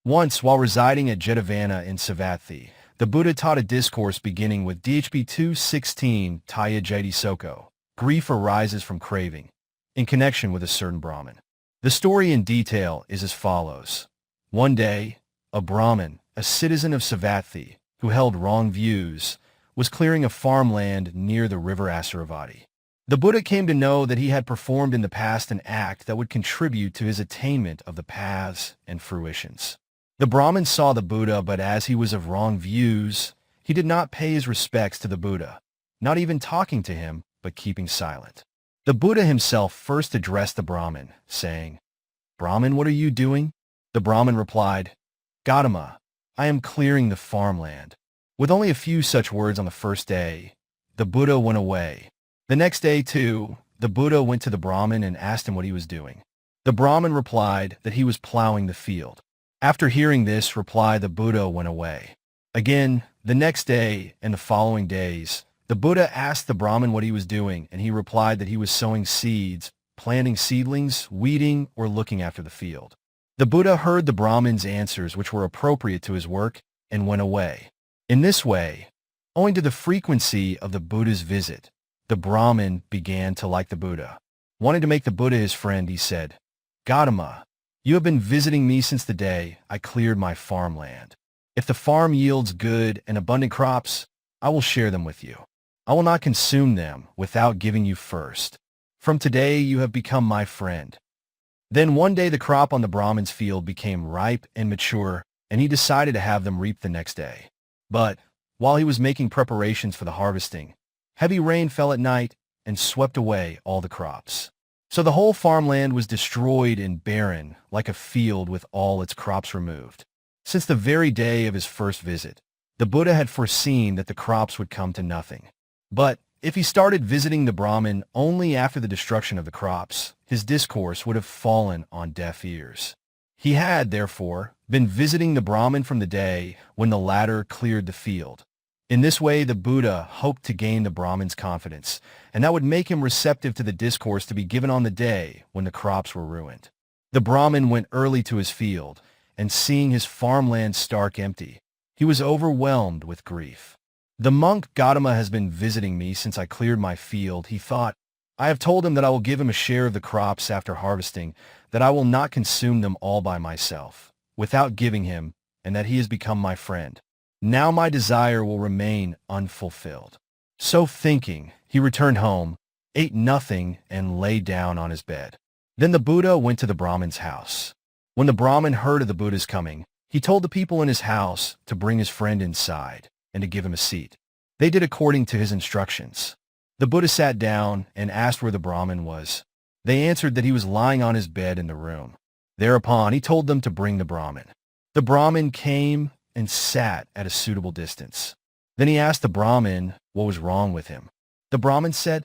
Once, while residing at Devadatta in Savatthi, the Buddha taught a discourse beginning with DHB 216 Taya Jati Soko, grief arises from craving, in connection with a certain Brahmin. The story in detail is as follows. One day, a Brahmin, a citizen of Savatthi, who held wrong views, was clearing a farmland near the river Asuravati. The Buddha came to know that he had performed in the past an act that would contribute to his attainment of the paths and fruitions. The Brahmin saw the Buddha, but as he was of wrong views, he did not pay his respects to the Buddha, not even talking to him, but keeping silent. The Buddha himself first addressed the Brahmin, saying, "Brahmin, what are you doing?" The Brahmin replied, "Gautama, I am clearing the farmland." With only a few such words on the first day, the Buddha went away. The next day, too, the Buddha went to the Brahmin and asked him what he was doing. The Brahmin replied that he was plowing the field. After hearing this reply, the Buddha went away. Again, the next day and the following days, the Buddha asked the Brahmin what he was doing, and he replied that he was sowing seeds, planting seedlings, weeding, or looking after the field. The Buddha heard the Brahmin's answers, which were appropriate to his work, and went away. In this way, Owing to the frequency of the Buddha's visit, the Brahmin began to like the Buddha. Wanting to make the Buddha his friend, he said, "Gautama, you have been visiting me since the day I cleared my farmland. If the farm yields good and abundant crops, I will share them with you. I will not consume them without giving you first. From today you have become my friend." Then one day the crop on the Brahmin's field became ripe and mature, and he decided to have them reaped the next day. But while he was making preparations for the harvesting, heavy rain fell at night and swept away all the crops. So the whole farmland was destroyed and barren, like a field with all its crops removed. Since the very day of his first visit, the Buddha had foreseen that the crops would come to nothing. But if he started visiting the Brahmin only after the destruction of the crops, his discourse would have fallen on deaf ears. He had, therefore, been visiting the Brahmin from the day when the latter cleared the field. In this way, the Buddha hoped to gain the Brahmin's confidence, and that would make him receptive to the discourse to be given on the day when the crops were ruined. The Brahmin went early to his field, and seeing his farmland stark empty, he was overwhelmed with grief. "The monk Gautama has been visiting me since I cleared my field," he thought. "I have told him that I will give him a share of the crops after harvesting, that I will not consume them all by myself, without giving him, and that he has become my friend. Now my desire will remain unfulfilled." So thinking, he returned home, ate nothing, and lay down on his bed. Then the Buddha went to the Brahmin's house. When the Brahmin heard of the Buddha's coming, he told the people in his house to bring his friend inside and to give him a seat. They did according to his instructions. The Buddha sat down and asked where the Brahmin was. They answered that he was lying on his bed in the room. Thereupon he told them to bring the Brahmin. The Brahmin came and sat at a suitable distance. Then he asked the Brahmin what was wrong with him. The Brahmin said,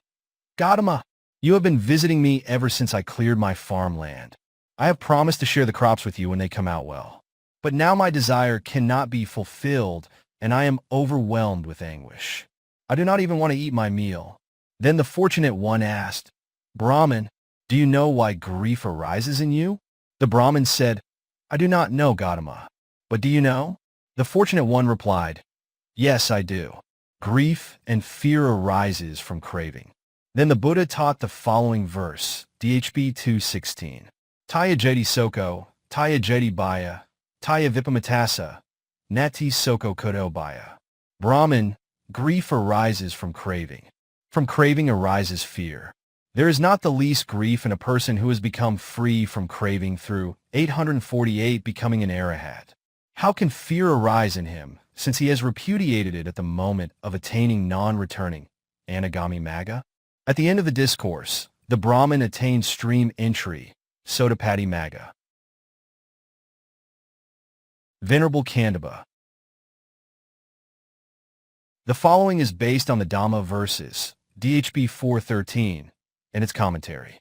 "Gautama, you have been visiting me ever since I cleared my farmland. I have promised to share the crops with you when they come out well. But now my desire cannot be fulfilled, and I am overwhelmed with anguish. I do not even want to eat my meal." Then the fortunate one asked, "Brahmin, do you know why grief arises in you?" The Brahmin said, "I do not know, Gautama. But do you know?" The fortunate one replied, "Yes, I do. Grief and fear arises from craving." Then the Buddha taught the following verse, DHB 2:16. Taya jeti soko, taya jeti baya, taya vipamatasa, nati soko kodo baya. Brahmin, grief arises from craving. From craving arises fear. There is not the least grief in a person who has become free from craving through 848 becoming an arahat. How can fear arise in him, since he has repudiated it at the moment of attaining non-returning anagami magga? At the end of the discourse, the Brahmin attained stream entry, Sotapatti magga. Venerable Kandaba. The following is based on the Dhamma verses, DHB 4:13, and its commentary.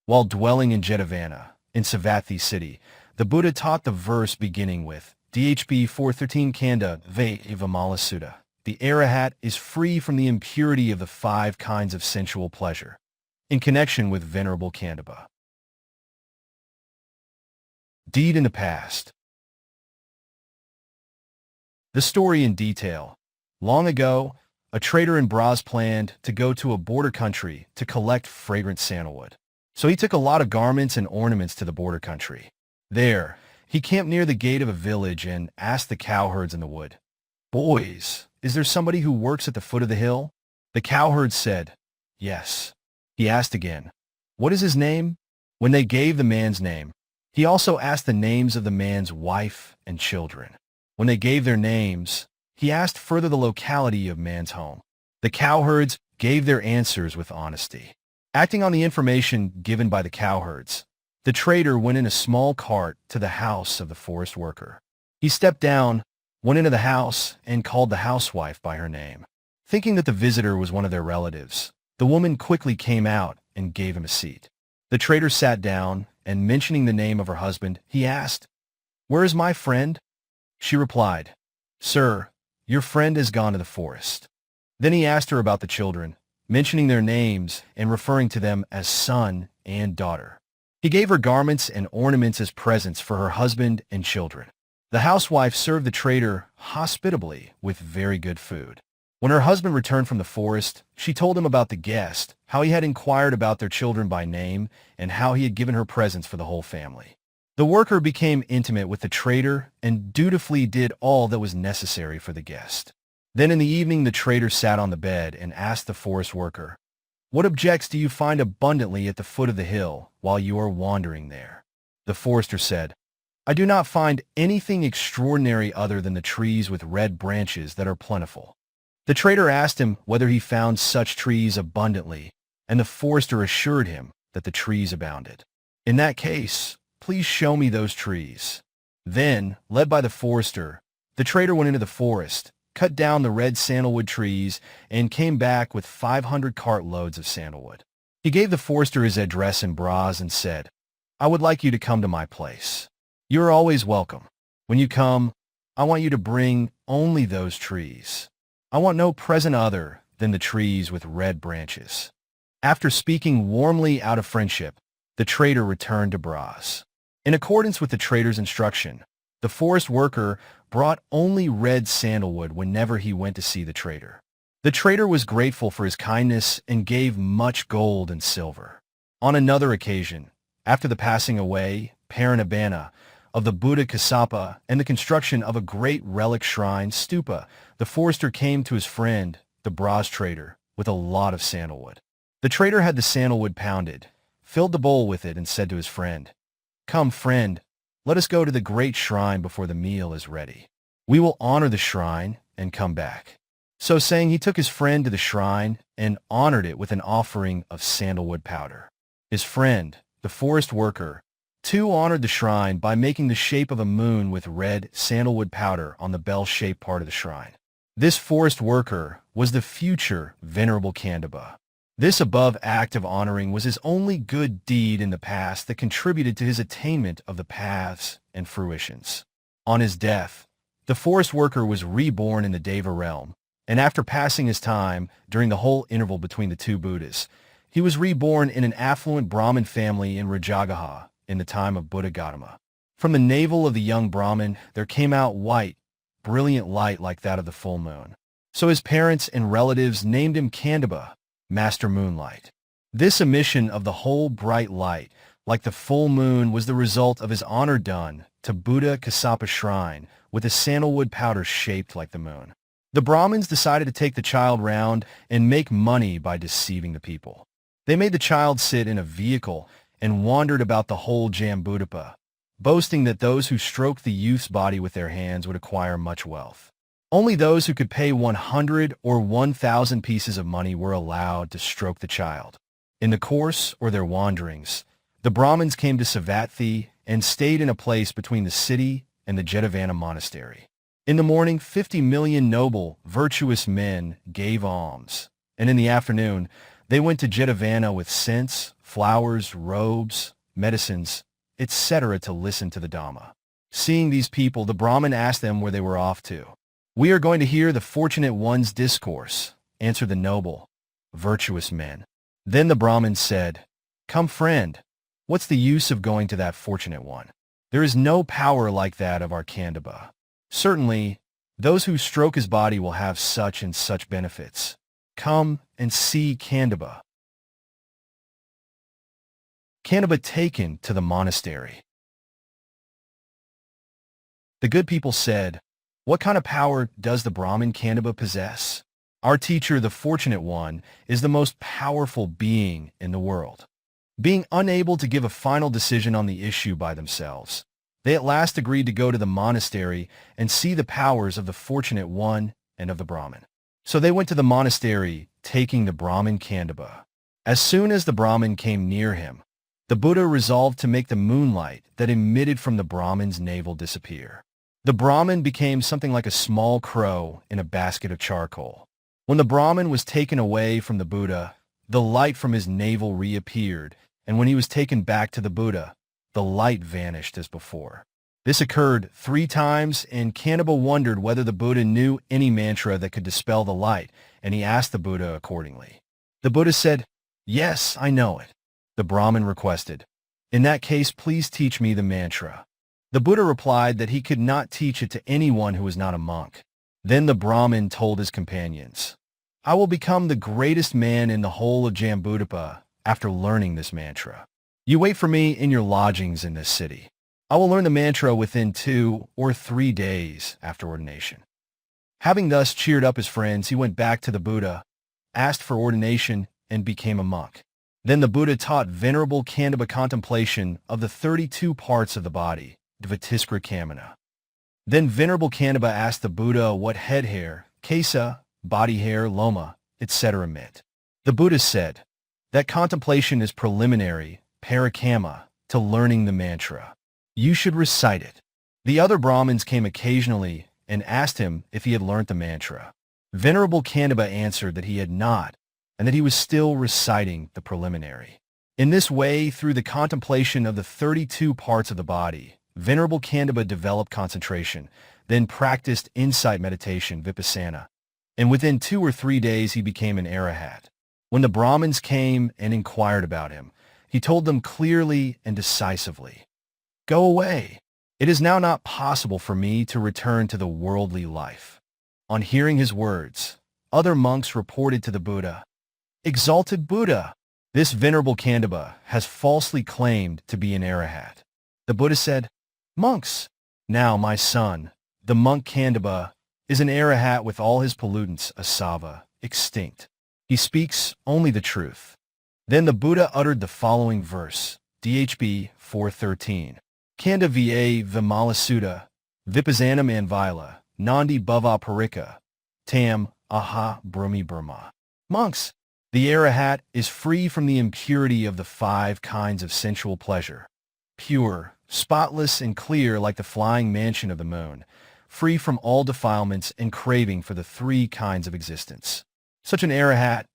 While dwelling in Jetavana, in Savatthi city, the Buddha taught the verse beginning with DHB 4:13 Kanda Ve Vimala Sutta. The arahat is free from the impurity of the 5 kinds of sensual pleasure. In connection with Venerable Kandaba. Deed in the past. The story in detail. Long ago, a trader in Braz planned to go to a border country to collect fragrant sandalwood. So he took a lot of garments and ornaments to the border country. There, he camped near the gate of a village and asked the cowherds in the wood, "Boys, is there somebody who works at the foot of the hill?" The cowherds said, "Yes." He asked again, "What is his name?" When they gave the man's name, he also asked the names of the man's wife and children. When they gave their names, he asked further the locality of man's home. The cowherds gave their answers with honesty. Acting on the information given by the cowherds, the trader went in a small cart to the house of the forest worker. He stepped down, went into the house, and called the housewife by her name. Thinking that the visitor was one of their relatives, the woman quickly came out and gave him a seat. The trader sat down, and mentioning the name of her husband, he asked, "Where is my friend?" She replied, "Sir, your friend has gone to the forest." Then he asked her about the children, mentioning their names and referring to them as son and daughter. He gave her garments and ornaments as presents for her husband and children. The housewife served the trader hospitably with very good food. When her husband returned from the forest, she told him about the guest, how he had inquired about their children by name, and how he had given her presents for the whole family. The worker became intimate with the trader and dutifully did all that was necessary for the guest. Then in the evening the trader sat on the bed and asked the forest worker, "What objects do you find abundantly at the foot of the hill while you are wandering there?" The forester said, "I do not find anything extraordinary other than the trees with red branches that are plentiful." The trader asked him whether he found such trees abundantly, and the forester assured him that the trees abounded. "In that case, please show me those trees." Then, led by the forester, the trader went into the forest, cut down the red sandalwood trees, and came back with 500 cartloads of sandalwood. He gave the forester his address in Braz and said, "I would like you to come to my place. You are always welcome. When you come, I want you to bring only those trees. I want no present other than the trees with red branches." After speaking warmly out of friendship, the trader returned to Braz. In accordance with the trader's instruction, the forest worker brought only red sandalwood whenever he went to see the trader. The trader was grateful for his kindness and gave much gold and silver. On another occasion, after the passing away, Parinibbana, of the Buddha Kassapa and the construction of a great relic shrine, stupa, the forester came to his friend, the Braz trader, with a lot of sandalwood. The trader had the sandalwood pounded, filled the bowl with it, and said to his friend, "Come, friend, let us go to the great shrine before the meal is ready. We will honor the shrine and come back." So saying, he took his friend to the shrine and honored it with an offering of sandalwood powder. His friend, the forest worker, too honored the shrine by making the shape of a moon with red sandalwood powder on the bell-shaped part of the shrine. This forest worker was the future Venerable Kandaba. This above act of honoring was his only good deed in the past that contributed to his attainment of the paths and fruitions. On his death, the forest worker was reborn in the Deva realm, and after passing his time during the whole interval between the two Buddhas, he was reborn in an affluent Brahmin family in Rajagaha in the time of Buddha Gautama. From the navel of the young Brahmin there came out white, brilliant light like that of the full moon. So his parents and relatives named him Kandaba, Master Moonlight. This emission of the whole bright light, like the full moon, was the result of his honor done to Buddha Kassapa Shrine with a sandalwood powder shaped like the moon. The Brahmins decided to take the child round and make money by deceiving the people. They made the child sit in a vehicle and wandered about the whole Jambudvipa, boasting that those who stroked the youth's body with their hands would acquire much wealth. Only those who could pay 100 or 1,000 pieces of money were allowed to stroke the child. In the course or their wanderings, the Brahmins came to Savatthi and stayed in a place between the city and the Devadatta monastery. In the morning, 50 million noble, virtuous men gave alms, and in the afternoon, they went to Devadatta with scents, flowers, robes, medicines, etc. to listen to the Dhamma. Seeing these people, the Brahmin asked them where they were off to. "We are going to hear the fortunate one's discourse," answered the noble, virtuous men. Then the Brahmin said, "Come, friend, what's the use of going to that fortunate one? There is no power like that of our Kandaba. Certainly, those who stroke his body will have such and such benefits. Come and see Kandaba." Kandaba taken to the monastery. The good people said, "What kind of power does the Brahmin Kandaba possess? Our teacher, the Fortunate One, is the most powerful being in the world." Being unable to give a final decision on the issue by themselves, they at last agreed to go to the monastery and see the powers of the Fortunate One and of the Brahmin. So they went to the monastery, taking the Brahmin Kandaba. As soon as the Brahmin came near him, the Buddha resolved to make the moonlight that emitted from the Brahmin's navel disappear. The Brahmin became something like a small crow in a basket of charcoal. When the Brahmin was taken away from the Buddha, the light from his navel reappeared, and when he was taken back to the Buddha, the light vanished as before. This occurred 3 times, and Kandaba wondered whether the Buddha knew any mantra that could dispel the light, and he asked the Buddha accordingly. The Buddha said, "Yes, I know it." The Brahmin requested, "In that case, please teach me the mantra." The Buddha replied that he could not teach it to anyone who was not a monk. Then the Brahmin told his companions, I will become the greatest man in the whole of Jambudvipa after learning this mantra. You wait for me in your lodgings in this city. I will learn the mantra within 2 or 3 days after ordination. Having thus cheered up his friends, he went back to the Buddha, asked for ordination, and became a monk. Then the Buddha taught Venerable Kandaba contemplation of the 32 parts of the body, Dvatiskra Kamana. Then Venerable Kandaba asked the Buddha what head hair, kesa, body hair, loma, etc. meant. The Buddha said, that contemplation is preliminary, parakama, to learning the mantra. You should recite it. The other Brahmins came occasionally and asked him if he had learnt the mantra. Venerable Kandaba answered that he had not, and that he was still reciting the preliminary. In this way, through the contemplation of the 32 parts of the body, Venerable Kandaba developed concentration, then practiced insight meditation, vipassana, and within 2 or 3 days he became an arahat. When the Brahmins came and inquired about him, he told them clearly and decisively, Go away. It is now not possible for me to return to the worldly life. On hearing his words, other monks reported to the Buddha, Exalted Buddha, this Venerable Kandaba has falsely claimed to be an arahat. The Buddha said, Monks, now my son, the monk Kandaba, is an arahat with all his pollutants, asava, extinct. He speaks only the truth. Then the Buddha uttered the following verse, DHB 413. Kanda va vimalasuda, vipazanam anvila, nandi bhava parika, tam, aha, brahmi brahma. Monks, the arahat is free from the impurity of the 5 kinds of sensual pleasure, pure, spotless, and clear like the flying mansion of the moon, free from all defilements and craving for the 3 kinds of existence. Such an arahat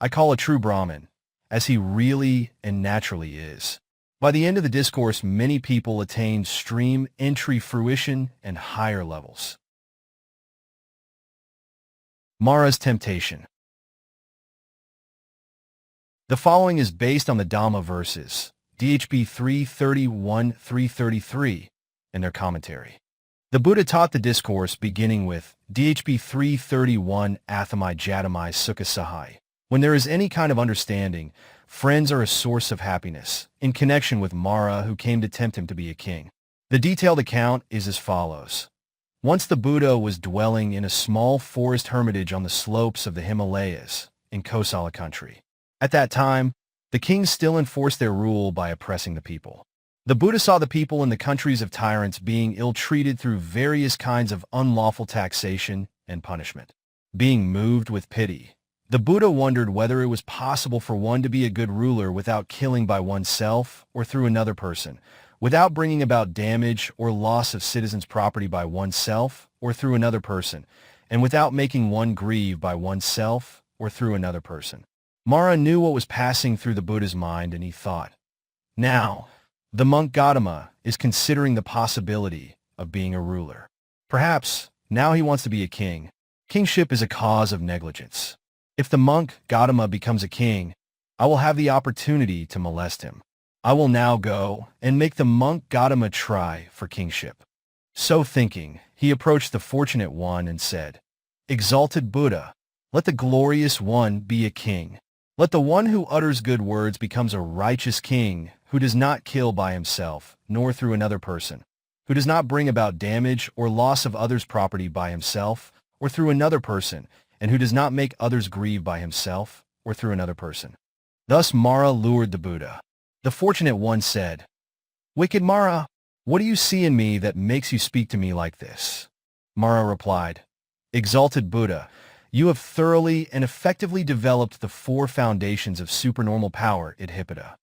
I call a true Brahmin, as he really and naturally is. By the end of the discourse, many people attained stream entry fruition and higher levels. Mara's temptation. The following is based on the Dhamma verses, DHB 331-333, and their commentary. The Buddha taught the discourse beginning with DHB 331 Athamai Jatamai Sukha Sahai. When there is any kind of understanding, friends are a source of happiness, in connection with Mara who came to tempt him to be a king. The detailed account is as follows. Once the Buddha was dwelling in a small forest hermitage on the slopes of the Himalayas, in Kosala country. At that time, the kings still enforced their rule by oppressing the people. The Buddha saw the people in the countries of tyrants being ill-treated through various kinds of unlawful taxation and punishment. Being moved with pity, the Buddha wondered whether it was possible for one to be a good ruler without killing by oneself or through another person, without bringing about damage or loss of citizens' property by oneself or through another person, and without making one grieve by oneself or through another person. Mara knew what was passing through the Buddha's mind, and he thought, now, the monk Gautama is considering the possibility of being a ruler. Perhaps, now he wants to be a king. Kingship is a cause of negligence. If the monk Gautama becomes a king, I will have the opportunity to molest him. I will now go and make the monk Gautama try for kingship. So thinking, he approached the Fortunate One and said, Exalted Buddha, let the Glorious One be a king. Let the one who utters good words becomes a righteous king, who does not kill by himself, nor through another person, who does not bring about damage or loss of others' property by himself or through another person, and who does not make others grieve by himself or through another person. Thus Mara lured the Buddha. The Fortunate One said, Wicked Mara, what do you see in me that makes you speak to me like this? Mara replied, Exalted Buddha, you have thoroughly and effectively developed the 4 foundations of supernormal power, Idhipita.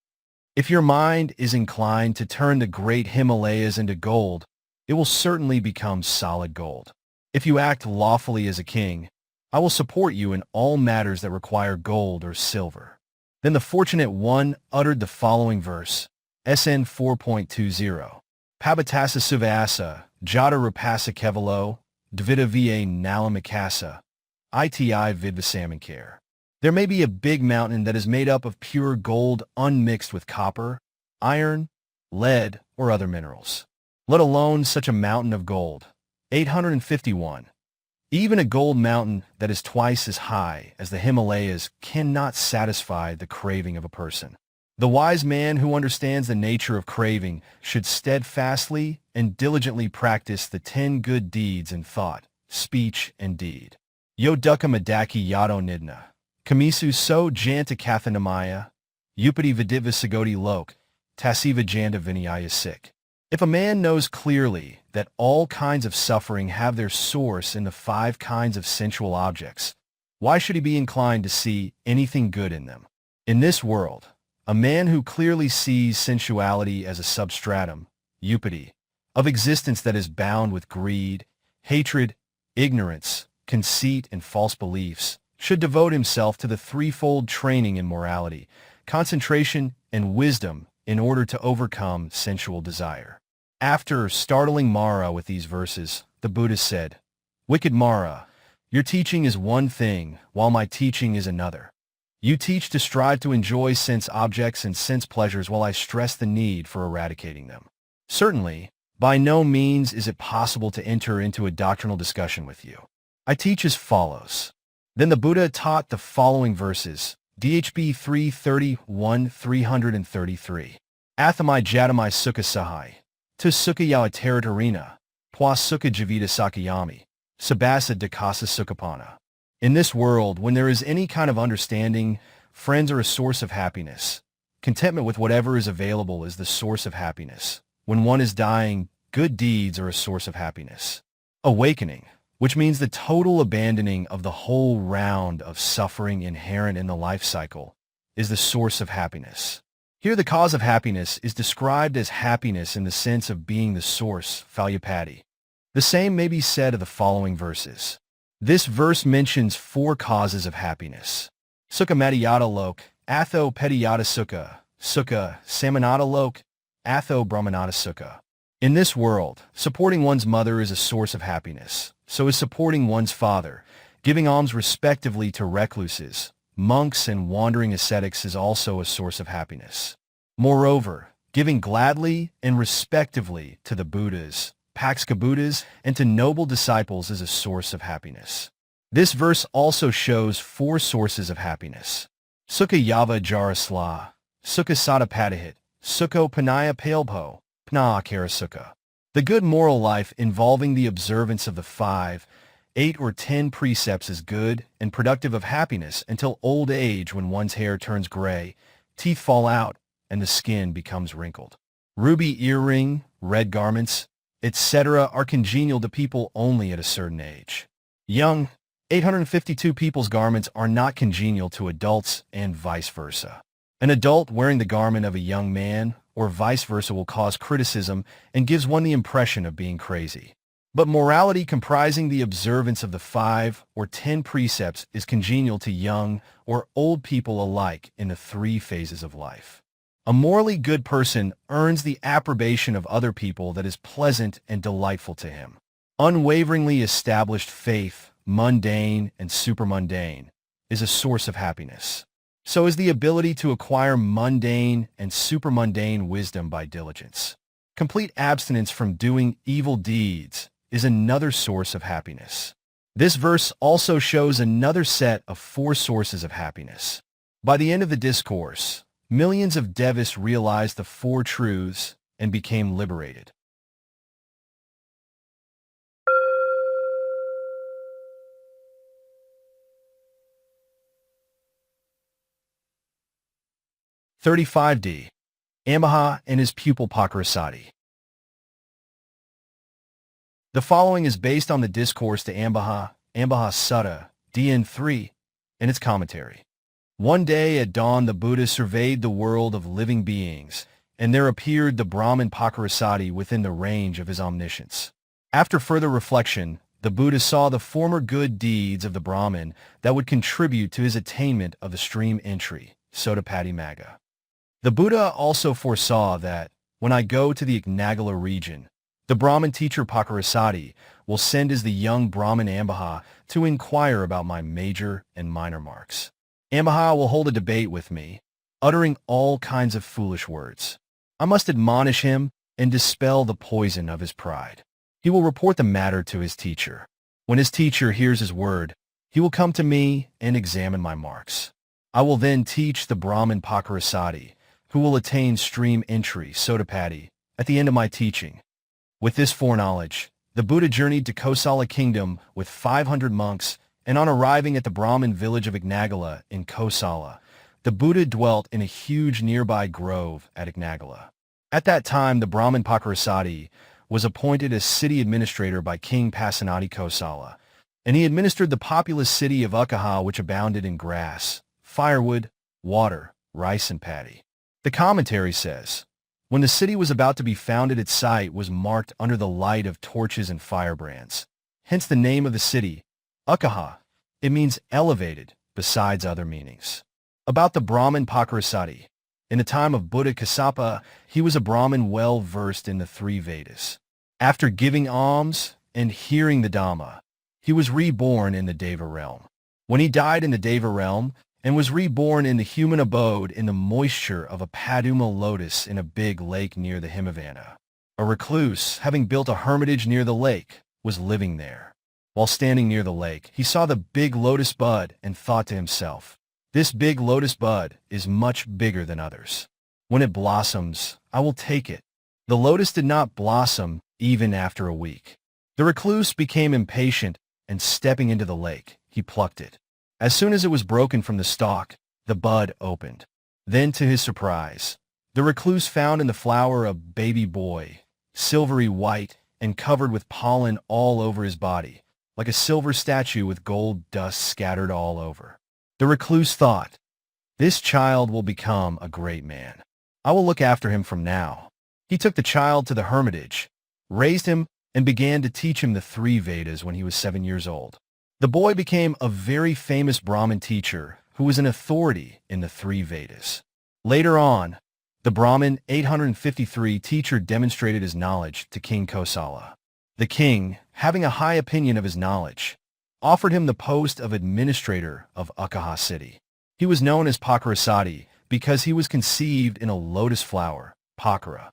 If your mind is inclined to turn the great Himalayas into gold, it will certainly become solid gold. If you act lawfully as a king, I will support you in all matters that require gold or silver. Then the Fortunate One uttered the following verse, SN 4.20. Pabatasa Suvasa, Jata Rapasa Kevalo, Dvita Va Nalamikasa, ITI Vidvasamankare. There may be a big mountain that is made up of pure gold unmixed with copper, iron, lead, or other minerals. Let alone such a mountain of gold. 851. Even a gold mountain that is twice as high as the Himalayas cannot satisfy the craving of a person. The wise man who understands the nature of craving should steadfastly and diligently practice the 10 good deeds in thought, speech, and deed. Yo dukkha madaki yado nidna. Kamisu so janta kathanamaya. Upati viditva sagoti lok. Tasiva janta vinayaya sik. If a man knows clearly that all kinds of suffering have their source in the 5 kinds of sensual objects, why should he be inclined to see anything good in them? In this world, a man who clearly sees sensuality as a substratum, upati, of existence that is bound with greed, hatred, ignorance, conceit, and false beliefs, should devote himself to the threefold training in morality, concentration, and wisdom in order to overcome sensual desire. After startling Mara with these verses, the Buddha said, "Wicked Mara, your teaching is one thing, while my teaching is another. You teach to strive to enjoy sense objects and sense pleasures while I stress the need for eradicating them. Certainly, by no means is it possible to enter into a doctrinal discussion with you. I teach as follows." Then the Buddha taught the following verses, DHB 331-333. Athamai jatamai sukha sahai. Tu sukha yawa teratarina. Pwa sukha javita sakayami. Sabasa dakasa sukhapana. In this world, when there is any kind of understanding, friends are a source of happiness. Contentment with whatever is available is the source of happiness. When one is dying, good deeds are a source of happiness. Awakening, which means the total abandoning of the whole round of suffering inherent in the life cycle, is the source of happiness. Here the cause of happiness is described as happiness in the sense of being the source, Phalyapati. The same may be said of the following verses. This verse mentions 4 causes of happiness. Sukha madhyata lok, atho pediyata sukha, sukha samanata lok, atho brahmanata sukha. In this world, supporting one's mother is a source of happiness. So is supporting one's father. Giving alms respectively to recluses, monks, and wandering ascetics is also a source of happiness. Moreover, giving gladly and respectively to the Buddhas, Pakska Buddhas, and to noble disciples is a source of happiness. This verse also shows 4 sources of happiness. Sukha yava jarasla, sukha sadapadahit, sukho panaya palpo, pna akara sukha. The good moral life involving the observance of the 5, 8, or 10 precepts is good and productive of happiness until old age, when one's hair turns gray, teeth fall out, and the skin becomes wrinkled. Ruby earring, red garments, etc. are congenial to people only at a certain age. Young, 852 people's garments are not congenial to adults, and vice versa. An adult wearing the garment of a young man, or vice versa, will cause criticism and gives one the impression of being crazy. But morality comprising the observance of the 5 or 10 precepts is congenial to young or old people alike in the 3 phases of life. A morally good person earns the approbation of other people that is pleasant and delightful to him. Unwaveringly established faith, mundane and supermundane, is a source of happiness. So is the ability to acquire mundane and supermundane wisdom by diligence. Complete abstinence from doing evil deeds is another source of happiness. This verse also shows another set of 4 sources of happiness. By the end of the discourse, millions of devis realized the 4 truths and became liberated. (35d) Ambaṭṭha and his pupil Pukkusāti. The following is based on the discourse to Ambaṭṭha, Ambaṭṭha Sutta, DN 3, and its commentary. One day at dawn the Buddha surveyed the world of living beings, and there appeared the Brahmin Pukkusāti within the range of his omniscience. After further reflection, the Buddha saw the former good deeds of the Brahmin that would contribute to his attainment of the stream entry, Sotapati Magga. The Buddha also foresaw that, when I go to the Nagala region, the Brahmin teacher Pukkusāti will send as the young Brahmin Ambaṭṭha to inquire about my major and minor marks. Ambaṭṭha will hold a debate with me, uttering all kinds of foolish words. I must admonish him and dispel the poison of his pride. He will report the matter to his teacher. When his teacher hears his word, he will come to me and examine my marks. I will then teach the Brahmin Pukkusāti, who will attain stream entry, Sudipati, at the end of my teaching. With this foreknowledge, the Buddha journeyed to Kosala kingdom with 500 monks, and on arriving at the Brahmin village of Ignagala in Kosala, the Buddha dwelt in a huge nearby grove at Ignagala. At that time, the Brahmin Pukkusāti was appointed as city administrator by King Pasenadi Kosala, and he administered the populous city of Ukkaha, which abounded in grass, firewood, water, rice, and paddy. The commentary says, when the city was about to be founded, its site was marked under the light of torches and firebrands. Hence the name of the city, Ukkaha. It means elevated, besides other meanings. About the Brahmin Pukkusāti. In the time of Buddha Kassapa, he was a Brahmin well versed in the three Vedas. After giving alms and hearing the Dhamma, he was reborn in the Deva realm. When he died in the Deva realm, and was reborn in the human abode in the moisture of a Paduma lotus in a big lake near the Himavana. A recluse, having built a hermitage near the lake, was living there. While standing near the lake, he saw the big lotus bud and thought to himself, "This big lotus bud is much bigger than others. When it blossoms, I will take it." The lotus did not blossom even after a week. The recluse became impatient, and stepping into the lake, he plucked it. As soon as it was broken from the stalk, the bud opened. Then, to his surprise, the recluse found in the flower a baby boy, silvery white and covered with pollen all over his body, like a silver statue with gold dust scattered all over. The recluse thought, "This child will become a great man. I will look after him from now." He took the child to the hermitage, raised him, and began to teach him the three Vedas when he was 7 years old. The boy became a very famous Brahmin teacher who was an authority in the three Vedas. Later on, the Brahmin 853 teacher demonstrated his knowledge to King Kosala. The king, having a high opinion of his knowledge, offered him the post of administrator of Ukkaha city. He was known as Pukkusāti because he was conceived in a lotus flower, Pokkara.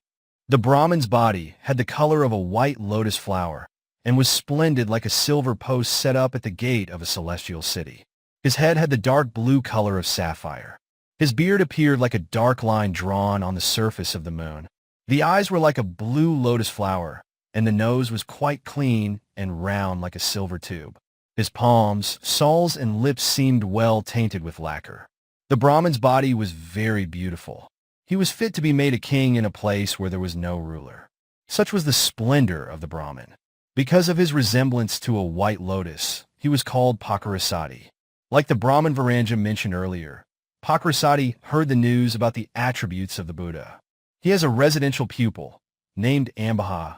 The Brahmin's body had the color of a white lotus flower, and was splendid like a silver post set up at the gate of a celestial city. His head had the dark blue color of sapphire. His beard appeared like a dark line drawn on the surface of the moon. The eyes were like a blue lotus flower, and the nose was quite clean and round like a silver tube. His palms, soles, and lips seemed well tainted with lacquer. The Brahmin's body was very beautiful. He was fit to be made a king in a place where there was no ruler. Such was the splendor of the Brahmin. Because of his resemblance to a white lotus, he was called Pukkusāti. Like the Brahmin Varanja mentioned earlier, Pukkusāti heard the news about the attributes of the Buddha. He has a residential pupil, named Ambaṭṭha,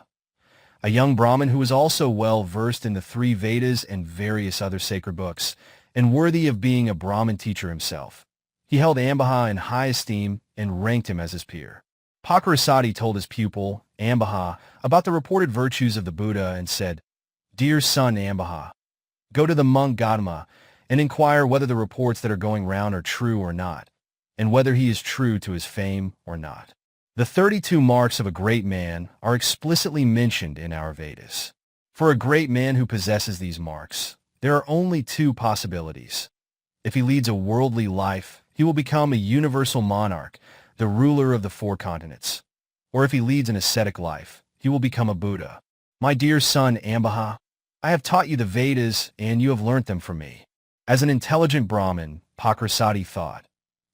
a young Brahmin who was also well versed in the three Vedas and various other sacred books, and worthy of being a Brahmin teacher himself. He held Ambaṭṭha in high esteem and ranked him as his peer. Pukkusāti told his pupil, Ambaṭṭha, about the reported virtues of the Buddha and said, "Dear son Ambaṭṭha, go to the monk Gautama and inquire whether the reports that are going round are true or not, and whether he is true to his fame or not." The 32 marks of a great man are explicitly mentioned in our Vedas. For a great man who possesses these marks, there are only two possibilities. If he leads a worldly life, he will become a universal monarch, the ruler of the four continents. Or if he leads an ascetic life, he will become a Buddha. My dear son Ambaṭṭha, I have taught you the Vedas, and you have learnt them from me. As an intelligent Brahmin, Pukkusāti thought,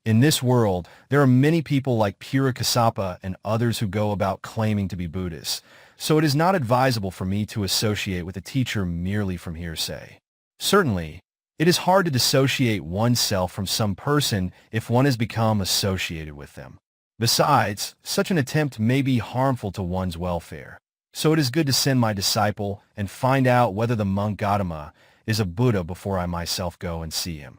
in this world, there are many people like Pura Kassapa and others who go about claiming to be Buddhists, so it is not advisable for me to associate with a teacher merely from hearsay. Certainly, it is hard to dissociate oneself from some person if one has become associated with them. Besides, such an attempt may be harmful to one's welfare. So it is good to send my disciple and find out whether the monk Gautama is a Buddha before I myself go and see him.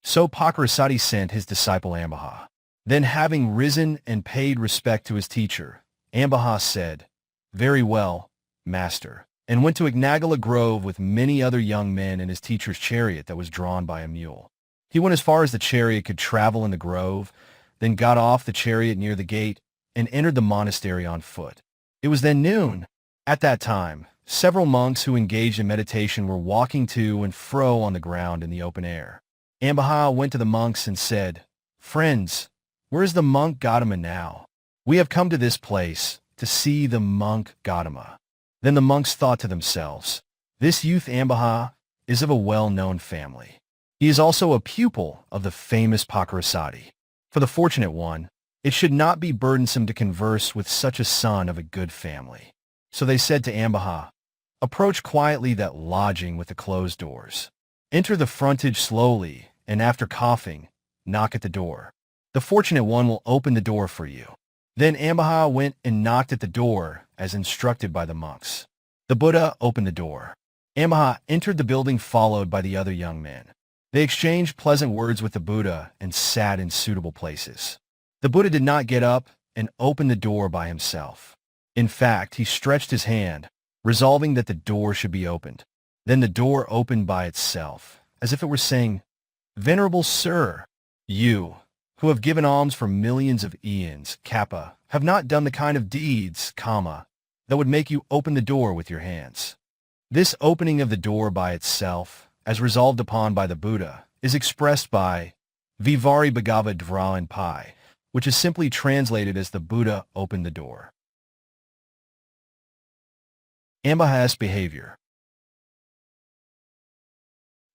So Pukkusāti sent his disciple Ambaṭṭha. Then, having risen and paid respect to his teacher, Ambaṭṭha said, "Very well, master," and went to Ignagala Grove with many other young men in his teacher's chariot that was drawn by a mule. He went as far as the chariot could travel in the grove, then got off the chariot near the gate and entered the monastery on foot. It was then noon. At that time, Several monks who engaged in meditation were walking to and fro on the ground in the open air. Ambaṭṭha went to the monks and said, "Friends, where is the monk Gautama now? We have come to this place to see the monk Gautama." Then the monks thought to themselves, "This youth Ambaṭṭha is of a well-known family. He is also a pupil of the famous Pukkusāti. For the fortunate one, it should not be burdensome to converse with such a son of a good family." So they said to Ambaṭṭha, "Approach quietly that lodging with the closed doors. Enter the frontage slowly, and after coughing, knock at the door. The fortunate one will open the door for you." Then Ambaṭṭha went and knocked at the door as instructed by the monks. The Buddha opened the door. Ambaṭṭha entered the building followed by the other young men. They exchanged pleasant words with the Buddha and sat in suitable places. The Buddha did not get up and open the door by himself. In fact, he stretched his hand, resolving that the door should be opened. Then the door opened by itself, as if it were saying, "Venerable Sir, you, who have given alms for millions of eons, kappa, have not done the kind of deeds, comma, that would make you open the door with your hands." This opening of the door by itself, as resolved upon by the Buddha, is expressed by Vivari Bhagavad Dhvarayan Pai, which is simply translated as the Buddha opened the door. Ambaṭṭha's behavior.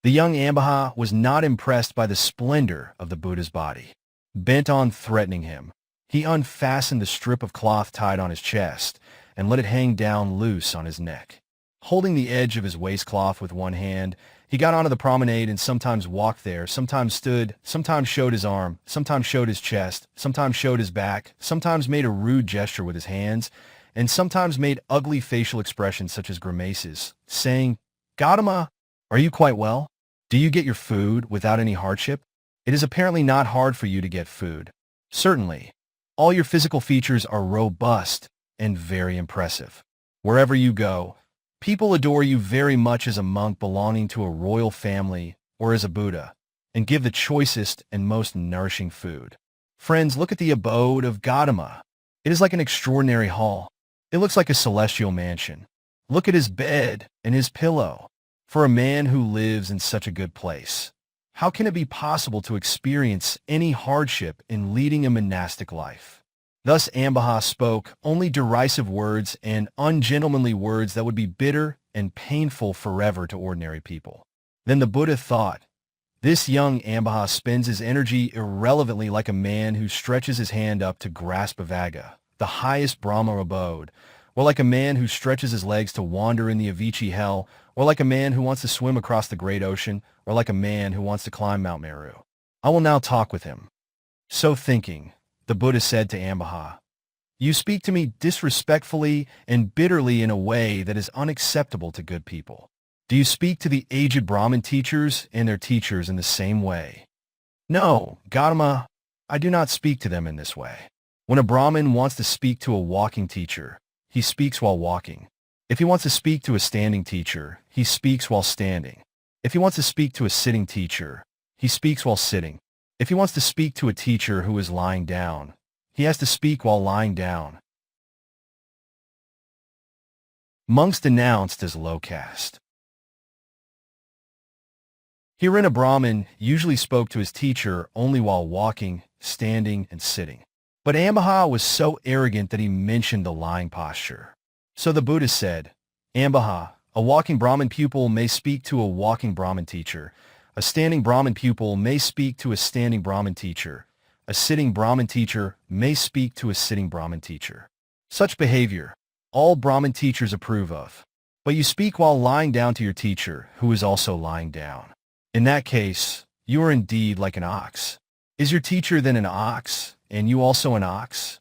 The young Ambaṭṭha was not impressed by the splendor of the Buddha's body. Bent on threatening him, he unfastened the strip of cloth tied on his chest and let it hang down loose on his neck. Holding the edge of his waistcloth with one hand, he got onto the promenade and sometimes walked there, sometimes stood, sometimes showed his arm, sometimes showed his chest, sometimes showed his back, sometimes made a rude gesture with his hands, and sometimes made ugly facial expressions such as grimaces, saying, "Gautama, are you quite well? Do you get your food without any hardship? It is apparently not hard for you to get food. Certainly, all your physical features are robust and very impressive. Wherever you go, people adore you very much as a monk belonging to a royal family or as a Buddha, and give the choicest and most nourishing food. Friends, look at the abode of Gautama. It is like an extraordinary hall. It looks like a celestial mansion. Look at his bed and his pillow. For a man who lives in such a good place, how can it be possible to experience any hardship in leading a monastic life?" Thus Ambaṭṭha spoke only derisive words and ungentlemanly words that would be bitter and painful forever to ordinary people. Then the Buddha thought, "This young Ambaṭṭha spends his energy irrelevantly like a man who stretches his hand up to grasp a vaga, the highest Brahma abode, or like a man who stretches his legs to wander in the Avicii hell, or like a man who wants to swim across the great ocean, or like a man who wants to climb Mount Meru. I will now talk with him." So thinking, the Buddha said to Ambaṭṭha, "You speak to me disrespectfully and bitterly in a way that is unacceptable to good people. Do you speak to the aged Brahmin teachers and their teachers in the same way?" "No, Gautama, I do not speak to them in this way. When a Brahmin wants to speak to a walking teacher, he speaks while walking. If he wants to speak to a standing teacher, he speaks while standing. If he wants to speak to a sitting teacher, he speaks while sitting. If he wants to speak to a teacher who is lying down, he has to speak while lying down." Monks denounced as low caste. Herein a Brahmin usually spoke to his teacher only while walking, standing, and sitting. But Ambaṭṭha was so arrogant that he mentioned the lying posture. So the Buddha said, "Ambaṭṭha, a walking Brahmin pupil may speak to a walking Brahmin teacher. A standing Brahmin pupil may speak to a standing Brahmin teacher. A sitting Brahmin teacher may speak to a sitting Brahmin teacher. Such behavior, all Brahmin teachers approve of. But you speak while lying down to your teacher, who is also lying down. In that case, you are indeed like an ox. Is your teacher then an ox, and you also an ox?"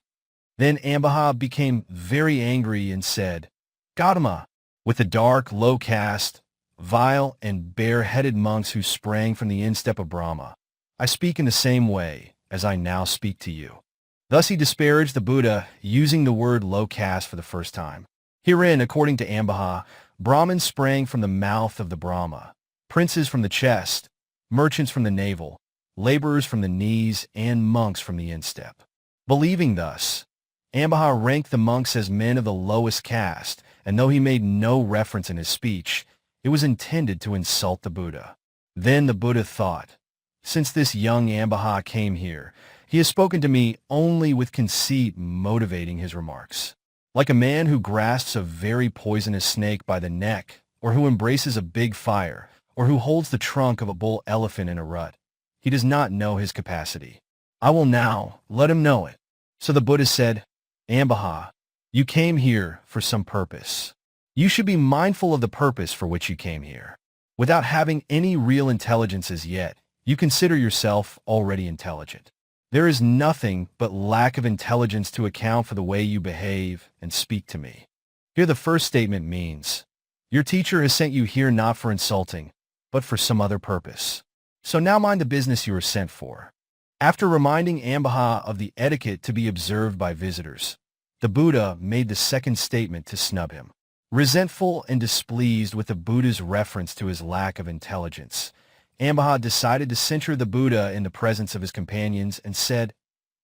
Then Ambaṭṭha became very angry and said, "Gautama, with the dark, low caste, vile, and bare-headed monks who sprang from the instep of Brahma, I speak in the same way as I now speak to you." Thus he disparaged the Buddha, using the word low caste for the first time. Herein, according to Ambaṭṭha, Brahmins sprang from the mouth of the Brahma, princes from the chest, merchants from the navel, laborers from the knees, and monks from the instep. Believing thus, Ambaṭṭha ranked the monks as men of the lowest caste and though he made no reference in his speech, it was intended to insult the Buddha. Then the Buddha thought, since this young Ambaṭṭha came here, he has spoken to me only with conceit motivating his remarks. Like a man who grasps a very poisonous snake by the neck, or who embraces a big fire, or who holds the trunk of a bull elephant in a rut. He does not know his capacity. I will now let him know it. So the Buddha said, Ambaṭṭha, you came here for some purpose. You should be mindful of the purpose for which you came here. Without having any real intelligence as yet, you consider yourself already intelligent. There is nothing but lack of intelligence to account for the way you behave and speak to me. Here the first statement means, your teacher has sent you here not for insulting, but for some other purpose. So now mind the business you are sent for. After reminding Ambaṭṭha of the etiquette to be observed by visitors, the Buddha made the second statement to snub him. Resentful and displeased with the Buddha's reference to his lack of intelligence, Ambaṭṭha decided to censure the Buddha in the presence of his companions and said,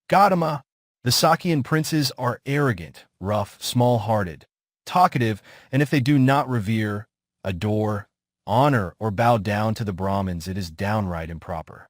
Gautama, the Sakyan princes are arrogant, rough, small-hearted, talkative, and if they do not revere, adore, honor, or bow down to the Brahmins, it is downright improper.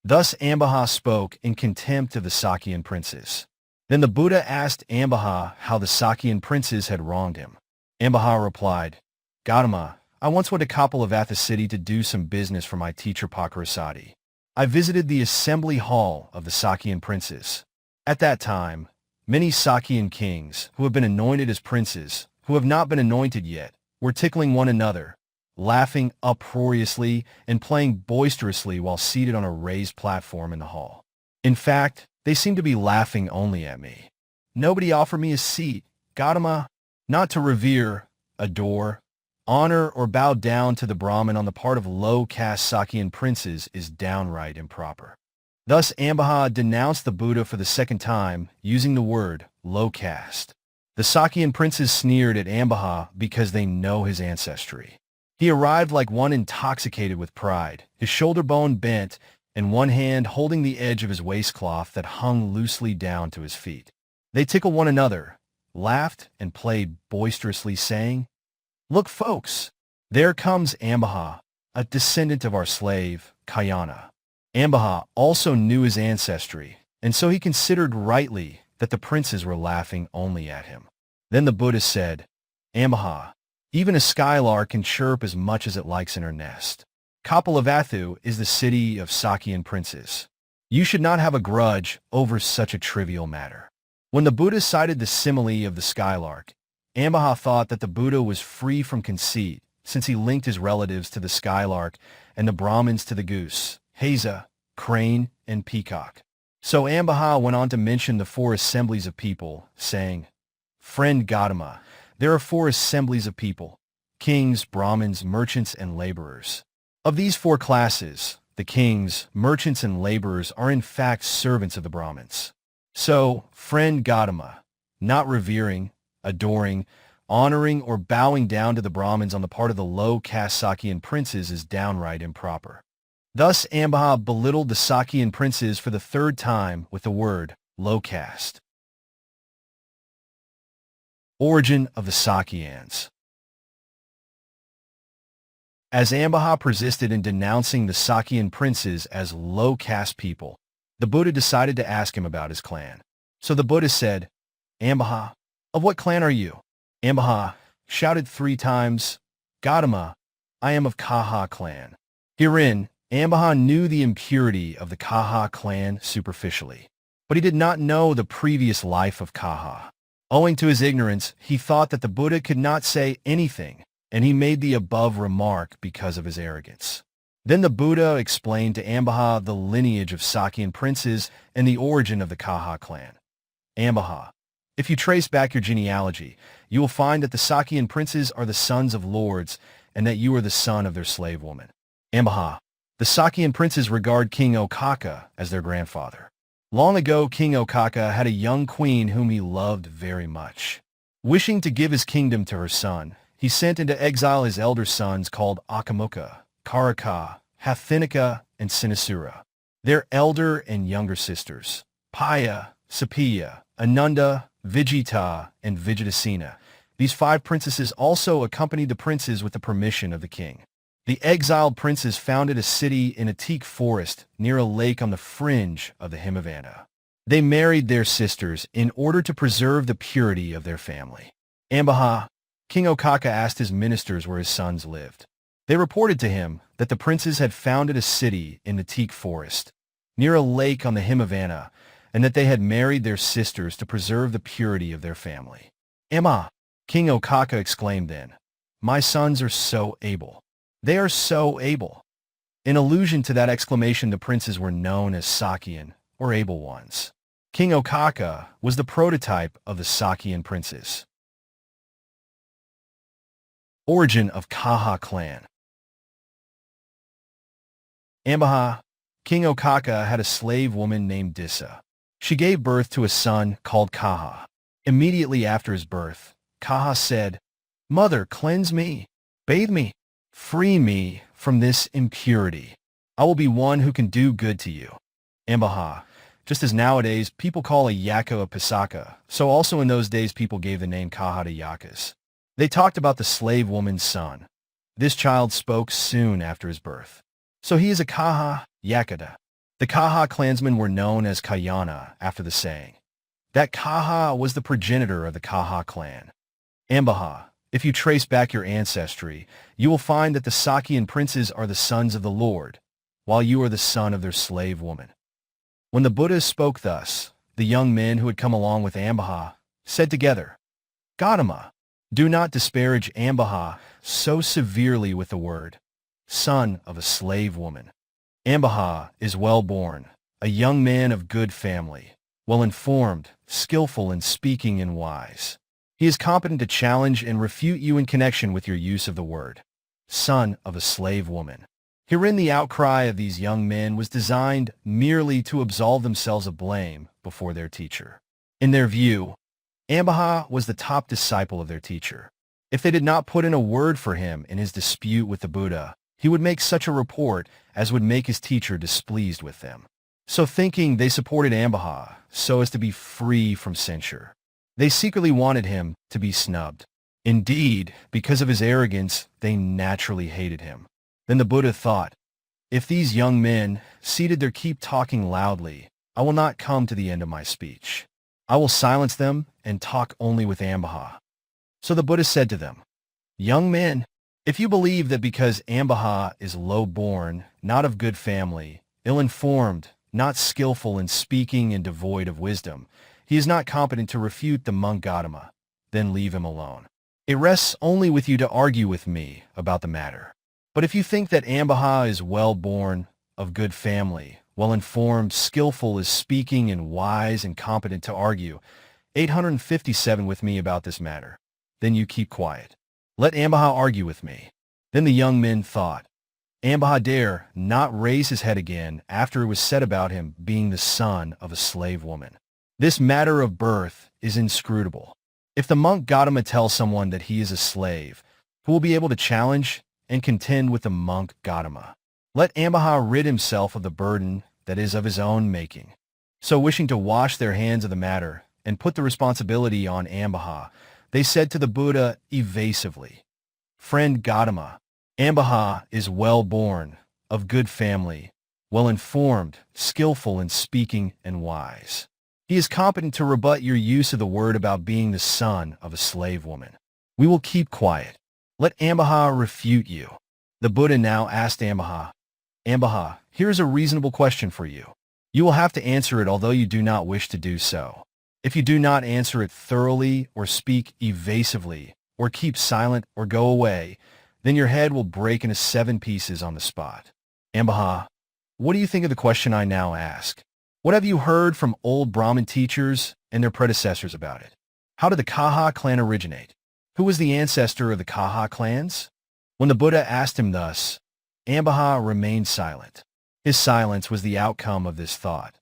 Thus Ambaṭṭha spoke in contempt of the Sakyan princes. Then the Buddha asked Ambaṭṭha how the Sakyan princes had wronged him. Ambaṭṭha replied, Gautama, I once went to Kapilavattha city to do some business for my teacher Pukkusāti. I visited the assembly hall of the Sakyan princes. At that time, many Sakyan kings, who have been anointed as princes, who have not been anointed yet, were tickling one another, laughing uproariously and playing boisterously while seated on a raised platform in the hall. In fact, they seemed to be laughing only at me. Nobody offered me a seat, Gautama, not to revere, adore, honor, or bow down to the Brahmin on the part of low-caste Sakyan princes is downright improper. Thus Ambaṭṭha denounced the Buddha for the second time, using the word low caste. The Sakyan princes sneered at Ambaṭṭha because they know his ancestry. He arrived like one intoxicated with pride, his shoulder bone bent, and one hand holding the edge of his waistcloth that hung loosely down to his feet. They tickled one another, laughed, and played boisterously, saying, Look, folks, there comes Ambaṭṭha, a descendant of our slave, Kayana. Ambaṭṭha also knew his ancestry, and so he considered rightly that the princes were laughing only at him. Then the Buddha said, Ambaṭṭha, even a skylark can chirp as much as it likes in her nest. Kapilavattha is the city of Sakyan princes. You should not have a grudge over such a trivial matter. When the Buddha cited the simile of the skylark, Ambaṭṭha thought that the Buddha was free from conceit, since he linked his relatives to the skylark and the Brahmins to the goose, haza, crane, and peacock. So Ambaṭṭha went on to mention the four assemblies of people, saying, Friend Gautama, there are four assemblies of people, kings, Brahmins, merchants, and laborers. Of these four classes, the kings, merchants, and laborers are in fact servants of the Brahmins. So, friend Gautama, not revering, adoring, honoring, or bowing down to the Brahmins on the part of the low-caste Sakyan princes is downright improper. Thus Ambaṭṭha belittled the Sakyan princes for the third time with the word low caste. Origin of the Sakyans. As Ambaṭṭha persisted in denouncing the Sakyan princes as low-caste people, the Buddha decided to ask him about his clan. So the Buddha said, Ambaṭṭha, of what clan are you? Ambaṭṭha shouted 3 times, Gautama, I am of Kaha clan. Herein, Ambaṭṭha knew the impurity of the Kaha clan superficially, but he did not know the previous life of Kaha. Owing to his ignorance, he thought that the Buddha could not say anything, and he made the above remark because of his arrogance. Then the Buddha explained to Ambaṭṭha the lineage of Sakyan princes and the origin of the Kaha clan. Ambaṭṭha, if you trace back your genealogy, you will find that the Sakyan princes are the sons of lords and that you are the son of their slave woman. Ambaṭṭha, the Sakyan princes regard King Okkaka as their grandfather. Long ago, King Okkaka had a young queen whom he loved very much. Wishing to give his kingdom to her son, he sent into exile his elder sons called Akamuka, Karaka, Hathinika, and Sinasura. Their elder and younger sisters, Paya, Sapiya, Ananda, Vijita, and Vijatasena, These 5 princesses also accompanied the princes with the permission of the king. The exiled princes founded a city in a teak forest near a lake on the fringe of the Himavanta. They married their sisters in order to preserve the purity of their family. Ambaṭṭha, King Okkaka asked his ministers where his sons lived. They reported to him that the princes had founded a city in the teak forest, near a lake on the Himavanta, and that they had married their sisters to preserve the purity of their family. Ambaṭṭha, King Okkaka exclaimed then, "My sons are so able. They are so able." In allusion to that exclamation, the princes were known as Sakyan, or able ones. King Okkaka was the prototype of the Sakyan princes. Origin of Kaha clan. Ambaṭṭha, King Okkaka had a slave woman named Dissa. She gave birth to a son called Kaha. Immediately after his birth, Kaha said, "Mother, cleanse me, bathe me, free me from this impurity. I will be one who can do good to you." Ambaṭṭha, just as nowadays people call a yaka a pisaka, so also in those days people gave the name Kaha to yakas. They talked about the slave woman's son. This child spoke soon after his birth. So he is a Kaha Yakada. The Kaha clansmen were known as Kayana after the saying that Kaha was the progenitor of the Kaha clan. Ambaṭṭha, if you trace back your ancestry, you will find that the Sakyan princes are the sons of the Lord, while you are the son of their slave woman. When the Buddha spoke thus, the young men who had come along with Ambaṭṭha said together, "Gautama, do not disparage Ambaṭṭha so severely with the word, son of a slave woman. Ambaṭṭha is well-born, a young man of good family, well-informed, skillful in speaking and wise. He is competent to challenge and refute you in connection with your use of the word, son of a slave woman." Herein the outcry of these young men was designed merely to absolve themselves of blame before their teacher. In their view, Ambaṭṭha was the top disciple of their teacher. If they did not put in a word for him in his dispute with the Buddha, he would make such a report as would make his teacher displeased with them. So thinking, they supported Ambaṭṭha so as to be free from censure. They secretly wanted him to be snubbed. Indeed, because of his arrogance, they naturally hated him. Then the Buddha thought, "If these young men seated there keep talking loudly, I will not come to the end of my speech. I will silence them and talk only with Ambaṭṭha." So the Buddha said to them, "Young men, if you believe that because Ambaṭṭha is low-born, not of good family, ill-informed, not skillful in speaking and devoid of wisdom, he is not competent to refute the monk Gautama, then leave him alone. It rests only with you to argue with me about the matter. But if you think that Ambaṭṭha is well-born, of good family, well-informed, skillful in speaking and wise and competent to argue 857 with me about this matter, then you keep quiet. Let Ambaṭṭha argue with me." Then the young men thought, Ambaṭṭha dare not raise his head again after it was said about him being the son of a slave woman. This matter of birth is inscrutable. If the monk Gautama tells someone that he is a slave, who will be able to challenge and contend with the monk Gautama? Let Ambaṭṭha rid himself of the burden that is of his own making. So wishing to wash their hands of the matter and put the responsibility on Ambaṭṭha, they said to the Buddha evasively, "Friend Gautama, Ambaṭṭha is well-born, of good family, well-informed, skillful in speaking and wise. He is competent to rebut your use of the word about being the son of a slave woman. We will keep quiet. Let Ambaṭṭha refute you." The Buddha now asked Ambaṭṭha, "Ambaṭṭha, here is a reasonable question for you. You will have to answer it although you do not wish to do so. If you do not answer it thoroughly or speak evasively or keep silent or go away, then your head will break into 7 pieces on the spot." Ambaṭṭha, what do you think of the question I now ask? What have you heard from old Brahmin teachers and their predecessors about it? How did the Kaha clan originate? Who was the ancestor of the Kaha clans? When the Buddha asked him thus, Ambaṭṭha remained silent. His silence was the outcome of this thought.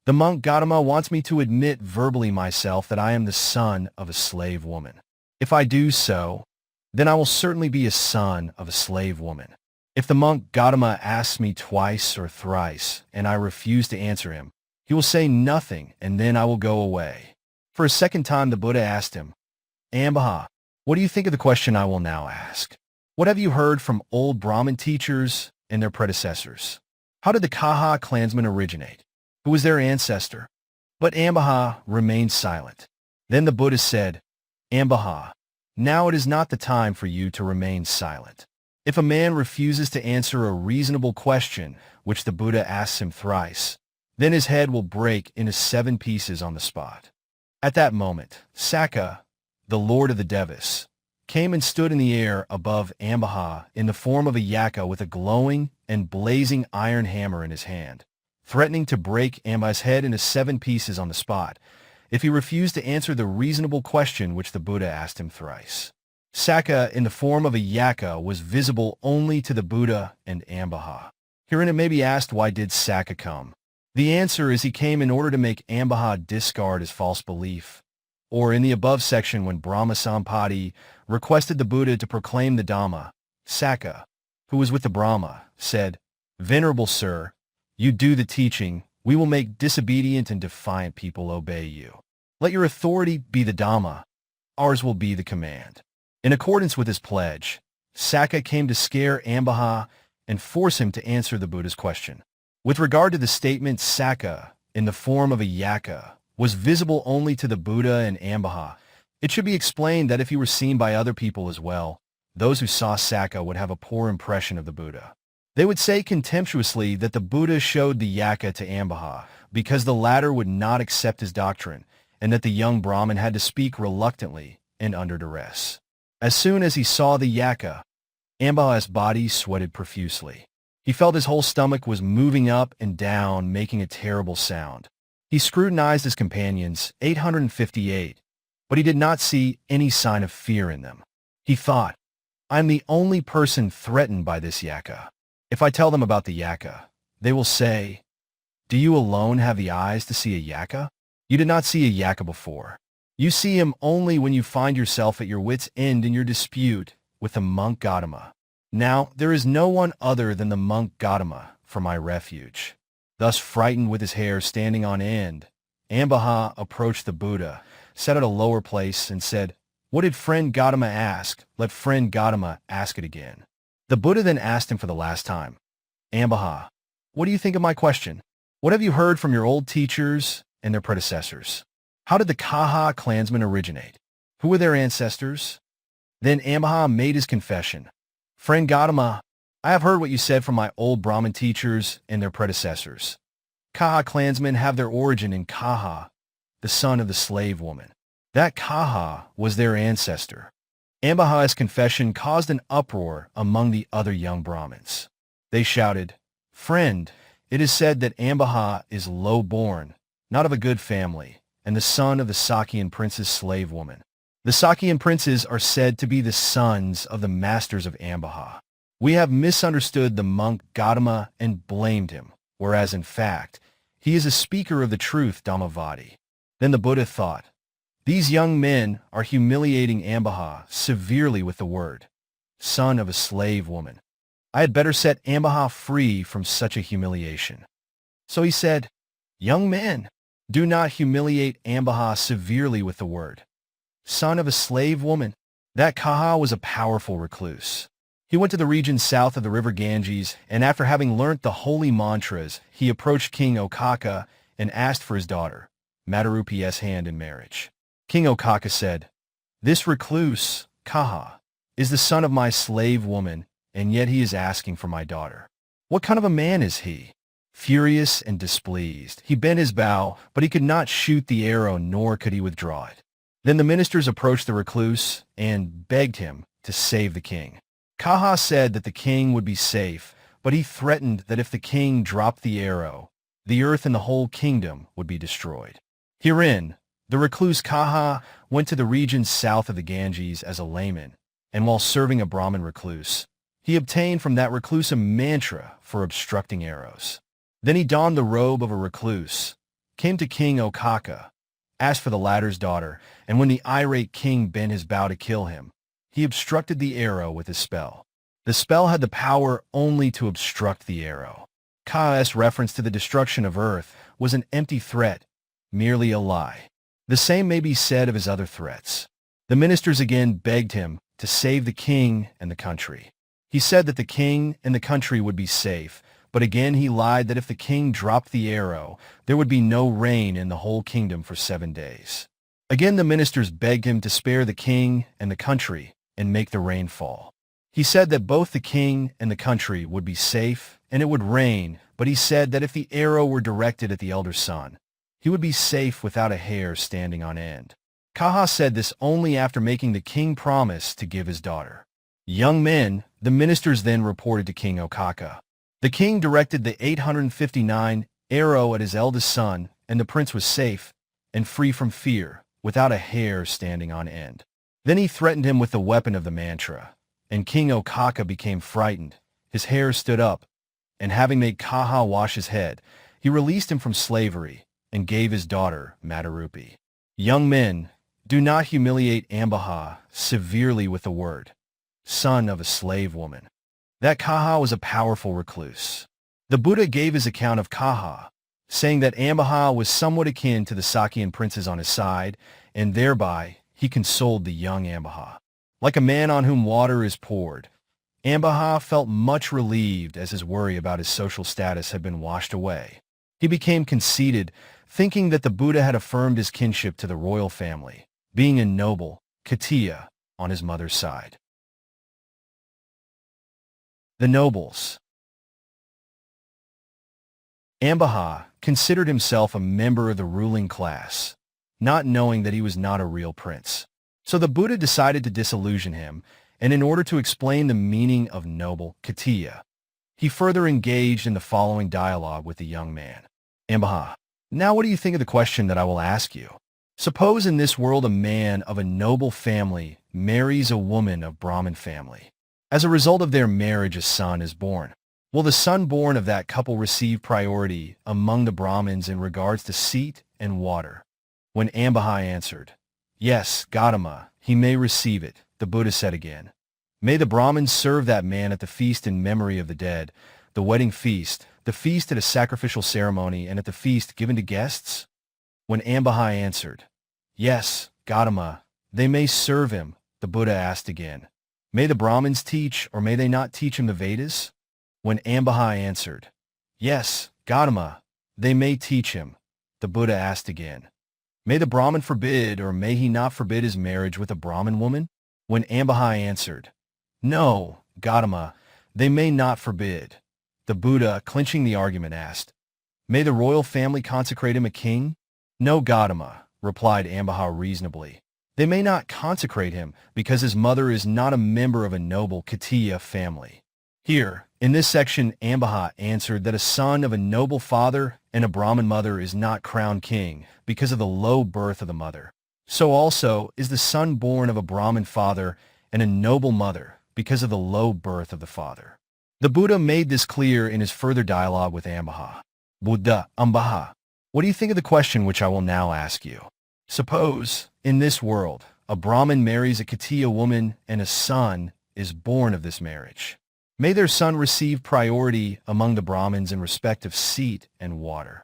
The monk Gautama wants me to admit verbally myself that I am the son of a slave woman. If I do so, then I will certainly be a son of a slave woman. If the monk Gautama asks me twice or thrice, and I refuse to answer him, he will say nothing, and then I will go away. For a second time the Buddha asked him, Ambaṭṭha, What do you think of the question I will now ask? What have you heard from old Brahmin teachers and their predecessors? How did the Kaha clansmen originate? Who was their ancestor? But Ambaṭṭha remained silent. Then the Buddha said, Ambaṭṭha, now it is not the time for you to remain silent. If a man refuses to answer a reasonable question, which the Buddha asks him thrice, then his head will break into 7 pieces on the spot. At that moment, Sakka, the lord of the Devas, came and stood in the air above Ambaṭṭha in the form of a yaka with a glowing and blazing iron hammer in his hand, threatening to break Amba's head into 7 pieces on the spot if he refused to answer the reasonable question which the Buddha asked him thrice. Sakka in the form of a yaka was visible only to the Buddha and Ambaṭṭha. Herein it may be asked, why did Sakka come? The answer is he came in order to make Ambaṭṭha discard his false belief. Or in the above section, when Brahma Sampati requested the Buddha to proclaim the Dhamma, Sakka, who was with the Brahma, said, Venerable Sir, you do the teaching, we will make disobedient and defiant people obey you. Let your authority be the Dhamma, ours will be the command. In accordance with his pledge, Sakka came to scare Ambaṭṭha and force him to answer the Buddha's question. With regard to the statement Sakka, in the form of a yaka, was visible only to the Buddha and Ambaṭṭha, it should be explained that if he were seen by other people as well, those who saw Sakka would have a poor impression of the Buddha. They would say contemptuously that the Buddha showed the yaka to Ambaṭṭha because the latter would not accept his doctrine, and that the young Brahmin had to speak reluctantly and under duress. As soon as he saw the yaka, Ambaṭṭha's body sweated profusely. He felt his whole stomach was moving up and down, making a terrible sound. He scrutinized his companions, 858, but he did not see any sign of fear in them. He thought, I am the only person threatened by this yaka. If I tell them about the yaka, they will say, Do you alone have the eyes to see a yaka? You did not see a yaka before. You see him only when you find yourself at your wit's end in your dispute with the monk Gautama. Now, there is no one other than the monk Gautama for my refuge. Thus frightened with his hair standing on end, Ambaṭṭha approached the Buddha, sat at a lower place, and said, What did friend Gautama ask? Let friend Gautama ask it again. The Buddha then asked him for the last time, Ambaṭṭha, what do you think of my question? What have you heard from your old teachers and their predecessors? How did the Kaha clansmen originate? Who were their ancestors? Then Ambaṭṭha made his confession. Friend Gautama, I have heard what you said from my old Brahmin teachers and their predecessors. Kaha clansmen have their origin in Kaha, the son of the slave woman. That Kaha was their ancestor. Ambaṭṭha's confession caused an uproar among the other young Brahmins. They shouted, Friend, it is said that Ambaṭṭha is low-born, not of a good family, and the son of the Sakyan prince's slave woman. The Sakyan princes are said to be the sons of the masters of Ambaṭṭha. We have misunderstood the monk Gautama and blamed him, whereas in fact, he is a speaker of the truth Dhammavadi. Then the Buddha thought, These young men are humiliating Ambaṭṭha severely with the word, son of a slave woman. I had better set Ambaṭṭha free from such a humiliation. So he said, Young men, do not humiliate Ambaṭṭha severely with the word, son of a slave woman. That Kaha was a powerful recluse. He went to the region south of the river Ganges, and after having learnt the holy mantras, he approached King Okkaka and asked for his daughter, Matarupi's hand in marriage. King Okkaka said, This recluse, Kaha, is the son of my slave woman, and yet he is asking for my daughter. What kind of a man is he? Furious and displeased, he bent his bow, but he could not shoot the arrow, nor could he withdraw it. Then the ministers approached the recluse and begged him to save the king. Kaha said that the king would be safe, but he threatened that if the king dropped the arrow, the earth and the whole kingdom would be destroyed. Herein, the recluse Kaha went to the region south of the Ganges as a layman, and while serving a Brahmin recluse, he obtained from that recluse a mantra for obstructing arrows. Then he donned the robe of a recluse, came to King Okkaka, asked for the latter's daughter, and when the irate king bent his bow to kill him, he obstructed the arrow with his spell. The spell had the power only to obstruct the arrow. Ka's reference to the destruction of earth was an empty threat, merely a lie. The same may be said of his other threats. The ministers again begged him to save the king and the country. He said that the king and the country would be safe, but again he lied that if the king dropped the arrow, there would be no rain in the whole kingdom for 7 days. Again the ministers begged him to spare the king and the country and make the rain fall. He said that both the king and the country would be safe and it would rain, but he said that if the arrow were directed at the elder son, he would be safe without a hair standing on end. Kaha said this only after making the king promise to give his daughter. Young men, the ministers then reported to King Okaka. The king directed the 859 arrow at his eldest son, and the prince was safe and free from fear, without a hair standing on end. Then he threatened him with the weapon of the mantra, and King Okaka became frightened. His hair stood up, and having made Kaha wash his head, he released him from slavery and gave his daughter Matarupi. Young men, do not humiliate Ambaṭṭha severely with the word, son of a slave woman. That Kaha was a powerful recluse. The Buddha gave his account of Kaha, saying that Ambaṭṭha was somewhat akin to the Sakyan princes on his side, and thereby he consoled the young Ambaṭṭha. Like a man on whom water is poured, Ambaṭṭha felt much relieved as his worry about his social status had been washed away. He became conceited, thinking that the Buddha had affirmed his kinship to the royal family, being a noble, Katiya, on his mother's side. The nobles. Ambaṭṭha considered himself a member of the ruling class, not knowing that he was not a real prince. So the Buddha decided to disillusion him, and in order to explain the meaning of noble, Katiya, he further engaged in the following dialogue with the young man. Ambaṭṭha, now what do you think of the question that I will ask you? Suppose in this world a man of a noble family marries a woman of Brahmin family. As a result of their marriage, a son is born. Will the son born of that couple receive priority among the Brahmins in regards to seat and water? When Ambaṭṭha answered, yes, Gautama, he may receive it, the Buddha said again, may the Brahmins serve that man at the feast in memory of the dead, the wedding feast, the feast at a sacrificial ceremony, and at the feast given to guests? When Ambaṭṭha answered, yes, Gautama, they may serve him, the Buddha asked again, may the Brahmins teach or may they not teach him the Vedas? When Ambaṭṭha answered, yes, Gautama, they may teach him, the Buddha asked again, may the Brahmin forbid or may he not forbid his marriage with a Brahmin woman? When Ambaṭṭha answered, no, Gautama, they may not forbid, the Buddha, clinching the argument, asked, may the royal family consecrate him a king? No, Gautama, replied Ambaṭṭha reasonably. They may not consecrate him because his mother is not a member of a noble Katiya family. Here, in this section, Ambaṭṭha answered that a son of a noble father and a Brahmin mother is not crowned king because of the low birth of the mother. So also is the son born of a Brahmin father and a noble mother because of the low birth of the father. The Buddha made this clear in his further dialogue with Ambaṭṭha. Buddha, Ambaṭṭha, what do you think of the question which I will now ask you? Suppose, in this world, a Brahmin marries a Katiya woman and a son is born of this marriage. May their son receive priority among the Brahmins in respect of seat and water.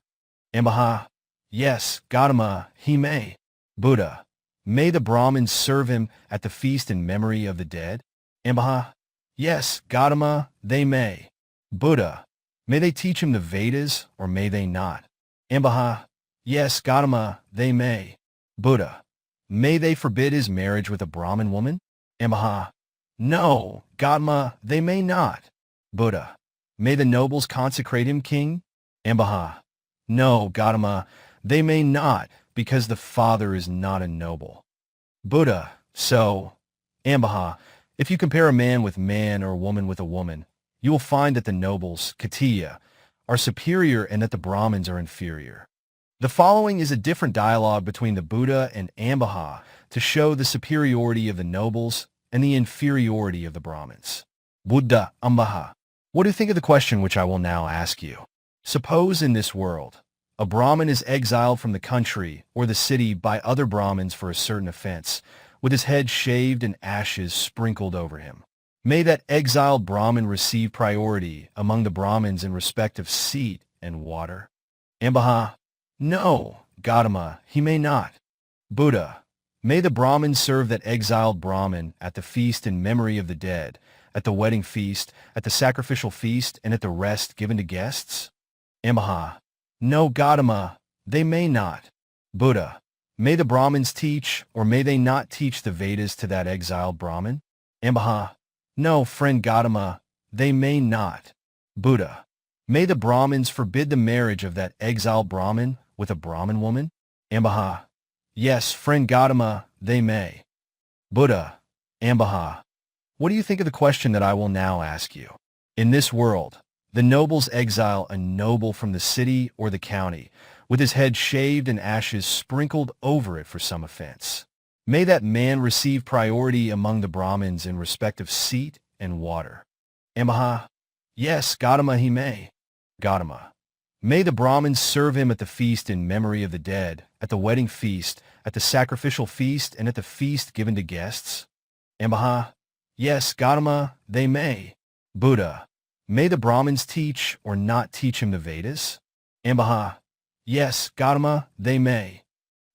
Ambaṭṭha, yes, Gautama, he may. Buddha, may the Brahmins serve him at the feast in memory of the dead? Ambaṭṭha, yes, Gautama, they may. Buddha, may they teach him the Vedas or may they not? Ambaṭṭha, yes, Gautama, they may. Buddha, may they forbid his marriage with a Brahmin woman? Ambaṭṭha, no, Gautama, they may not. Buddha, may the nobles consecrate him king? Ambaṭṭha, no, Gautama, they may not, because the father is not a noble. Buddha, so, Ambaṭṭha, if you compare a man with man or a woman with a woman, you will find that the nobles, Katiya, are superior and that the Brahmins are inferior. The following is a different dialogue between the Buddha and Ambaṭṭha to show the superiority of the nobles and the inferiority of the Brahmins. Buddha, Ambaṭṭha, what do you think of the question which I will now ask you? Suppose in this world, a Brahmin is exiled from the country or the city by other Brahmins for a certain offense, with his head shaved and ashes sprinkled over him. May that exiled Brahmin receive priority among the Brahmins in respect of seat and water? Ambaṭṭha, no, Gautama, he may not. Buddha, May the Brahmins serve that exiled Brahmin at the feast in memory of the dead, at the wedding feast, at the sacrificial feast, and at the rest given to guests? Ambaṭṭha. No, Gautama, they may not. Buddha. May the Brahmins teach, or may they not teach the Vedas to that exiled Brahmin? Ambaṭṭha. No, friend Gautama, they may not. Buddha. May the Brahmins forbid the marriage of that exiled Brahmin with a Brahmin woman? Ambaṭṭha. Yes, friend Gautama, they may. Buddha. Ambaṭṭha. What do you think of the question that I will now ask you? In this world, the nobles exile a noble from the city or the county, with his head shaved and ashes sprinkled over it for some offense. May that man receive priority among the Brahmins in respect of seat and water. Ambaṭṭha. Yes, Gautama, he may. Gautama. May the Brahmins serve him at the feast in memory of the dead, at the wedding feast, at the sacrificial feast, and at the feast given to guests? Ambaṭṭha. Yes, Gautama, they may. Buddha. May the Brahmins teach or not teach him the Vedas? Ambaṭṭha. Yes, Gautama, they may.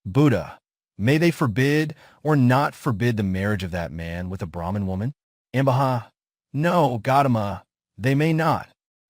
Buddha. May they forbid or not forbid the marriage of that man with a Brahmin woman? Ambaṭṭha. No, Gautama, they may not.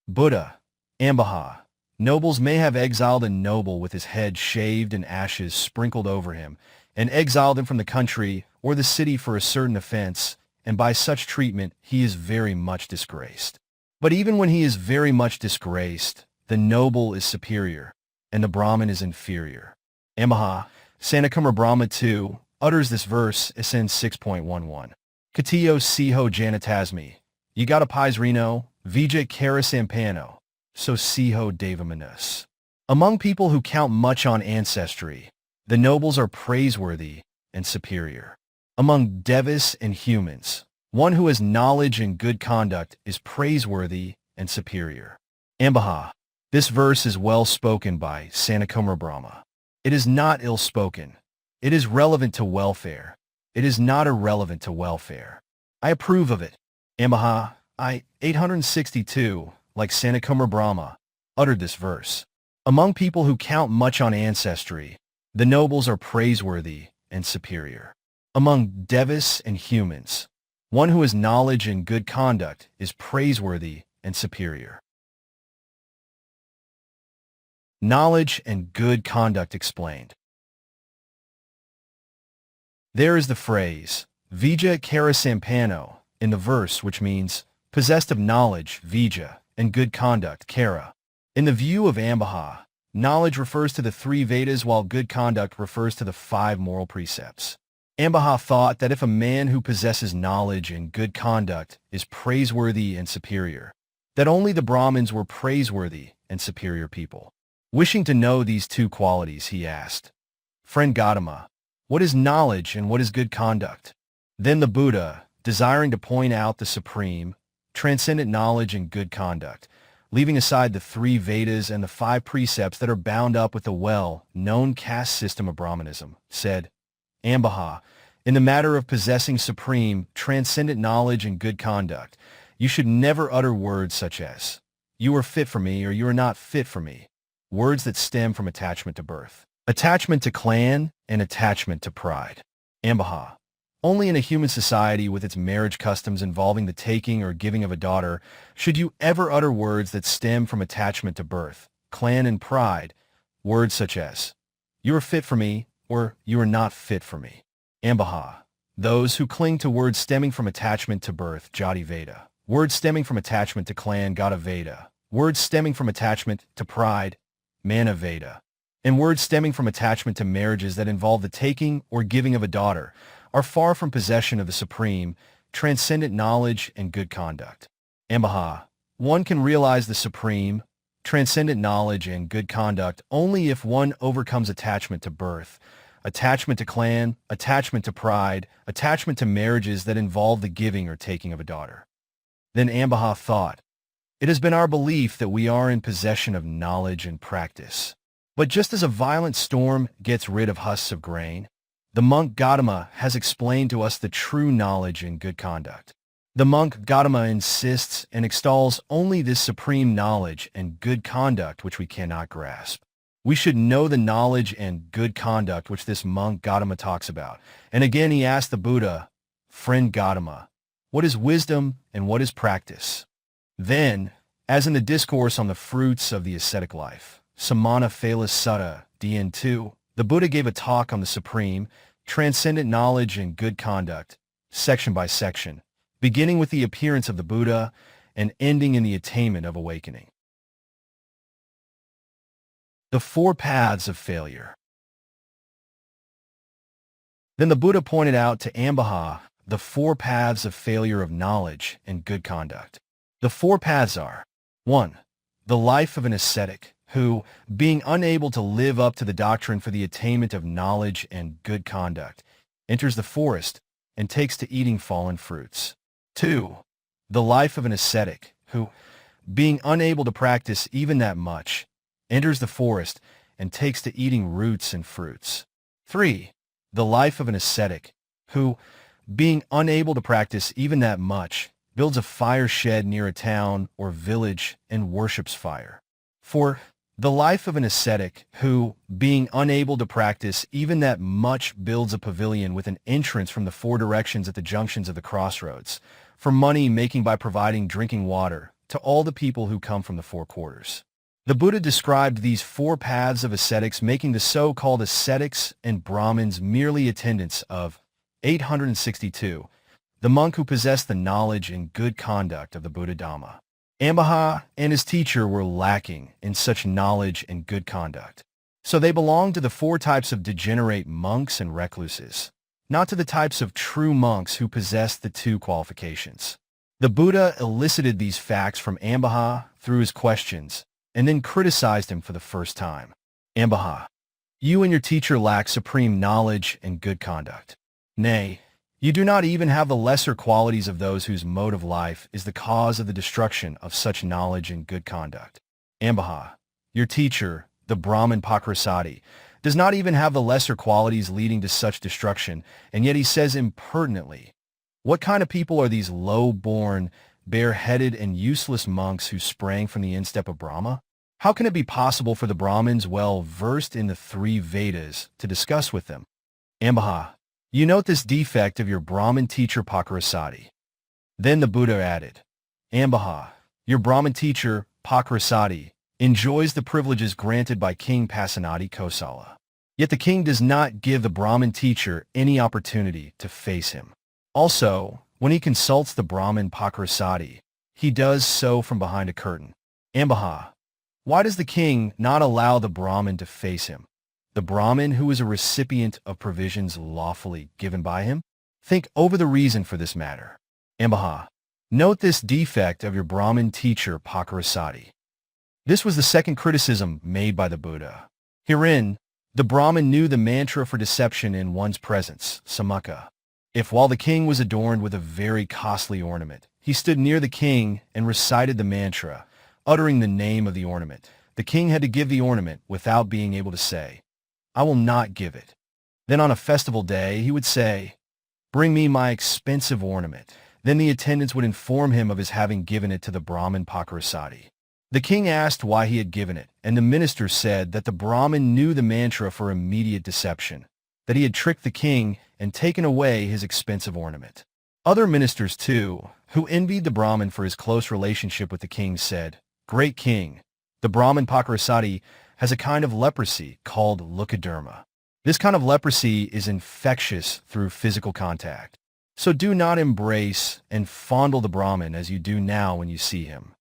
Buddha. Ambaṭṭha. Nobles may have exiled a noble with his head shaved and ashes sprinkled over him, and exiled him from the country or the city for a certain offense, and by such treatment he is very much disgraced. But even when he is very much disgraced, the noble is superior, and the Brahmin is inferior. Ambaṭṭha. Sanakuma Brahma 2 utters this verse SN 6.11. Katiyo siho janatasmi. Yagata pais reno, vija karasampano. So siho devamanus. Among people who count much on ancestry, the nobles are praiseworthy and superior. Among devas and humans, one who has knowledge and good conduct is praiseworthy and superior. Ambaṭṭha. This verse is well spoken by Sanakuma Brahma. It is not ill-spoken. It is relevant to welfare. It is not irrelevant to welfare. I approve of it. Ambaṭṭha. I, 862, like Sanakuma Brahma, uttered this verse. Among people who count much on ancestry, the nobles are praiseworthy and superior. Among devas and humans, one who has knowledge and good conduct is praiseworthy and superior. Knowledge and good conduct explained. There is the phrase, vija karasampano, in the verse, which means possessed of knowledge, vija, and good conduct, kara. In the view of Ambaṭṭha, knowledge refers to the 3 Vedas while good conduct refers to the 5 moral precepts. Ambaṭṭha thought that if a man who possesses knowledge and good conduct is praiseworthy and superior, that only the Brahmins were praiseworthy and superior people. Wishing to know these 2 qualities, he asked, Friend Gautama, what is knowledge and what is good conduct? Then the Buddha, desiring to point out the supreme, transcendent knowledge and good conduct, leaving aside the 3 Vedas and the 5 precepts that are bound up with the well-known caste system of Brahmanism, said, Ambaṭṭha, in the matter of possessing supreme, transcendent knowledge and good conduct, you should never utter words such as, you are fit for me or you are not fit for me, words that stem from attachment to birth, attachment to clan, and attachment to pride. Ambaṭṭha. Only in a human society with its marriage customs involving the taking or giving of a daughter should you ever utter words that stem from attachment to birth, clan, and pride, words such as, you are fit for me, or you are not fit for me. Ambaṭṭha. Those who cling to words stemming from attachment to birth, Jati Veda, words stemming from attachment to clan, Gata Veda, words stemming from attachment to pride, Mana Veda, and words stemming from attachment to marriages that involve the taking or giving of a daughter, are far from possession of the supreme, transcendent knowledge and good conduct. Ambaṭṭha. One can realize the supreme, transcendent knowledge and good conduct only if one overcomes attachment to birth, attachment to clan, attachment to pride, attachment to marriages that involve the giving or taking of a daughter. Then Ambaṭṭha thought, it has been our belief that we are in possession of knowledge and practice. But just as a violent storm gets rid of husks of grain, the monk Gautama has explained to us the true knowledge and good conduct. The monk Gautama insists and extols only this supreme knowledge and good conduct which we cannot grasp. We should know the knowledge and good conduct which this monk Gautama talks about. And again he asked the Buddha, "Friend Gautama, what is wisdom and what is practice?" Then, as in the discourse on the fruits of the ascetic life, Samana Phalas Sutta, DN 2, the Buddha gave a talk on the supreme, transcendent knowledge and good conduct, section by section, beginning with the appearance of the Buddha and ending in the attainment of awakening. The Four Paths of Failure. Then the Buddha pointed out to Ambaṭṭha the four paths of failure of knowledge and good conduct. The four paths are: 1. The life of an ascetic, who, being unable to live up to the doctrine for the attainment of knowledge and good conduct, enters the forest and takes to eating fallen fruits. 2. The life of an ascetic, who, being unable to practice even that much, enters the forest and takes to eating roots and fruits. 3. The life of an ascetic, who, being unable to practice even that much, builds a fire shed near a town or village and worships fire. 4. The life of an ascetic, who, being unable to practice even that much, builds a pavilion with an entrance from the four directions at the junctions of the crossroads, for money making by providing drinking water to all the people who come from the four quarters. The Buddha described these four paths of ascetics, making the so-called ascetics and Brahmins merely attendants of 862, the monk who possessed the knowledge and good conduct of the Buddha Dhamma. Ambaṭṭha and his teacher were lacking in such knowledge and good conduct. So they belonged to the four types of degenerate monks and recluses, not to the types of true monks who possessed the two qualifications. The Buddha elicited these facts from Ambaṭṭha through his questions, and then criticized him for the first time. Ambaṭṭha, you and your teacher lack supreme knowledge and good conduct. Nay, you do not even have the lesser qualities of those whose mode of life is the cause of the destruction of such knowledge and good conduct. Ambaṭṭha, your teacher, the Brahmin Pukkusāti, does not even have the lesser qualities leading to such destruction, and yet he says impertinently, "What kind of people are these low-born, bare-headed and useless monks who sprang from the instep of Brahma? How can it be possible for the Brahmins well-versed in the three Vedas to discuss with them?" Ambaṭṭha, you note this defect of your Brahmin teacher Pukkusāti. Then the Buddha added, Ambaṭṭha, your Brahmin teacher Pukkusāti enjoys the privileges granted by King Pasenadi Kosala. Yet the king does not give the Brahmin teacher any opportunity to face him. Also, when he consults the Brahmin Pukkusāti, he does so from behind a curtain. Ambaṭṭha, why does the king not allow the Brahmin to face him? The Brahmin who is a recipient of provisions lawfully given by him? Think over the reason for this matter. Ambaṭṭha, note this defect of your Brahmin teacher Pukkusāti. This was the second criticism made by the Buddha. Herein, the Brahmin knew the mantra for deception in one's presence, samukha. If while the king was adorned with a very costly ornament, he stood near the king and recited the mantra, uttering the name of the ornament, the king had to give the ornament without being able to say, "I will not give it." Then on a festival day, he would say, "Bring me my expensive ornament." Then the attendants would inform him of his having given it to the Brahmin Pukkusāti. The king asked why he had given it, and the minister said that the Brahmin knew the mantra for immediate deception, that he had tricked the king and taken away his expensive ornament. Other ministers, too, who envied the Brahmin for his close relationship with the king, said, "Great king, the Brahmin Pukkusāti has a kind of leprosy called leukoderma. This kind of leprosy is infectious through physical contact. So do not embrace and fondle the Brahmin as you do now when you see him."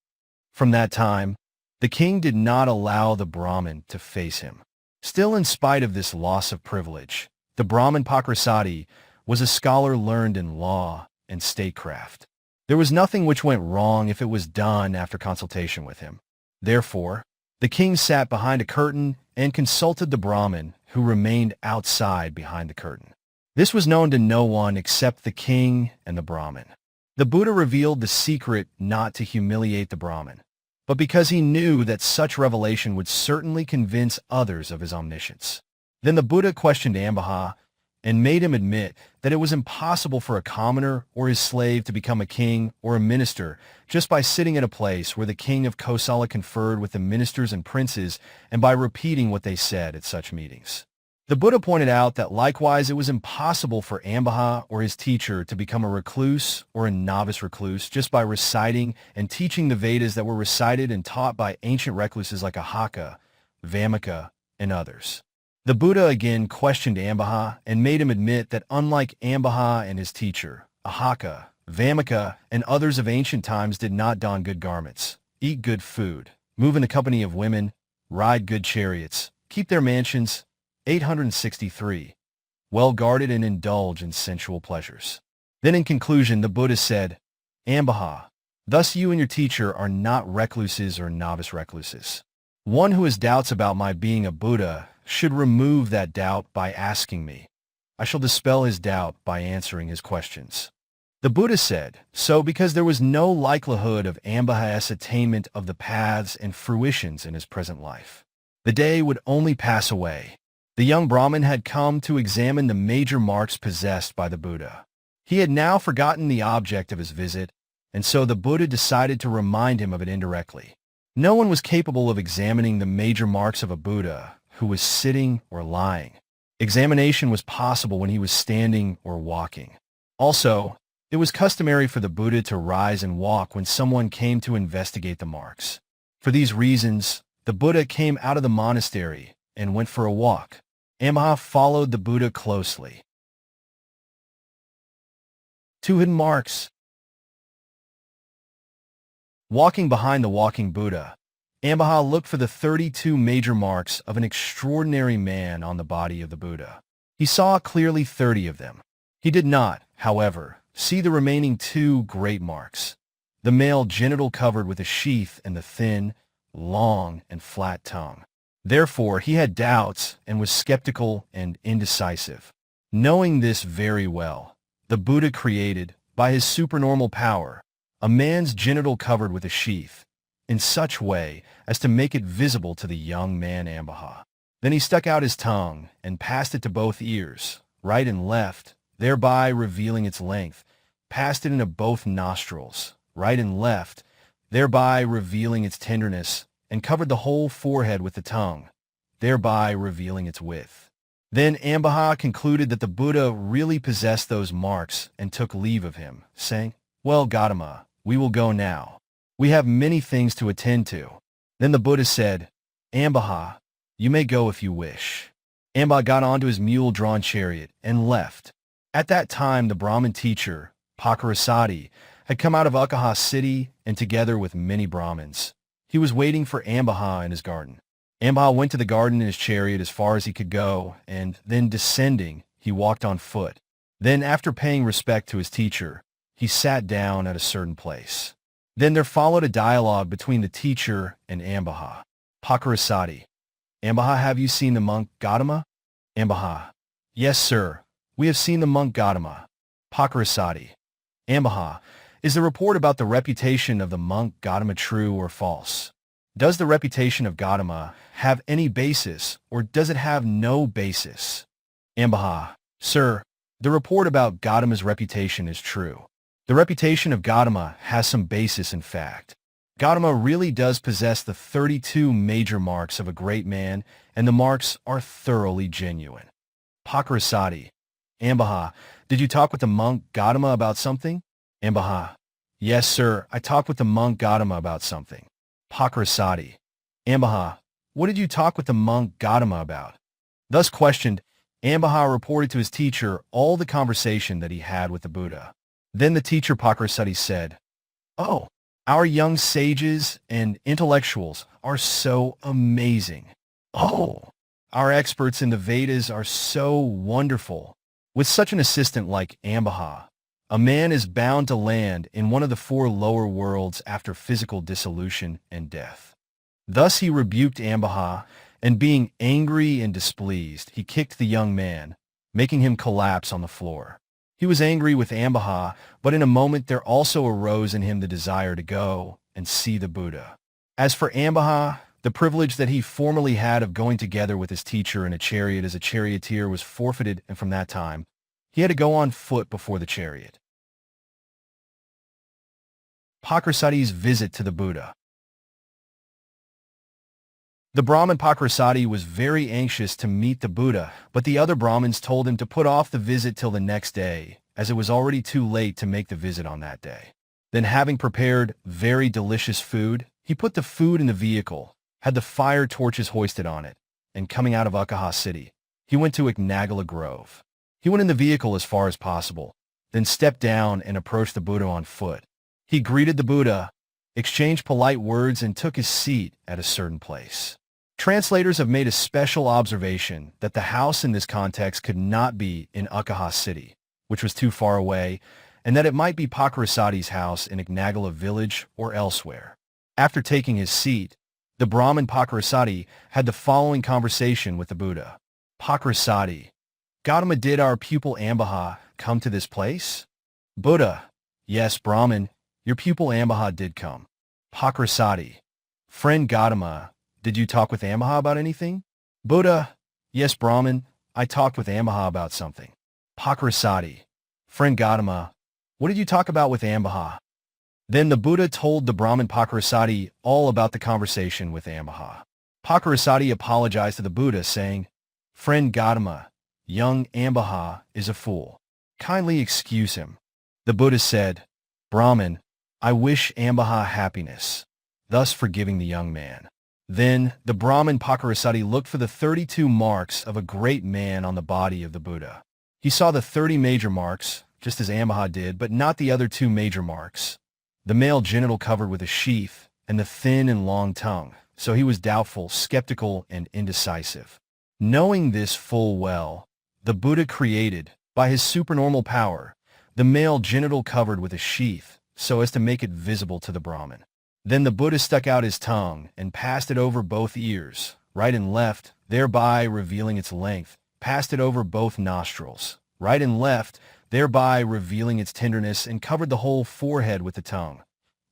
From that time, the king did not allow the Brahmin to face him. Still, in spite of this loss of privilege, the Brahmin Pukkusāti was a scholar learned in law and statecraft. There was nothing which went wrong if it was done after consultation with him. Therefore, the king sat behind a curtain and consulted the Brahmin, who remained outside behind the curtain. This was known to no one except the king and the Brahmin. The Buddha revealed the secret not to humiliate the Brahmin, but because he knew that such revelation would certainly convince others of his omniscience. Then the Buddha questioned Ambaṭṭha, and made him admit that it was impossible for a commoner or his slave to become a king or a minister just by sitting at a place where the king of Kosala conferred with the ministers and princes and by repeating what they said at such meetings. The Buddha pointed out that likewise it was impossible for Ambaṭṭha or his teacher to become a recluse or a novice recluse just by reciting and teaching the Vedas that were recited and taught by ancient recluses like Ahaka, Vamaka, and others. The Buddha again questioned Ambaṭṭha and made him admit that unlike Ambaṭṭha and his teacher, Ahaka, Vamaka, and others of ancient times did not don good garments, eat good food, move in the company of women, ride good chariots, keep their mansions, 863, well guarded and indulge in sensual pleasures. Then in conclusion, the Buddha said, Ambaṭṭha, thus you and your teacher are not recluses or novice recluses. One who has doubts about my being a Buddha should remove that doubt by asking me. I shall dispel his doubt by answering his questions. The Buddha said, so because there was no likelihood of Ambaṭṭha's attainment of the paths and fruitions in his present life. The day would only pass away. The young Brahmin had come to examine the major marks possessed by the Buddha. He had now forgotten the object of his visit, and so the Buddha decided to remind him of it indirectly. No one was capable of examining the major marks of a Buddha who was sitting or lying. Examination was possible when he was standing or walking. Also, it was customary for the Buddha to rise and walk when someone came to investigate the marks. For these reasons, the Buddha came out of the monastery and went for a walk. Ambaṭṭha followed the Buddha closely. 2 hidden marks. Walking behind the walking Buddha, Ambaṭṭha looked for the 32 major marks of an extraordinary man on the body of the Buddha. He saw clearly 30 of them. He did not, however, see the remaining 2 great marks, the male genital covered with a sheath and the thin, long, and flat tongue. Therefore, he had doubts and was skeptical and indecisive. Knowing this very well, the Buddha created, by his supernormal power, a man's genital covered with a sheath, in such way as to make it visible to the young man Ambaṭṭha. Then he stuck out his tongue and passed it to both ears, right and left, thereby revealing its length, passed it into both nostrils, right and left, thereby revealing its tenderness, and covered the whole forehead with the tongue, thereby revealing its width. Then Ambaṭṭha concluded that the Buddha really possessed those marks and took leave of him, saying, well, Gautama, we will go now. We have many things to attend to. Then the Buddha said, Ambaṭṭha, you may go if you wish. Ambaṭṭha got onto his mule-drawn chariot and left. At that time, the Brahmin teacher, Pukkusāti, had come out of Pukkusāti city and together with many Brahmins. He was waiting for Ambaṭṭha in his garden. Ambaṭṭha went to the garden in his chariot as far as he could go, and then descending, he walked on foot. Then, after paying respect to his teacher, he sat down at a certain place. Then there followed a dialogue between the teacher and Ambaṭṭha. Pukkusāti, Ambaṭṭha, have you seen the monk Gautama? Ambaṭṭha, yes, sir, we have seen the monk Gautama. Pukkusāti, Ambaṭṭha, is the report about the reputation of the monk Gautama true or false? Does the reputation of Gautama have any basis, or does it have no basis? Ambaṭṭha, sir, the report about Gautama's reputation is true. The reputation of Gautama has some basis in fact. Gautama really does possess the 32 major marks of a great man, and the marks are thoroughly genuine. Pukkusāti, Ambaṭṭha, did you talk with the monk Gautama about something? Ambaṭṭha, yes, sir, I talked with the monk Gautama about something. Pukkusāti, Ambaṭṭha, what did you talk with the monk Gautama about? Thus questioned, Ambaṭṭha reported to his teacher all the conversation that he had with the Buddha. Then the teacher Pukkusāti said, oh, our young sages and intellectuals are so amazing. Oh, our experts in the Vedas are so wonderful. With such an assistant like Ambaṭṭha, a man is bound to land in one of the 4 lower worlds after physical dissolution and death. Thus he rebuked Ambaṭṭha, and being angry and displeased, he kicked the young man, making him collapse on the floor. He was angry with Ambaṭṭha, but in a moment there also arose in him the desire to go and see the Buddha. As for Ambaṭṭha, The privilege that he formerly had of going together with his teacher in a chariot as a charioteer was forfeited, and from that time, he had to go on foot before the chariot. Pukkusāti's visit to the Buddha. The Brahmin Pukkusāti was very anxious to meet the Buddha, but the other Brahmins told him to put off the visit till the next day, as it was already too late to make the visit on that day. Then, having prepared very delicious food, he put the food in the vehicle, had the fire torches hoisted on it, and coming out of Ambaṭṭha city, he went to Ignagala Grove. He went in the vehicle as far as possible, then stepped down and approached the Buddha on foot. He greeted the Buddha, exchanged polite words, and took his seat at a certain place. Translators have made a special observation that the house in this context could not be in Ambaṭṭha city, which was too far away, and that it might be Pukkusāti's house in Ignagala village or elsewhere. After taking his seat, the Brahmin Pukkusāti had the following conversation with the Buddha. Pukkusāti, Gautama, did our pupil Ambaṭṭha come to this place? Buddha, yes, Brahmin, your pupil Ambaṭṭha did come. Pukkusāti, friend Gautama, did you talk with Ambaṭṭha about anything? Buddha, yes, Brahmin, I talked with Ambaṭṭha about something. Pukkusāti, friend Gautama, what did you talk about with Ambaṭṭha? Then the Buddha told the Brahmin Pukkusāti all about the conversation with Ambaṭṭha. Pukkusāti apologized to the Buddha, saying, Friend Gautama, young Ambaṭṭha is a fool. Kindly excuse him. The Buddha said, Brahmin, I wish Ambaṭṭha happiness, thus forgiving the young man. Then the Brahmin Pukkusāti looked for the 32 marks of a great man on the body of the Buddha. He saw the 30 major marks, just as Ambaṭṭha did, but not the other 2 major marks. The male genital covered with a sheath, and the thin and long tongue, so he was doubtful, skeptical, and indecisive. Knowing this full well, the Buddha created, by his supernormal power, the male genital covered with a sheath, so as to make it visible to the Brahmin. Then the Buddha stuck out his tongue and passed it over both ears, right and left, thereby revealing its length, passed it over both nostrils, right and left, thereby revealing its tenderness, and covered the whole forehead with the tongue,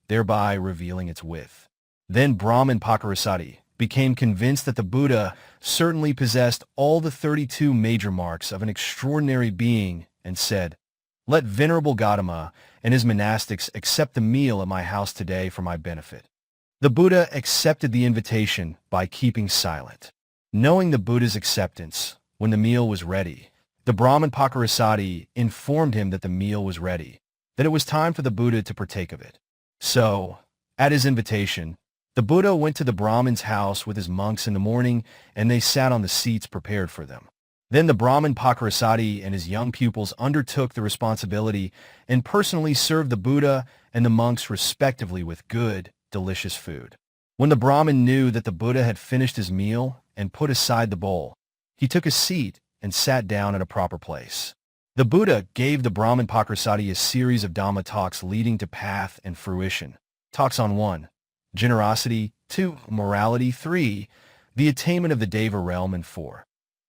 thereby revealing its width. Then Brahmin Pukkusāti became convinced that the Buddha certainly possessed all the 32 major marks of an extraordinary being, and said, Let Venerable Gautama and his monastics accept the meal at my house today for my benefit. The Buddha accepted the invitation by keeping silent. Knowing the Buddha's acceptance, when the meal was ready, the Brahmin Pukkusāti informed him that the meal was ready, that it was time for the Buddha to partake of it. So, at his invitation, the Buddha went to the Brahmin's house with his monks in the morning, and they sat on the seats prepared for them. Then the Brahmin Pukkusāti and his young pupils undertook the responsibility and personally served the Buddha and the monks respectively with good, delicious food. When the Brahmin knew that the Buddha had finished his meal and put aside the bowl, he took a seat and sat down at a proper place. The Buddha gave the Brahmin Pukkusāti a series of Dhamma talks leading to path and fruition. Talks on 1. Generosity, 2. Morality, 3. The attainment of the Deva realm, and 4.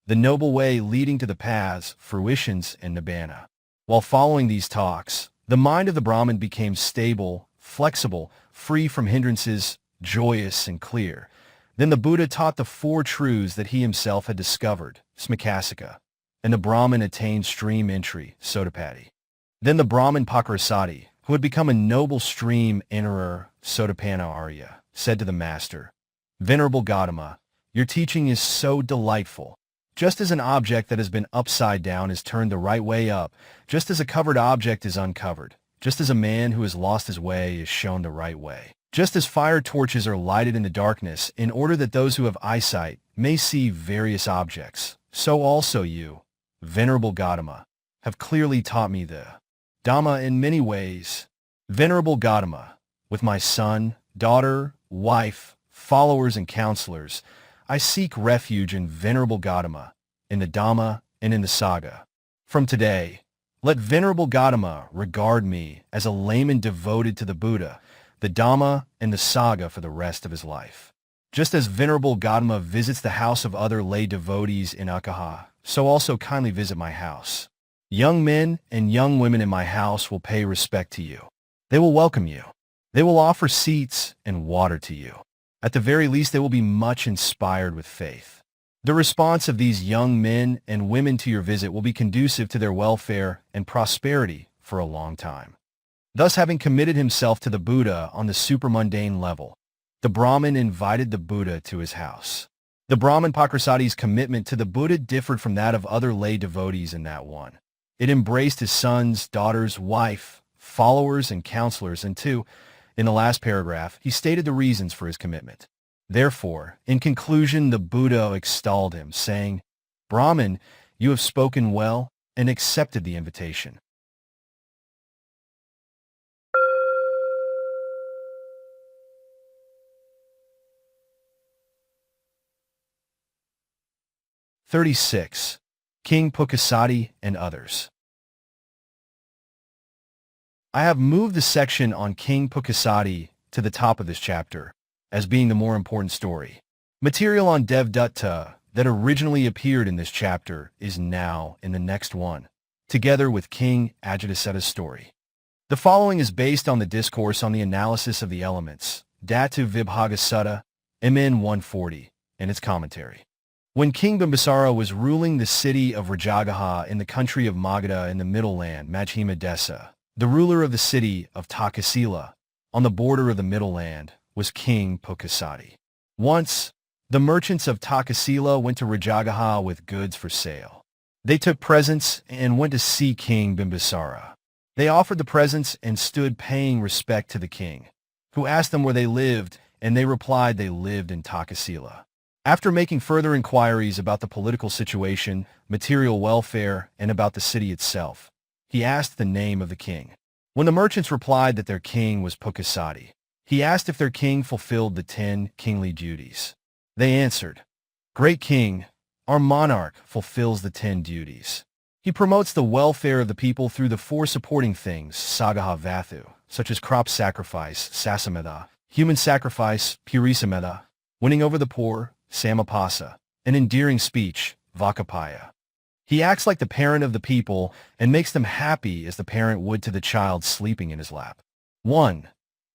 The noble way leading to the paths, fruitions, and nibbana. While following these talks, the mind of the Brahmin became stable, flexible, free from hindrances, joyous, and clear. Then the Buddha taught the 4 truths that he himself had discovered, Smakasika, and the Brahmin attained stream entry, Sotapatti. Then the Brahmin Pukkusāti, who had become a noble stream enterer, Sotapanna Arya, said to the Master, Venerable Gautama, your teaching is so delightful. Just as an object that has been upside down is turned the right way up, just as a covered object is uncovered, just as a man who has lost his way is shown the right way, just as fire torches are lighted in the darkness in order that those who have eyesight may see various objects, so also you, Venerable Gautama, have clearly taught me the Dhamma in many ways. Venerable Gautama, with my son, daughter, wife, followers, and counselors, I seek refuge in Venerable Gautama, in the Dhamma, and in the Sangha. From today, let Venerable Gautama regard me as a layman devoted to the Buddha, the Dhamma, and the Sangha for the rest of his life. Just as Venerable Gautama visits the house of other lay devotees in Ambaṭṭha, so also kindly visit my house. Young men and young women in my house will pay respect to you. They will welcome you. They will offer seats and water to you. At the very least, they will be much inspired with faith. The response of these young men and women to your visit will be conducive to their welfare and prosperity for a long time. Thus, having committed himself to the Buddha on the supramundane level, the Brahmin invited the Buddha to his house. The Brahmin Pukkusāti's commitment to the Buddha differed from that of other lay devotees in that one. It embraced his sons, daughters, wife, followers, and counselors, and two, in the last paragraph, he stated the reasons for his commitment. Therefore, in conclusion, the Buddha extolled him, saying, "Brahmin, you have spoken well and accepted the invitation." "36. King Pukkusāti and others." I have moved the section on King Pukkusāti to the top of this chapter, as being the more important story. Material on Devadatta that originally appeared in this chapter is now in the next one, together with King Ajatasata's story. The following is based on the discourse on the analysis of the elements, Dhatu Vibhaga Sutta, MN 140, and its commentary. When King Bimbisara was ruling the city of Rajagaha in the country of Magadha in the Middle Land, Majjhima Desa, the ruler of the city of Takasila, on the border of the Middle Land, was King Pukkusāti. Once, the merchants of Takasila went to Rajagaha with goods for sale. They took presents and went to see King Bimbisara. They offered the presents and stood paying respect to the king, who asked them where they lived, and they replied they lived in Takasila. After making further inquiries about the political situation, material welfare, and about the city itself, he asked the name of the king. When the merchants replied that their king was Pukkusāti, he asked if their king fulfilled the 10 kingly duties. They answered, "Great king, our monarch fulfills the 10 duties. He promotes the welfare of the people through the 4 supporting things, sagaha vathu, such as crop sacrifice, sasamedha, human sacrifice, purisamedha, winning over the poor, samapasa, and endearing speech, vakapaya. He acts like the parent of the people and makes them happy as the parent would to the child sleeping in his lap. 1.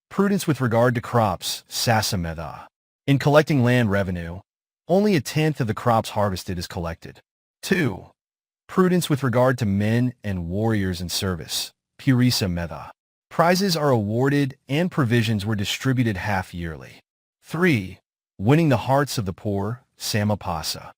Prudence with regard to crops, sasamedha. In collecting land revenue, only 1/10 of the crops harvested is collected. 2. Prudence with regard to men and warriors in service, purisamedha. Prizes are awarded and provisions were distributed half-yearly. 3. Winning the hearts of the poor, samapasa.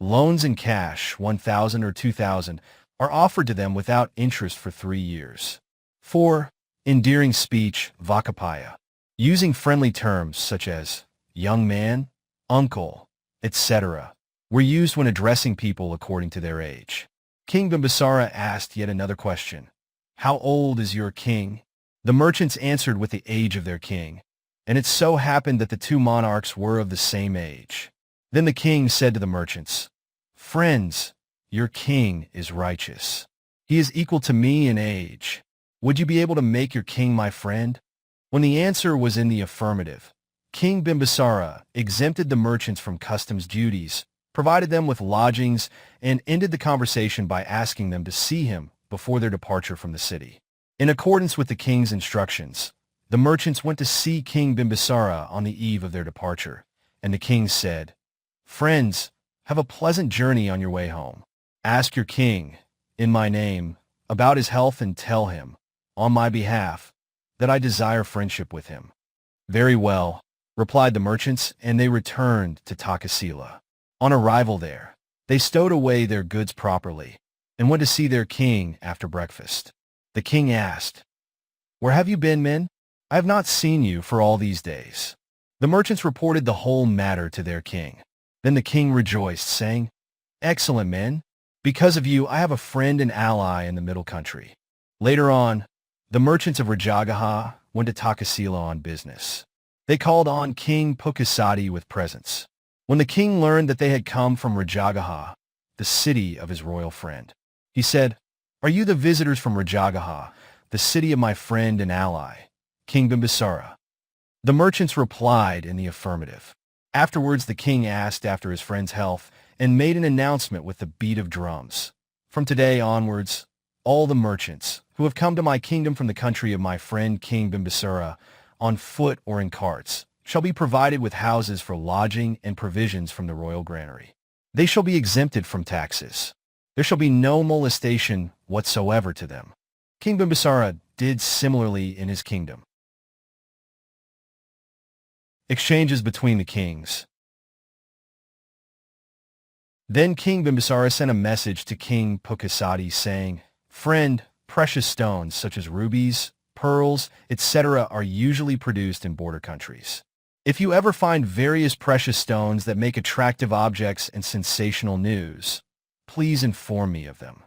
Loans in cash, 1,000 or 2,000, are offered to them without interest for 3 years. 4. Endearing speech, vakapaya. Using friendly terms such as young man, uncle, etc., were used when addressing people according to their age. King Bimbisara asked yet another question. "How old is your king?" The merchants answered with the age of their king, and it so happened that the 2 monarchs were of the same age. Then the king said to the merchants, "Friends, your king is righteous. He is equal to me in age. Would you be able to make your king my friend?" When the answer was in the affirmative, King Bimbisara exempted the merchants from customs duties, provided them with lodgings, and ended the conversation by asking them to see him before their departure from the city. In accordance with the king's instructions, the merchants went to see King Bimbisara on the eve of their departure, and the king said, "Friends, have a pleasant journey on your way home. Ask your king, in my name, about his health and tell him, on my behalf, that I desire friendship with him." "Very well," replied the merchants, and they returned to Takasila. On arrival there, they stowed away their goods properly and went to see their king after breakfast. The king asked, "Where have you been, men? I have not seen you for all these days." The merchants reported the whole matter to their king. Then the king rejoiced, saying, "Excellent men, because of you I have a friend and ally in the middle country." Later on, the merchants of Rajagaha went to Takasila on business. They called on King Pukkusāti with presents. When the king learned that they had come from Rajagaha, the city of his royal friend, he said, "Are you the visitors from Rajagaha, the city of my friend and ally, King Bimbisara?" The merchants replied in the affirmative. Afterwards, the king asked after his friend's health and made an announcement with the beat of drums. "From today onwards, all the merchants who have come to my kingdom from the country of my friend King Bimbisara, on foot or in carts, shall be provided with houses for lodging and provisions from the royal granary. They shall be exempted from taxes. There shall be no molestation whatsoever to them. King Bimbisara did similarly in his kingdom. Exchanges between the kings. Then King Bimbisara sent a message to King Pukkusāti saying, "Friend, precious stones such as rubies, pearls, etc. are usually produced in border countries. If you ever find various precious stones that make attractive objects and sensational news, please inform me of them."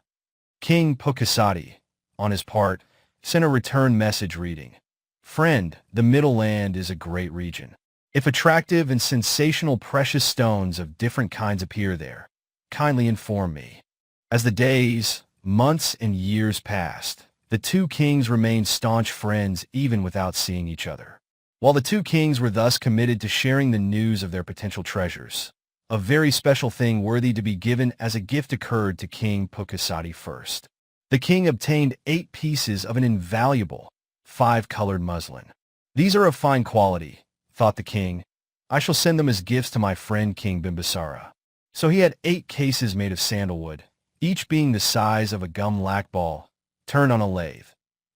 King Pukkusāti, on his part, sent a return message reading, "Friend, the Middle Land is a great region. If attractive and sensational precious stones of different kinds appear there, kindly inform me." As the days, months, and years passed, the two kings remained staunch friends even without seeing each other. While the two kings were thus committed to sharing the news of their potential treasures, a very special thing worthy to be given as a gift occurred to King Pukkusāti first. The king obtained 8 pieces of an invaluable 5-colored muslin. "These are of fine quality," thought the king. "I shall send them as gifts to my friend King Bimbisara." So he had 8 cases made of sandalwood, each being the size of a gum lac ball, turned on a lathe.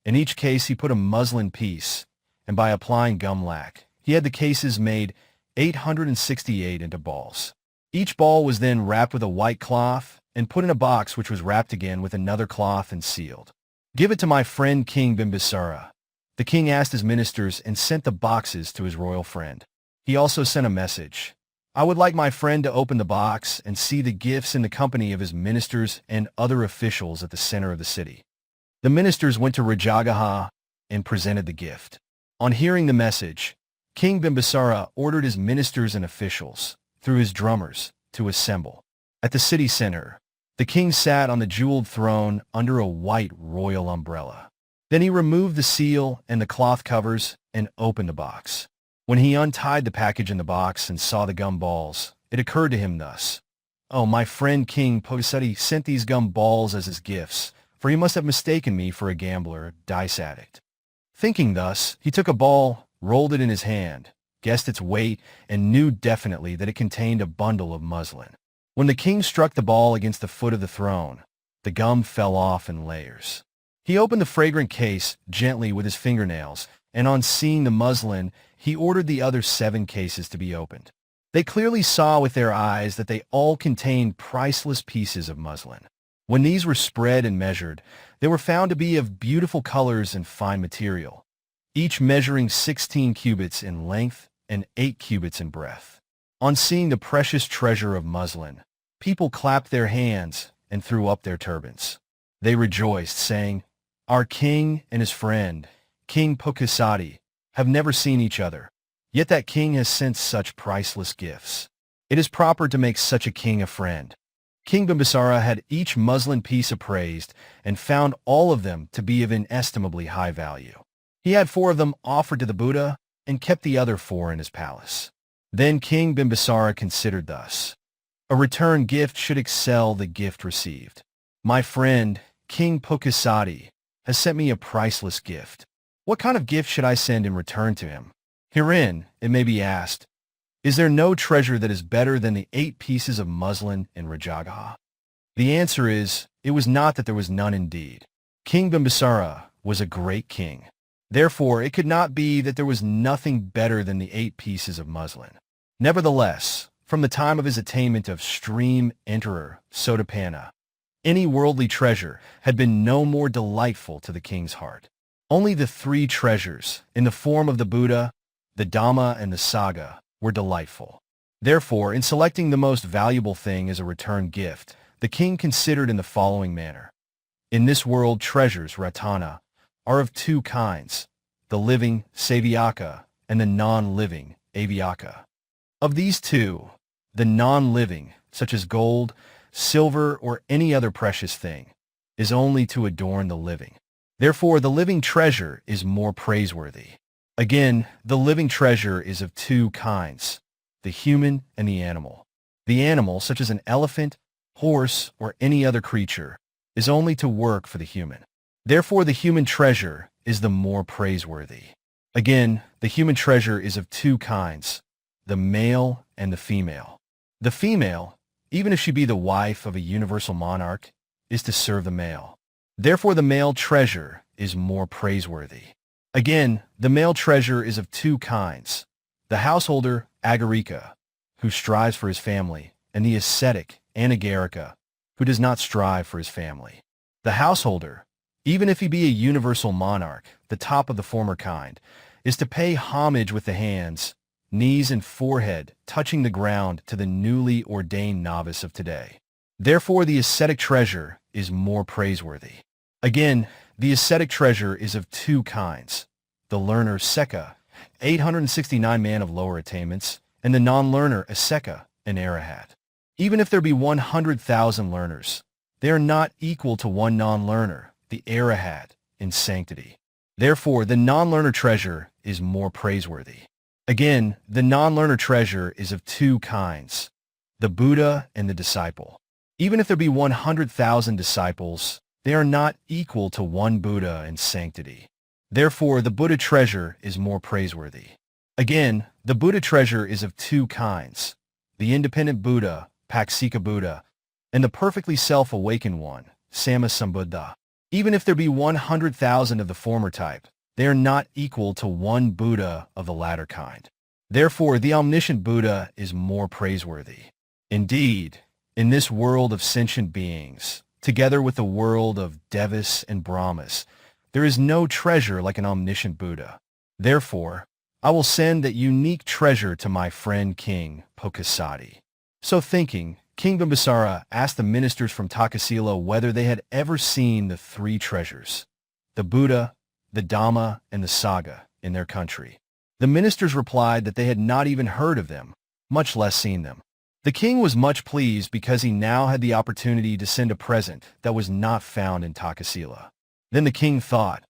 In each case he put a muslin piece, and by applying gum lac, he had the cases made 868 into balls. Each ball was then wrapped with a white cloth and put in a box which was wrapped again with another cloth and sealed. "Give it to my friend King Bimbisara." The king asked his ministers and sent the boxes to his royal friend. He also sent a message, "I would like my friend to open the box and see the gifts in the company of his ministers and other officials at the center of the city." The ministers went to Rajagaha and presented the gift. On hearing the message, King Bimbisara ordered his ministers and officials, through his drummers, to assemble. At the city center, the king sat on the jeweled throne under a white royal umbrella. Then he removed the seal and the cloth covers and opened the box. When he untied the package in the box and saw the gum balls, it occurred to him thus, "Oh, my friend King Pukkusāti sent these gum balls as his gifts, for he must have mistaken me for a gambler, dice addict." Thinking thus, he took a ball, rolled it in his hand, guessed its weight, and knew definitely that it contained a bundle of muslin. When the king struck the ball against the foot of the throne, the gum fell off in layers. He opened the fragrant case gently with his fingernails, and on seeing the muslin, he ordered the other 7 cases to be opened. They clearly saw with their eyes that they all contained priceless pieces of muslin. When these were spread and measured, they were found to be of beautiful colors and fine material, each measuring 16 cubits in length and 8 cubits in breadth. On seeing the precious treasure of muslin, people clapped their hands and threw up their turbans. They rejoiced, saying, "Our king and his friend, King Pukkusāti, have never seen each other, yet that king has sent such priceless gifts. It is proper to make such a king a friend." King Bimbisara had each muslin piece appraised and found all of them to be of inestimably high value. He had 4 of them offered to the Buddha and kept the other 4 in his palace. Then King Bimbisara considered thus, "A return gift should excel the gift received. My friend, King Pukkusāti, has sent me a priceless gift. What kind of gift should I send in return to him?" Herein, it may be asked, is there no treasure that is better than the 8 pieces of muslin in Rajagaha? The answer is, it was not that there was none indeed. King Bimbisara was a great king. Therefore, it could not be that there was nothing better than the 8 pieces of muslin. Nevertheless, from the time of his attainment of Stream Enterer Sotapanna, any worldly treasure had been no more delightful to the king's heart. Only the 3 treasures, in the form of the Buddha, the Dhamma, and the Sangha, were delightful. Therefore, in selecting the most valuable thing as a return gift, the king considered in the following manner. In this world, treasures, Ratana, are of 2 kinds, the living, Savyaka, and the non-living, Avyaka. Of these 2, the non-living, such as gold, silver, or any other precious thing, is only to adorn the living. Therefore, the living treasure is more praiseworthy. Again, the living treasure is of 2 kinds, the human and the animal. The animal, such as an elephant, horse, or any other creature, is only to work for the human. Therefore, the human treasure is the more praiseworthy. Again, the human treasure is of two kinds, the male and the female. The female, even if she be the wife of a universal monarch, is to serve the male. Therefore, the male treasure is more praiseworthy. Again, the male treasure is of two kinds, the householder, agarika, who strives for his family, and the ascetic, anagarika, who does not strive for his family. The householder, even if he be a universal monarch, the top of the former kind, is to pay homage with the hands, knees, and forehead touching the ground to the newly ordained novice of today. Therefore, the ascetic treasure is more praiseworthy. Again, the ascetic treasure is of two kinds, the learner, Seka, 869 man of lower attainments, and the non-learner, Aseka, an arahat. Even if there be 100,000 learners, they are not equal to one non-learner, the arahat, in sanctity. Therefore, the non-learner treasure is more praiseworthy. Again, the non-learner treasure is of two kinds, the Buddha and the disciple. Even if there be 100,000 disciples, they are not equal to one Buddha in sanctity. Therefore, the Buddha treasure is more praiseworthy. Again, the Buddha treasure is of two kinds, the independent Buddha, Paksika Buddha, and the perfectly self-awakened one, Sammasambuddha. Even if there be 100,000 of the former type, they are not equal to one Buddha of the latter kind. Therefore, the omniscient Buddha is more praiseworthy. Indeed, in this world of sentient beings, together with the world of Devas and Brahmas, there is no treasure like an omniscient Buddha. Therefore, I will send that unique treasure to my friend King Pukkusāti. So thinking, King Bimbisara asked the ministers from Takasila whether they had ever seen the three treasures, the Buddha, the Dhamma, and the Sangha, in their country. The ministers replied that they had not even heard of them, much less seen them. The king was much pleased because he now had the opportunity to send a present that was not found in Takasila. Then the king thought,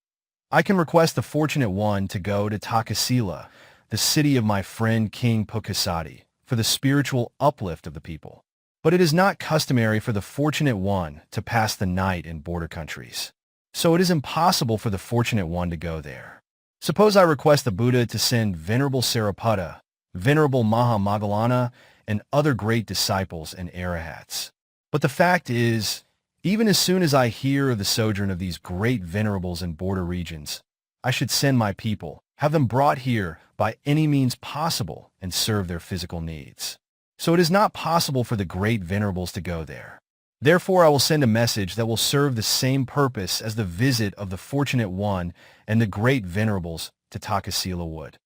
I can request the fortunate one to go to Takasila, the city of my friend King Pukkusāti, for the spiritual uplift of the people. But it is not customary for the fortunate one to pass the night in border countries. So it is impossible for the fortunate one to go there. Suppose I request the Buddha to send Venerable Sariputta, Venerable Mahamoggalana, and other great disciples and arahats. But the fact is, even as soon as I hear of the sojourn of these great venerables in border regions, I should send my people, have them brought here by any means possible, and serve their physical needs. So it is not possible for the great venerables to go there. Therefore, I will send a message that will serve the same purpose as the visit of the fortunate one and the great venerables to Takasila would.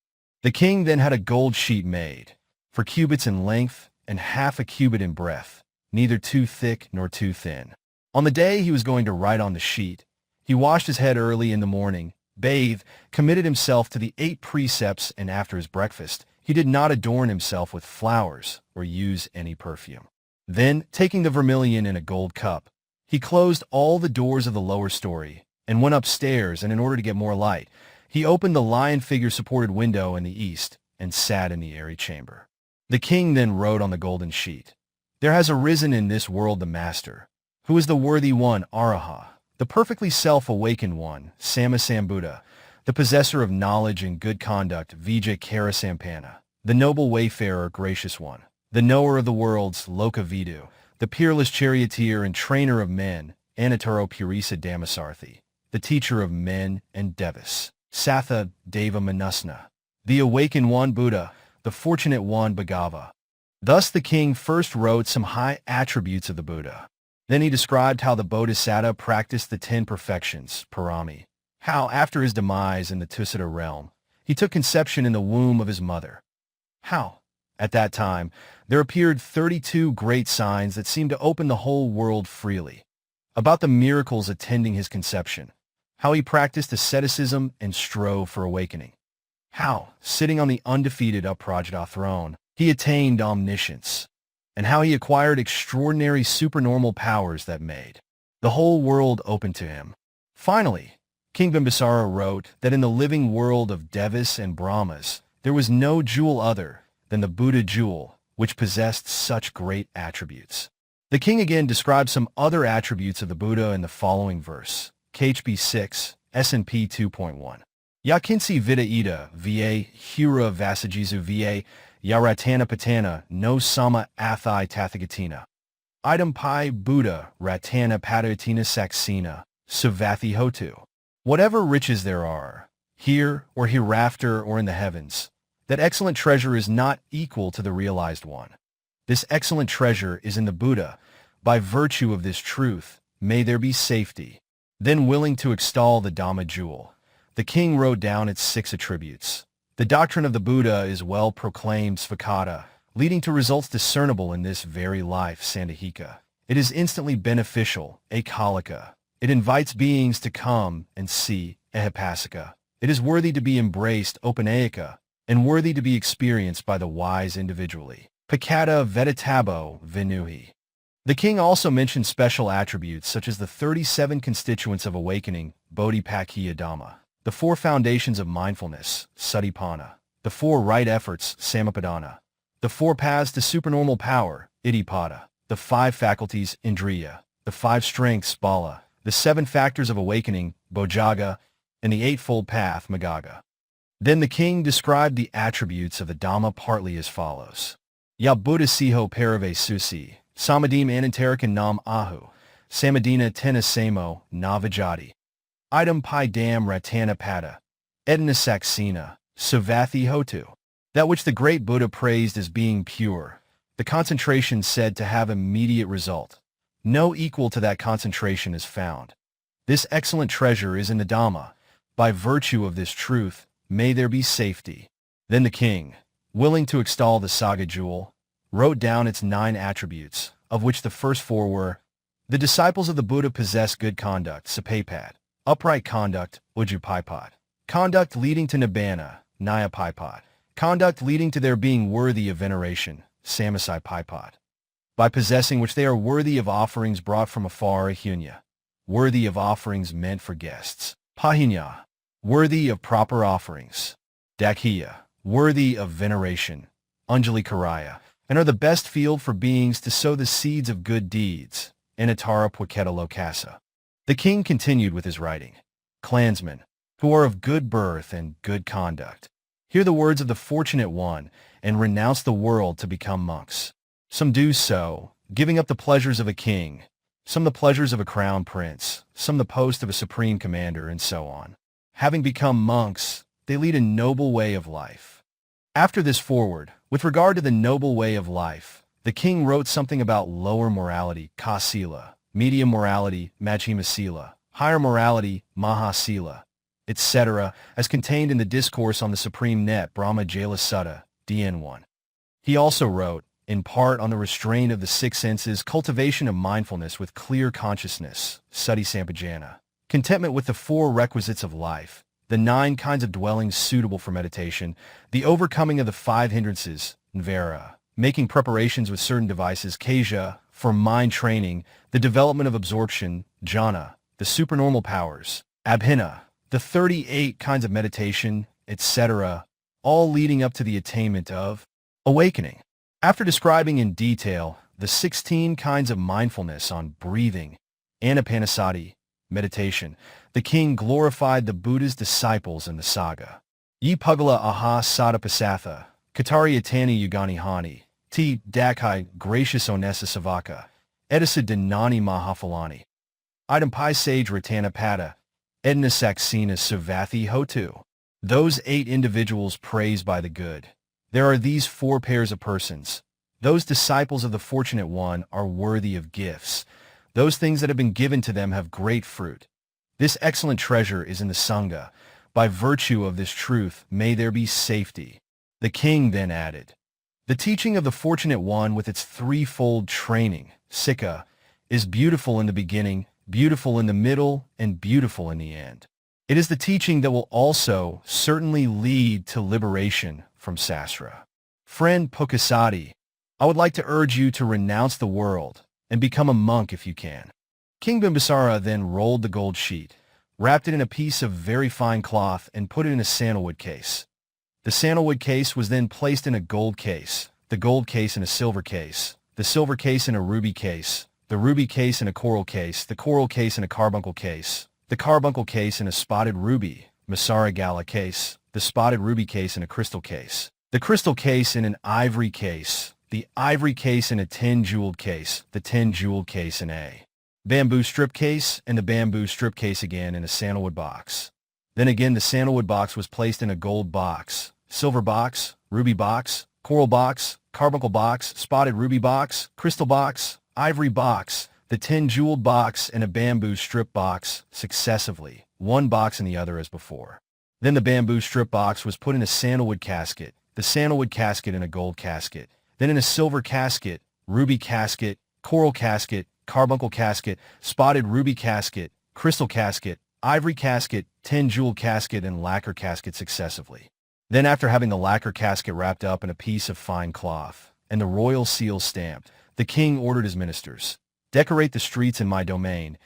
The king then had a gold sheet made, 4 cubits in length and half a cubit in breadth, neither too thick nor too thin. On the day he was going to write on the sheet, he washed his head early in the morning, bathed, committed himself to the 8 precepts, and after his breakfast, he did not adorn himself with flowers or use any perfume. Then, taking the vermilion in a gold cup, he closed all the doors of the lower story and went upstairs, and in order to get more light, he opened the lion figure-supported window in the east and sat in the airy chamber. The king then wrote on the golden sheet, There has arisen in this world the Master, who is the worthy one, Araha, the perfectly self-awakened one, Sammasambuddha, the possessor of knowledge and good conduct, Vijayakarasampana, the noble wayfarer, gracious one, the knower of the worlds, Lokavidu, the peerless charioteer and trainer of men, Anataro Purisa Dhammasarthi, the teacher of men and devas, Satha Deva Manusna, the awakened one, Buddha, the fortunate one, Bhagava. Thus the king first wrote some high attributes of the Buddha. Then he described how the Bodhisattva practiced the 10 perfections, parami, how after his demise in the Tusita realm, he took conception in the womb of his mother, how, at that time, there appeared 32 great signs that seemed to open the whole world freely, about the miracles attending his conception, how he practiced asceticism and strove for awakening, how, sitting on the undefeated Aprajita throne, he attained omniscience, and how he acquired extraordinary supernormal powers that made the whole world open to him. Finally, King Bimbisara wrote that in the living world of Devas and Brahmas, there was no jewel other than the Buddha jewel, which possessed such great attributes. The king again described some other attributes of the Buddha in the following verse, KHB 6, S&P 2.1. Yakinsi Vida Ida, Va, Hira Vasajizu Va, Yaratana Patana, No Sama Athai Tathagatina. Item Pi Buddha, Ratana Padatina Saxena, Savathi Hotu. Whatever riches there are, here or hereafter or in the heavens, that excellent treasure is not equal to the realized one. This excellent treasure is in the Buddha. By virtue of this truth, may there be safety. Then willing to extol the Dhamma jewel, the king wrote down its 6 attributes. The doctrine of the Buddha is well proclaimed Svakkata, leading to results discernible in this very life Sandahika. It is instantly beneficial, Ekalika. It invites beings to come and see, Ehipasika. It is worthy to be embraced, Opanayika, and worthy to be experienced by the wise individually. Pakata Vedatabo Vinuhi. The king also mentioned special attributes such as the 37 constituents of awakening, Bodhipakkhya Dhamma, the 4 foundations of mindfulness, Satipana, the 4 right efforts, Samapadana, the 4 paths to supernormal power, Iddhipada, the 5 faculties, Indriya, the 5 strengths, Bala, the 7 factors of awakening, Bojjhanga, and the 8-fold path, Magga. Then the king described the attributes of the Dhamma partly as follows. Ya Buddha Siho Parave Susi, Samadim Anantarikan Nam Ahu, Samadina Tenasamo, Navajati. Item Pi Dam Ratana Pada, Edna Saxena, Savathi Hotu. That which the great Buddha praised as being pure, the concentration said to have immediate result. No equal to that concentration is found. This excellent treasure is in the Dhamma. By virtue of this truth, may there be safety. Then the king, willing to extol the Saga jewel, wrote down its 9 attributes, of which the first 4 were, the disciples of the Buddha possess good conduct, Sapapad, upright conduct, Ujjapaipat, conduct leading to Nibbana, Nyapaipat, conduct leading to their being worthy of veneration, Samasai-paipat, by possessing which they are worthy of offerings brought from afar, Ahunya, worthy of offerings meant for guests, Pahinya, worthy of proper offerings, Dakhiya, worthy of veneration, Anjali Karaya, and are the best field for beings to sow the seeds of good deeds, Anatara Pwaketa Lokasa. The king continued with his writing. Clansmen, who are of good birth and good conduct, hear the words of the fortunate one and renounce the world to become monks. Some do so, giving up the pleasures of a king, some the pleasures of a crown prince, some the post of a supreme commander, and so on. Having become monks, they lead a noble way of life. After this foreword, with regard to the noble way of life, the king wrote something about lower morality, Kasila, medium morality, Majjhimasila, higher morality, Mahasila, etc., as contained in the Discourse on the Supreme Net, Brahma Jala Sutta, DN1. He also wrote, in part on the restraint of the 6 senses, cultivation of mindfulness with clear consciousness, Sati Sampajana, contentment with the 4 requisites of life, the 9 kinds of dwellings suitable for meditation, the overcoming of the 5 hindrances, Nvara, making preparations with certain devices, Kaja, for mind training, the development of absorption, Jhana, the supernormal powers, Abhina, the 38 kinds of meditation, etc., all leading up to the attainment of awakening. After describing in detail the 16 kinds of mindfulness on breathing, Anapanasati, meditation, the king glorified the Buddha's disciples in the saga. Ye Pugala Aha Sadapasatha, Katari Atani Yugani Hani, T. Dakai Gracious Onessa Savaka, Edisa Dinani Mahafalani. Item Pi Sage Ratana Pada, Edna Saxena Savathi Hotu. Those 8 individuals praised by the good. There are these 4 pairs of persons. Those disciples of the fortunate one are worthy of gifts. Those things that have been given to them have great fruit. This excellent treasure is in the Sangha. By virtue of this truth, may there be safety. The king then added, the teaching of the fortunate one with its 3-fold training, Sikha, is beautiful in the beginning, beautiful in the middle, and beautiful in the end. It is the teaching that will also certainly lead to liberation from Sasra. Friend Pukkusāti, I would like to urge you to renounce the world and become a monk if you can. King Bimbisara then rolled the gold sheet, wrapped it in a piece of very fine cloth, and put it in a sandalwood case. The sandalwood case was then placed in a gold case, the gold case in a silver case, the silver case in a ruby case, the ruby case in a coral case, the coral case in a carbuncle case, the carbuncle case in a spotted ruby, Masara Gala case, the spotted ruby case in a crystal case, the crystal case in an ivory case, the ivory case in a 10-jeweled case, the 10-jeweled case in a bamboo strip case, and the bamboo strip case again in a sandalwood box. Then again the sandalwood box was placed in a gold box, silver box, ruby box, coral box, carbuncle box, spotted ruby box, crystal box, ivory box, the 10-jeweled box, and a bamboo strip box, successively, one box and the other as before. Then the bamboo strip box was put in a sandalwood casket, the sandalwood casket in a gold casket, then in a silver casket, ruby casket, coral casket, carbuncle casket, spotted ruby casket, crystal casket, ivory casket, 10-jeweled casket, and lacquer casket successively. Then after having the lacquer casket wrapped up in a piece of fine cloth, and the royal seal stamped, the king ordered his ministers, "Decorate the streets in my domain,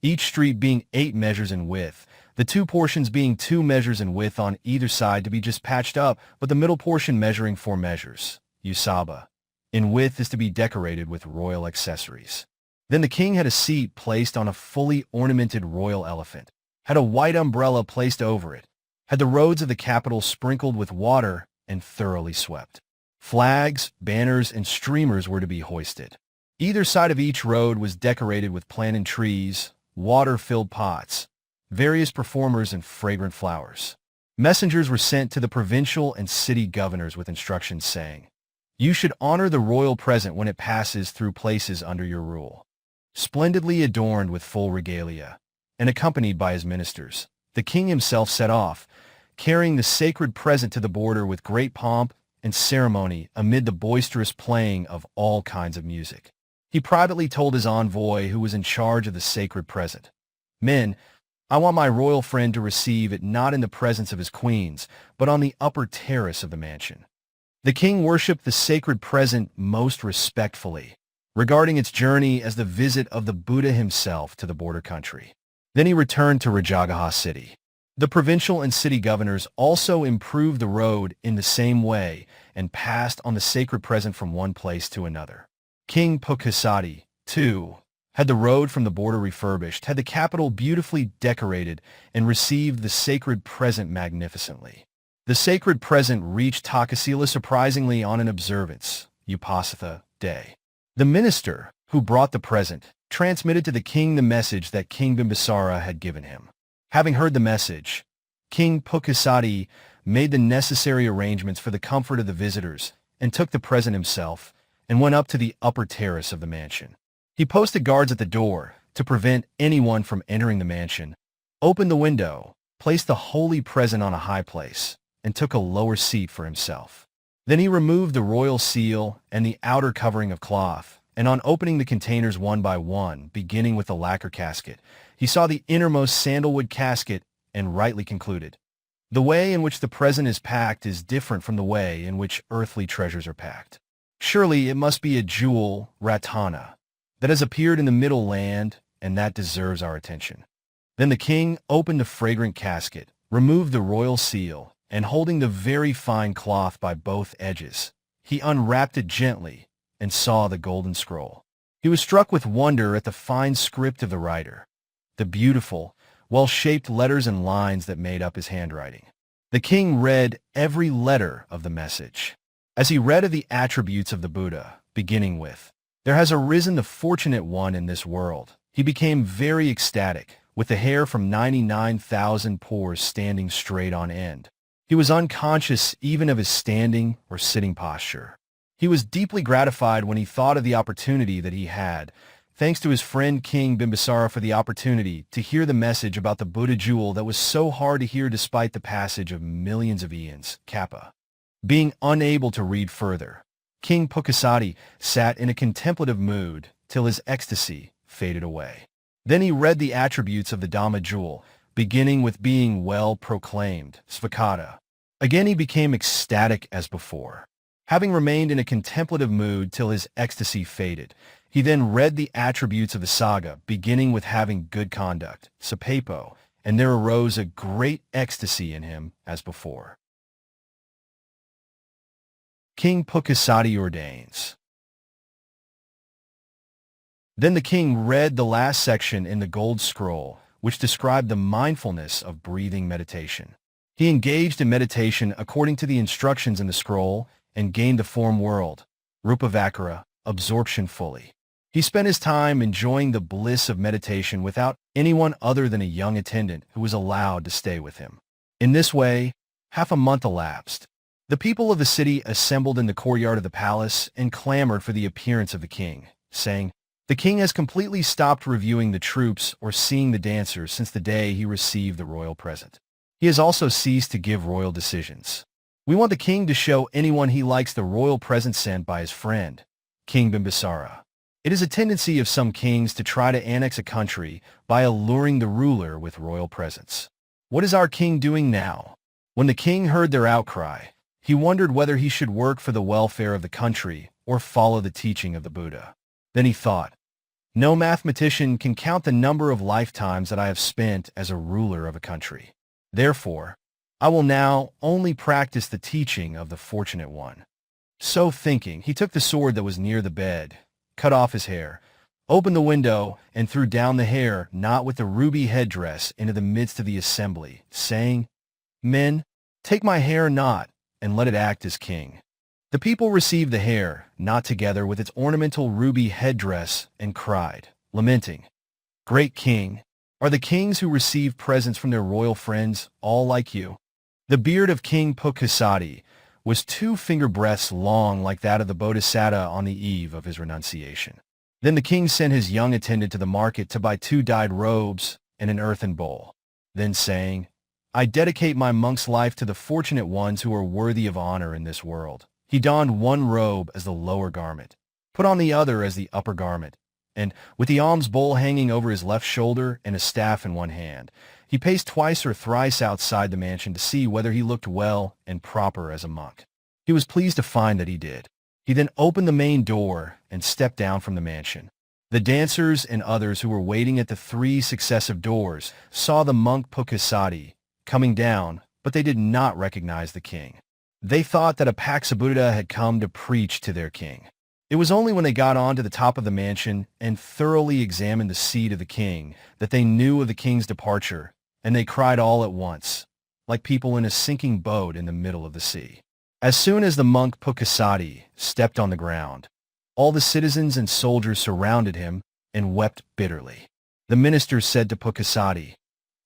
each street being 8 measures in width, the 2 portions being 2 measures in width on either side to be just patched up, but the middle portion measuring 4 measures, Usaba, in width is to be decorated with royal accessories." Then the king had a seat placed on a fully ornamented royal elephant, had a white umbrella placed over it, had the roads of the capital sprinkled with water and thoroughly swept. Flags, banners, and streamers were to be hoisted. Either side of each road was decorated with planted trees, water-filled pots, various performers, and fragrant flowers. Messengers were sent to the provincial and city governors with instructions saying, "You should honor the royal present when it passes through places under your rule." Splendidly adorned with full regalia, and accompanied by his ministers, the king himself set off, carrying the sacred present to the border with great pomp and ceremony amid the boisterous playing of all kinds of music. He privately told his envoy, who was in charge of the sacred present, "Men, I want my royal friend to receive it not in the presence of his queens, but on the upper terrace of the mansion." The king worshipped the sacred present most respectfully, regarding its journey as the visit of the Buddha himself to the border country. Then he returned to Rajagaha city. The provincial and city governors also improved the road in the same way and passed on the sacred present from one place to another. King Pukkusāti, too, had the road from the border refurbished, had the capital beautifully decorated, and received the sacred present magnificently. The sacred present reached Takasila surprisingly on an observance, Upasatha, day. The minister, who brought the present, transmitted to the king the message that King Bimbisara had given him. Having heard the message, King Pukkusāti made the necessary arrangements for the comfort of the visitors and took the present himself and went up to the upper terrace of the mansion. He posted guards at the door to prevent anyone from entering the mansion, opened the window, placed the holy present on a high place, and took a lower seat for himself. Then he removed the royal seal and the outer covering of cloth, and on opening the containers one by one, beginning with the lacquer casket, he saw the innermost sandalwood casket and rightly concluded, "The way in which the present is packed is different from the way in which earthly treasures are packed. Surely it must be a jewel, Ratana, that has appeared in the Middle Land, and that deserves our attention." Then the king opened the fragrant casket, removed the royal seal, and holding the very fine cloth by both edges, he unwrapped it gently and saw the golden scroll. He was struck with wonder at the fine script of the writer, the beautiful, well-shaped letters and lines that made up his handwriting. The king read every letter of the message. As he read of the attributes of the Buddha, beginning with, "There has arisen the fortunate one in this world," he became very ecstatic, with the hair from 99,000 pores standing straight on end. He was unconscious even of his standing or sitting posture. He was deeply gratified when he thought of the opportunity that he had, thanks to his friend King Bimbisara, for the opportunity to hear the message about the Buddha jewel that was so hard to hear despite the passage of millions of eons, Kappa. Being unable to read further, King Pukkusāti sat in a contemplative mood till his ecstasy faded away. Then he read the attributes of the Dhamma jewel, beginning with being well proclaimed, Svakata. Again he became ecstatic as before. Having remained in a contemplative mood till his ecstasy faded, he then read the attributes of the Sangha, beginning with having good conduct, Sapepo, and there arose a great ecstasy in him as before. King Pukkusāti ordains. Then the king read the last section in the gold scroll, which described the mindfulness of breathing meditation. He engaged in meditation according to the instructions in the scroll and gained the form world, Rupavakara, absorption fully. He spent his time enjoying the bliss of meditation without anyone other than a young attendant who was allowed to stay with him. In this way, half a month elapsed. The people of the city assembled in the courtyard of the palace and clamored for the appearance of the king, saying, "The king has completely stopped reviewing the troops or seeing the dancers since the day he received the royal present. He has also ceased to give royal decisions. We want the king to show anyone he likes the royal present sent by his friend, King Bimbisara. It is a tendency of some kings to try to annex a country by alluring the ruler with royal presents. What is our king doing now?" When the king heard their outcry, he wondered whether he should work for the welfare of the country or follow the teaching of the Buddha. Then he thought, "No mathematician can count the number of lifetimes that I have spent as a ruler of a country. Therefore, I will now only practice the teaching of the Fortunate One." So thinking, he took the sword that was near the bed, cut off his hair, opened the window, and threw down the hair not with the ruby headdress into the midst of the assembly, saying, "Men, take my hair not, and let it act as king." The people received the hair, not together with its ornamental ruby headdress, and cried, lamenting, "Great king, are the kings who receive presents from their royal friends all like you?" The beard of King Pukkusāti was 2 finger breadths long like that of the Bodhisattva on the eve of his renunciation. Then the king sent his young attendant to the market to buy 2 dyed robes and an earthen bowl. Then saying, "I dedicate my monk's life to the fortunate ones who are worthy of honor in this world," he donned one robe as the lower garment, put on the other as the upper garment, and, with the alms bowl hanging over his left shoulder and a staff in one hand, he paced twice or thrice outside the mansion to see whether he looked well and proper as a monk. He was pleased to find that he did. He then opened the main door and stepped down from the mansion. The dancers and others who were waiting at the 3 successive doors saw the monk Pukkusāti coming down, but they did not recognize the king. They thought that a Pukkusāti had come to preach to their king. It was only when they got on to the top of the mansion and thoroughly examined the seat of the king that they knew of the king's departure, and they cried all at once, like people in a sinking boat in the middle of the sea. As soon as the monk Pukkusāti stepped on the ground, all the citizens and soldiers surrounded him and wept bitterly. The ministers said to Pukkusāti,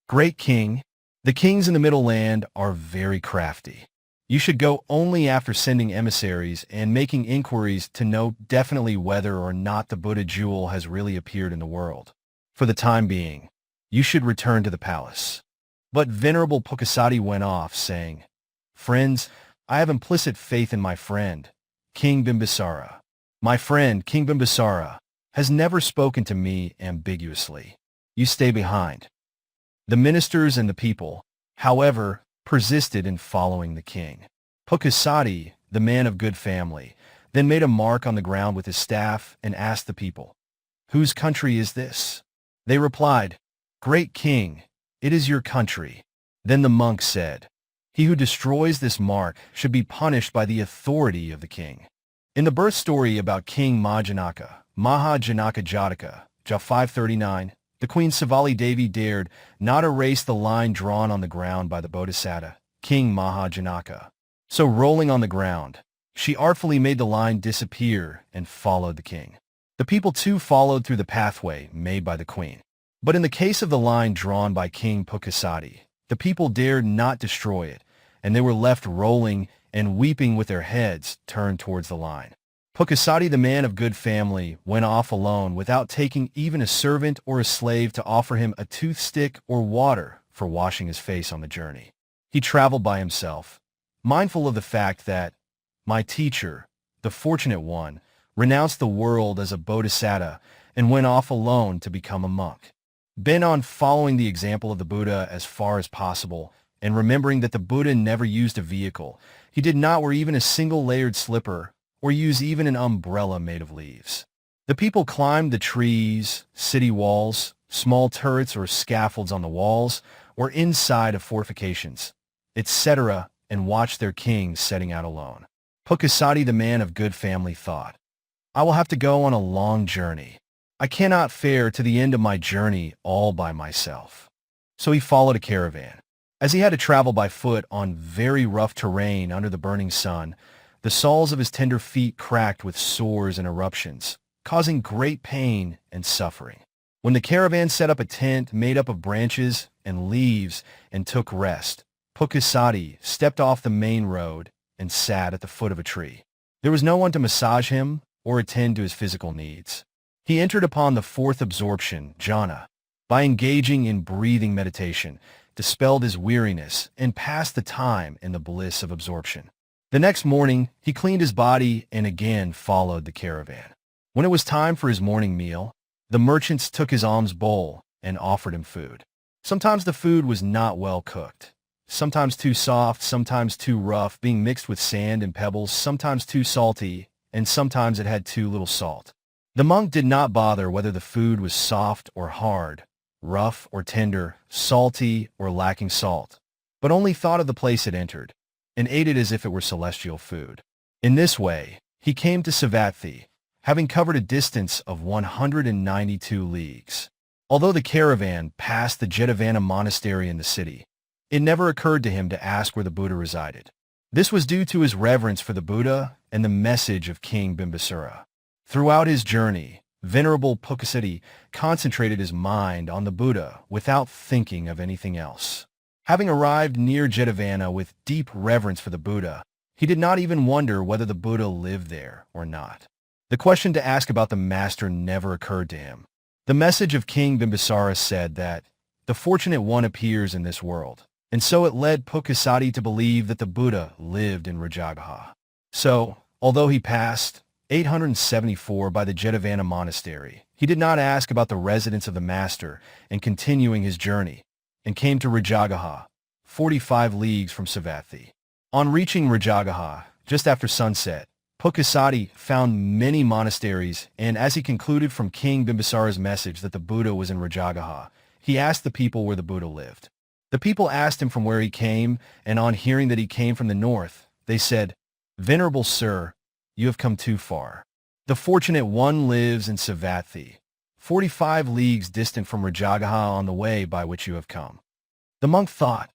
"Great king, the kings in the Middle Land are very crafty. You should go only after sending emissaries and making inquiries to know definitely whether or not the Buddha jewel has really appeared in the world. For the time being, you should return to the palace." But Venerable Pukkusāti went off, saying, "Friends, I have implicit faith in my friend, King Bimbisara. My friend, King Bimbisara, has never spoken to me ambiguously. You stay behind." The ministers and the people, however, persisted in following the king. Pukkusāti, the man of good family, then made a mark on the ground with his staff and asked the people, "Whose country is this?" They replied, "Great king, it is your country." Then the monk said, "He who destroys this mark should be punished by the authority of the king." In the birth story about King Mahajanaka Jataka, 539, the Queen Savali Devi dared not erase the line drawn on the ground by the Bodhisattva, King Mahajanaka. So rolling on the ground, she artfully made the line disappear and followed the king. The people too followed through the pathway made by the queen. But in the case of the line drawn by King Pukkusāti, the people dared not destroy it, and they were left rolling and weeping with their heads turned towards the line. Pukkusāti, the man of good family, went off alone without taking even a servant or a slave to offer him a toothstick or water for washing his face on the journey. He traveled by himself, mindful of the fact that, "My teacher, the Fortunate One, renounced the world as a bodhisattva and went off alone to become a monk." Bent on following the example of the Buddha as far as possible, and remembering that the Buddha never used a vehicle, he did not wear even a single layered slipper or use even an umbrella made of leaves. The people climbed the trees, city walls, small turrets or scaffolds on the walls, or inside of fortifications, etc., and watched their king setting out alone. Pukkusāti, the man of good family, thought, "I will have to go on a long journey. I cannot fare to the end of my journey all by myself. So he followed a caravan. As he had to travel by foot on very rough terrain under the burning sun, the soles of his tender feet cracked with sores and eruptions, causing great pain and suffering. When the caravan set up a tent made up of branches and leaves and took rest, Pukkusāti stepped off the main road and sat at the foot of a tree. There was no one to massage him or attend to his physical needs. He entered upon the fourth absorption, jhana. By engaging in breathing meditation, dispelled his weariness and passed the time in the bliss of absorption. The next morning, he cleaned his body and again followed the caravan. When it was time for his morning meal, the merchants took his alms bowl and offered him food. Sometimes the food was not well cooked, sometimes too soft, sometimes too rough, being mixed with sand and pebbles, sometimes too salty, and sometimes it had too little salt. The monk did not bother whether the food was soft or hard, rough or tender, salty or lacking salt, but only thought of the place it entered, and ate it as if it were celestial food. In this way, he came to Savatthi, having covered a distance of 192 leagues. Although the caravan passed the Devadatta monastery in the city, it never occurred to him to ask where the Buddha resided. This was due to his reverence for the Buddha and the message of King Bimbisara. Throughout his journey, Venerable Pukkusāti concentrated his mind on the Buddha without thinking of anything else. Having arrived near Devadatta with deep reverence for the Buddha, he did not even wonder whether the Buddha lived there or not. The question to ask about the master never occurred to him. The message of King Bimbisara said that the fortunate one appears in this world, and so it led Pukkusāti to believe that the Buddha lived in Rajagaha. So, although he passed 874 by the Devadatta monastery, he did not ask about the residence of the master and continuing his journey, and came to Rajagaha, 45 leagues from Savatthi. On reaching Rajagaha, just after sunset, Pukkusāti found many monasteries, and as he concluded from King Bimbisara's message that the Buddha was in Rajagaha, he asked the people where the Buddha lived. The people asked him from where he came, and on hearing that he came from the north, they said, "Venerable sir, you have come too far. The fortunate one lives in Savatthi, 45 leagues distant from Rajagaha on the way by which you have come." The monk thought,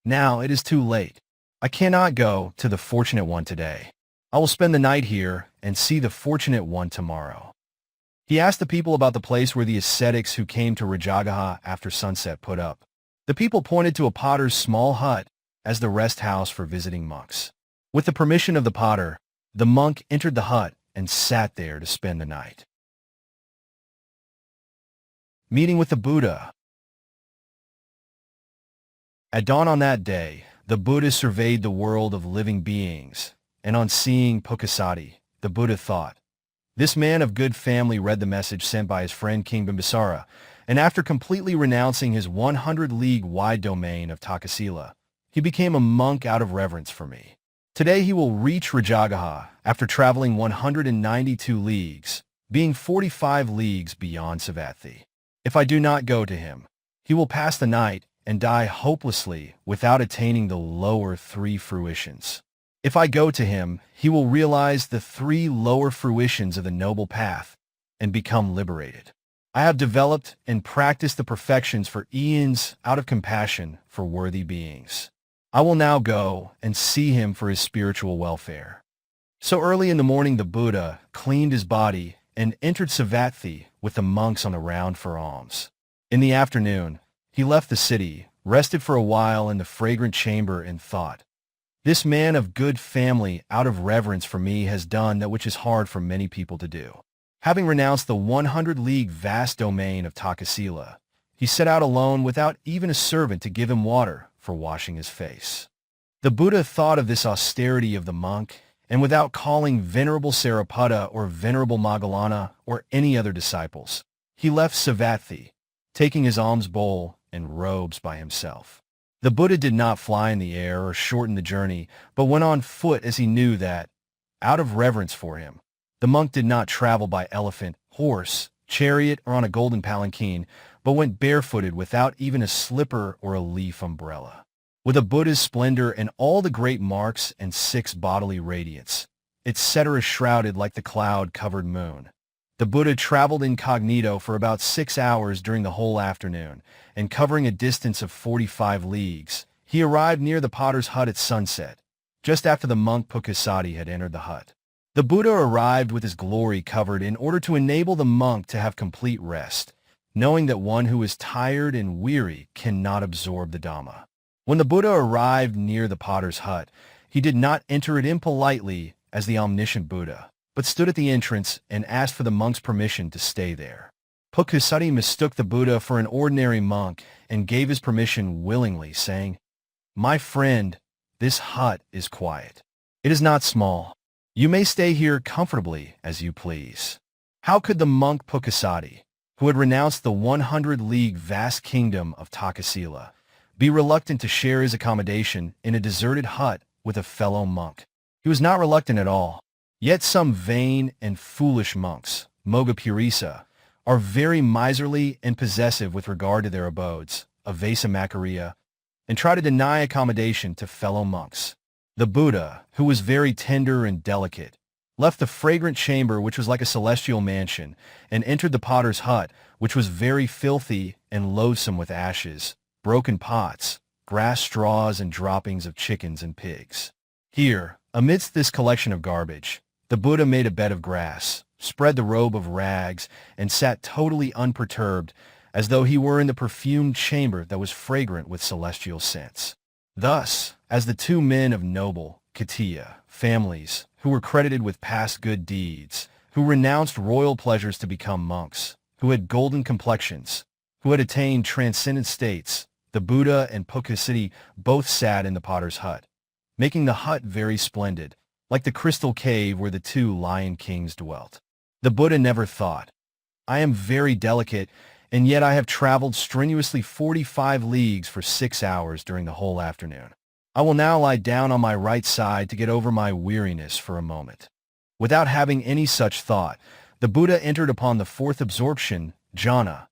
"Now it is too late. I cannot go to the fortunate one today. I will spend the night here and see the fortunate one tomorrow." He asked the people about the place where the ascetics who came to Rajagaha after sunset put up. The people pointed to a potter's small hut as the rest house for visiting monks. With the permission of the potter, the monk entered the hut and sat there to spend the night. Meeting with the Buddha. At dawn on that day, the Buddha surveyed the world of living beings, and on seeing Pukkusāti, the Buddha thought, "This man of good family read the message sent by his friend King Bimbisara, and after completely renouncing his 100-league-wide domain of Takasila, he became a monk out of reverence for me. Today he will reach Rajagaha after traveling 192 leagues, being 45 leagues beyond Savatthi. If I do not go to him, he will pass the night and die hopelessly without attaining the lower three fruitions. If I go to him, he will realize the three lower fruitions of the noble path and become liberated. I have developed and practiced the perfections for eons out of compassion for worthy beings. I will now go and see him for his spiritual welfare." So early in the morning the Buddha cleaned his body and entered Savatthi with the monks on the round for alms. In the afternoon, he left the city, rested for a while in the fragrant chamber and thought, "This man of good family out of reverence for me has done that which is hard for many people to do." Having renounced the 100-league vast domain of Takasila, he set out alone without even a servant to give him water for washing his face. The Buddha thought of this austerity of the monk, and without calling Venerable Sariputta or Venerable Moggallana or any other disciples, he left Savatthi, taking his alms bowl and robes by himself. The Buddha did not fly in the air or shorten the journey, but went on foot as he knew that, out of reverence for him, the monk did not travel by elephant, horse, chariot, or on a golden palanquin, but went barefooted without even a slipper or a leaf umbrella. With a Buddha's splendor and all the great marks and 6 bodily radiance, etc. shrouded like the cloud-covered moon, The Buddha traveled incognito for about 6 hours during the whole afternoon, and covering a distance of 45 leagues, he arrived near the potter's hut at sunset, just after the monk Pukkusāti had entered the hut. The Buddha arrived with his glory covered in order to enable the monk to have complete rest, knowing that one who is tired and weary cannot absorb the Dhamma. When the Buddha arrived near the potter's hut, he did not enter it impolitely as the omniscient Buddha, but stood at the entrance and asked for the monk's permission to stay there. Pukkusāti mistook the Buddha for an ordinary monk and gave his permission willingly, saying, "My friend, this hut is quiet. It is not small. You may stay here comfortably as you please." How could the monk Pukkusāti, who had renounced the 100-league vast kingdom of Takasila, be reluctant to share his accommodation in a deserted hut with a fellow monk? He was not reluctant at all. Yet some vain and foolish monks, Mogapurisa, are very miserly and possessive with regard to their abodes, Avesa Makariya, and try to deny accommodation to fellow monks. The Buddha, who was very tender and delicate, left the fragrant chamber which was like a celestial mansion, and entered the potter's hut, which was very filthy and loathsome with ashes, broken pots, grass straws, and droppings of chickens and pigs. Here, amidst this collection of garbage, the Buddha made a bed of grass, spread the robe of rags, and sat totally unperturbed, as though he were in the perfumed chamber that was fragrant with celestial scents. Thus, as the two men of noble, Katiya, families, who were credited with past good deeds, who renounced royal pleasures to become monks, who had golden complexions, who had attained transcendent states, the Buddha and Pukkusāti both sat in the potter's hut, making the hut very splendid, like the crystal cave where the two lion kings dwelt. The Buddha never thought, "I am very delicate, and yet I have traveled strenuously 45 leagues for 6 hours during the whole afternoon. I will now lie down on my right side to get over my weariness for a moment." Without having any such thought, the Buddha entered upon the fourth absorption, jhana,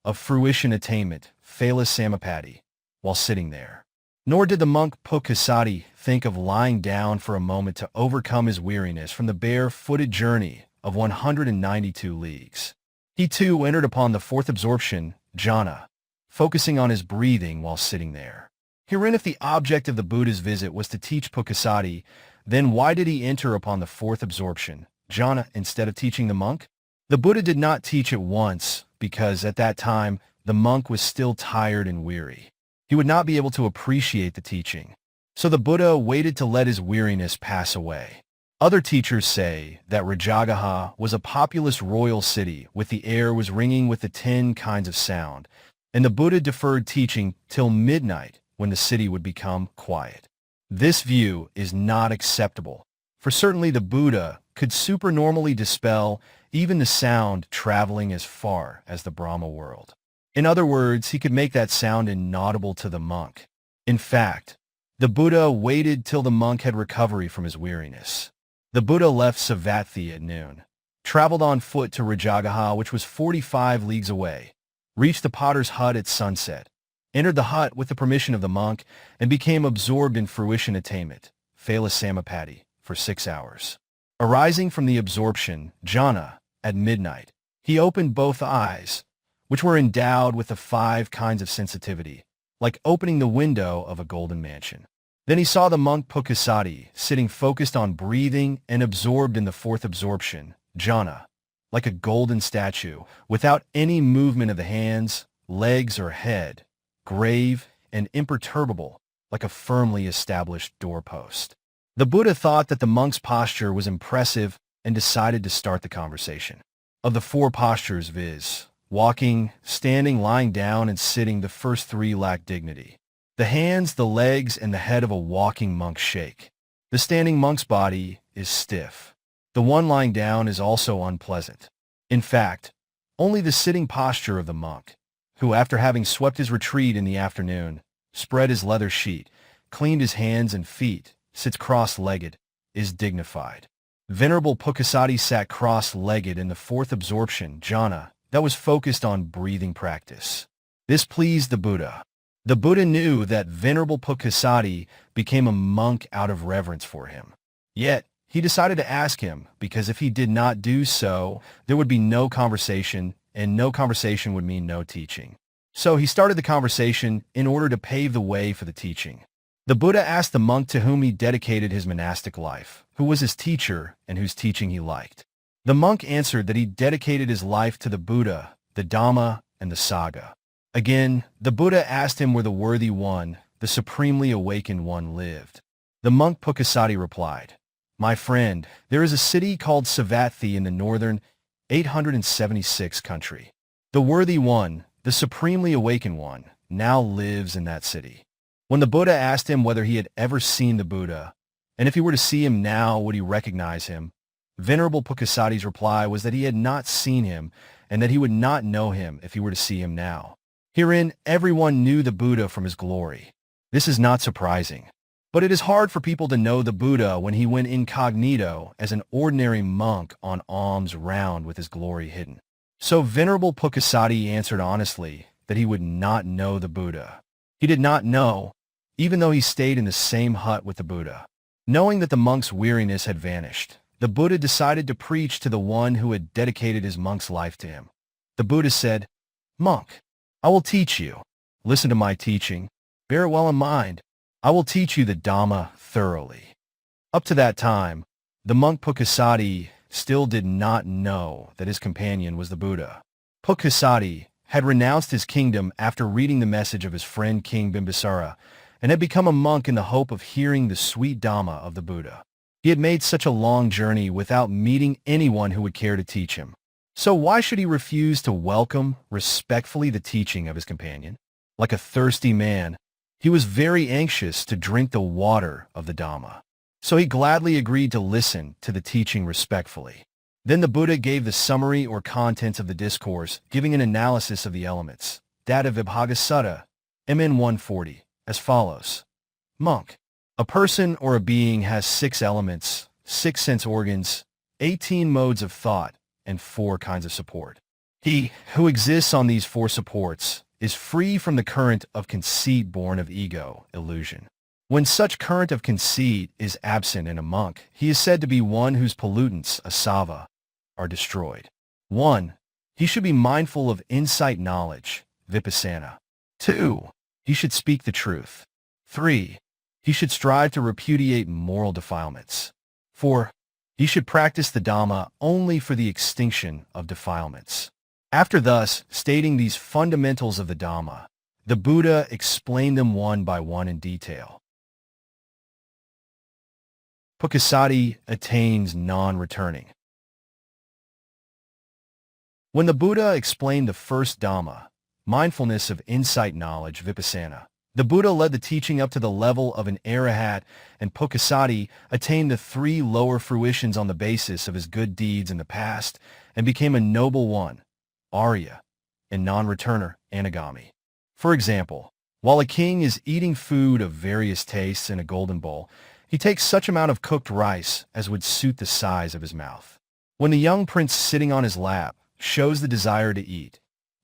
of fruition attainment, phala samapatti, while sitting there. Nor did the monk Pukkusāti think of lying down for a moment to overcome his weariness from the bare-footed journey of 192 leagues. He too entered upon the fourth absorption, jhana, focusing on his breathing while sitting there. Herein, if the object of the Buddha's visit was to teach Pukkusāti, then why did he enter upon the fourth absorption, jhana, instead of teaching the monk? The Buddha did not teach at once because at that time the monk was still tired and weary. He would not be able to appreciate the teaching. So the Buddha waited to let his weariness pass away. Other teachers say that Rajagaha was a populous royal city with the air was ringing with the 10 kinds of sound, and the Buddha deferred teaching till midnight when the city would become quiet. This view is not acceptable, for certainly the Buddha could supernormally dispel even the sound traveling as far as the Brahma world. In other words, he could make that sound inaudible to the monk. In fact, the Buddha waited till the monk had recovery from his weariness. The Buddha left Savatthi at noon, traveled on foot to Rajagaha, which was 45 leagues away, reached the potter's hut at sunset, entered the hut with the permission of the monk, and became absorbed in fruition attainment, phala samapatti, for 6 hours. Arising from the absorption, jhana, at midnight, he opened both eyes, which were endowed with the 5 kinds of sensitivity, like opening the window of a golden mansion. Then he saw the monk Pukkusāti sitting focused on breathing and absorbed in the fourth absorption, jhana, like a golden statue, without any movement of the hands, legs, or head, grave and imperturbable, like a firmly established doorpost. The Buddha thought that the monk's posture was impressive and decided to start the conversation. Of the 4 postures, viz., walking, standing, lying down, and sitting, the first 3 lack dignity. The hands, the legs, and the head of a walking monk shake. The standing monk's body is stiff. The one lying down is also unpleasant. In fact, only the sitting posture of the monk, who after having swept his retreat in the afternoon, spread his leather sheet, cleaned his hands and feet, sits cross-legged, is dignified. Venerable Pukkusāti sat cross-legged in the fourth absorption, jhana, that was focused on breathing practice. This pleased the Buddha. The Buddha knew that Venerable Pukkusāti became a monk out of reverence for him. Yet, he decided to ask him, because if he did not do so, there would be no conversation, and no conversation would mean no teaching. So he started the conversation in order to pave the way for the teaching. The Buddha asked the monk to whom he dedicated his monastic life, who was his teacher and whose teaching he liked. The monk answered that he dedicated his life to the Buddha, the Dhamma, and the Sangha. Again, the Buddha asked him where the worthy one, the supremely awakened one, lived. The monk Pukkusāti replied, "My friend, there is a city called Savatthi in the northern 876 country. The worthy one, the supremely awakened one, now lives in that city." When the Buddha asked him whether he had ever seen the Buddha, and if he were to see him now, would he recognize him, Venerable Pukkusāti's reply was that he had not seen him and that he would not know him if he were to see him now. Herein, everyone knew the Buddha from his glory. This is not surprising. But it is hard for people to know the Buddha when he went incognito as an ordinary monk on alms round with his glory hidden. So Venerable Pukkusāti answered honestly that he would not know the Buddha. He did not know, even though he stayed in the same hut with the Buddha. Knowing that the monk's weariness had vanished, the Buddha decided to preach to the one who had dedicated his monk's life to him. The Buddha said, "Monk, I will teach you. Listen to my teaching. Bear it well in mind. I will teach you the Dhamma thoroughly." Up to that time, the monk Pukkusāti still did not know that his companion was the Buddha. Pukkusāti had renounced his kingdom after reading the message of his friend King Bimbisara and had become a monk in the hope of hearing the sweet Dhamma of the Buddha. He had made such a long journey without meeting anyone who would care to teach him. So why should he refuse to welcome respectfully the teaching of his companion? Like a thirsty man, he was very anxious to drink the water of the Dhamma. So he gladly agreed to listen to the teaching respectfully. Then the Buddha gave the summary or contents of the discourse, giving an analysis of the elements. Datta Vibhagasutta, MN 140, as follows. Monk, a person or a being has 6 elements, 6 sense organs, 18 modes of thought, and 4 kinds of support. He who exists on these 4 supports is free from the current of conceit born of ego, illusion. When such current of conceit is absent in a monk, he is said to be one whose pollutants, asava, are destroyed. 1. He should be mindful of insight knowledge, vipassana. 2. He should speak the truth. 3. He should strive to repudiate moral defilements. 4. He should practice the Dhamma only for the extinction of defilements. After thus stating these fundamentals of the Dhamma, the Buddha explained them one by one in detail. Pukkusāti attains non-returning. When the Buddha explained the first Dhamma, mindfulness of insight knowledge, vipassana, the Buddha led the teaching up to the level of an arahat, and Pukkusāti attained the 3 lower fruitions on the basis of his good deeds in the past and became a noble one, Arya, and non-returner, Anagami. For example, while a king is eating food of various tastes in a golden bowl, he takes such amount of cooked rice as would suit the size of his mouth. When the young prince sitting on his lap shows the desire to eat,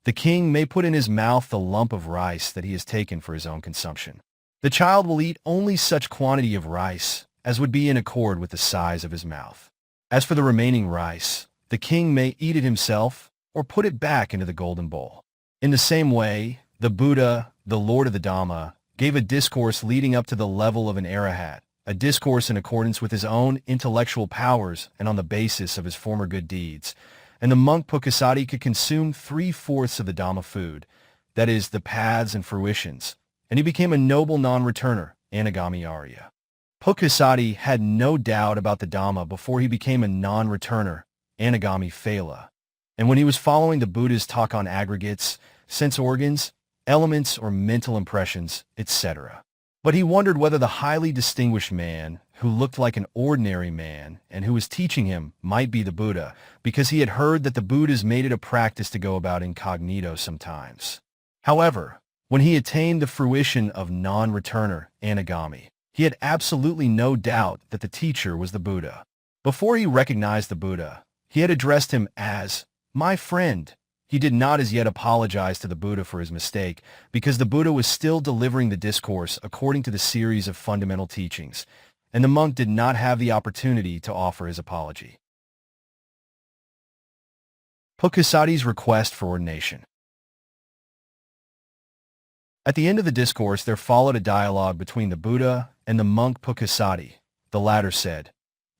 the king may put in his mouth the lump of rice that he has taken for his own consumption. The child will eat only such quantity of rice as would be in accord with the size of his mouth. As for the remaining rice, the king may eat it himself or put it back into the golden bowl. In the same way, the Buddha, the Lord of the Dhamma, gave a discourse leading up to the level of an arahat, a discourse in accordance with his own intellectual powers and on the basis of his former good deeds, and the monk Pukkusāti could consume 3/4 of the Dhamma food, that is, the paths and fruitions, and he became a noble non-returner, Anagami Arya. Pukkusāti had no doubt about the Dhamma before he became a non-returner, Anagami Phala, and when he was following the Buddha's talk on aggregates, sense organs, elements or mental impressions, etc. But he wondered whether the highly distinguished man, who looked like an ordinary man and who was teaching him, might be the Buddha, because he had heard that the Buddhas made it a practice to go about incognito sometimes. However, when he attained the fruition of non-returner, Anagami, he had absolutely no doubt that the teacher was the Buddha. Before he recognized the Buddha, he had addressed him as, "My friend." He did not as yet apologize to the Buddha for his mistake, because the Buddha was still delivering the discourse according to the series of fundamental teachings, and the monk did not have the opportunity to offer his apology. Pukkusāti's request for ordination. At the end of the discourse, there followed a dialogue between the Buddha and the monk Pukkusāti. The latter said,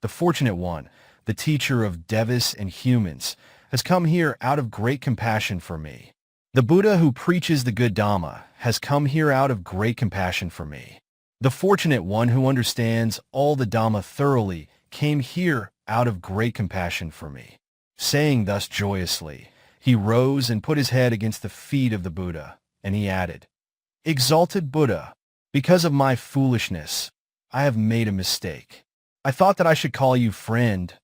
"The fortunate one, the teacher of devas and humans, has come here out of great compassion for me. The Buddha who preaches the good Dhamma has come here out of great compassion for me. The fortunate one who understands all the Dhamma thoroughly came here out of great compassion for me." Saying thus joyously, he rose and put his head against the feet of the Buddha, and he added, "Exalted Buddha, because of my foolishness, I have made a mistake. I thought that I should call you friend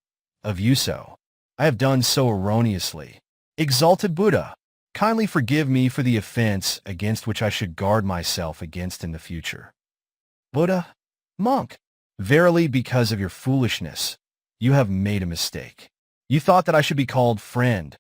of you so. I have done so erroneously. Exalted Buddha, kindly forgive me for the offense against which I should guard myself against in the future." Buddha, monk, verily because of your foolishness, you have made a mistake. You thought that I should be called friend,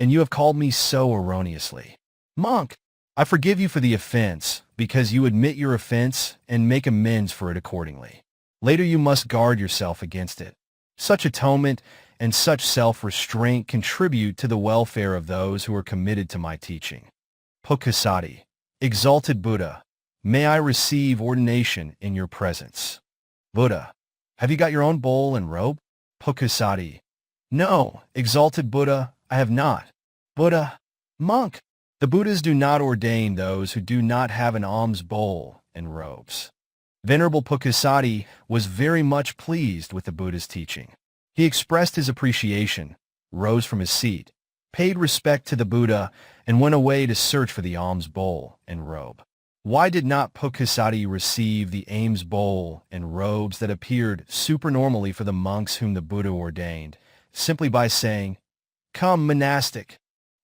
and you have called me so erroneously. Monk, I forgive you for the offense, because you admit your offense and make amends for it accordingly. Later you must guard yourself against it. Such atonement and such self-restraint contribute to the welfare of those who are committed to my teaching. Pukkusāti, exalted Buddha, may I receive ordination in your presence. Buddha, have you got your own bowl and robe? Pukkusāti, no, exalted Buddha, I have not. Buddha, monk, the Buddhas do not ordain those who do not have an alms bowl and robes. Venerable Pukkusāti was very much pleased with the Buddha's teaching. He expressed his appreciation, rose from his seat, paid respect to the Buddha, and went away to search for the alms bowl and robe. Why did not Pukkusāti receive the alms bowl and robes that appeared supernormally for the monks whom the Buddha ordained, simply by saying, "Come, monastic"?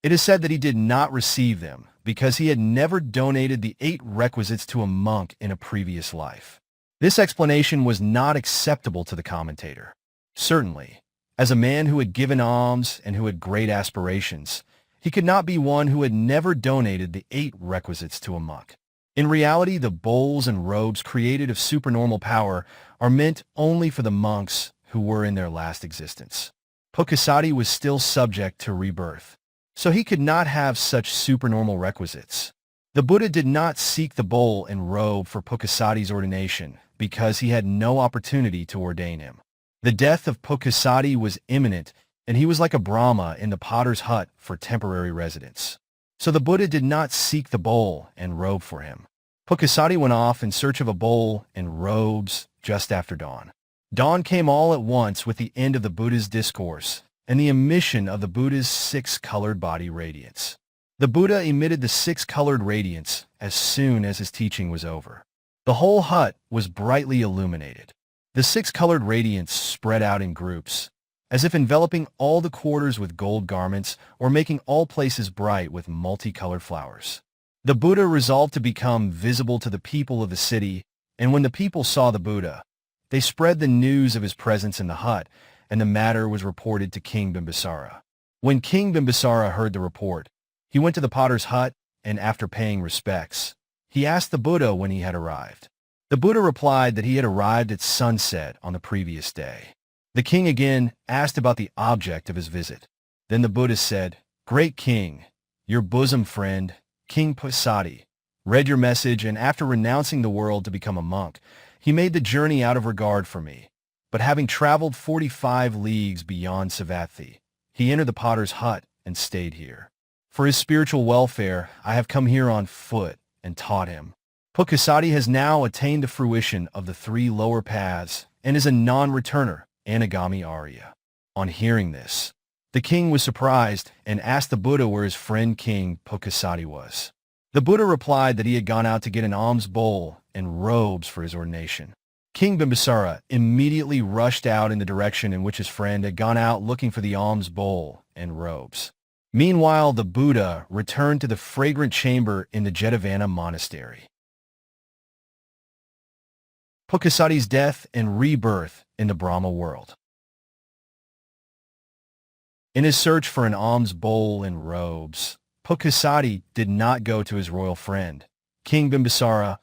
It is said that he did not receive them because he had never donated the 8 requisites to a monk in a previous life. This explanation was not acceptable to the commentator. Certainly, as a man who had given alms and who had great aspirations, he could not be one who had never donated the 8 requisites to a monk. In reality, the bowls and robes created of supernormal power are meant only for the monks who were in their last existence. Pukkusāti was still subject to rebirth, so he could not have such supernormal requisites. The Buddha did not seek the bowl and robe for Pukkusāti's ordination because he had no opportunity to ordain him. The death of Pukkusāti was imminent, and he was like a Brahma in the potter's hut for temporary residence. So the Buddha did not seek the bowl and robe for him. Pukkusāti went off in search of a bowl and robes just after dawn. Dawn came all at once with the end of the Buddha's discourse and the emission of the Buddha's 6-colored body radiance. The Buddha emitted the 6-colored radiance as soon as his teaching was over. The whole hut was brightly illuminated. The 6-colored radiance spread out in groups, as if enveloping all the quarters with gold garments or making all places bright with multicolored flowers. The Buddha resolved to become visible to the people of the city, and when the people saw the Buddha, they spread the news of his presence in the hut, and the matter was reported to King Bimbisara. When King Bimbisara heard the report, he went to the potter's hut, and after paying respects, he asked the Buddha when he had arrived. The Buddha replied that he had arrived at sunset on the previous day. The king again asked about the object of his visit. Then the Buddha said, "Great king, your bosom friend, King Pukkusāti, read your message, and after renouncing the world to become a monk, he made the journey out of regard for me. But having traveled 45 leagues beyond Savatthi, he entered the potter's hut and stayed here. For his spiritual welfare, I have come here on foot and taught him." Pukkusāti has now attained the fruition of the 3 lower paths and is a non-returner, Anagami Arya. On hearing this, the king was surprised and asked the Buddha where his friend King Pukkusāti was. The Buddha replied that he had gone out to get an alms bowl and robes for his ordination. King Bimbisara immediately rushed out in the direction in which his friend had gone out looking for the alms bowl and robes. Meanwhile, the Buddha returned to the fragrant chamber in the Devadatta monastery. Pukkusāti's death and rebirth in the Brahma world. In his search for an alms bowl and robes, Pukkusāti did not go to his royal friend, King Bimbisara,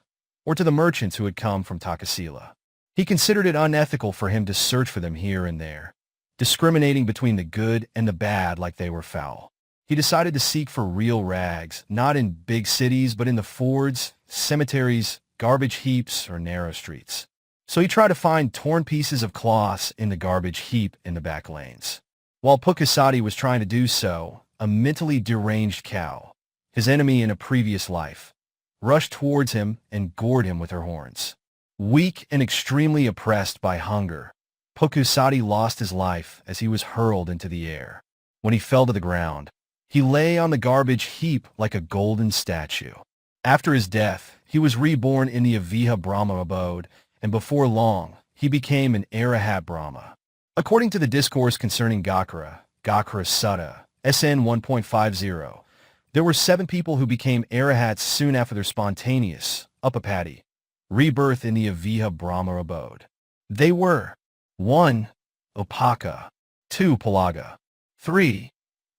or to the merchants who had come from Takasila. He considered it unethical for him to search for them here and there, discriminating between the good and the bad like they were foul. He decided to seek for real rags, not in big cities, but in the fords, cemeteries, garbage heaps, or narrow streets. So he tried to find torn pieces of cloths in the garbage heap in the back lanes. While Pukkusāti was trying to do so, a mentally deranged cow, his enemy in a previous life, rushed towards him and gored him with her horns. Weak and extremely oppressed by hunger, Pukkusāti lost his life as he was hurled into the air. When he fell to the ground, he lay on the garbage heap like a golden statue. After his death, he was reborn in the Aviha Brahma abode, and before long, he became an Arahat Brahma. According to the discourse concerning Pukkusāti, SN 1.50, there were 7 people who became Arahats soon after their spontaneous, Upapati, rebirth in the Aviha Brahma abode. They were 1. Upaka, 2. Palaga, 3.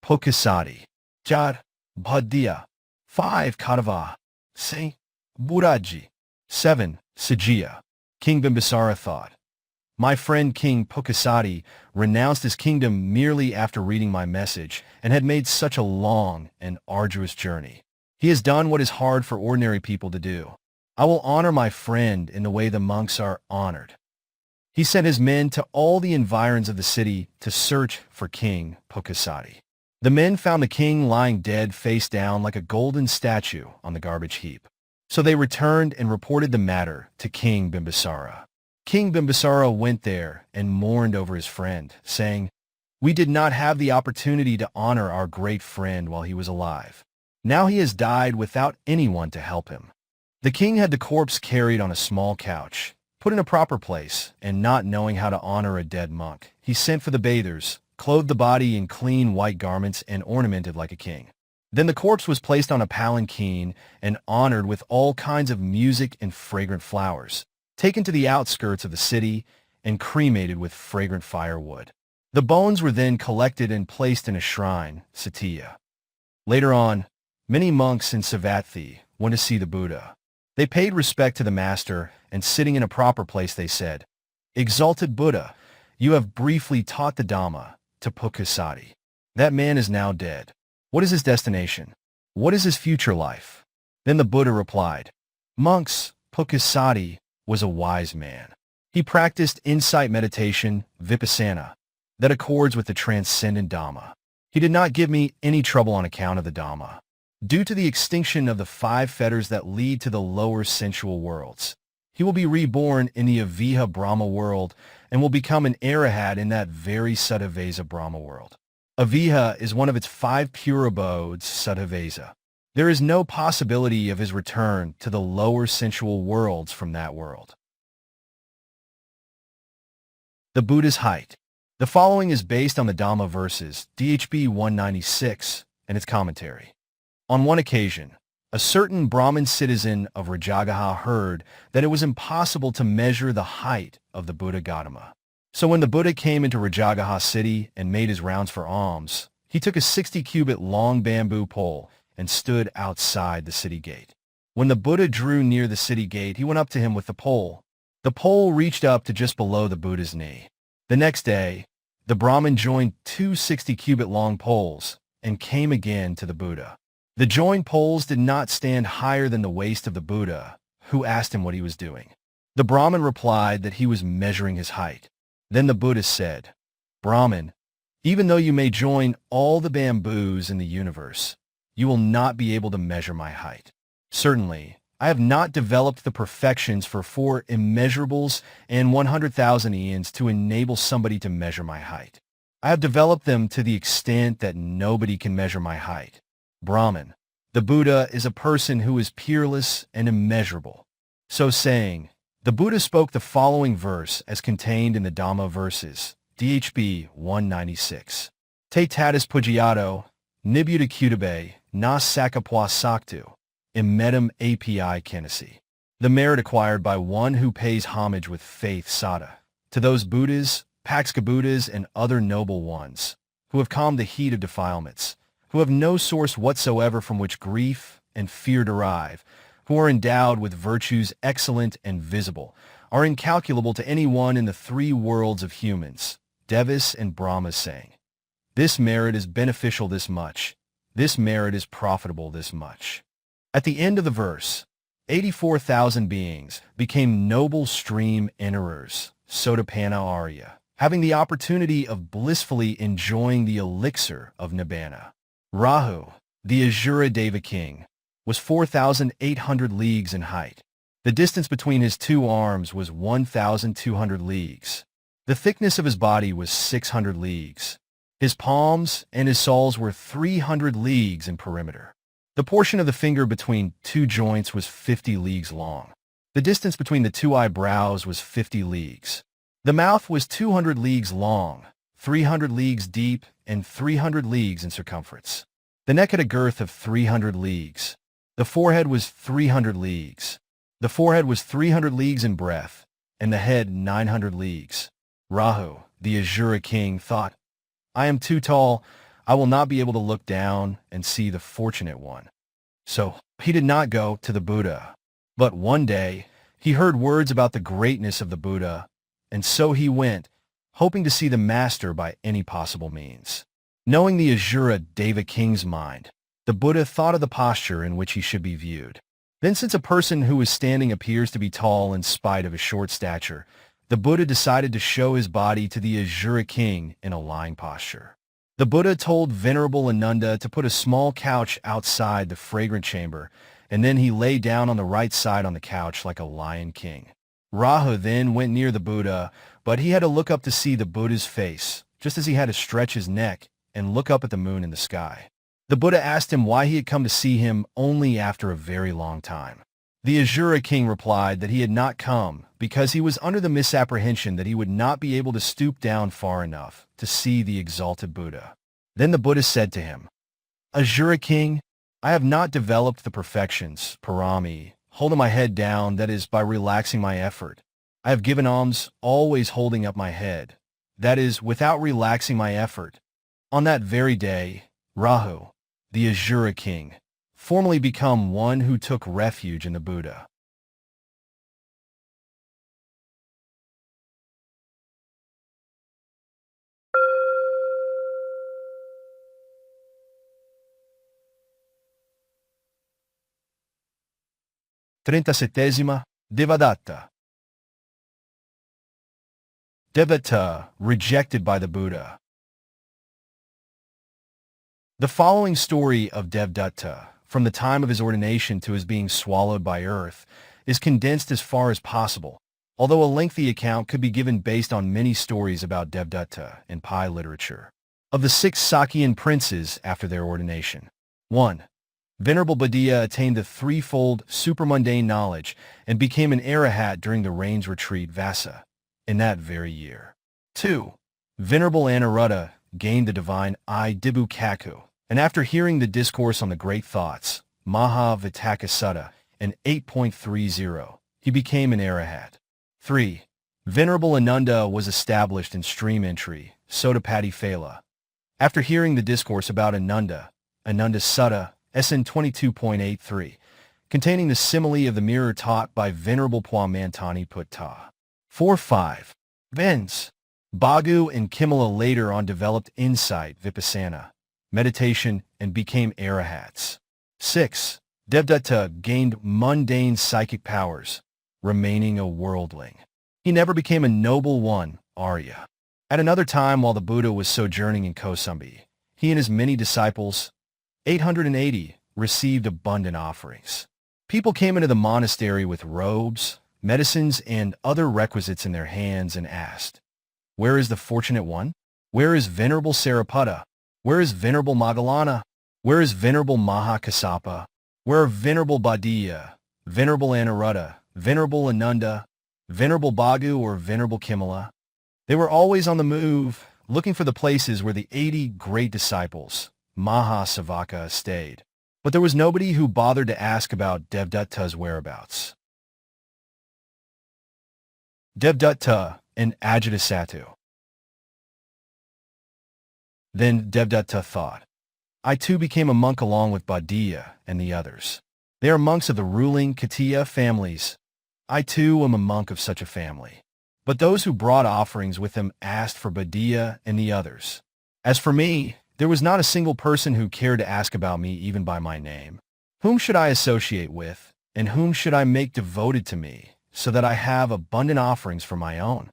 Pukkusāti, 4. Bhaddiya, 5. Kadava, 6. Buraji, 7. Sajia. King Bimbisara thought, "My friend King Pukkusāti renounced his kingdom merely after reading my message and had made such a long and arduous journey. He has done what is hard for ordinary people to do. I will honor my friend in the way the monks are honored." He sent his men to all the environs of the city to search for King Pukkusāti. The men found the king lying dead face down like a golden statue on the garbage heap. So they returned and reported the matter to King Bimbisara. King Bimbisara went there and mourned over his friend, saying, "We did not have the opportunity to honor our great friend while he was alive. Now he has died without anyone to help him." The king had the corpse carried on a small couch, put in a proper place, and not knowing how to honor a dead monk, he sent for the bathers, clothed the body in clean white garments, and ornamented like a king. Then the corpse was placed on a palanquin and honored with all kinds of music and fragrant flowers, taken to the outskirts of the city and cremated with fragrant firewood. The bones were then collected and placed in a shrine, Satya. Later on, many monks in Savatthi went to see the Buddha. They paid respect to the master, and sitting in a proper place they said, "Exalted Buddha, you have briefly taught the Dhamma to Pukkusāti. That man is now dead. What is his destination? What is his future life?" Then the Buddha replied, "Monks, Pukkusāti was a wise man. He practiced insight meditation, vipassana, that accords with the transcendent Dhamma. He did not give me any trouble on account of the Dhamma. Due to the extinction of the 5 fetters that lead to the lower sensual worlds, he will be reborn in the Aviha Brahma world and will become an Arahat in that very Sudavesa Brahma world. Aviha is one of its 5 pure abodes, Sudavesa. There is no possibility of his return to the lower sensual worlds from that world." The Buddha's height. The following is based on the Dhamma verses, DHB 196, and its commentary. On one occasion, a certain Brahmin citizen of Rajagaha heard that it was impossible to measure the height of the Buddha Gautama. So when the Buddha came into Rajagaha city and made his rounds for alms, he took a 60-cubit long bamboo pole and stood outside the city gate. When the Buddha drew near the city gate, he went up to him with the pole. The pole reached up to just below the Buddha's knee. The next day, the Brahmin joined 2 60-cubit long poles and came again to the Buddha. The joined poles did not stand higher than the waist of the Buddha, who asked him what he was doing. The Brahmin replied that he was measuring his height. Then the Buddha said, "Brahmin, even though you may join all the bamboos in the universe, you will not be able to measure my height. Certainly, I have not developed the perfections for 4 immeasurables and 100,000 eons to enable somebody to measure my height. I have developed them to the extent that nobody can measure my height. Brahmin, the Buddha is a person who is peerless and immeasurable." So saying, the Buddha spoke the following verse as contained in the Dhamma verses, DHB 196. Te tatis pujayato, nibuta kutabe, nas sakapwa saktu, immedum api kenasi. The merit acquired by one who pays homage with faith sada to those Buddhas, Pakska Buddhas, and other noble ones, who have calmed the heat of defilements, who have no source whatsoever from which grief and fear derive, who are endowed with virtues excellent and visible, are incalculable to anyone in the three worlds of humans, Devas and Brahmas, saying, "This merit is beneficial this much. This merit is profitable this much." At the end of the verse, 84,000 beings became noble stream enterers, Sotapanna Arya, having the opportunity of blissfully enjoying the elixir of Nibbana. Rahu, the Asura Deva king, was 4,800 leagues in height. The distance between his two arms was 1,200 leagues. The thickness of his body was 600 leagues. His palms and his soles were 300 leagues in perimeter. The portion of the finger between two joints was 50 leagues long. The distance between the two eyebrows was 50 leagues. The mouth was 200 leagues long, 300 leagues deep, and 300 leagues in circumference. The neck had a girth of 300 leagues. The forehead was 300 leagues. The forehead was 300 leagues in breadth, and the head 900 leagues. Rahu, the Asura king, thought, "I am too tall. I will not be able to look down and see the fortunate one." So he did not go to the Buddha. But one day, he heard words about the greatness of the Buddha, and so he went, hoping to see the master by any possible means. Knowing the Asura Deva king's mind, the Buddha thought of the posture in which he should be viewed. Then, since a person who is standing appears to be tall in spite of his short stature, the Buddha decided to show his body to the Asura king in a lying posture. The Buddha told Venerable Ananda to put a small couch outside the fragrant chamber, and then he lay down on the right side on the couch like a lion king. Rahu then went near the Buddha, but he had to look up to see the Buddha's face, just as he had to stretch his neck and look up at the moon in the sky. The Buddha asked him why he had come to see him only after a very long time. The Asura king replied that he had not come because he was under the misapprehension that he would not be able to stoop down far enough to see the exalted Buddha. Then the Buddha said to him, "Asura king, I have not developed the perfections, parami, holding my head down, that is, by relaxing my effort. I have given alms, always holding up my head, that is, without relaxing my effort." On that very day, Rahu, the Asura king, formally become one who took refuge in the Buddha. Trentasettesima, Devadatta. Devadatta, rejected by the Buddha. The following story of Devadatta, from the time of his ordination to his being swallowed by earth, is condensed as far as possible, although a lengthy account could be given based on many stories about Devadatta in Pi literature. Of the 6 Sakyan princes after their ordination. 1. Venerable Bhadia attained the threefold supermundane knowledge and became an arahat during the rains retreat Vasa, in that very year. 2. Venerable Anuruddha gained the divine I Dibu Kaku, and after hearing the discourse on the great thoughts, Maha Vitakasutta, in 8.30, he became an arahat. 3. Venerable Ananda was established in stream entry, Sotapati Phala. After hearing the discourse about Ananda Sutta, SN 22.83, containing the simile of the mirror taught by Venerable Pwamantani Putta. 4-5. Vens. Bhagu and Kimala later on developed insight, vipassana, meditation, and became arahats. 6. Devadatta gained mundane psychic powers, remaining a worldling. He never became a noble one, Arya. At another time while the Buddha was sojourning in Kosambi, he and his many disciples, 880, received abundant offerings. People came into the monastery with robes, medicines, and other requisites in their hands and asked, "Where is the fortunate one? Where is Venerable Sariputta? Where is Venerable Moggallana? Where is Venerable Mahakassapa? Where are Venerable Bhadia, Venerable Anuruddha, Venerable Ananda, Venerable Bhagu, or Venerable Kimala?" They were always on the move, looking for the places where the 80 great disciples, Mahasavaka, stayed. But there was nobody who bothered to ask about Devadatta's whereabouts. Devadatta and Ajatasattu. Then Devadatta thought, "I too became a monk along with Bhadia and the others. They are monks of the ruling Katiya families. I too am a monk of such a family. But those who brought offerings with them asked for Badia and the others. As for me, there was not a single person who cared to ask about me even by my name. Whom should I associate with, and whom should I make devoted to me, so that I have abundant offerings for my own?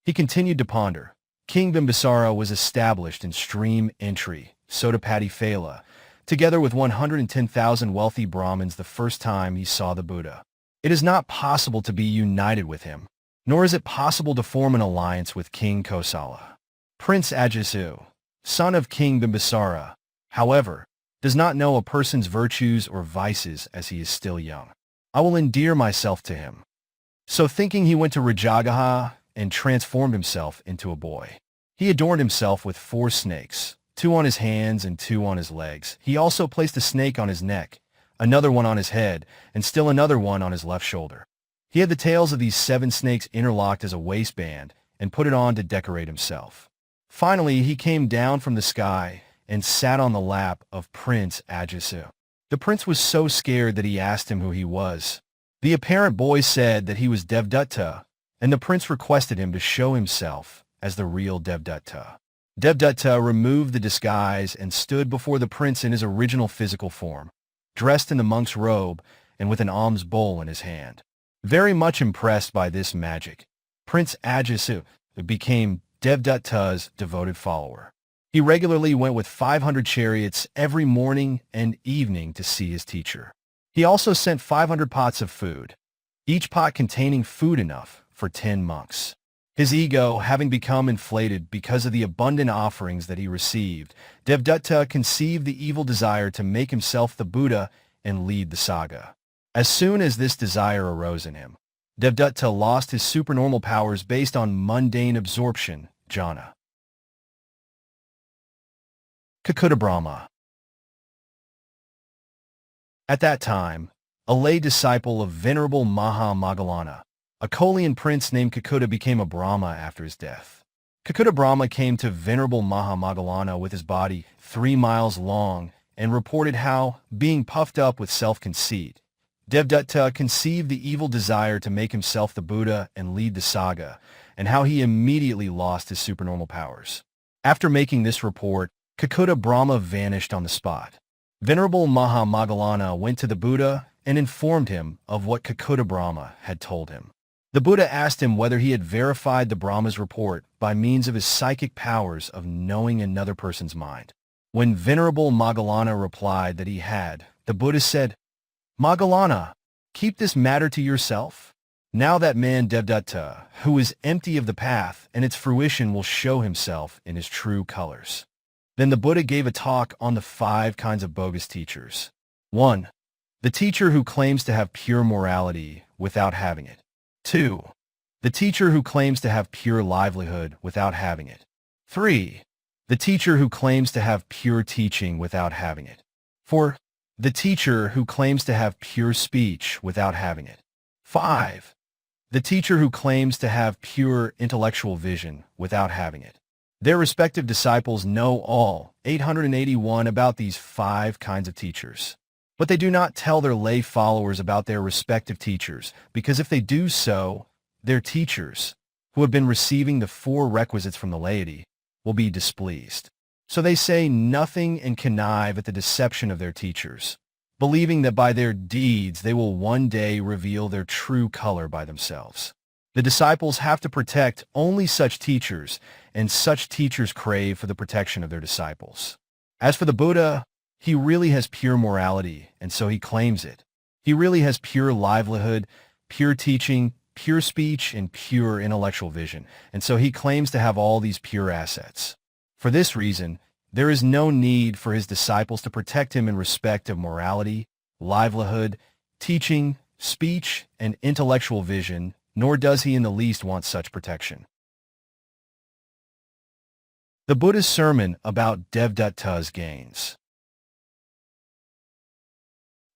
He continued to ponder. King Bimbisara was established in stream entry, Sotapati Phala, together with 110,000 wealthy Brahmins the first time he saw the Buddha. It is not possible to be united with him, nor is it possible to form an alliance with King Kosala. Prince Ajasu, son of King Bimbisara, however, does not know a person's virtues or vices as he is still young. I will endear myself to him. So thinking, he went to Rajagaha and transformed himself into a boy. He adorned himself with 4 snakes, 2 on his hands and 2 on his legs. He also placed a snake on his neck, another one on his head, and still another one on his left shoulder. He had the tails of these 7 snakes interlocked as a waistband and put it on to decorate himself. Finally, he came down from the sky and sat on the lap of Prince Ajasu. The prince was so scared that he asked him who he was. The apparent boy said that he was Devadatta, and the prince requested him to show himself as the real Devadatta. Devadatta removed the disguise and stood before the prince in his original physical form, dressed in the monk's robe and with an alms bowl in his hand. Very much impressed by this magic, Prince Ajasu became Devadatta's devoted follower. He regularly went with 500 chariots every morning and evening to see his teacher. He also sent 500 pots of food, each pot containing food enough for 10 monks. His ego having become inflated because of the abundant offerings that he received, Devadatta conceived the evil desire to make himself the Buddha and lead the saga. As soon as this desire arose in him, Devadatta lost his supernormal powers based on mundane absorption, jhana. Kukkuta Brahma. At that time, a lay disciple of Venerable Maha Moggallana, a Kolian prince named Kukkuta, became a Brahma after his death. Kukkuta Brahma came to Venerable Maha Moggallana with his body 3 miles long and reported how, being puffed up with self-conceit, Devadatta conceived the evil desire to make himself the Buddha and lead the saga, and how he immediately lost his supernormal powers. After making this report, Kukkuta Brahma vanished on the spot. Venerable Maha Moggallana went to the Buddha and informed him of what Kukkuta Brahma had told him. The Buddha asked him whether he had verified the Brahma's report by means of his psychic powers of knowing another person's mind. When Venerable Moggallana replied that he had, the Buddha said, "Moggallana, keep this matter to yourself. Now that man Devadatta, who is empty of the path and its fruition, will show himself in his true colors." Then the Buddha gave a talk on the 5 kinds of bogus teachers. 1. The teacher who claims to have pure morality without having it. 2. The teacher who claims to have pure livelihood without having it. 3. The teacher who claims to have pure teaching without having it. 4. The teacher who claims to have pure speech without having it. 5. The teacher who claims to have pure intellectual vision without having it. Their respective disciples know all 881 about these 5 kinds of teachers. But they do not tell their lay followers about their respective teachers, because if they do so, their teachers, who have been receiving the 4 requisites from the laity, will be displeased. So they say nothing and connive at the deception of their teachers, believing that by their deeds they will one day reveal their true color by themselves. The disciples have to protect only such teachers, and such teachers crave for the protection of their disciples. As for the Buddha, he really has pure morality, and so he claims it. He really has pure livelihood, pure teaching, pure speech, and pure intellectual vision, and so he claims to have all these pure assets. For this reason, there is no need for his disciples to protect him in respect of morality, livelihood, teaching, speech, and intellectual vision, nor does he in the least want such protection. The Buddha's sermon about Devadatta's gains.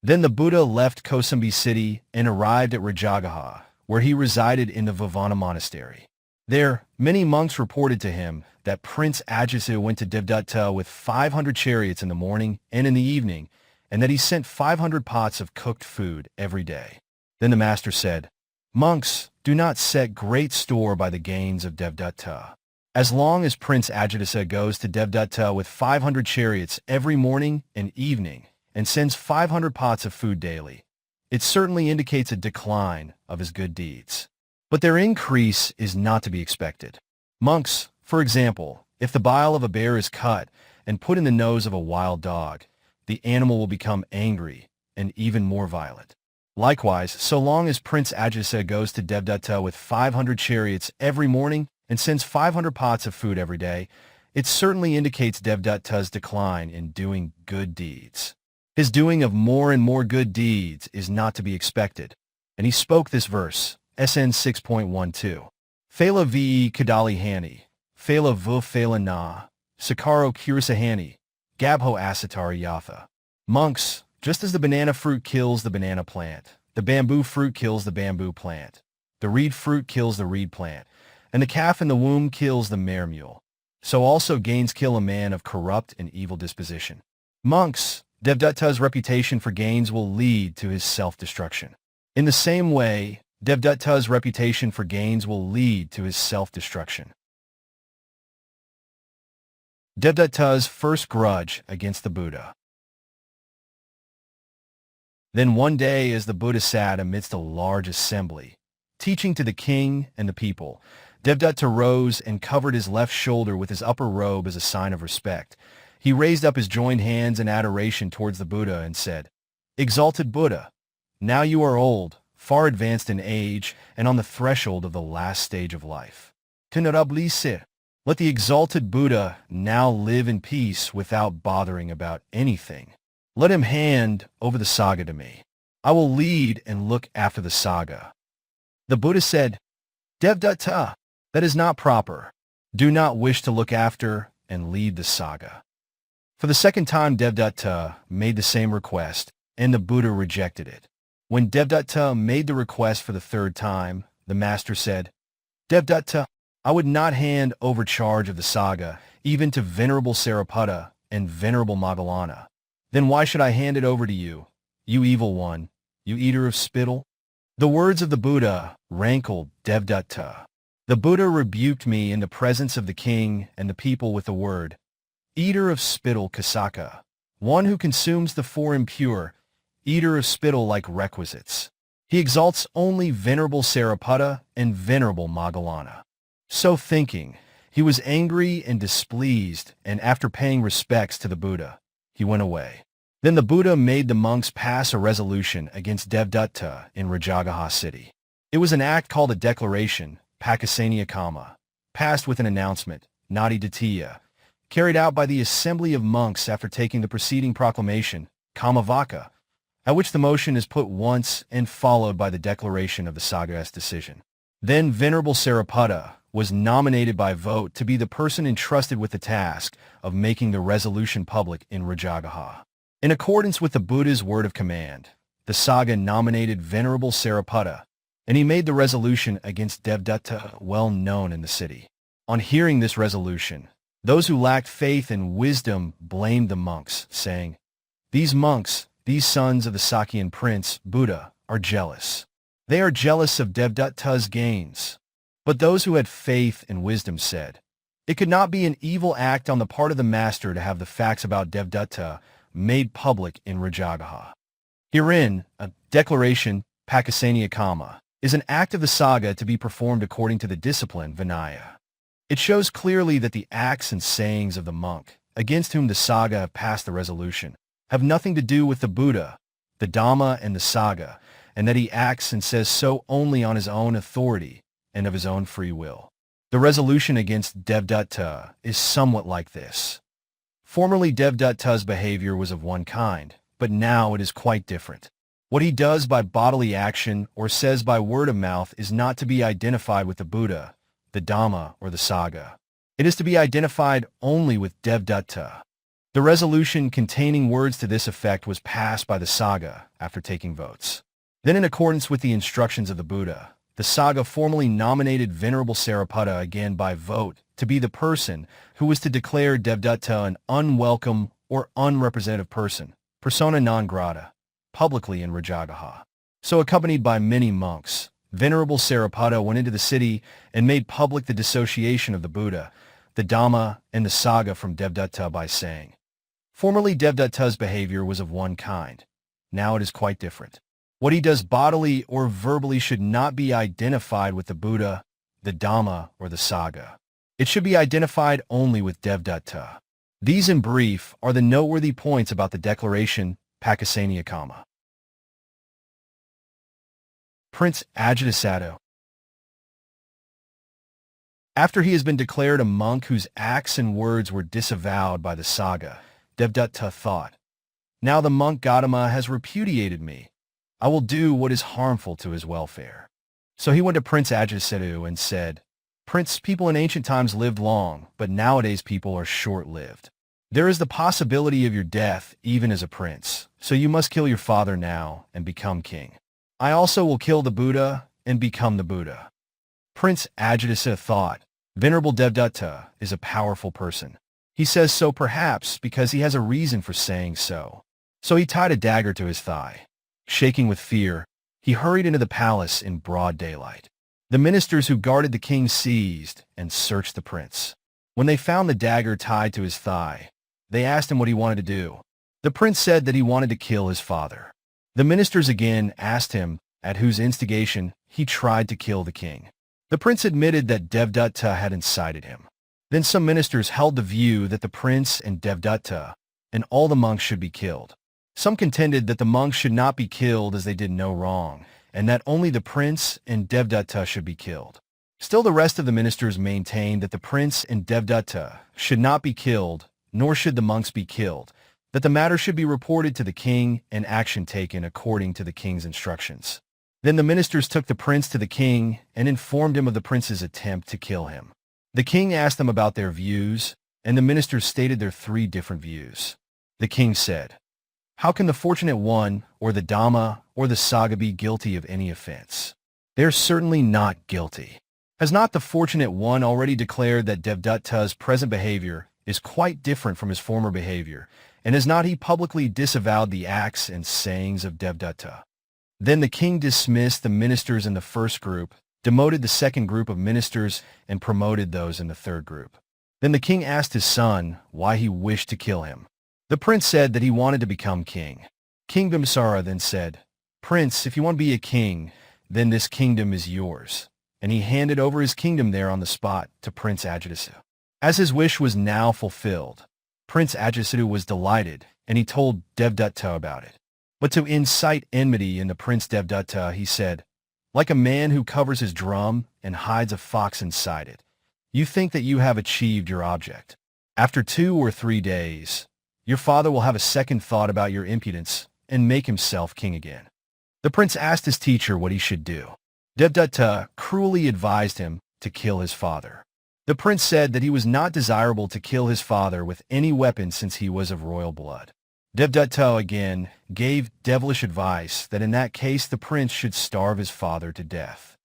Then the Buddha left Kosambi city and arrived at Rajagaha, where he resided in the Vivana monastery. There, many monks reported to him that Prince Ajasu went to Devadatta with 500 chariots in the morning and in the evening, and that he sent 500 pots of cooked food every day. Then the master said, Monks, do not set great store by the gains of Devadatta. As long as Prince Ambaṭṭha goes to Devadatta with 500 chariots every morning and evening and sends 500 pots of food daily, it certainly indicates a decline of his good deeds. But their increase is not to be expected. Monks, for example, if the bile of a bear is cut and put in the nose of a wild dog, the animal will become angry and even more violent. Likewise, so long as Prince Ambaṭṭha goes to Devadatta with 500 chariots every morning and sends 500 pots of food every day, it certainly indicates Devadatta's decline in doing good deeds. His doing of more and more good deeds is not to be expected. And he spoke this verse, SN 6.12. Phala ve kadali hani, phala vu phala na, sakaro kirisahani, gabho asatari yatha. Monks, just as the banana fruit kills the banana plant, the bamboo fruit kills the bamboo plant, the reed fruit kills the reed plant, and the calf in the womb kills the mare mule, so also gains kill a man of corrupt and evil disposition. Monks, Devadatta's reputation for gains will lead to his self-destruction. In the same way, Devadatta's reputation for gains will lead to his self-destruction. Devadatta's first grudge against the Buddha. Then one day, as the Buddha sat amidst a large assembly, teaching to the king and the people, Devadatta rose and covered his left shoulder with his upper robe as a sign of respect. He raised up his joined hands in adoration towards the Buddha and said, "Exalted Buddha, now you are old, far advanced in age, and on the threshold of the last stage of life. Let the exalted Buddha now live in peace without bothering about anything. Let him hand over the saga to me. I will lead and look after the saga." The Buddha said, "Devadatta, that is not proper. Do not wish to look after and lead the saga." For the second time, Devadatta made the same request, and the Buddha rejected it. When Devadatta made the request for the third time, the master said, "Devadatta, I would not hand over charge of the saga, even to Venerable Sariputta and Venerable Moggallana. Then why should I hand it over to you, you evil one, you eater of spittle?" The words of the Buddha rankled Devadatta. The Buddha rebuked me in the presence of the king and the people with the word, "Eater of spittle kasaka," one who consumes the four impure, eater of spittle like requisites. He exalts only Venerable Sariputta and Venerable Moggallana. So thinking, he was angry and displeased, and after paying respects to the Buddha, he went away. Then the Buddha made the monks pass a resolution against Devadatta in Rajagaha city. It was an act called a declaration, Pukkusāti, passed with an announcement, Nadi Ditiya, carried out by the assembly of monks after taking the preceding proclamation, Kamavaka, at which the motion is put once and followed by the declaration of the Saga's decision. Then Venerable Sariputta was nominated by vote to be the person entrusted with the task of making the resolution public in Rajagaha. In accordance with the Buddha's word of command, the Saga nominated Venerable Sariputta, and he made the resolution against Devadatta well known in the city. On hearing this resolution, those who lacked faith and wisdom blamed the monks, saying, "These monks, these sons of the Sakyan prince, Buddha, are jealous. They are jealous of Devadatta's gains." But those who had faith and wisdom said, "It could not be an evil act on the part of the master to have the facts about Devadatta made public in Rajagaha." Herein, a declaration, Pukkusāti, is an act of the saga to be performed according to the discipline Vinaya. It shows clearly that the acts and sayings of the monk, against whom the saga have passed the resolution, have nothing to do with the Buddha, the Dhamma, and the saga, and that he acts and says so only on his own authority and of his own free will. The resolution against Devadatta is somewhat like this. Formerly, Devadatta's behavior was of one kind, but now it is quite different. What he does by bodily action or says by word of mouth is not to be identified with the Buddha, the Dhamma, or the saga. It is to be identified only with Devadatta. The resolution containing words to this effect was passed by the saga after taking votes. Then, in accordance with the instructions of the Buddha, the saga formally nominated Venerable Sariputta again by vote to be the person who was to declare Devadatta an unwelcome or unrepresentative person, persona non grata, publicly in Rajagaha. So, accompanied by many monks, Venerable Sariputta went into the city and made public the dissociation of the Buddha, the Dhamma, and the Sangha from Devadatta by saying, "Formerly Devadatta's behavior was of one kind. Now it is quite different. What he does bodily or verbally should not be identified with the Buddha, the Dhamma, or the Sangha. It should be identified only with Devadatta." These, in brief, are the noteworthy points about the declaration Pukkusāti. Prince Ajatasattu. After he has been declared a monk whose acts and words were disavowed by the Sangha, Devadatta thought, "Now the monk Gautama has repudiated me. I will do what is harmful to his welfare." So he went to Prince Ajatasattu and said, "Prince, people in ancient times lived long, but nowadays people are short-lived. There is the possibility of your death even as a prince, so you must kill your father now and become king. I also will kill the Buddha and become the Buddha." Prince Ajatasattu thought, "Venerable Devadatta is a powerful person. He says so perhaps because he has a reason for saying so." So he tied a dagger to his thigh. Shaking with fear, he hurried into the palace in broad daylight. The ministers who guarded the king seized and searched the prince. When they found the dagger tied to his thigh, they asked him what he wanted to do. The prince said that he wanted to kill his father. The ministers again asked him at whose instigation he tried to kill the king. The prince admitted that Devadatta had incited him. Then some ministers held the view that the prince and Devadatta and all the monks should be killed. Some contended that the monks should not be killed as they did no wrong, and that only the prince and Devadatta should be killed. Still, the rest of the ministers maintained that the prince and Devadatta should not be killed, nor should the monks be killed, that the matter should be reported to the king and action taken according to the king's instructions. Then the ministers took the prince to the king and informed him of the prince's attempt to kill him. The king asked them about their views, and the ministers stated their 3 different views. The king said, "How can the fortunate one, or the Dhamma, or the Sangha be guilty of any offense? They are certainly not guilty. Has not the fortunate one already declared that Devadatta's present behavior is quite different from his former behavior, and has not he publicly disavowed the acts and sayings of Devadatta?" Then the king dismissed the ministers in the first group, demoted the second group of ministers, and promoted those in the third group. Then the king asked his son why he wished to kill him. The prince said that he wanted to become king. King Bimbisara then said, "Prince, if you want to be a king, then this kingdom is yours." And he handed over his kingdom there on the spot to Prince Ajatasattu. As his wish was now fulfilled, Prince Ajatasattu was delighted, and he told Devadatta about it. But to incite enmity in the Prince Devadatta, he said, "Like a man who covers his drum and hides a fox inside it, you think that you have achieved your object. After 2 or 3 days, your father will have a second thought about your impudence and make himself king again." The prince asked his teacher what he should do. Devadatta cruelly advised him to kill his father. The prince said that he was not desirable to kill his father with any weapon since he was of royal blood. Devadatta again gave devilish advice that in that case the prince should starve his father to death.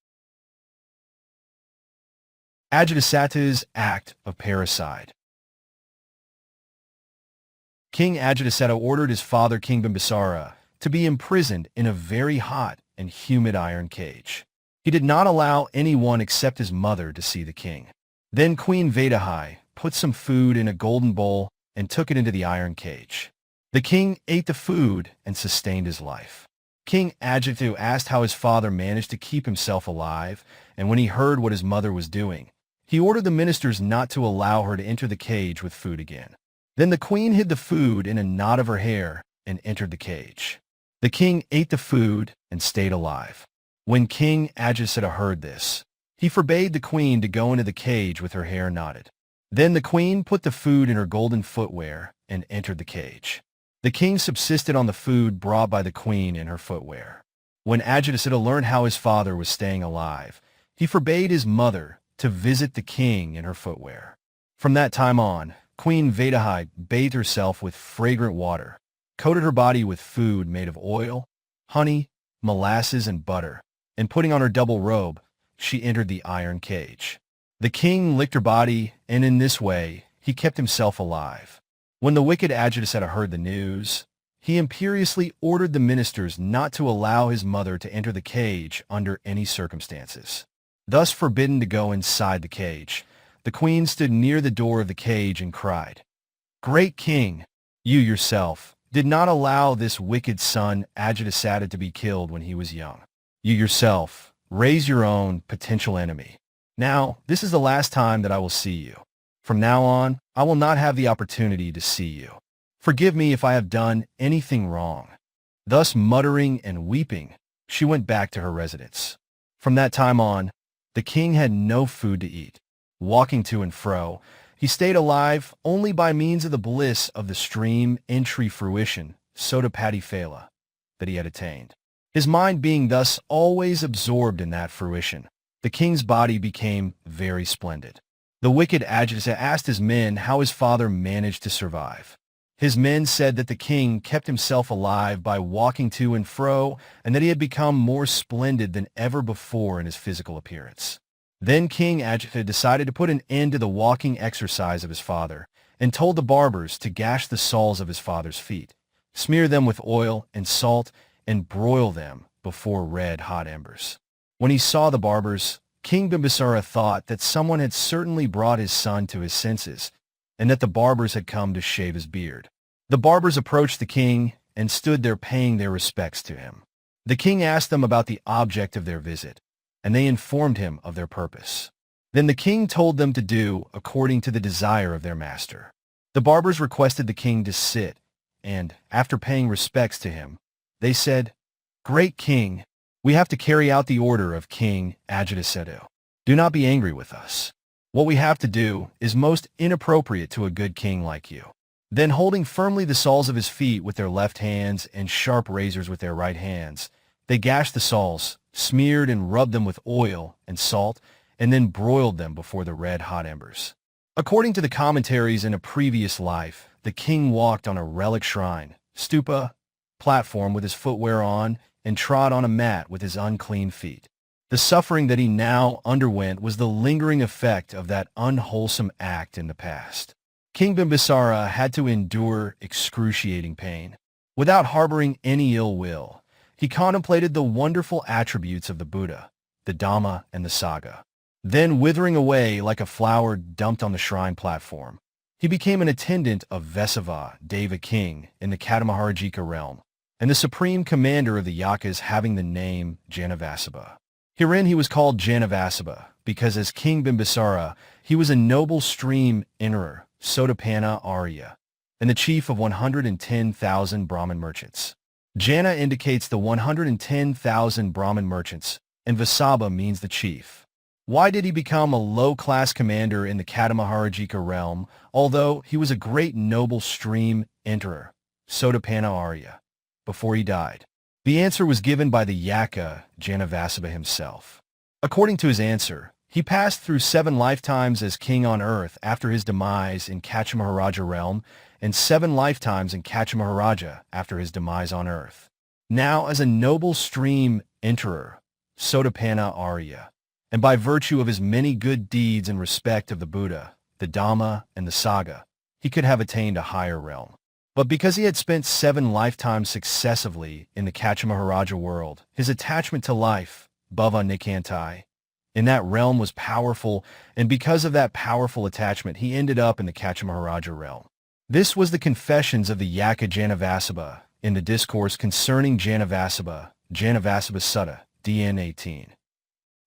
Ajatasattu's act of parricide. King Ajatasattu ordered his father, King Bimbisara, to be imprisoned in a very hot and humid iron cage. He did not allow anyone except his mother to see the king. Then Queen Devadatta put some food in a golden bowl and took it into the iron cage. The king ate the food and sustained his life. King Ajatasattu asked how his father managed to keep himself alive, and when he heard what his mother was doing, he ordered the ministers not to allow her to enter the cage with food again. Then the queen hid the food in a knot of her hair and entered the cage. The king ate the food and stayed alive. When King Ajatasattu heard this, he forbade the queen to go into the cage with her hair knotted. Then the queen put the food in her golden footwear and entered the cage. The king subsisted on the food brought by the queen in her footwear. When Ajatasattu learned how his father was staying alive, he forbade his mother to visit the king in her footwear. From that time on, Queen Devadatta bathed herself with fragrant water, coated her body with food made of oil, honey, molasses, and butter, and putting on her double robe, she entered the iron cage. The king licked her body, and in this way, he kept himself alive. When the wicked Ajatasattu heard the news, he imperiously ordered the ministers not to allow his mother to enter the cage under any circumstances. Thus forbidden to go inside the cage, the queen stood near the door of the cage and cried, "Great king, you yourself did not allow this wicked son Ambaṭṭha to be killed when he was young. You yourself raise your own potential enemy. Now, this is the last time that I will see you. From now on, I will not have the opportunity to see you. Forgive me if I have done anything wrong." Thus muttering and weeping, she went back to her residence. From that time on, the king had no food to eat. Walking to and fro, he stayed alive only by means of the bliss of the stream entry fruition, Sudapati Phala, that he had attained. His mind being thus always absorbed in that fruition, the king's body became very splendid. The wicked Ambaṭṭha asked his men how his father managed to survive. His men said that the king kept himself alive by walking to and fro, and that he had become more splendid than ever before in his physical appearance. Then King Ambaṭṭha decided to put an end to the walking exercise of his father, and told the barbers to gash the soles of his father's feet, smear them with oil and salt, and broil them before red-hot embers. When he saw the barbers, King Bimbisara thought that someone had certainly brought his son to his senses, and that the barbers had come to shave his beard. The barbers approached the king and stood there paying their respects to him. The king asked them about the object of their visit, and they informed him of their purpose. Then the king told them to do according to the desire of their master. The barbers requested the king to sit, and, after paying respects to him, they said, "Great king, we have to carry out the order of King Ambaṭṭha. Do not be angry with us. What we have to do is most inappropriate to a good king like you." Then holding firmly the soles of his feet with their left hands and sharp razors with their right hands, they gashed the soles, smeared and rubbed them with oil and salt, and then broiled them before the red-hot embers. According to the commentaries in a previous life, the king walked on a relic shrine, stupa, platform with his footwear on, and trod on a mat with his unclean feet. The suffering that he now underwent was the lingering effect of that unwholesome act in the past. King Bimbisara had to endure excruciating pain. Without harboring any ill will, he contemplated the wonderful attributes of the Buddha, the Dhamma, and the Sangha. Then, withering away like a flower dumped on the shrine platform, he became an attendant of Vasava, Deva king, in the Katamarajika realm, and the supreme commander of the Yakas having the name Janavasabha. Herein he was called Janavasabha, because as King Bimbisara, he was a noble stream enterer, Sotapanna Arya, and the chief of 110,000 Brahmin merchants. Jana indicates the 110,000 Brahmin merchants, and Vasabha means the chief. Why did he become a low-class commander in the Katamarajika realm, although he was a great noble stream enterer, Sotapanna Arya, before he died? The answer was given by the Yaka, Janavasabha himself. According to his answer, he passed through 7 lifetimes as king on earth after his demise in Kachamaharaja realm, and 7 lifetimes in Kachamaharaja after his demise on earth. Now as a noble stream enterer, Sotapanna Arya, and by virtue of his many good deeds in respect of the Buddha, the Dhamma, and the Sangha, he could have attained a higher realm. But because he had spent 7 lifetimes successively in the Kachamaharaja world, his attachment to life, Bhava Nikantai, in that realm was powerful, and because of that powerful attachment, he ended up in the Kachamaharaja realm. This was the confessions of the Yaka Janavasabha in the discourse concerning Janavasabha, Janavasabha Sutta, DN 18.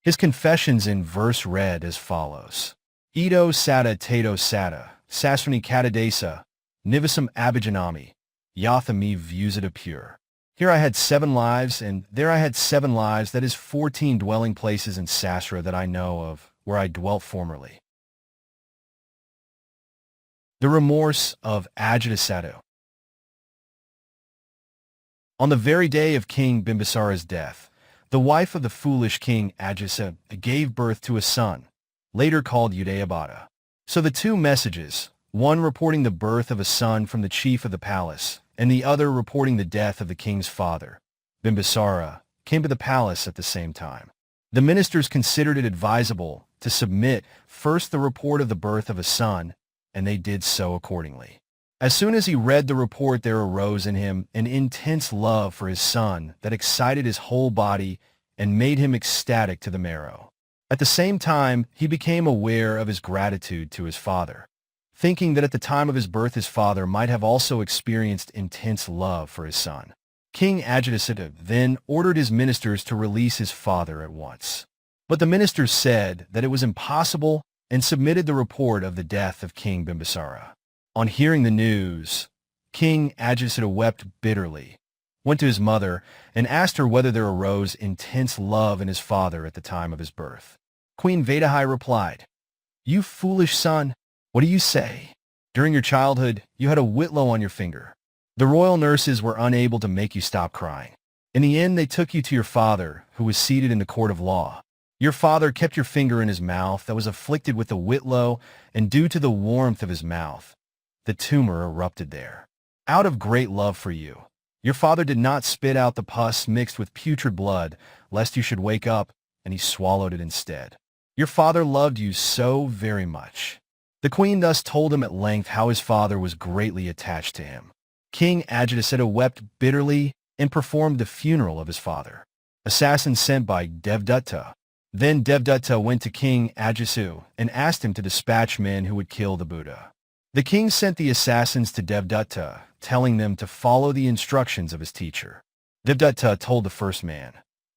His confessions in verse read as follows: Ito Sata Tato Sata, Sasrani Katadesa, Nivasam Abhijanami, Yathami Vusita Pure. Here I had 7 lives, and there I had 7 lives, that is 14 dwelling places in Sasra that I know of, where I dwelt formerly. The remorse of Ajatasattu. On the very day of King Bimbisara's death, the wife of the foolish king Ajatasattu gave birth to a son, later called Devadatta. So the 2 messages, one reporting the birth of a son from the chief of the palace, and the other reporting the death of the king's father, Bimbisara, came to the palace at the same time. The ministers considered it advisable to submit first the report of the birth of a son, and they did so accordingly. As soon as he read the report, there arose in him an intense love for his son that excited his whole body and made him ecstatic to the marrow. At the same time, he became aware of his gratitude to his father, thinking that at the time of his birth his father might have also experienced intense love for his son. King Ambaṭṭha then ordered his ministers to release his father at once. But the ministers said that it was impossible and submitted the report of the death of King Bimbisara. On hearing the news, King Ambaṭṭha wept bitterly, went to his mother, and asked her whether there arose intense love in his father at the time of his birth. Queen Devadatta replied, "You foolish son, what do you say? During your childhood, you had a whitlow on your finger. The royal nurses were unable to make you stop crying. In the end, they took you to your father, who was seated in the court of law. Your father kept your finger in his mouth that was afflicted with the whitlow, and due to the warmth of his mouth, the tumor erupted there. Out of great love for you, your father did not spit out the pus mixed with putrid blood, lest you should wake up, and he swallowed it instead. Your father loved you so very much." The queen thus told him at length how his father was greatly attached to him. King Ambaṭṭha wept bitterly and performed the funeral of his father. Assassins sent by Devadatta. Then Devadatta went to King Ambaṭṭha and asked him to dispatch men who would kill the Buddha. The king sent the assassins to Devadatta, telling them to follow the instructions of his teacher. Devadatta told the first man,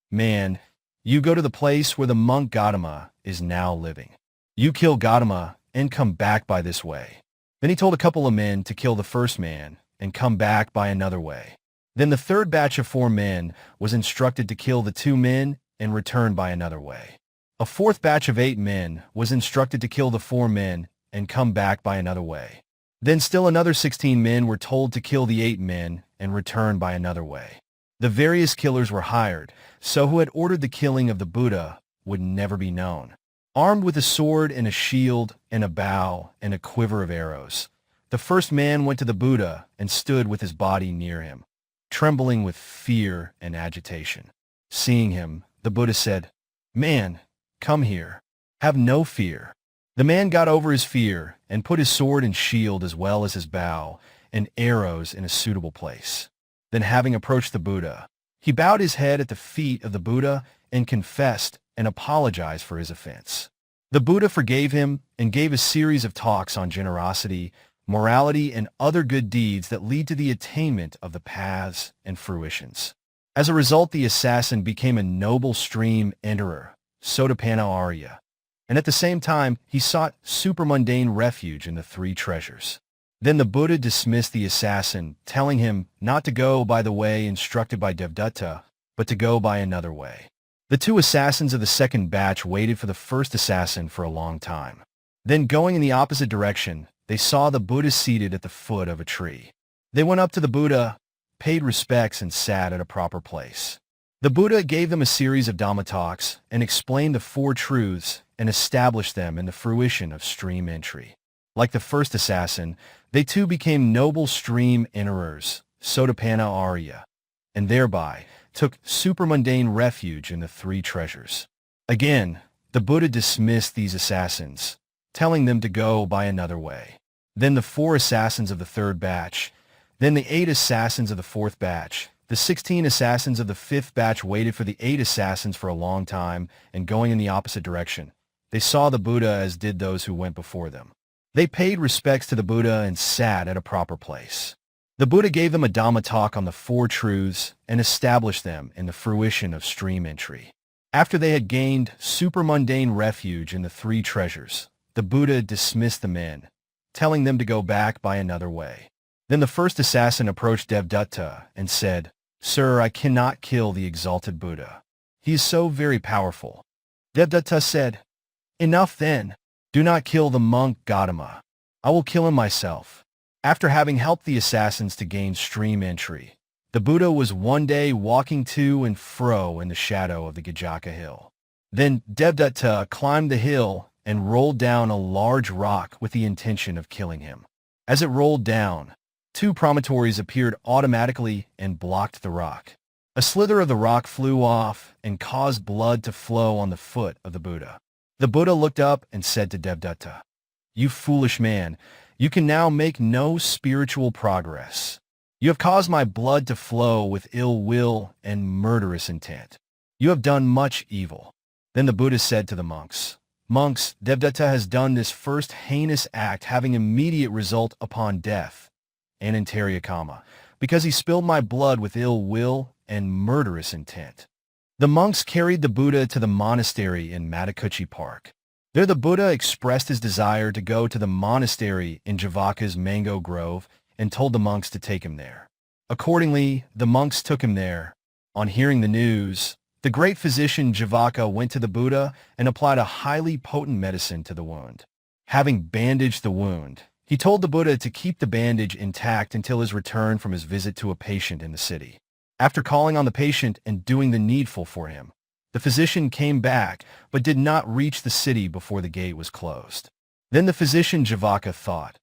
"Man, you go to the place where the monk Gautama is now living. You kill Gautama and come back by this way." Then he told a couple of men to kill the first man and come back by another way. Then the third batch of 4 men was instructed to kill the 2 men and return by another way. A fourth batch of 8 men was instructed to kill the 4 men and come back by another way. Then still another 16 men were told to kill the 8 men and return by another way. The various killers were hired, so who had ordered the killing of the Buddha would never be known. Armed with a sword and a shield and a bow and a quiver of arrows, the first man went to the Buddha and stood with his body near him, trembling with fear and agitation. Seeing him, the Buddha said, "Man, come here. Have no fear." The man got over his fear and put his sword and shield as well as his bow and arrows in a suitable place. Then having approached the Buddha, he bowed his head at the feet of the Buddha and confessed and apologized for his offense. The Buddha forgave him and gave a series of talks on generosity, morality, and other good deeds that lead to the attainment of the paths and fruitions. As a result, the assassin became a noble stream enterer, Sotapanna Arya, and at the same time, he sought supramundane refuge in the 3 treasures. Then the Buddha dismissed the assassin, telling him not to go by the way instructed by Devadatta, but to go by another way. The 2 assassins of the second batch waited for the first assassin for a long time. Then, going in the opposite direction, they saw the Buddha seated at the foot of a tree. They went up to the Buddha, paid respects, and sat at a proper place. The Buddha gave them a series of Dhamma talks and explained the 4 truths and established them in the fruition of stream entry. Like the first assassin, they too became noble stream enterers, Sotapanna Arya, and thereby took supramundane refuge in the 3 treasures. Again, the Buddha dismissed these assassins, telling them to go by another way. Then the 4 assassins of the third batch, then the 8 assassins of the fourth batch, the 16 assassins of the 5th batch waited for the 8 assassins for a long time, and going in the opposite direction, they saw the Buddha as did those who went before them. They paid respects to the Buddha and sat at a proper place. The Buddha gave them a Dhamma talk on the 4 truths and established them in the fruition of stream entry. After they had gained supramundane refuge in the 3 treasures, the Buddha dismissed the men, telling them to go back by another way. Then the first assassin approached Devadatta and said, "Sir, I cannot kill the exalted Buddha. He is so very powerful." Devadatta said, "Enough then. Do not kill the monk Gautama. I will kill him myself." After having helped the assassins to gain stream entry, the Buddha was one day walking to and fro in the shadow of the Gajaka hill. Then Devadatta climbed the hill and rolled down a large rock with the intention of killing him. As it rolled down, 2 promontories appeared automatically and blocked the rock. A slither of the rock flew off and caused blood to flow on the foot of the Buddha. The Buddha looked up and said to Devadatta, "You foolish man, You can now make no spiritual progress. You have caused my blood to flow with ill will and murderous intent. You have done much evil." Then the Buddha said to the monks, "Monks, Devadatta has done this first heinous act having immediate result upon death, anantarya, because he spilled my blood with ill will and murderous intent." The monks carried the Buddha to the monastery in Matakuchi Park. There the Buddha expressed his desire to go to the monastery in Javaka's mango grove and told the monks to take him there. Accordingly, the monks took him there. On hearing the news, the great physician Javaka went to the Buddha and applied a highly potent medicine to the wound. Having bandaged the wound, he told the Buddha to keep the bandage intact until his return from his visit to a patient in the city. After calling on the patient and doing the needful for him, the physician came back but did not reach the city before the gate was closed. Then the physician Javaka thought,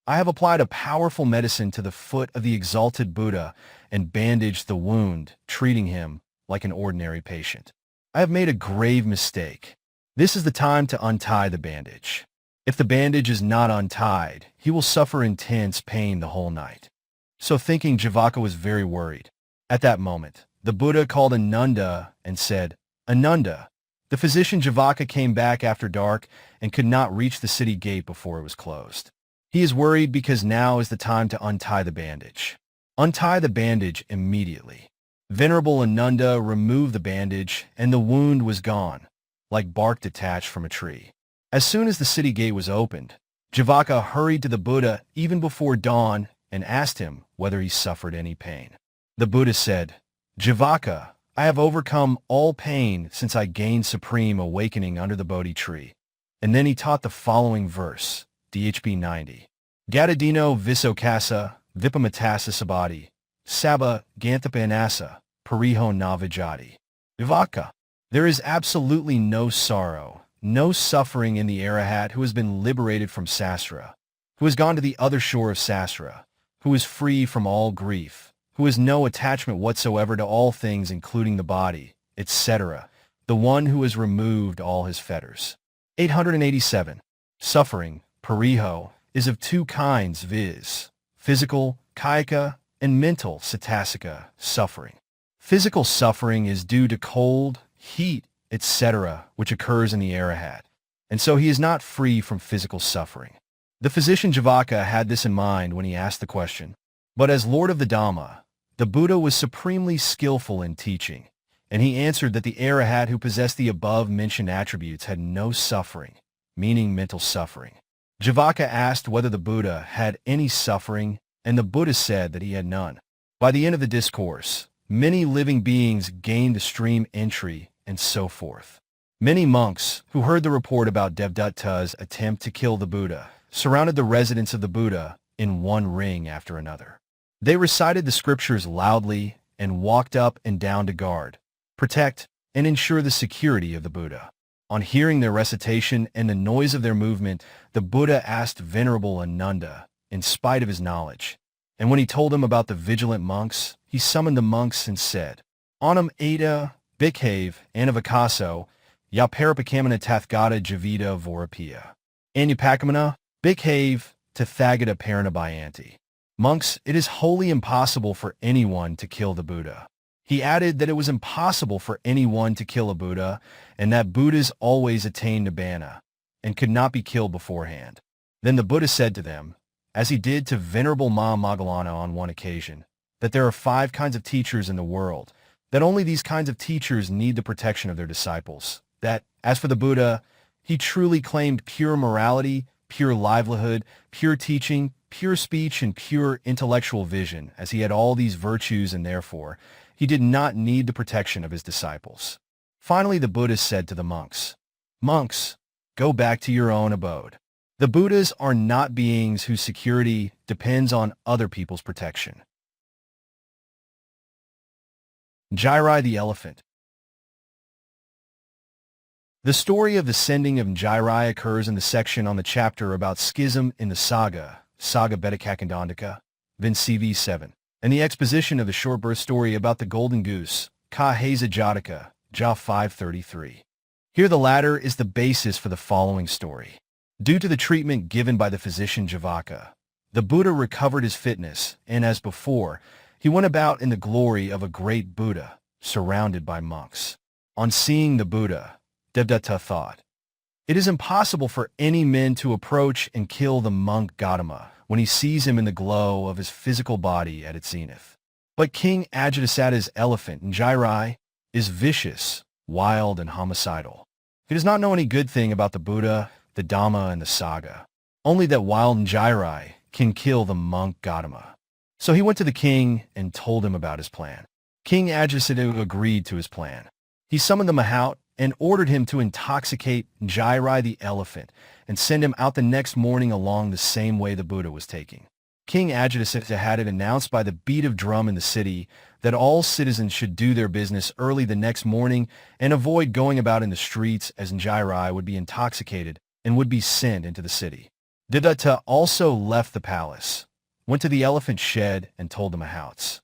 "I have applied a powerful medicine to the foot of the exalted Buddha and bandaged the wound, treating him like an ordinary patient. I have made a grave mistake. This is the time to untie the bandage. If the bandage is not untied, he will suffer intense pain the whole night." So thinking, Javaka was very worried. At that moment, the Buddha called Ananda and said, "Ananda." The physician Javaka came back after dark and could not reach the city gate before it was closed. He is worried because now is the time to untie the bandage. Untie the bandage immediately. Venerable Ananda removed the bandage, and the wound was gone, like bark detached from a tree. As soon as the city gate was opened, Javaka hurried to the Buddha even before dawn and asked him whether he suffered any pain. The Buddha said, "Javaka, I have overcome all pain since I gained supreme awakening under the Bodhi tree." And then he taught the following verse, DHB 90. Gadadino visokasa, vipamatasa sabati, Sabba Ganthapanasa, Pariho Navajati. Vivaka. There is absolutely no sorrow, no suffering in the Arahat who has been liberated from Sasra, who has gone to the other shore of Sasra, who is free from all grief, who has no attachment whatsoever to all things including the body, etc., the one who has removed all his fetters. 887. Suffering, Pariho, is of two kinds, viz. Physical, kayika, and mental, satasika, suffering. Physical suffering is due to cold, heat, etc., which occurs in the Arahat, and so he is not free from physical suffering. The physician Javaka had this in mind when he asked the question. But as Lord of the Dhamma, the Buddha was supremely skillful in teaching, and he answered that the Arahat who possessed the above-mentioned attributes had no suffering, meaning mental suffering. Javaka asked whether the Buddha had any suffering, and the Buddha said that he had none. By the end of the discourse, many living beings gained the stream entry, and so forth. Many monks, who heard the report about Devadatta's attempt to kill the Buddha, surrounded the residence of the Buddha in one ring after another. They recited the scriptures loudly and walked up and down to guard, protect, and ensure the security of the Buddha. On hearing their recitation and the noise of their movement, the Buddha asked Venerable Ananda, in spite of his knowledge. And when he told him about the vigilant monks, he summoned the monks and said, "Onam Ada, Bhikkhav, Anavakaso, Yaparapakamana Tathgata Javita Vorapia. Anupakamana, Bhikkhav, Tathagata Paranabayanti." Monks, it is wholly impossible for anyone to kill the Buddha. He added that it was impossible for anyone to kill a Buddha, and that Buddhas always attain Nibbana, and could not be killed beforehand. Then the Buddha said to them, as he did to Venerable Moggallana on one occasion, that there are 5 kinds of teachers in the world, that only these kinds of teachers need the protection of their disciples, that, as for the Buddha, he truly claimed pure morality, pure livelihood, pure teaching, pure speech, and pure intellectual vision, as he had all these virtues, and therefore he did not need the protection of his disciples. Finally, the Buddha said to the monks, "Monks, go back to your own abode. The Buddhas are not beings whose security depends on other people's protection." Jairai the elephant. The story of the sending of Jairai occurs in the section on the chapter about schism in the Saga Bedakakandandaka, Vin CV 7, and the exposition of the short birth story about the golden goose, Ka Heza Jataka, Ja 533. Here the latter is the basis for the following story. Due to the treatment given by the physician Javaka, the Buddha recovered his fitness, and as before, he went about in the glory of a great Buddha, surrounded by monks. On seeing the Buddha, Devadatta thought, "It is impossible for any man to approach and kill the monk Gautama when he sees him in the glow of his physical body at its zenith. But King Ajatasattu's elephant, Njirai, is vicious, wild, and homicidal. He does not know any good thing about the Buddha, the Dhamma, and the Sangha, only that wild Njirai can kill the monk Gautama." So he went to the king and told him about his plan. King Ajatasattu agreed to his plan. He summoned the Mahout and ordered him to intoxicate Njirai the elephant and send him out the next morning along the same way the Buddha was taking. King Ajatasattu had it announced by the beat of drum in the city that all citizens should do their business early the next morning and avoid going about in the streets, as Njirai would be intoxicated and would be sent into the city. Devadatta also left the palace, went to the elephant shed, and told the Mahouts,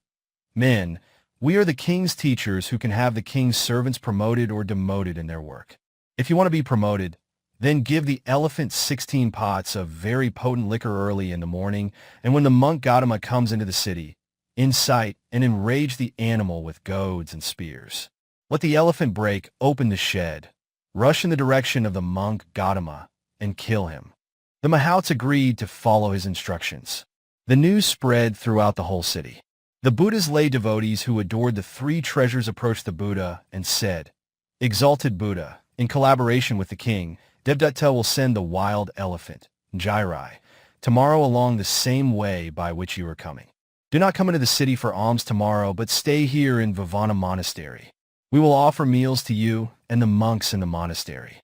"Men, we are the king's teachers who can have the king's servants promoted or demoted in their work. If you want to be promoted, then give the elephant 16 pots of very potent liquor early in the morning, and when the monk Gautama comes into the city, incite and enrage the animal with goads and spears. Let the elephant break open the shed, rush in the direction of the monk Gautama, and kill him." The Mahouts agreed to follow his instructions. The news spread throughout the whole city. The Buddha's lay devotees who adored the three treasures approached the Buddha and said, "Exalted Buddha, in collaboration with the king, Devadatta will send the wild elephant, Njirai, tomorrow along the same way by which you are coming. Do not come into the city for alms tomorrow, but stay here in Vavana Monastery. We will offer meals to you and the monks in the monastery."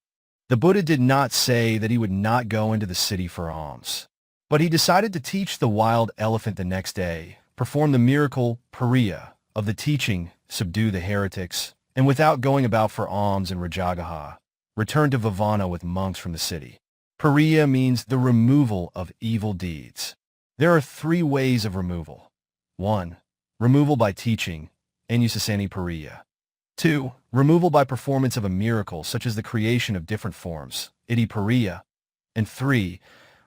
The Buddha did not say that he would not go into the city for alms, but he decided to teach the wild elephant the next day, perform the miracle, Pariya, of the teaching, subdue the heretics, and without going about for alms in Rajagaha, return to Vavana with monks from the city. Pariya means the removal of evil deeds. There are three ways of removal. 1. Removal by teaching, Anusasani Pariya. 2. Removal by performance of a miracle, such as the creation of different forms, Iti Pariya. And 3.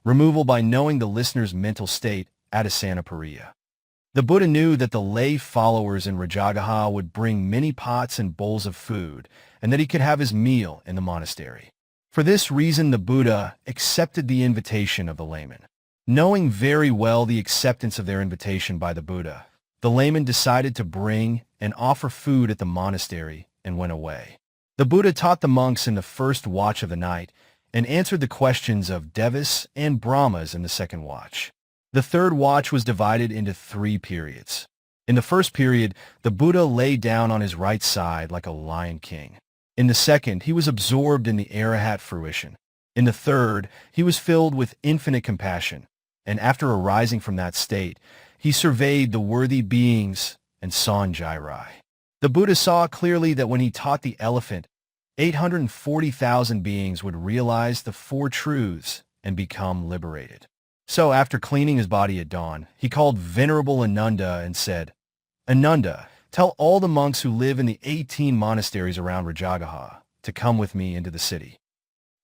Removal by knowing the listener's mental state, Adisana Pariya. The Buddha knew that the lay followers in Rajagaha would bring many pots and bowls of food, and that he could have his meal in the monastery. For this reason, the Buddha accepted the invitation of the laymen. Knowing very well the acceptance of their invitation by the Buddha, the laymen decided to bring and offer food at the monastery and went away. The Buddha taught the monks in the first watch of the night and answered the questions of Devas and Brahmas in the second watch. The third watch was divided into 3 periods. In the first period, the Buddha lay down on his right side like a lion king. In the second, he was absorbed in the arahat fruition. In the third, he was filled with infinite compassion, and after arising from that state, he surveyed the worthy beings and saw Njirai. The Buddha saw clearly that when he taught the elephant, 840,000 beings would realize the 4 truths and become liberated. So after cleaning his body at dawn, he called Venerable Ananda and said, "Ananda, tell all the monks who live in the 18 monasteries around Rajagaha to come with me into the city."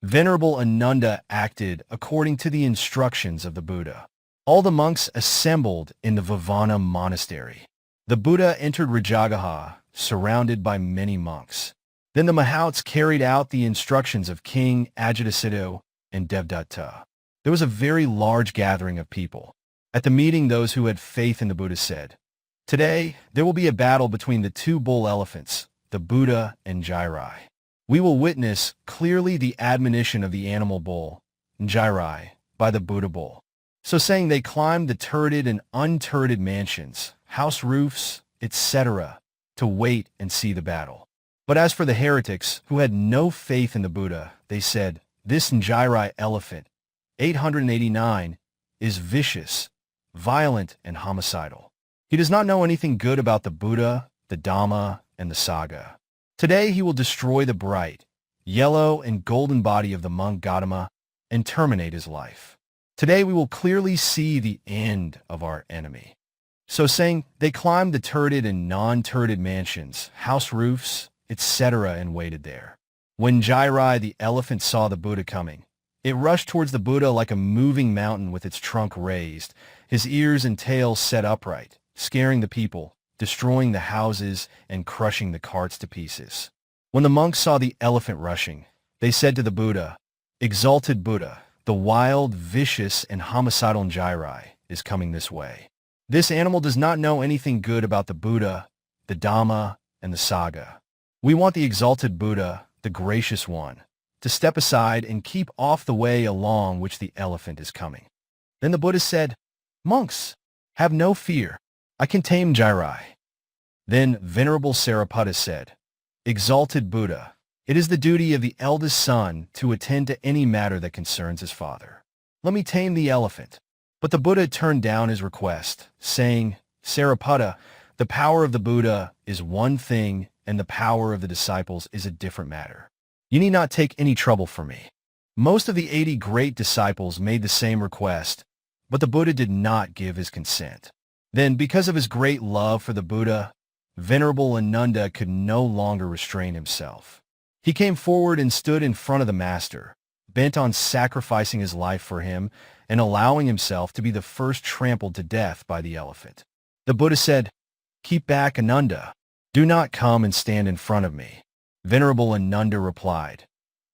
Venerable Ananda acted according to the instructions of the Buddha. All the monks assembled in the Vavana monastery. The Buddha entered Rajagaha, surrounded by many monks. Then the Mahouts carried out the instructions of King Ajatasattu and Devadatta. There was a very large gathering of people. At the meeting, those who had faith in the Buddha said, "Today, there will be a battle between the 2 bull elephants, the Buddha and Njirai. We will witness clearly the admonition of the animal bull, Njirai, by the Buddha bull." So saying, they climbed the turreted and unturreted mansions, house roofs, etc., to wait and see the battle. But as for the heretics, who had no faith in the Buddha, they said, "This Njirai elephant, 889, is vicious, violent, and homicidal. He does not know anything good about the Buddha, the Dhamma, and the Sangha. Today he will destroy the bright, yellow, and golden body of the monk Gautama and terminate his life. Today we will clearly see the end of our enemy." So saying, they climbed the turreted and non-turreted mansions, house roofs, etc., and waited there. When Njirai the elephant saw the Buddha coming, It rushed towards the Buddha like a moving mountain with its trunk raised, his ears and tail set upright, scaring the people, destroying the houses, and crushing the carts to pieces. When the monks saw the elephant rushing, they said to the Buddha, "Exalted Buddha, the wild, vicious, and homicidal Njairai is coming this way. This animal does not know anything good about the Buddha, the Dhamma, and the Sangha. We want the exalted Buddha, the gracious one, to step aside and keep off the way along which the elephant is coming." Then the Buddha said, "Monks, have no fear. I can tame Njairai." Then Venerable Sariputta said, "Exalted Buddha, it is the duty of the eldest son to attend to any matter that concerns his father. Let me tame the elephant." But the Buddha turned down his request, saying, "Sariputta, the power of the Buddha is one thing and the power of the disciples is a different matter. You need not take any trouble for me." Most of the 80 great disciples made the same request, but the Buddha did not give his consent. Then, because of his great love for the Buddha, Venerable Ananda could no longer restrain himself. He came forward and stood in front of the Master, bent on sacrificing his life for him and allowing himself to be the first trampled to death by the elephant. The Buddha said, "Keep back, Ananda. Do not come and stand in front of me." Venerable Ananda replied,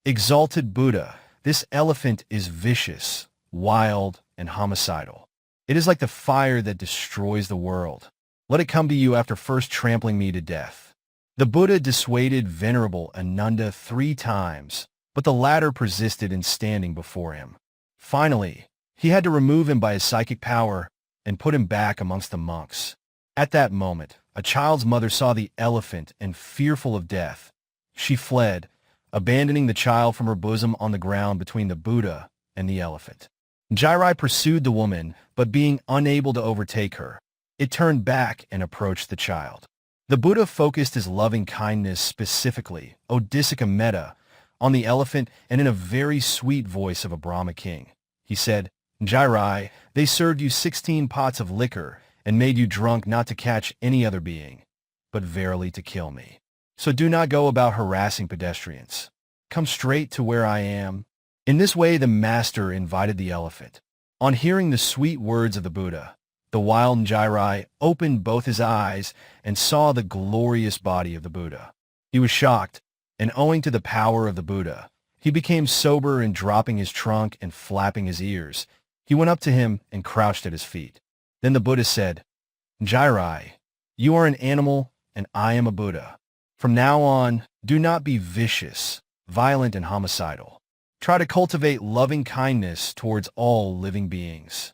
"Exalted Buddha, this elephant is vicious, wild, and homicidal. It is like the fire that destroys the world. Let it come to you after first trampling me to death." The Buddha dissuaded Venerable Ananda 3 times, but the latter persisted in standing before him. Finally, he had to remove him by his psychic power and put him back amongst the monks. At that moment, a child's mother saw the elephant and, fearful of death, she fled, abandoning the child from her bosom on the ground between the Buddha and the elephant. Njairai pursued the woman, but being unable to overtake her, it turned back and approached the child. The Buddha focused his loving kindness specifically, Odissika Metta, on the elephant and in a very sweet voice of a Brahma king. He said, "Njairai, they served you 16 pots of liquor and made you drunk not to catch any other being, but verily to kill me. So do not go about harassing pedestrians. Come straight to where I am." In this way, the Master invited the elephant. On hearing the sweet words of the Buddha, the wild Njairai opened both his eyes and saw the glorious body of the Buddha. He was shocked, and owing to the power of the Buddha, he became sober, and dropping his trunk and flapping his ears, he went up to him and crouched at his feet. Then the Buddha said, "Njairai, you are an animal and I am a Buddha. From now on, do not be vicious, violent, and homicidal. Try to cultivate loving kindness towards all living beings."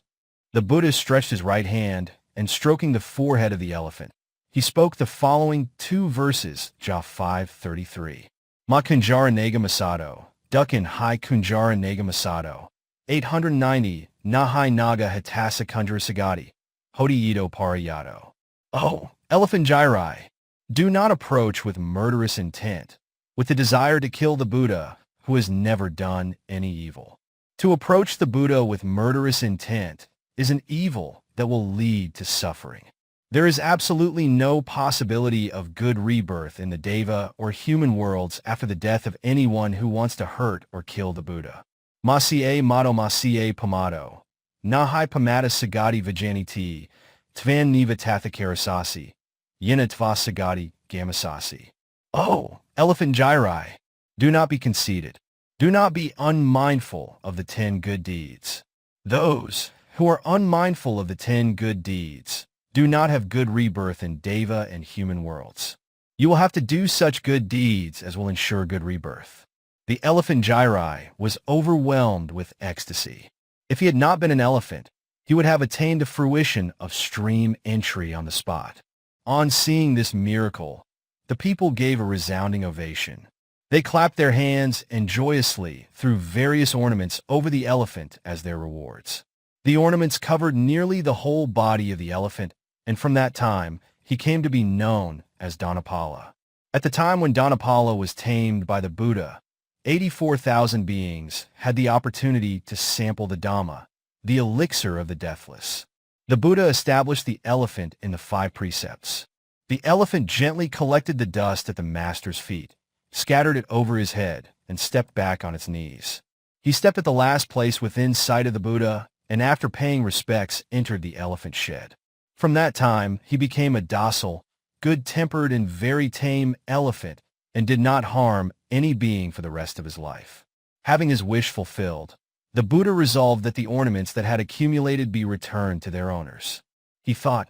The Buddha stretched his right hand, and stroking the forehead of the elephant, he spoke the following 2 verses, Ja 5:33. Ma Kunjara Naga Masado, Dukin Hai Kunjara Naga Masado, 890, Nahai Naga Hatasa Kundra Sagati, Hodi Ito Parayato. Oh, Elephant Njairai, do not approach with murderous intent, with the desire to kill the Buddha, who has never done any evil. To approach the Buddha with murderous intent is an evil that will lead to suffering. There is absolutely no possibility of good rebirth in the Deva or human worlds after the death of anyone who wants to hurt or kill the Buddha. Masiye Mato Masiye Pamato, Nahai Pamata Sagati Vijaniti, Tvan Niva Tathakarasasi, Yenatva Sagati Gamasasi. Oh, Elephant Njairai, do not be conceited. Do not be unmindful of the 10 good deeds. Those who are unmindful of the 10 good deeds do not have good rebirth in Deva and human worlds. You will have to do such good deeds as will ensure good rebirth. The elephant Njairai was overwhelmed with ecstasy. If he had not been an elephant, he would have attained the fruition of stream entry on the spot. On seeing this miracle, the people gave a resounding ovation. They clapped their hands and joyously threw various ornaments over the elephant as their rewards. The ornaments covered nearly the whole body of the elephant, and from that time, he came to be known as Dhanapala. At the time when Dhanapala was tamed by the Buddha, 84,000 beings had the opportunity to sample the Dhamma, the elixir of the deathless. The Buddha established the elephant in the 5 precepts. The elephant gently collected the dust at the Master's feet, scattered it over his head, and stepped back on its knees. He stepped at the last place within sight of the Buddha, and after paying respects, entered the elephant shed. From that time, he became a docile, good-tempered, and very tame elephant, and did not harm any being for the rest of his life. Having his wish fulfilled, the Buddha resolved that the ornaments that had accumulated be returned to their owners. He thought,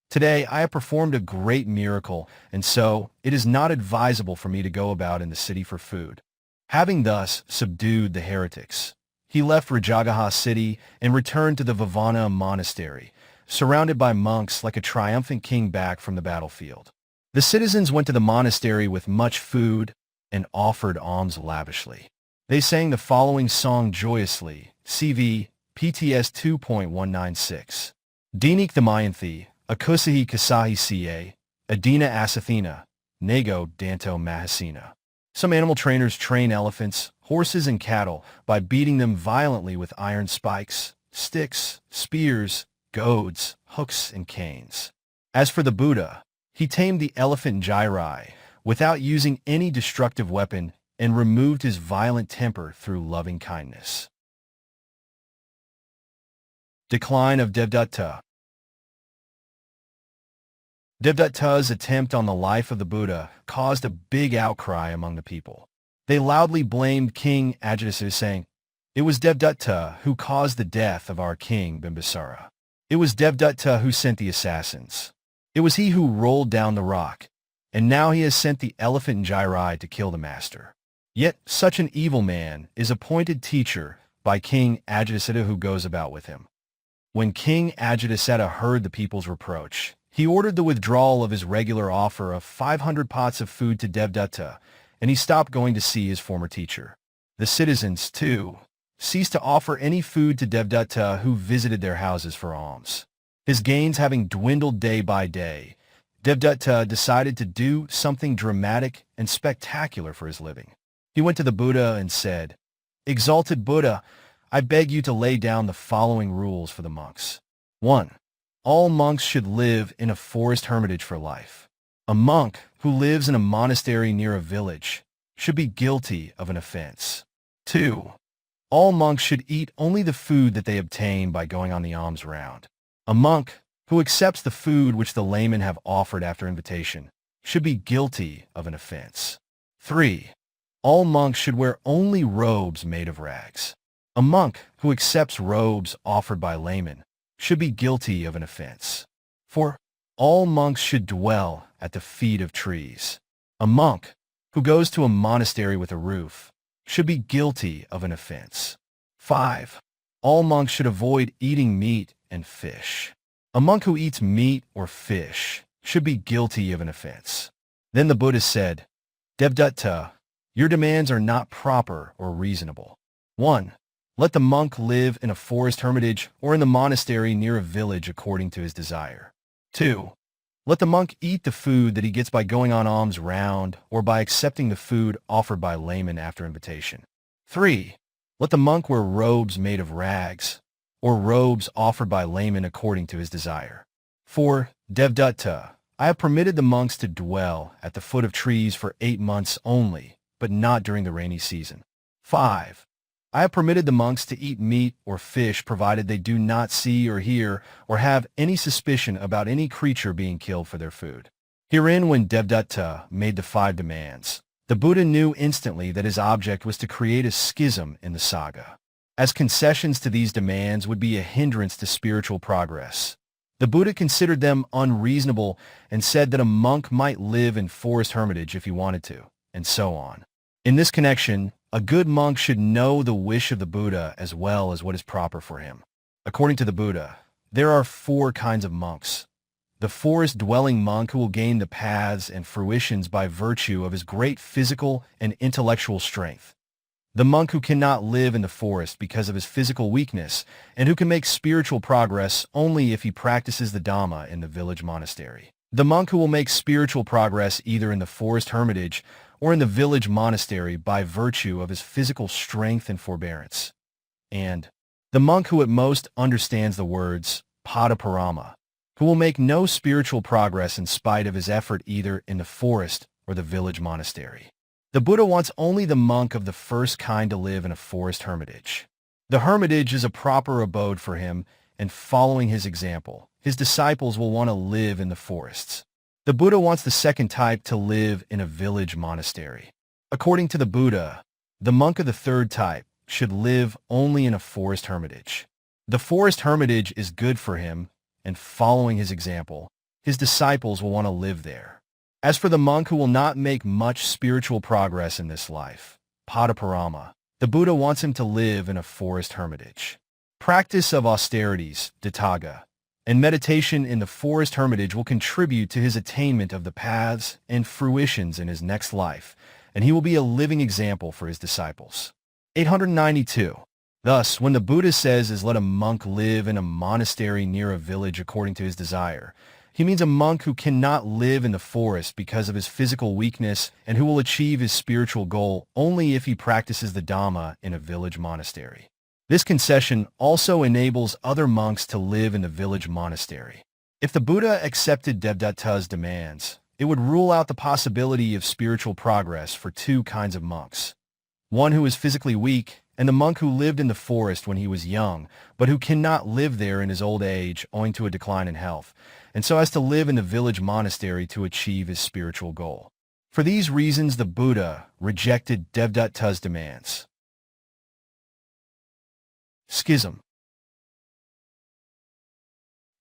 "Today I have performed a great miracle, and so it is not advisable for me to go about in the city for food." Having thus subdued the heretics, he left Rajagaha city and returned to the Vivana monastery, surrounded by monks like a triumphant king back from the battlefield. The citizens went to the monastery with much food and offered alms lavishly. They sang the following song joyously, CV, PTS 2.196. Dinik Thamayanthi, Akusahi Kasahi Ca, Adina Asathina, Nego Danto Mahasina. Some animal trainers train elephants, horses, and cattle by beating them violently with iron spikes, sticks, spears, goads, hooks, and canes. As for the Buddha, he tamed the elephant Jairai without using any destructive weapon and removed his violent temper through loving kindness. Decline of Devadatta. Devadatta's attempt on the life of the Buddha caused a big outcry among the people. They loudly blamed King Ajatasattu, saying, "It was Devadatta who caused the death of our king Bimbisara. It was Devadatta who sent the assassins. It was he who rolled down the rock, and now he has sent the elephant Jairai to kill the master. Yet such an evil man is appointed teacher by King Ajatasattu who goes about with him." When King Ajatasattu heard the people's reproach, he ordered the withdrawal of his regular offer of 500 pots of food to Devadatta, and he stopped going to see his former teacher. The citizens, too, ceased to offer any food to Devadatta who visited their houses for alms. His gains having dwindled day by day, Devadatta decided to do something dramatic and spectacular for his living. He went to the Buddha and said, "Exalted Buddha, I beg you to lay down the following rules for the monks. 1. All monks should live in a forest hermitage for life. A monk who lives in a monastery near a village should be guilty of an offense. 2. All monks should eat only the food that they obtain by going on the alms round. A monk who accepts the food which the laymen have offered after invitation should be guilty of an offense. 3. All monks should wear only robes made of rags. A monk who accepts robes offered by laymen should be guilty of an offense. 4. All monks should dwell at the feet of trees. A monk who goes to a monastery with a roof should be guilty of an offense. 5. All monks should avoid eating meat and fish. A monk who eats meat or fish should be guilty of an offense." Then the Buddha said, "Devadatta, your demands are not proper or reasonable. 1. Let the monk live in a forest hermitage or in the monastery near a village according to his desire. 2. Let the monk eat the food that he gets by going on alms round or by accepting the food offered by laymen after invitation. 3. Let the monk wear robes made of rags or robes offered by laymen according to his desire. 4. Devadatta, I have permitted the monks to dwell at the foot of trees for 8 months only, but not during the rainy season. 5. I have permitted the monks to eat meat or fish provided they do not see or hear or have any suspicion about any creature being killed for their food." Herein, when Devadatta made the 5 demands, the Buddha knew instantly that his object was to create a schism in the Sangha, as concessions to these demands would be a hindrance to spiritual progress. The Buddha considered them unreasonable and said that a monk might live in forest hermitage if he wanted to, and so on. In this connection, a good monk should know the wish of the Buddha as well as what is proper for him. According to the Buddha, there are 4 kinds of monks. The forest-dwelling monk who will gain the paths and fruitions by virtue of his great physical and intellectual strength. The monk who cannot live in the forest because of his physical weakness and who can make spiritual progress only if he practices the Dhamma in the village monastery. The monk who will make spiritual progress either in the forest hermitage or in the village monastery by virtue of his physical strength and forbearance. And the monk who at most understands the words Padaparama, who will make no spiritual progress in spite of his effort either in the forest or the village monastery. The Buddha wants only the monk of the first kind to live in a forest hermitage. The hermitage is a proper abode for him, and following his example, his disciples will want to live in the forests. The Buddha wants the second type to live in a village monastery. According to the Buddha, the monk of the third type should live only in a forest hermitage. The forest hermitage is good for him, and following his example, his disciples will want to live there. As for the monk who will not make much spiritual progress in this life, Padaparama, the Buddha wants him to live in a forest hermitage. Practice of austerities, Dattaga, and meditation in the forest hermitage will contribute to his attainment of the paths and fruitions in his next life, and he will be a living example for his disciples. 892. Thus, when the Buddha says is let a monk live in a monastery near a village according to his desire, he means a monk who cannot live in the forest because of his physical weakness and who will achieve his spiritual goal only if he practices the Dhamma in a village monastery. This concession also enables other monks to live in the village monastery. If the Buddha accepted Devadatta's demands, it would rule out the possibility of spiritual progress for two kinds of monks. One who is physically weak, and the monk who lived in the forest when he was young, but who cannot live there in his old age owing to a decline in health, and so has to live in the village monastery to achieve his spiritual goal. For these reasons, the Buddha rejected Devadatta's demands. Schism.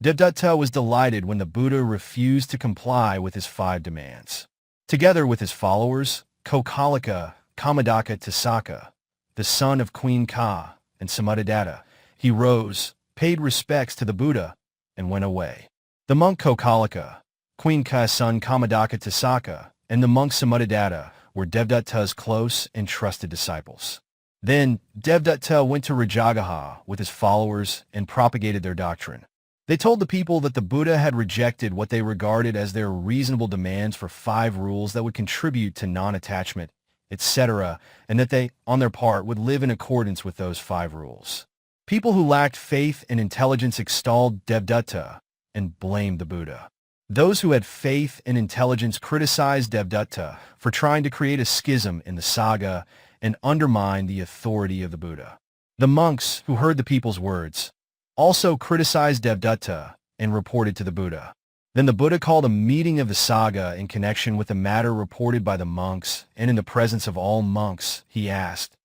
Devadatta was delighted when the Buddha refused to comply with his 5 demands. Together with his followers, Kokkalika, Kamadaka Tasaka, the son of Queen Ka, and Samudadatta, he rose, paid respects to the Buddha, and went away. The monk Kokkalika, Queen Ka's son Kamadaka Tasaka, and the monk Samudadatta were Devadatta's close and trusted disciples. Then Devadatta went to Rajagaha with his followers and propagated their doctrine. They told the people that the Buddha had rejected what they regarded as their reasonable demands for 5 rules that would contribute to non-attachment, etc., and that they, on their part, would live in accordance with those 5 rules. People who lacked faith and intelligence extolled Devadatta and blamed the Buddha. Those who had faith and intelligence criticized Devadatta for trying to create a schism in the Sangha and undermine the authority of the Buddha. The monks, who heard the people's words, also criticized Devadatta and reported to the Buddha. Then the Buddha called a meeting of the Sangha in connection with the matter reported by the monks, and in the presence of all monks, he asked,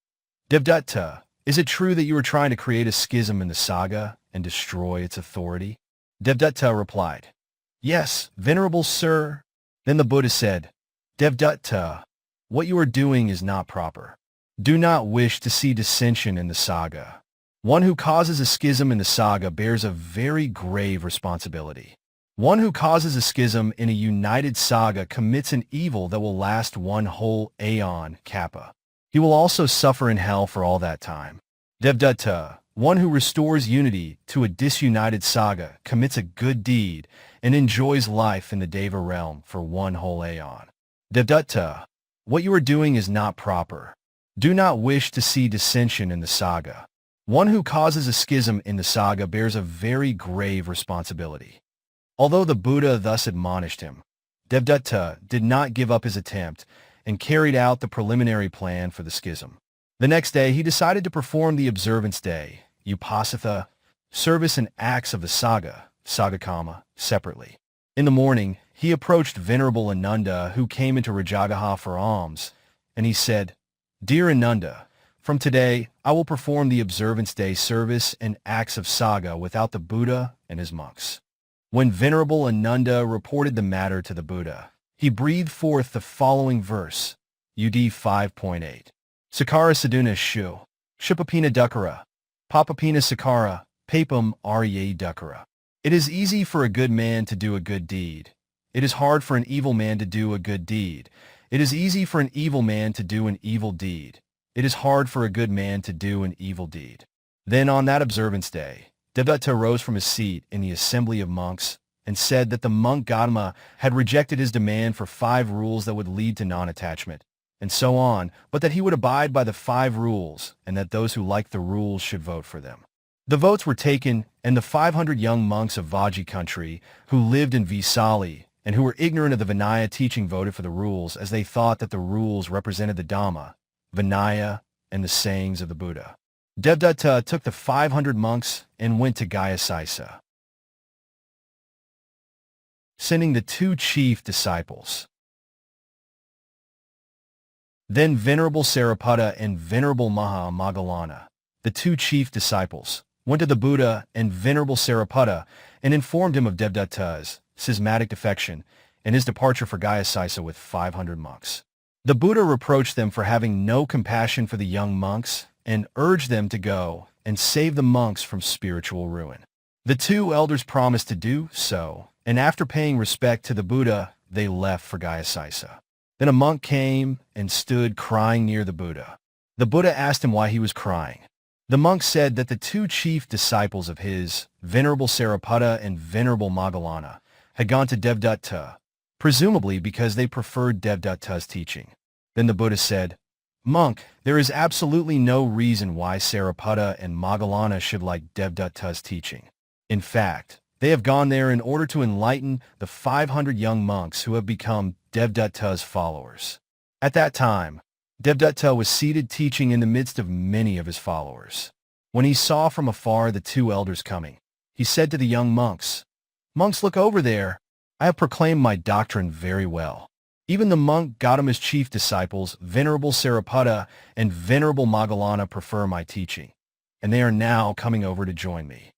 Devadatta, is it true that you are trying to create a schism in the Sangha and destroy its authority? Devadatta replied, Yes, venerable sir. Then the Buddha said, Devadatta, what you are doing is not proper. Do not wish to see dissension in the Sangha. One who causes a schism in the Sangha bears a very grave responsibility. One who causes a schism in a united Sangha commits an evil that will last one whole aeon kappa. He will also suffer in hell for all that time. Devadatta, one who restores unity to a disunited Sangha, commits a good deed and enjoys life in the Deva realm for one whole aeon. Devadatta, what you are doing is not proper. Do not wish to see dissension in the Sangha. One who causes a schism in the Sangha bears a very grave responsibility. Although the Buddha thus admonished him, Devadatta did not give up his attempt and carried out the preliminary plan for the schism. The next day, he decided to perform the observance day, Upasatha, service and acts of the Sangha, Sangakama, separately. In the morning, he approached Venerable Ananda, who came into Rajagaha for alms, and he said, Dear Ananda, from today, I will perform the observance day service and acts of Sangha without the Buddha and his monks. When Venerable Ananda reported the matter to the Buddha, he breathed forth the following verse, UD 5.8. Sakara Sudinna Shu, Shupapina Dukkara, Papapina Sakara, Papam Arya Dukkara. It is easy for a good man to do a good deed. It is hard for an evil man to do a good deed. It is easy for an evil man to do an evil deed. It is hard for a good man to do an evil deed. Then on that observance day, Devadatta rose from his seat in the assembly of monks and said that the monk Gautama had rejected his demand for 5 rules that would lead to non-attachment, and so on, but that he would abide by the 5 rules and that those who liked the rules should vote for them. The votes were taken, and the 500 young monks of Vaji country, who lived in Vesali and who were ignorant of the Vinaya teaching voted for the rules as they thought that the rules represented the Dhamma, Vinaya, and the sayings of the Buddha. Devadatta took the 500 monks and went to Gayasisa, sending the 2 chief disciples. Then Venerable Sariputta and Venerable Moggallana, the 2 chief disciples, went to the Buddha and Venerable Sariputta and informed him of Devadatta's schismatic defection and his departure for Gayasisa with 500 monks. The Buddha reproached them for having no compassion for the young monks and urged them to go and save the monks from spiritual ruin. The 2 elders promised to do so, and after paying respect to the Buddha, they left for Gayasisa. Then a monk came and stood crying near the Buddha. The Buddha asked him why he was crying. The monk said that the 2 chief disciples of his, Venerable Sariputta and Venerable Moggallana, had gone to Devadatta, presumably because they preferred Devadatta's teaching. Then the Buddha said, "Monk, there is absolutely no reason why Sariputta and Moggallana should like Devadatta's teaching. In fact, they have gone there in order to enlighten the 500 young monks who have become Devadatta's followers." At that time, Devadatta was seated teaching in the midst of many of his followers. When he saw from afar the 2 elders coming, he said to the young monks, "Monks, look over there. I have proclaimed my doctrine very well. Even the monk Gautama's chief disciples, Venerable Sariputta and Venerable Moggallana, prefer my teaching, and they are now coming over to join me."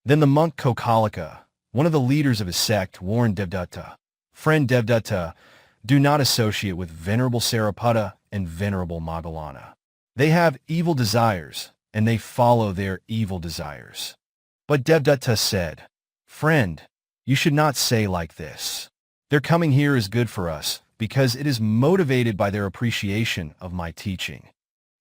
Then the monk Kokkalika, one of the leaders of his sect, warned Devadatta, "Friend Devadatta, do not associate with Venerable Sariputta and Venerable Moggallana. They have evil desires, and they follow their evil desires." But Devadatta said, "Friend, you should not say like this. Their coming here is good for us, because it is motivated by their appreciation of my teaching."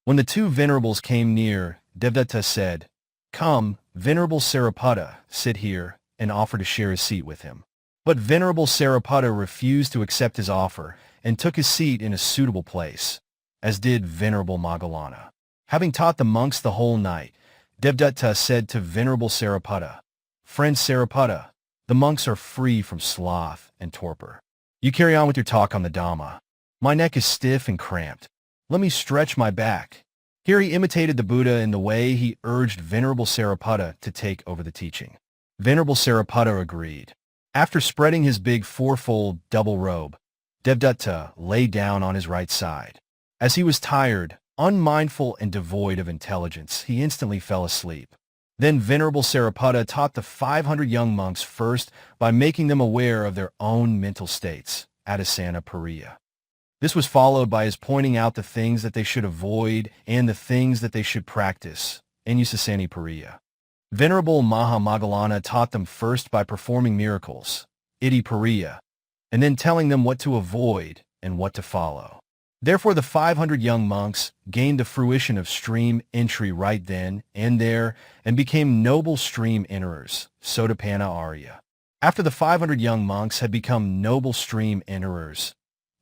When the 2 venerables came near, Devadatta said, "Come, Venerable Sariputta, sit here," and offered to share his seat with him. But Venerable Sariputta refused to accept his offer and took his seat in a suitable place, as did Venerable Moggallana. Having taught the monks the whole night, Devadatta said to Venerable Sariputta, "Friend Sariputta, the monks are free from sloth and torpor. You carry on with your talk on the Dhamma. My neck is stiff and cramped. Let me stretch my back." Here he imitated the Buddha in the way he urged Venerable Sariputta to take over the teaching. Venerable Sariputta agreed. After spreading his big 4-fold double robe, Devadatta lay down on his right side. As he was tired, unmindful, and devoid of intelligence, he instantly fell asleep. Then Venerable Sariputta taught the 500 young monks first by making them aware of their own mental states, Adisana Pariya. This was followed by his pointing out the things that they should avoid and the things that they should practice, Anusasani Pariya. Venerable Moggallana taught them first by performing miracles, Iti Pariya, and then telling them what to avoid and what to follow. Therefore the 500 young monks gained the fruition of stream entry right then and there and became noble stream enterers, Sotapanna Arya. After the 500 young monks had become noble stream enterers,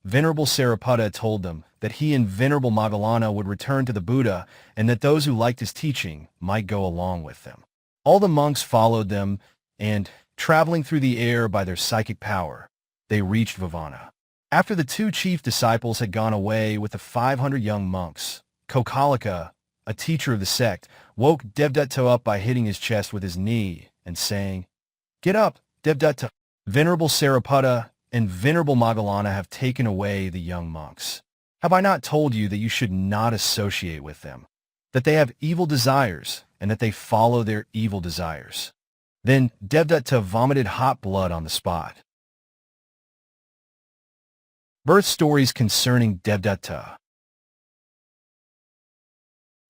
Venerable Sariputta told them that he and Venerable Moggallana would return to the Buddha and that those who liked his teaching might go along with them. All the monks followed them and, traveling through the air by their psychic power, they reached Vivana. After the 2 chief disciples had gone away with the 500 young monks, Kokkalika, a teacher of the sect, woke Devadatta up by hitting his chest with his knee and saying, "Get up, Devadatta. Venerable Sariputta and Venerable Moggallana have taken away the young monks. Have I not told you that you should not associate with them, that they have evil desires, and that they follow their evil desires?" Then Devadatta vomited hot blood on the spot. Birth stories concerning Devadatta.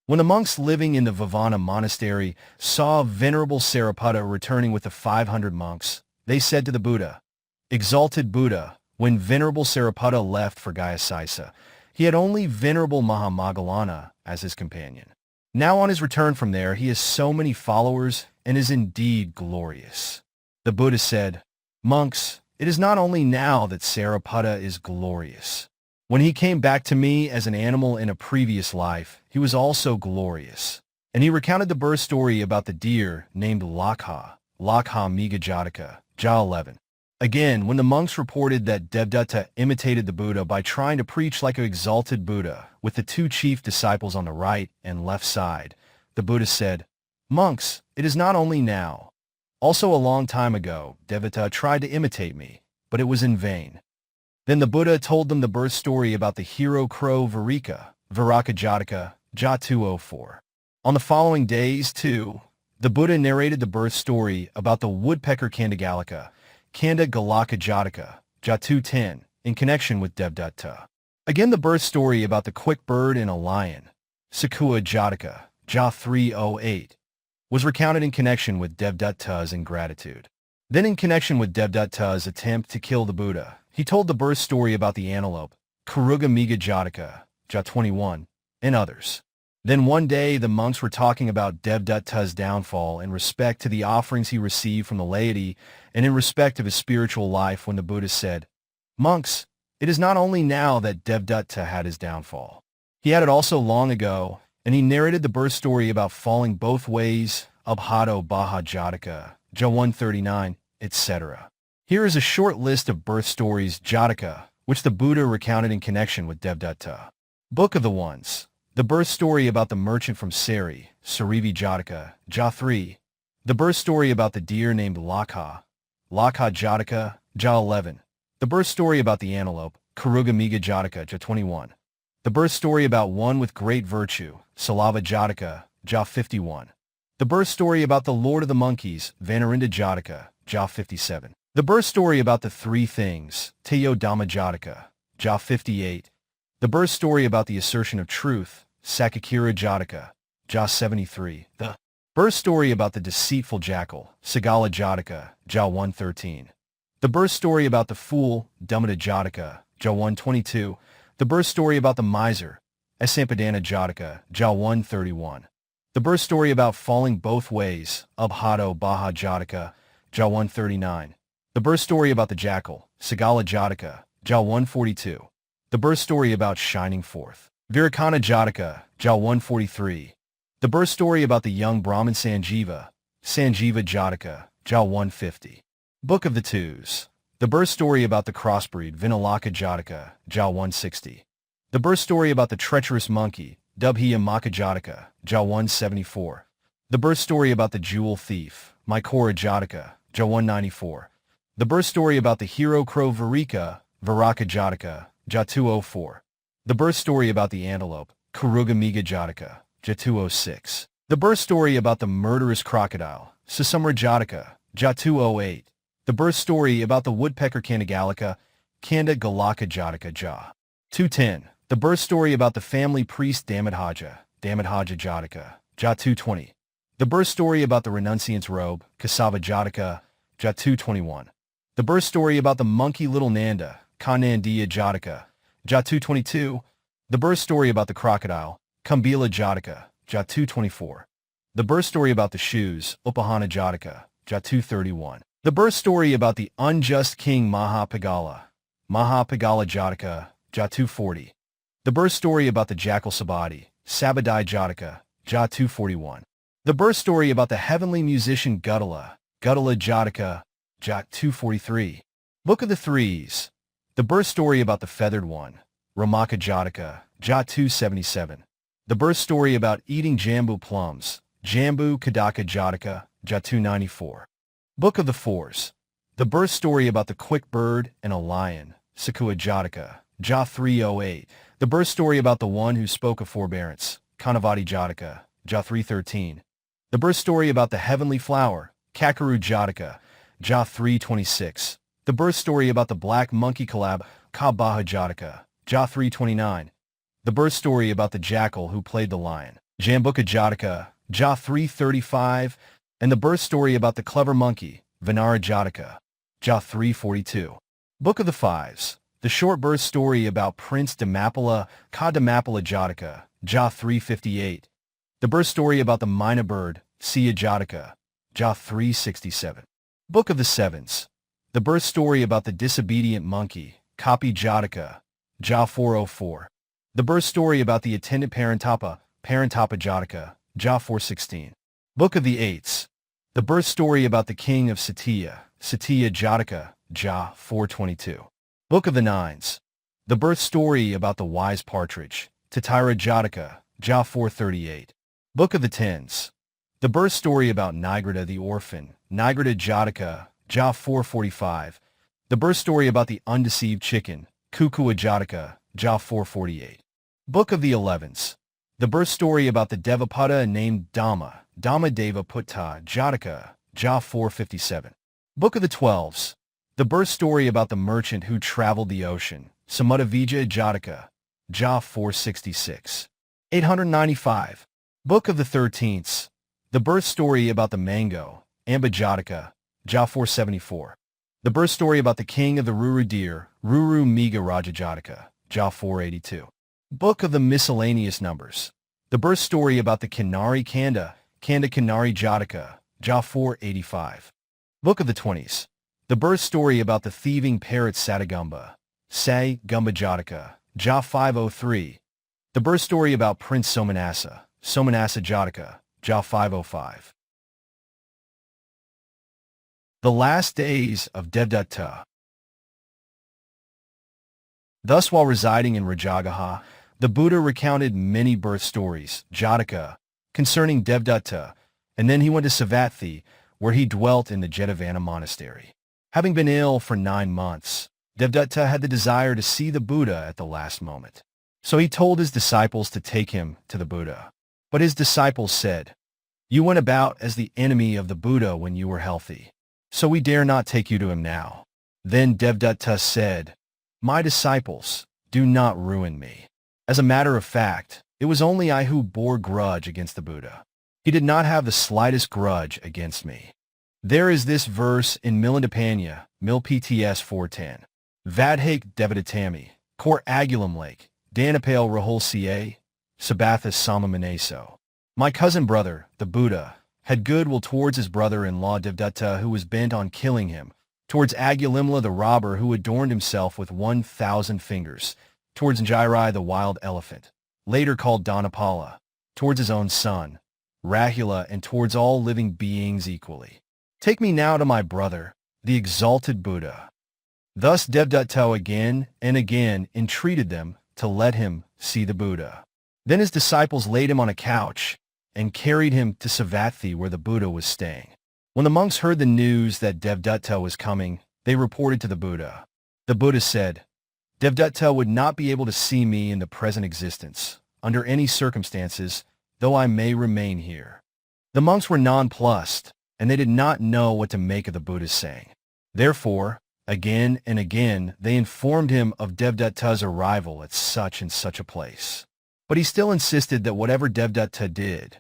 When the monks living in the Vivana monastery saw Venerable Sariputta returning with the 500 monks, they said to the Buddha, "Exalted Buddha, when Venerable Sariputta left for Gayasisa, he had only Venerable Moggallana as his companion. Now on his return from there, he has so many followers and is indeed glorious." The Buddha said, "Monks, it is not only now that Sariputta is glorious. When he came back to me as an animal in a previous life, he was also glorious." And he recounted the birth story about the deer named Lakha Megajataka, Ja 11. Again, when the monks reported that Devadatta imitated the Buddha by trying to preach like an exalted Buddha with the two chief disciples on the right and left side, the Buddha said, "Monks, it is not only now. Also a long time ago, Devadatta tried to imitate me, but it was in vain." Then the Buddha told them the birth story about the hero crow Viraka Jataka, Ja 204. On the following days, too, the Buddha narrated the birth story about the woodpecker Kandagalaka, Kanda Galaka Jataka, Ja 210, in connection with Devadatta. Again, the birth story about the quick bird and a lion, Sakua Jataka, Ja 308, was recounted in connection with Devadatta's ingratitude. Then in connection with Devadatta's attempt to kill the Buddha, he told the birth story about the antelope, Kuruga Miga Jataka, Ja 21, and others. Then one day the monks were talking about Devadatta's downfall in respect to the offerings he received from the laity and in respect of his spiritual life when the Buddha said, "Monks, it is not only now that Devadatta had his downfall. He had it also long ago," and he narrated the birth story about falling both ways, Abhado Baha Jataka, Ja 139, etc. Here is a short list of birth stories Jataka, which the Buddha recounted in connection with Devadatta. Book of the Ones. The birth story about the merchant from Sari, Sarivi Jataka, Ja 3. The birth story about the deer named Lakha Jataka, Ja 11. The birth story about the antelope, Kuruga Miga Jataka, Ja 21. The birth story about one with great virtue, Salava Jataka, Ja 51. The birth story about the Lord of the Monkeys, Vanarinda Jataka, Ja 57. The birth story about the three things, Teyo Dhamma Jataka, Ja 58. The birth story about the assertion of truth, Sakakira Jataka, Ja 73. The birth story about the deceitful jackal, Sagala Jataka, Ja 113. The birth story about the fool, Dhammata Jataka, Ja 122. The birth story about the miser, Asampadana Jataka, Ja 131. The birth story about falling both ways, Abhado Baha Jataka, Ja 139. The birth story about the jackal, Sagala Jataka, Ja 142. The birth story about shining forth, Virakana Jataka, Ja 143. The birth story about the young Brahmin Sanjiva Jataka, Ja 150. Book of the Twos. The birth story about the crossbreed Vinalaka Jataka, Ja 160. The birth story about the treacherous monkey, Dubhiya Maka Jataka, Ja 174. The birth story about the jewel thief, Maikora Jataka, Ja 194. The birth story about the hero crow Viraka Jataka, Ja 204. The birth story about the antelope, Kuruga Miga Jataka, Ja 206. The birth story about the murderous crocodile, Sasamra Jataka, Ja 208. The birth story about the woodpecker Kandagalaka, Kanda Galaka Jataka, Ja 210. The birth story about the family priest Damadhaja Jataka, Ja 220. The birth story about the renunciant's robe, Kasava Jataka, Ja 221. The birth story about the monkey Little Nanda, Kanandiya Jataka, Ja 222. The birth story about the crocodile, Kumbila Jataka, Ja 224. The birth story about the shoes, Upahana Jataka, Ja 231. The birth story about the unjust king Mahapagala Jataka, Ja 240. The birth story about the jackal Sabadi, Sabadai Jataka, Ja 241. The birth story about the heavenly musician Gudala Jataka, Ja 243. Book of the Threes. The birth story about the feathered one, Ramaka Jataka, Ja 277. The birth story about eating jambu plums, Jambu Kadaka Jataka, Ja 294. Book of the Fours. The birth story about the quick bird and a lion, Sakua Jataka, Ja 308. The birth story about the one who spoke of forbearance, Kanavati Jataka, Ja 313. The birth story about the heavenly flower, Kakaru Jataka, Ja 326. The birth story about the black monkey collab, Kabaha Jataka, Ja 329. The birth story about the jackal who played the lion, Jambuka Jataka, Ja 335. And the birth story about the clever monkey, Vinara Jataka, Ja 342. Book of the Fives. The short birth story about Prince Damapala, Damapala Jataka, Ja 358. The birth story about the Mina bird, Siya Jataka, Ja 367. Book of the Sevens. The birth story about the disobedient monkey, Kapi Jataka, Ja 404. The birth story about the attendant Parantapa Jataka, Ja 416. Book of the Eights. The birth story about the king of Satya Jataka, Ja 422. Book of the Nines. The birth story about the wise partridge, Tatira Jataka, Ja 438. Book of the Tens. The birth story about Nigrata the orphan, Nigrata Jataka, Ja 445. The birth story about the undeceived chicken, Kukua Jataka, Ja 448. Book of the Elevens. The birth story about the Devadatta named Dhamma, Dhamma Deva Putta Jataka, Ja 457. Book of the Twelves. The birth story about the merchant who traveled the ocean, Samudavija Jataka, Ja 466. 895. Book of the Thirteenths. The birth story about the mango, Ambaṭṭha, Ja 474. The birth story about the king of the Ruru deer, Ruru Miga Raja Jataka, Ja 482. Book of the Miscellaneous Numbers. The birth story about the Kinari Kanda, Kanda Kinari Jataka, Ja 485. Book of the Twenties. The birth story about the thieving parrot Satagumba, Say Gumba Jataka, Ja 503. The birth story about Prince Somanassa, Somanassa Jataka, Ja 505. The last days of Devadatta. Thus, while residing in Rajagaha, the Buddha recounted many birth stories, Jataka, concerning Devadatta, and then he went to Savatthi, where he dwelt in the Jetavana monastery. Having been ill for 9 months, Devadatta had the desire to see the Buddha at the last moment. So he told his disciples to take him to the Buddha. But his disciples said, "You went about as the enemy of the Buddha when you were healthy, so we dare not take you to him now." Then Devadatta said, "My disciples, do not ruin me." As a matter of fact, it was only I who bore grudge against the Buddha. He did not have the slightest grudge against me. There is this verse in Milandapanya, Mil PTS 410. Vadhake Devadattami, Kor Agulum Lake, Danapale Rahul Ca, Sabathas Samamaneso. My cousin brother, the Buddha, had goodwill towards his brother-in-law Devadatta, who was bent on killing him, towards Agulimla the robber who adorned himself with 1,000 fingers, towards Njairai the wild elephant, later called Dhanapala, towards his own son, Rahula, and towards all living beings equally. Take me now to my brother, the exalted Buddha. Thus Devadatta again and again entreated them to let him see the Buddha. Then his disciples laid him on a couch and carried him to Savatthi, where the Buddha was staying. When the monks heard the news that Devadatta was coming, they reported to the Buddha. The Buddha said, "Devadatta would not be able to see me in the present existence, under any circumstances, though I may remain here." The monks were nonplussed, and they did not know what to make of the Buddha's saying. Therefore, again and again, they informed him of Devadatta's arrival at such and such a place. But he still insisted that whatever Devadatta did,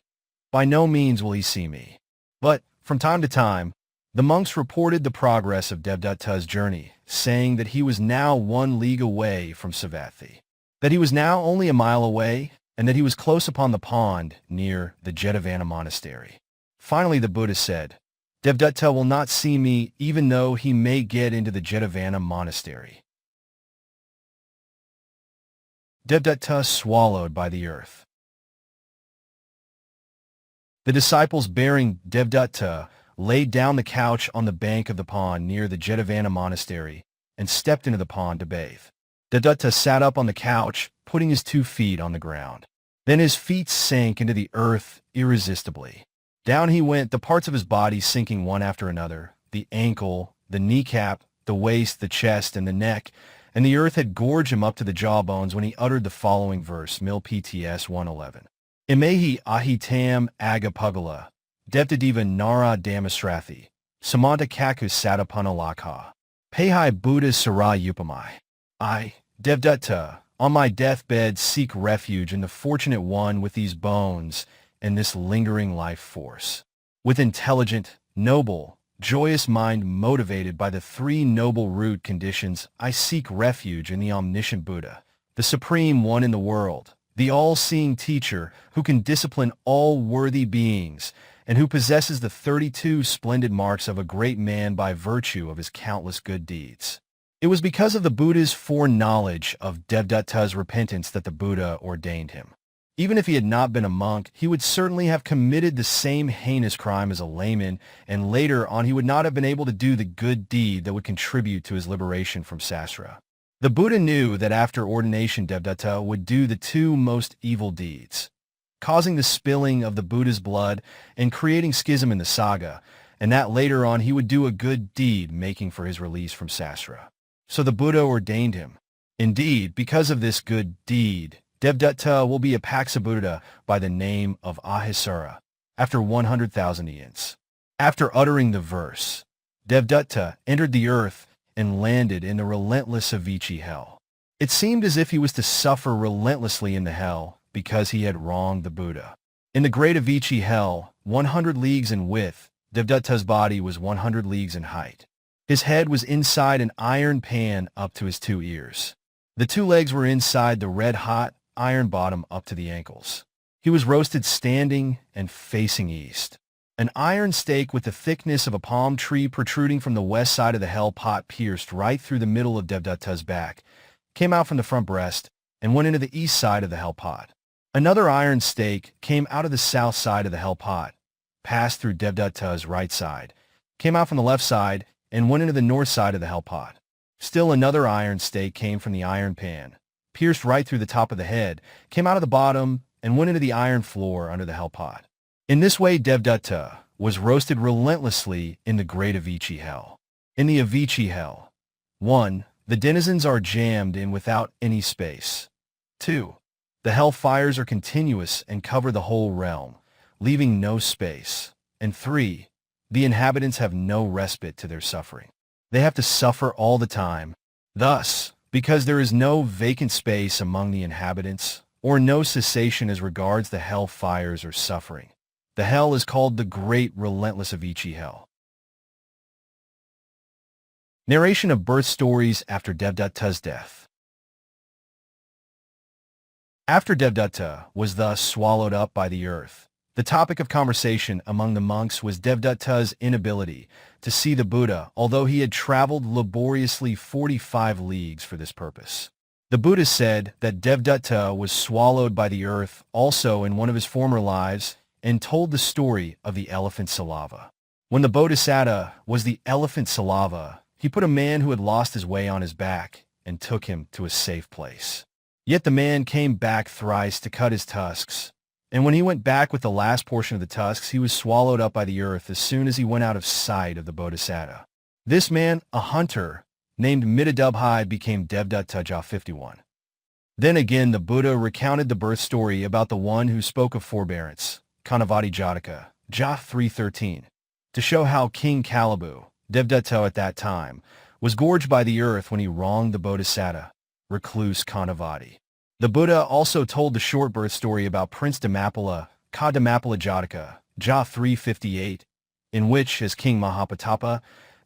by no means will he see me. But, from time to time, the monks reported the progress of Devadatta's journey, saying that he was now 1 league away from Savatthi, that he was now only a mile away, and that he was close upon the pond near the Jetavana monastery. Finally, the Buddha said, "Devadatta will not see me even though he may get into the Jetavana monastery." Devadatta swallowed by the earth. The disciples bearing Devadatta laid down the couch on the bank of the pond near the Jetavana monastery and stepped into the pond to bathe. Devadatta sat up on the couch, putting his 2 feet on the ground. Then his feet sank into the earth irresistibly. Down he went, the parts of his body sinking one after another, the ankle, the kneecap, the waist, the chest, and the neck, and the earth had gorged him up to the jawbones when he uttered the following verse, Mil PTS 111. Imehi ahitam agapugala, Devtadiva nara damasrathi, samanta kaku satapanalakha, Pehai Buddha Sara Upamai. I, Devadatta, on my deathbed seek refuge in the fortunate one with these bones and this lingering life force. With intelligent, noble, joyous mind motivated by the 3 noble root conditions, I seek refuge in the omniscient Buddha, the supreme one in the world, the all-seeing teacher who can discipline all worthy beings and who possesses the 32 splendid marks of a great man by virtue of his countless good deeds. It was because of the Buddha's foreknowledge of Devadatta's repentance that the Buddha ordained him. Even if he had not been a monk, he would certainly have committed the same heinous crime as a layman, and later on he would not have been able to do the good deed that would contribute to his liberation from Sastra. The Buddha knew that after ordination Devadatta would do the two most evil deeds, causing the spilling of the Buddha's blood and creating schism in the Sangha, and that later on he would do a good deed making for his release from Sastra. So the Buddha ordained him. Indeed, because of this good deed, Devadatta will be a Paksabuddha by the name of Ahisara after 100,000 eons. After uttering the verse, Devadatta entered the earth and landed in the relentless Avici hell. It seemed as if he was to suffer relentlessly in the hell because he had wronged the Buddha. In the great Avici hell, 100 leagues in width, Devadatta's body was 100 leagues in height. His head was inside an iron pan up to his 2 ears. The 2 legs were inside the red-hot iron bottom up to the ankles. He was roasted standing and facing east. An iron stake with the thickness of a palm tree protruding from the west side of the hell pot pierced right through the middle of Devadatta's back, came out from the front breast, and went into the east side of the hell pot. Another iron stake came out of the south side of the hell pot, passed through Devadatta's right side, came out from the left side, and went into the north side of the hell pot. Still another iron stake came from the iron pan, pierced right through the top of the head, came out of the bottom, and went into the iron floor under the hell pot. In this way, Devadatta was roasted relentlessly in the great Avici hell. In the Avici hell, 1. The denizens are jammed in without any space. 2. The hell fires are continuous and cover the whole realm, leaving no space. And 3. The inhabitants have no respite to their suffering. They have to suffer all the time. Thus, because there is no vacant space among the inhabitants, or no cessation as regards the hell fires or suffering, the hell is called the Great Relentless Avici Hell. Narration of birth stories after Devadatta's death. After Devadatta was thus swallowed up by the earth, the topic of conversation among the monks was Devadatta's inability to see the Buddha, although he had traveled laboriously 45 leagues for this purpose. The Buddha said that Devadatta was swallowed by the earth also in one of his former lives and told the story of the elephant Salava. When the Bodhisattva was the elephant Salava, he put a man who had lost his way on his back and took him to a safe place. Yet the man came back thrice to cut his tusks, and when he went back with the last portion of the tusks, he was swallowed up by the earth as soon as he went out of sight of the Bodhisattva. This man, a hunter, named Mittadubhai, became Devadatta Jah 51. Then again the Buddha recounted the birth story about the one who spoke of forbearance, Kanavati Jataka, Jah 313, to show how King Kalabu, Devadatta at that time, was gorged by the earth when he wronged the Bodhisattva, recluse Kanavati. The Buddha also told the short birth story about Prince Damapala, Ka Damapala Jataka, Jah 358, in which, as King Mahapatapa,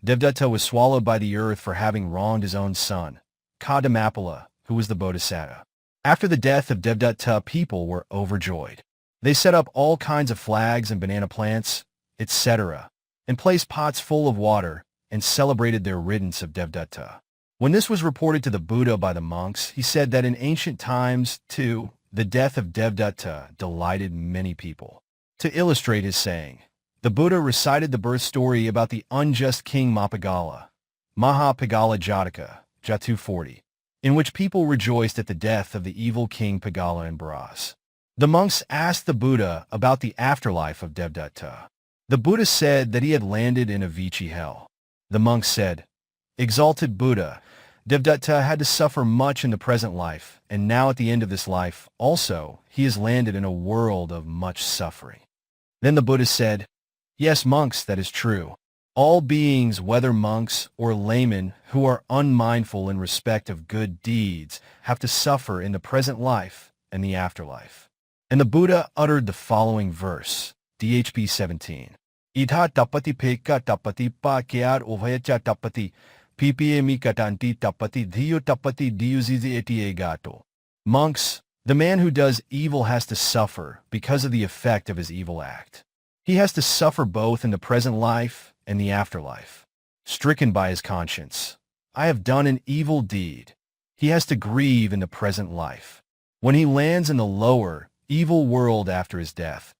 Devadatta was swallowed by the earth for having wronged his own son, Ka Damapala, who was the Bodhisattva. After the death of Devadatta, people were overjoyed. They set up all kinds of flags and banana plants, etc., and placed pots full of water and celebrated their riddance of Devadatta. When this was reported to the Buddha by the monks, he said that in ancient times, too, the death of Devadatta delighted many people. To illustrate his saying, the Buddha recited the birth story about the unjust king Mahapagala, Mahapagala Jataka, Jah 240, in which people rejoiced at the death of the evil king Pagala and Bharas. The monks asked the Buddha about the afterlife of Devadatta. The Buddha said that he had landed in Avici hell. The monks said, "Exalted Buddha, Devadatta had to suffer much in the present life, and now at the end of this life, also, he has landed in a world of much suffering." Then the Buddha said, "Yes, monks, that is true. All beings, whether monks or laymen, who are unmindful in respect of good deeds, have to suffer in the present life and the afterlife." And the Buddha uttered the following verse, DHP 17. Idha tapati peka tapati pa kyar uvayacha tapati, ppmi katanti tapati dhiyo tapati diuzizi eti gato. Monks, the man who does evil has to suffer because of the effect of his evil act. He has to suffer both in the present life and the afterlife. Stricken by his conscience, "I have done an evil deed," he has to grieve in the present life. When he lands in the lower, evil world after his death.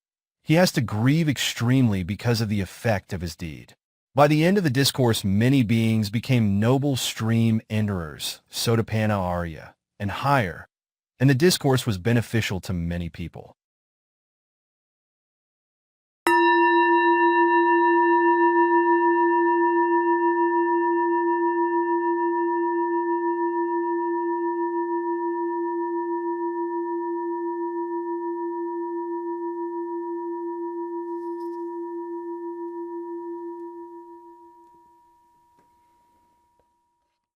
He has to grieve extremely because of the effect of his deed. By the end of the discourse, many beings became noble stream enterers, Sotapanna Arya, and higher, and the discourse was beneficial to many people.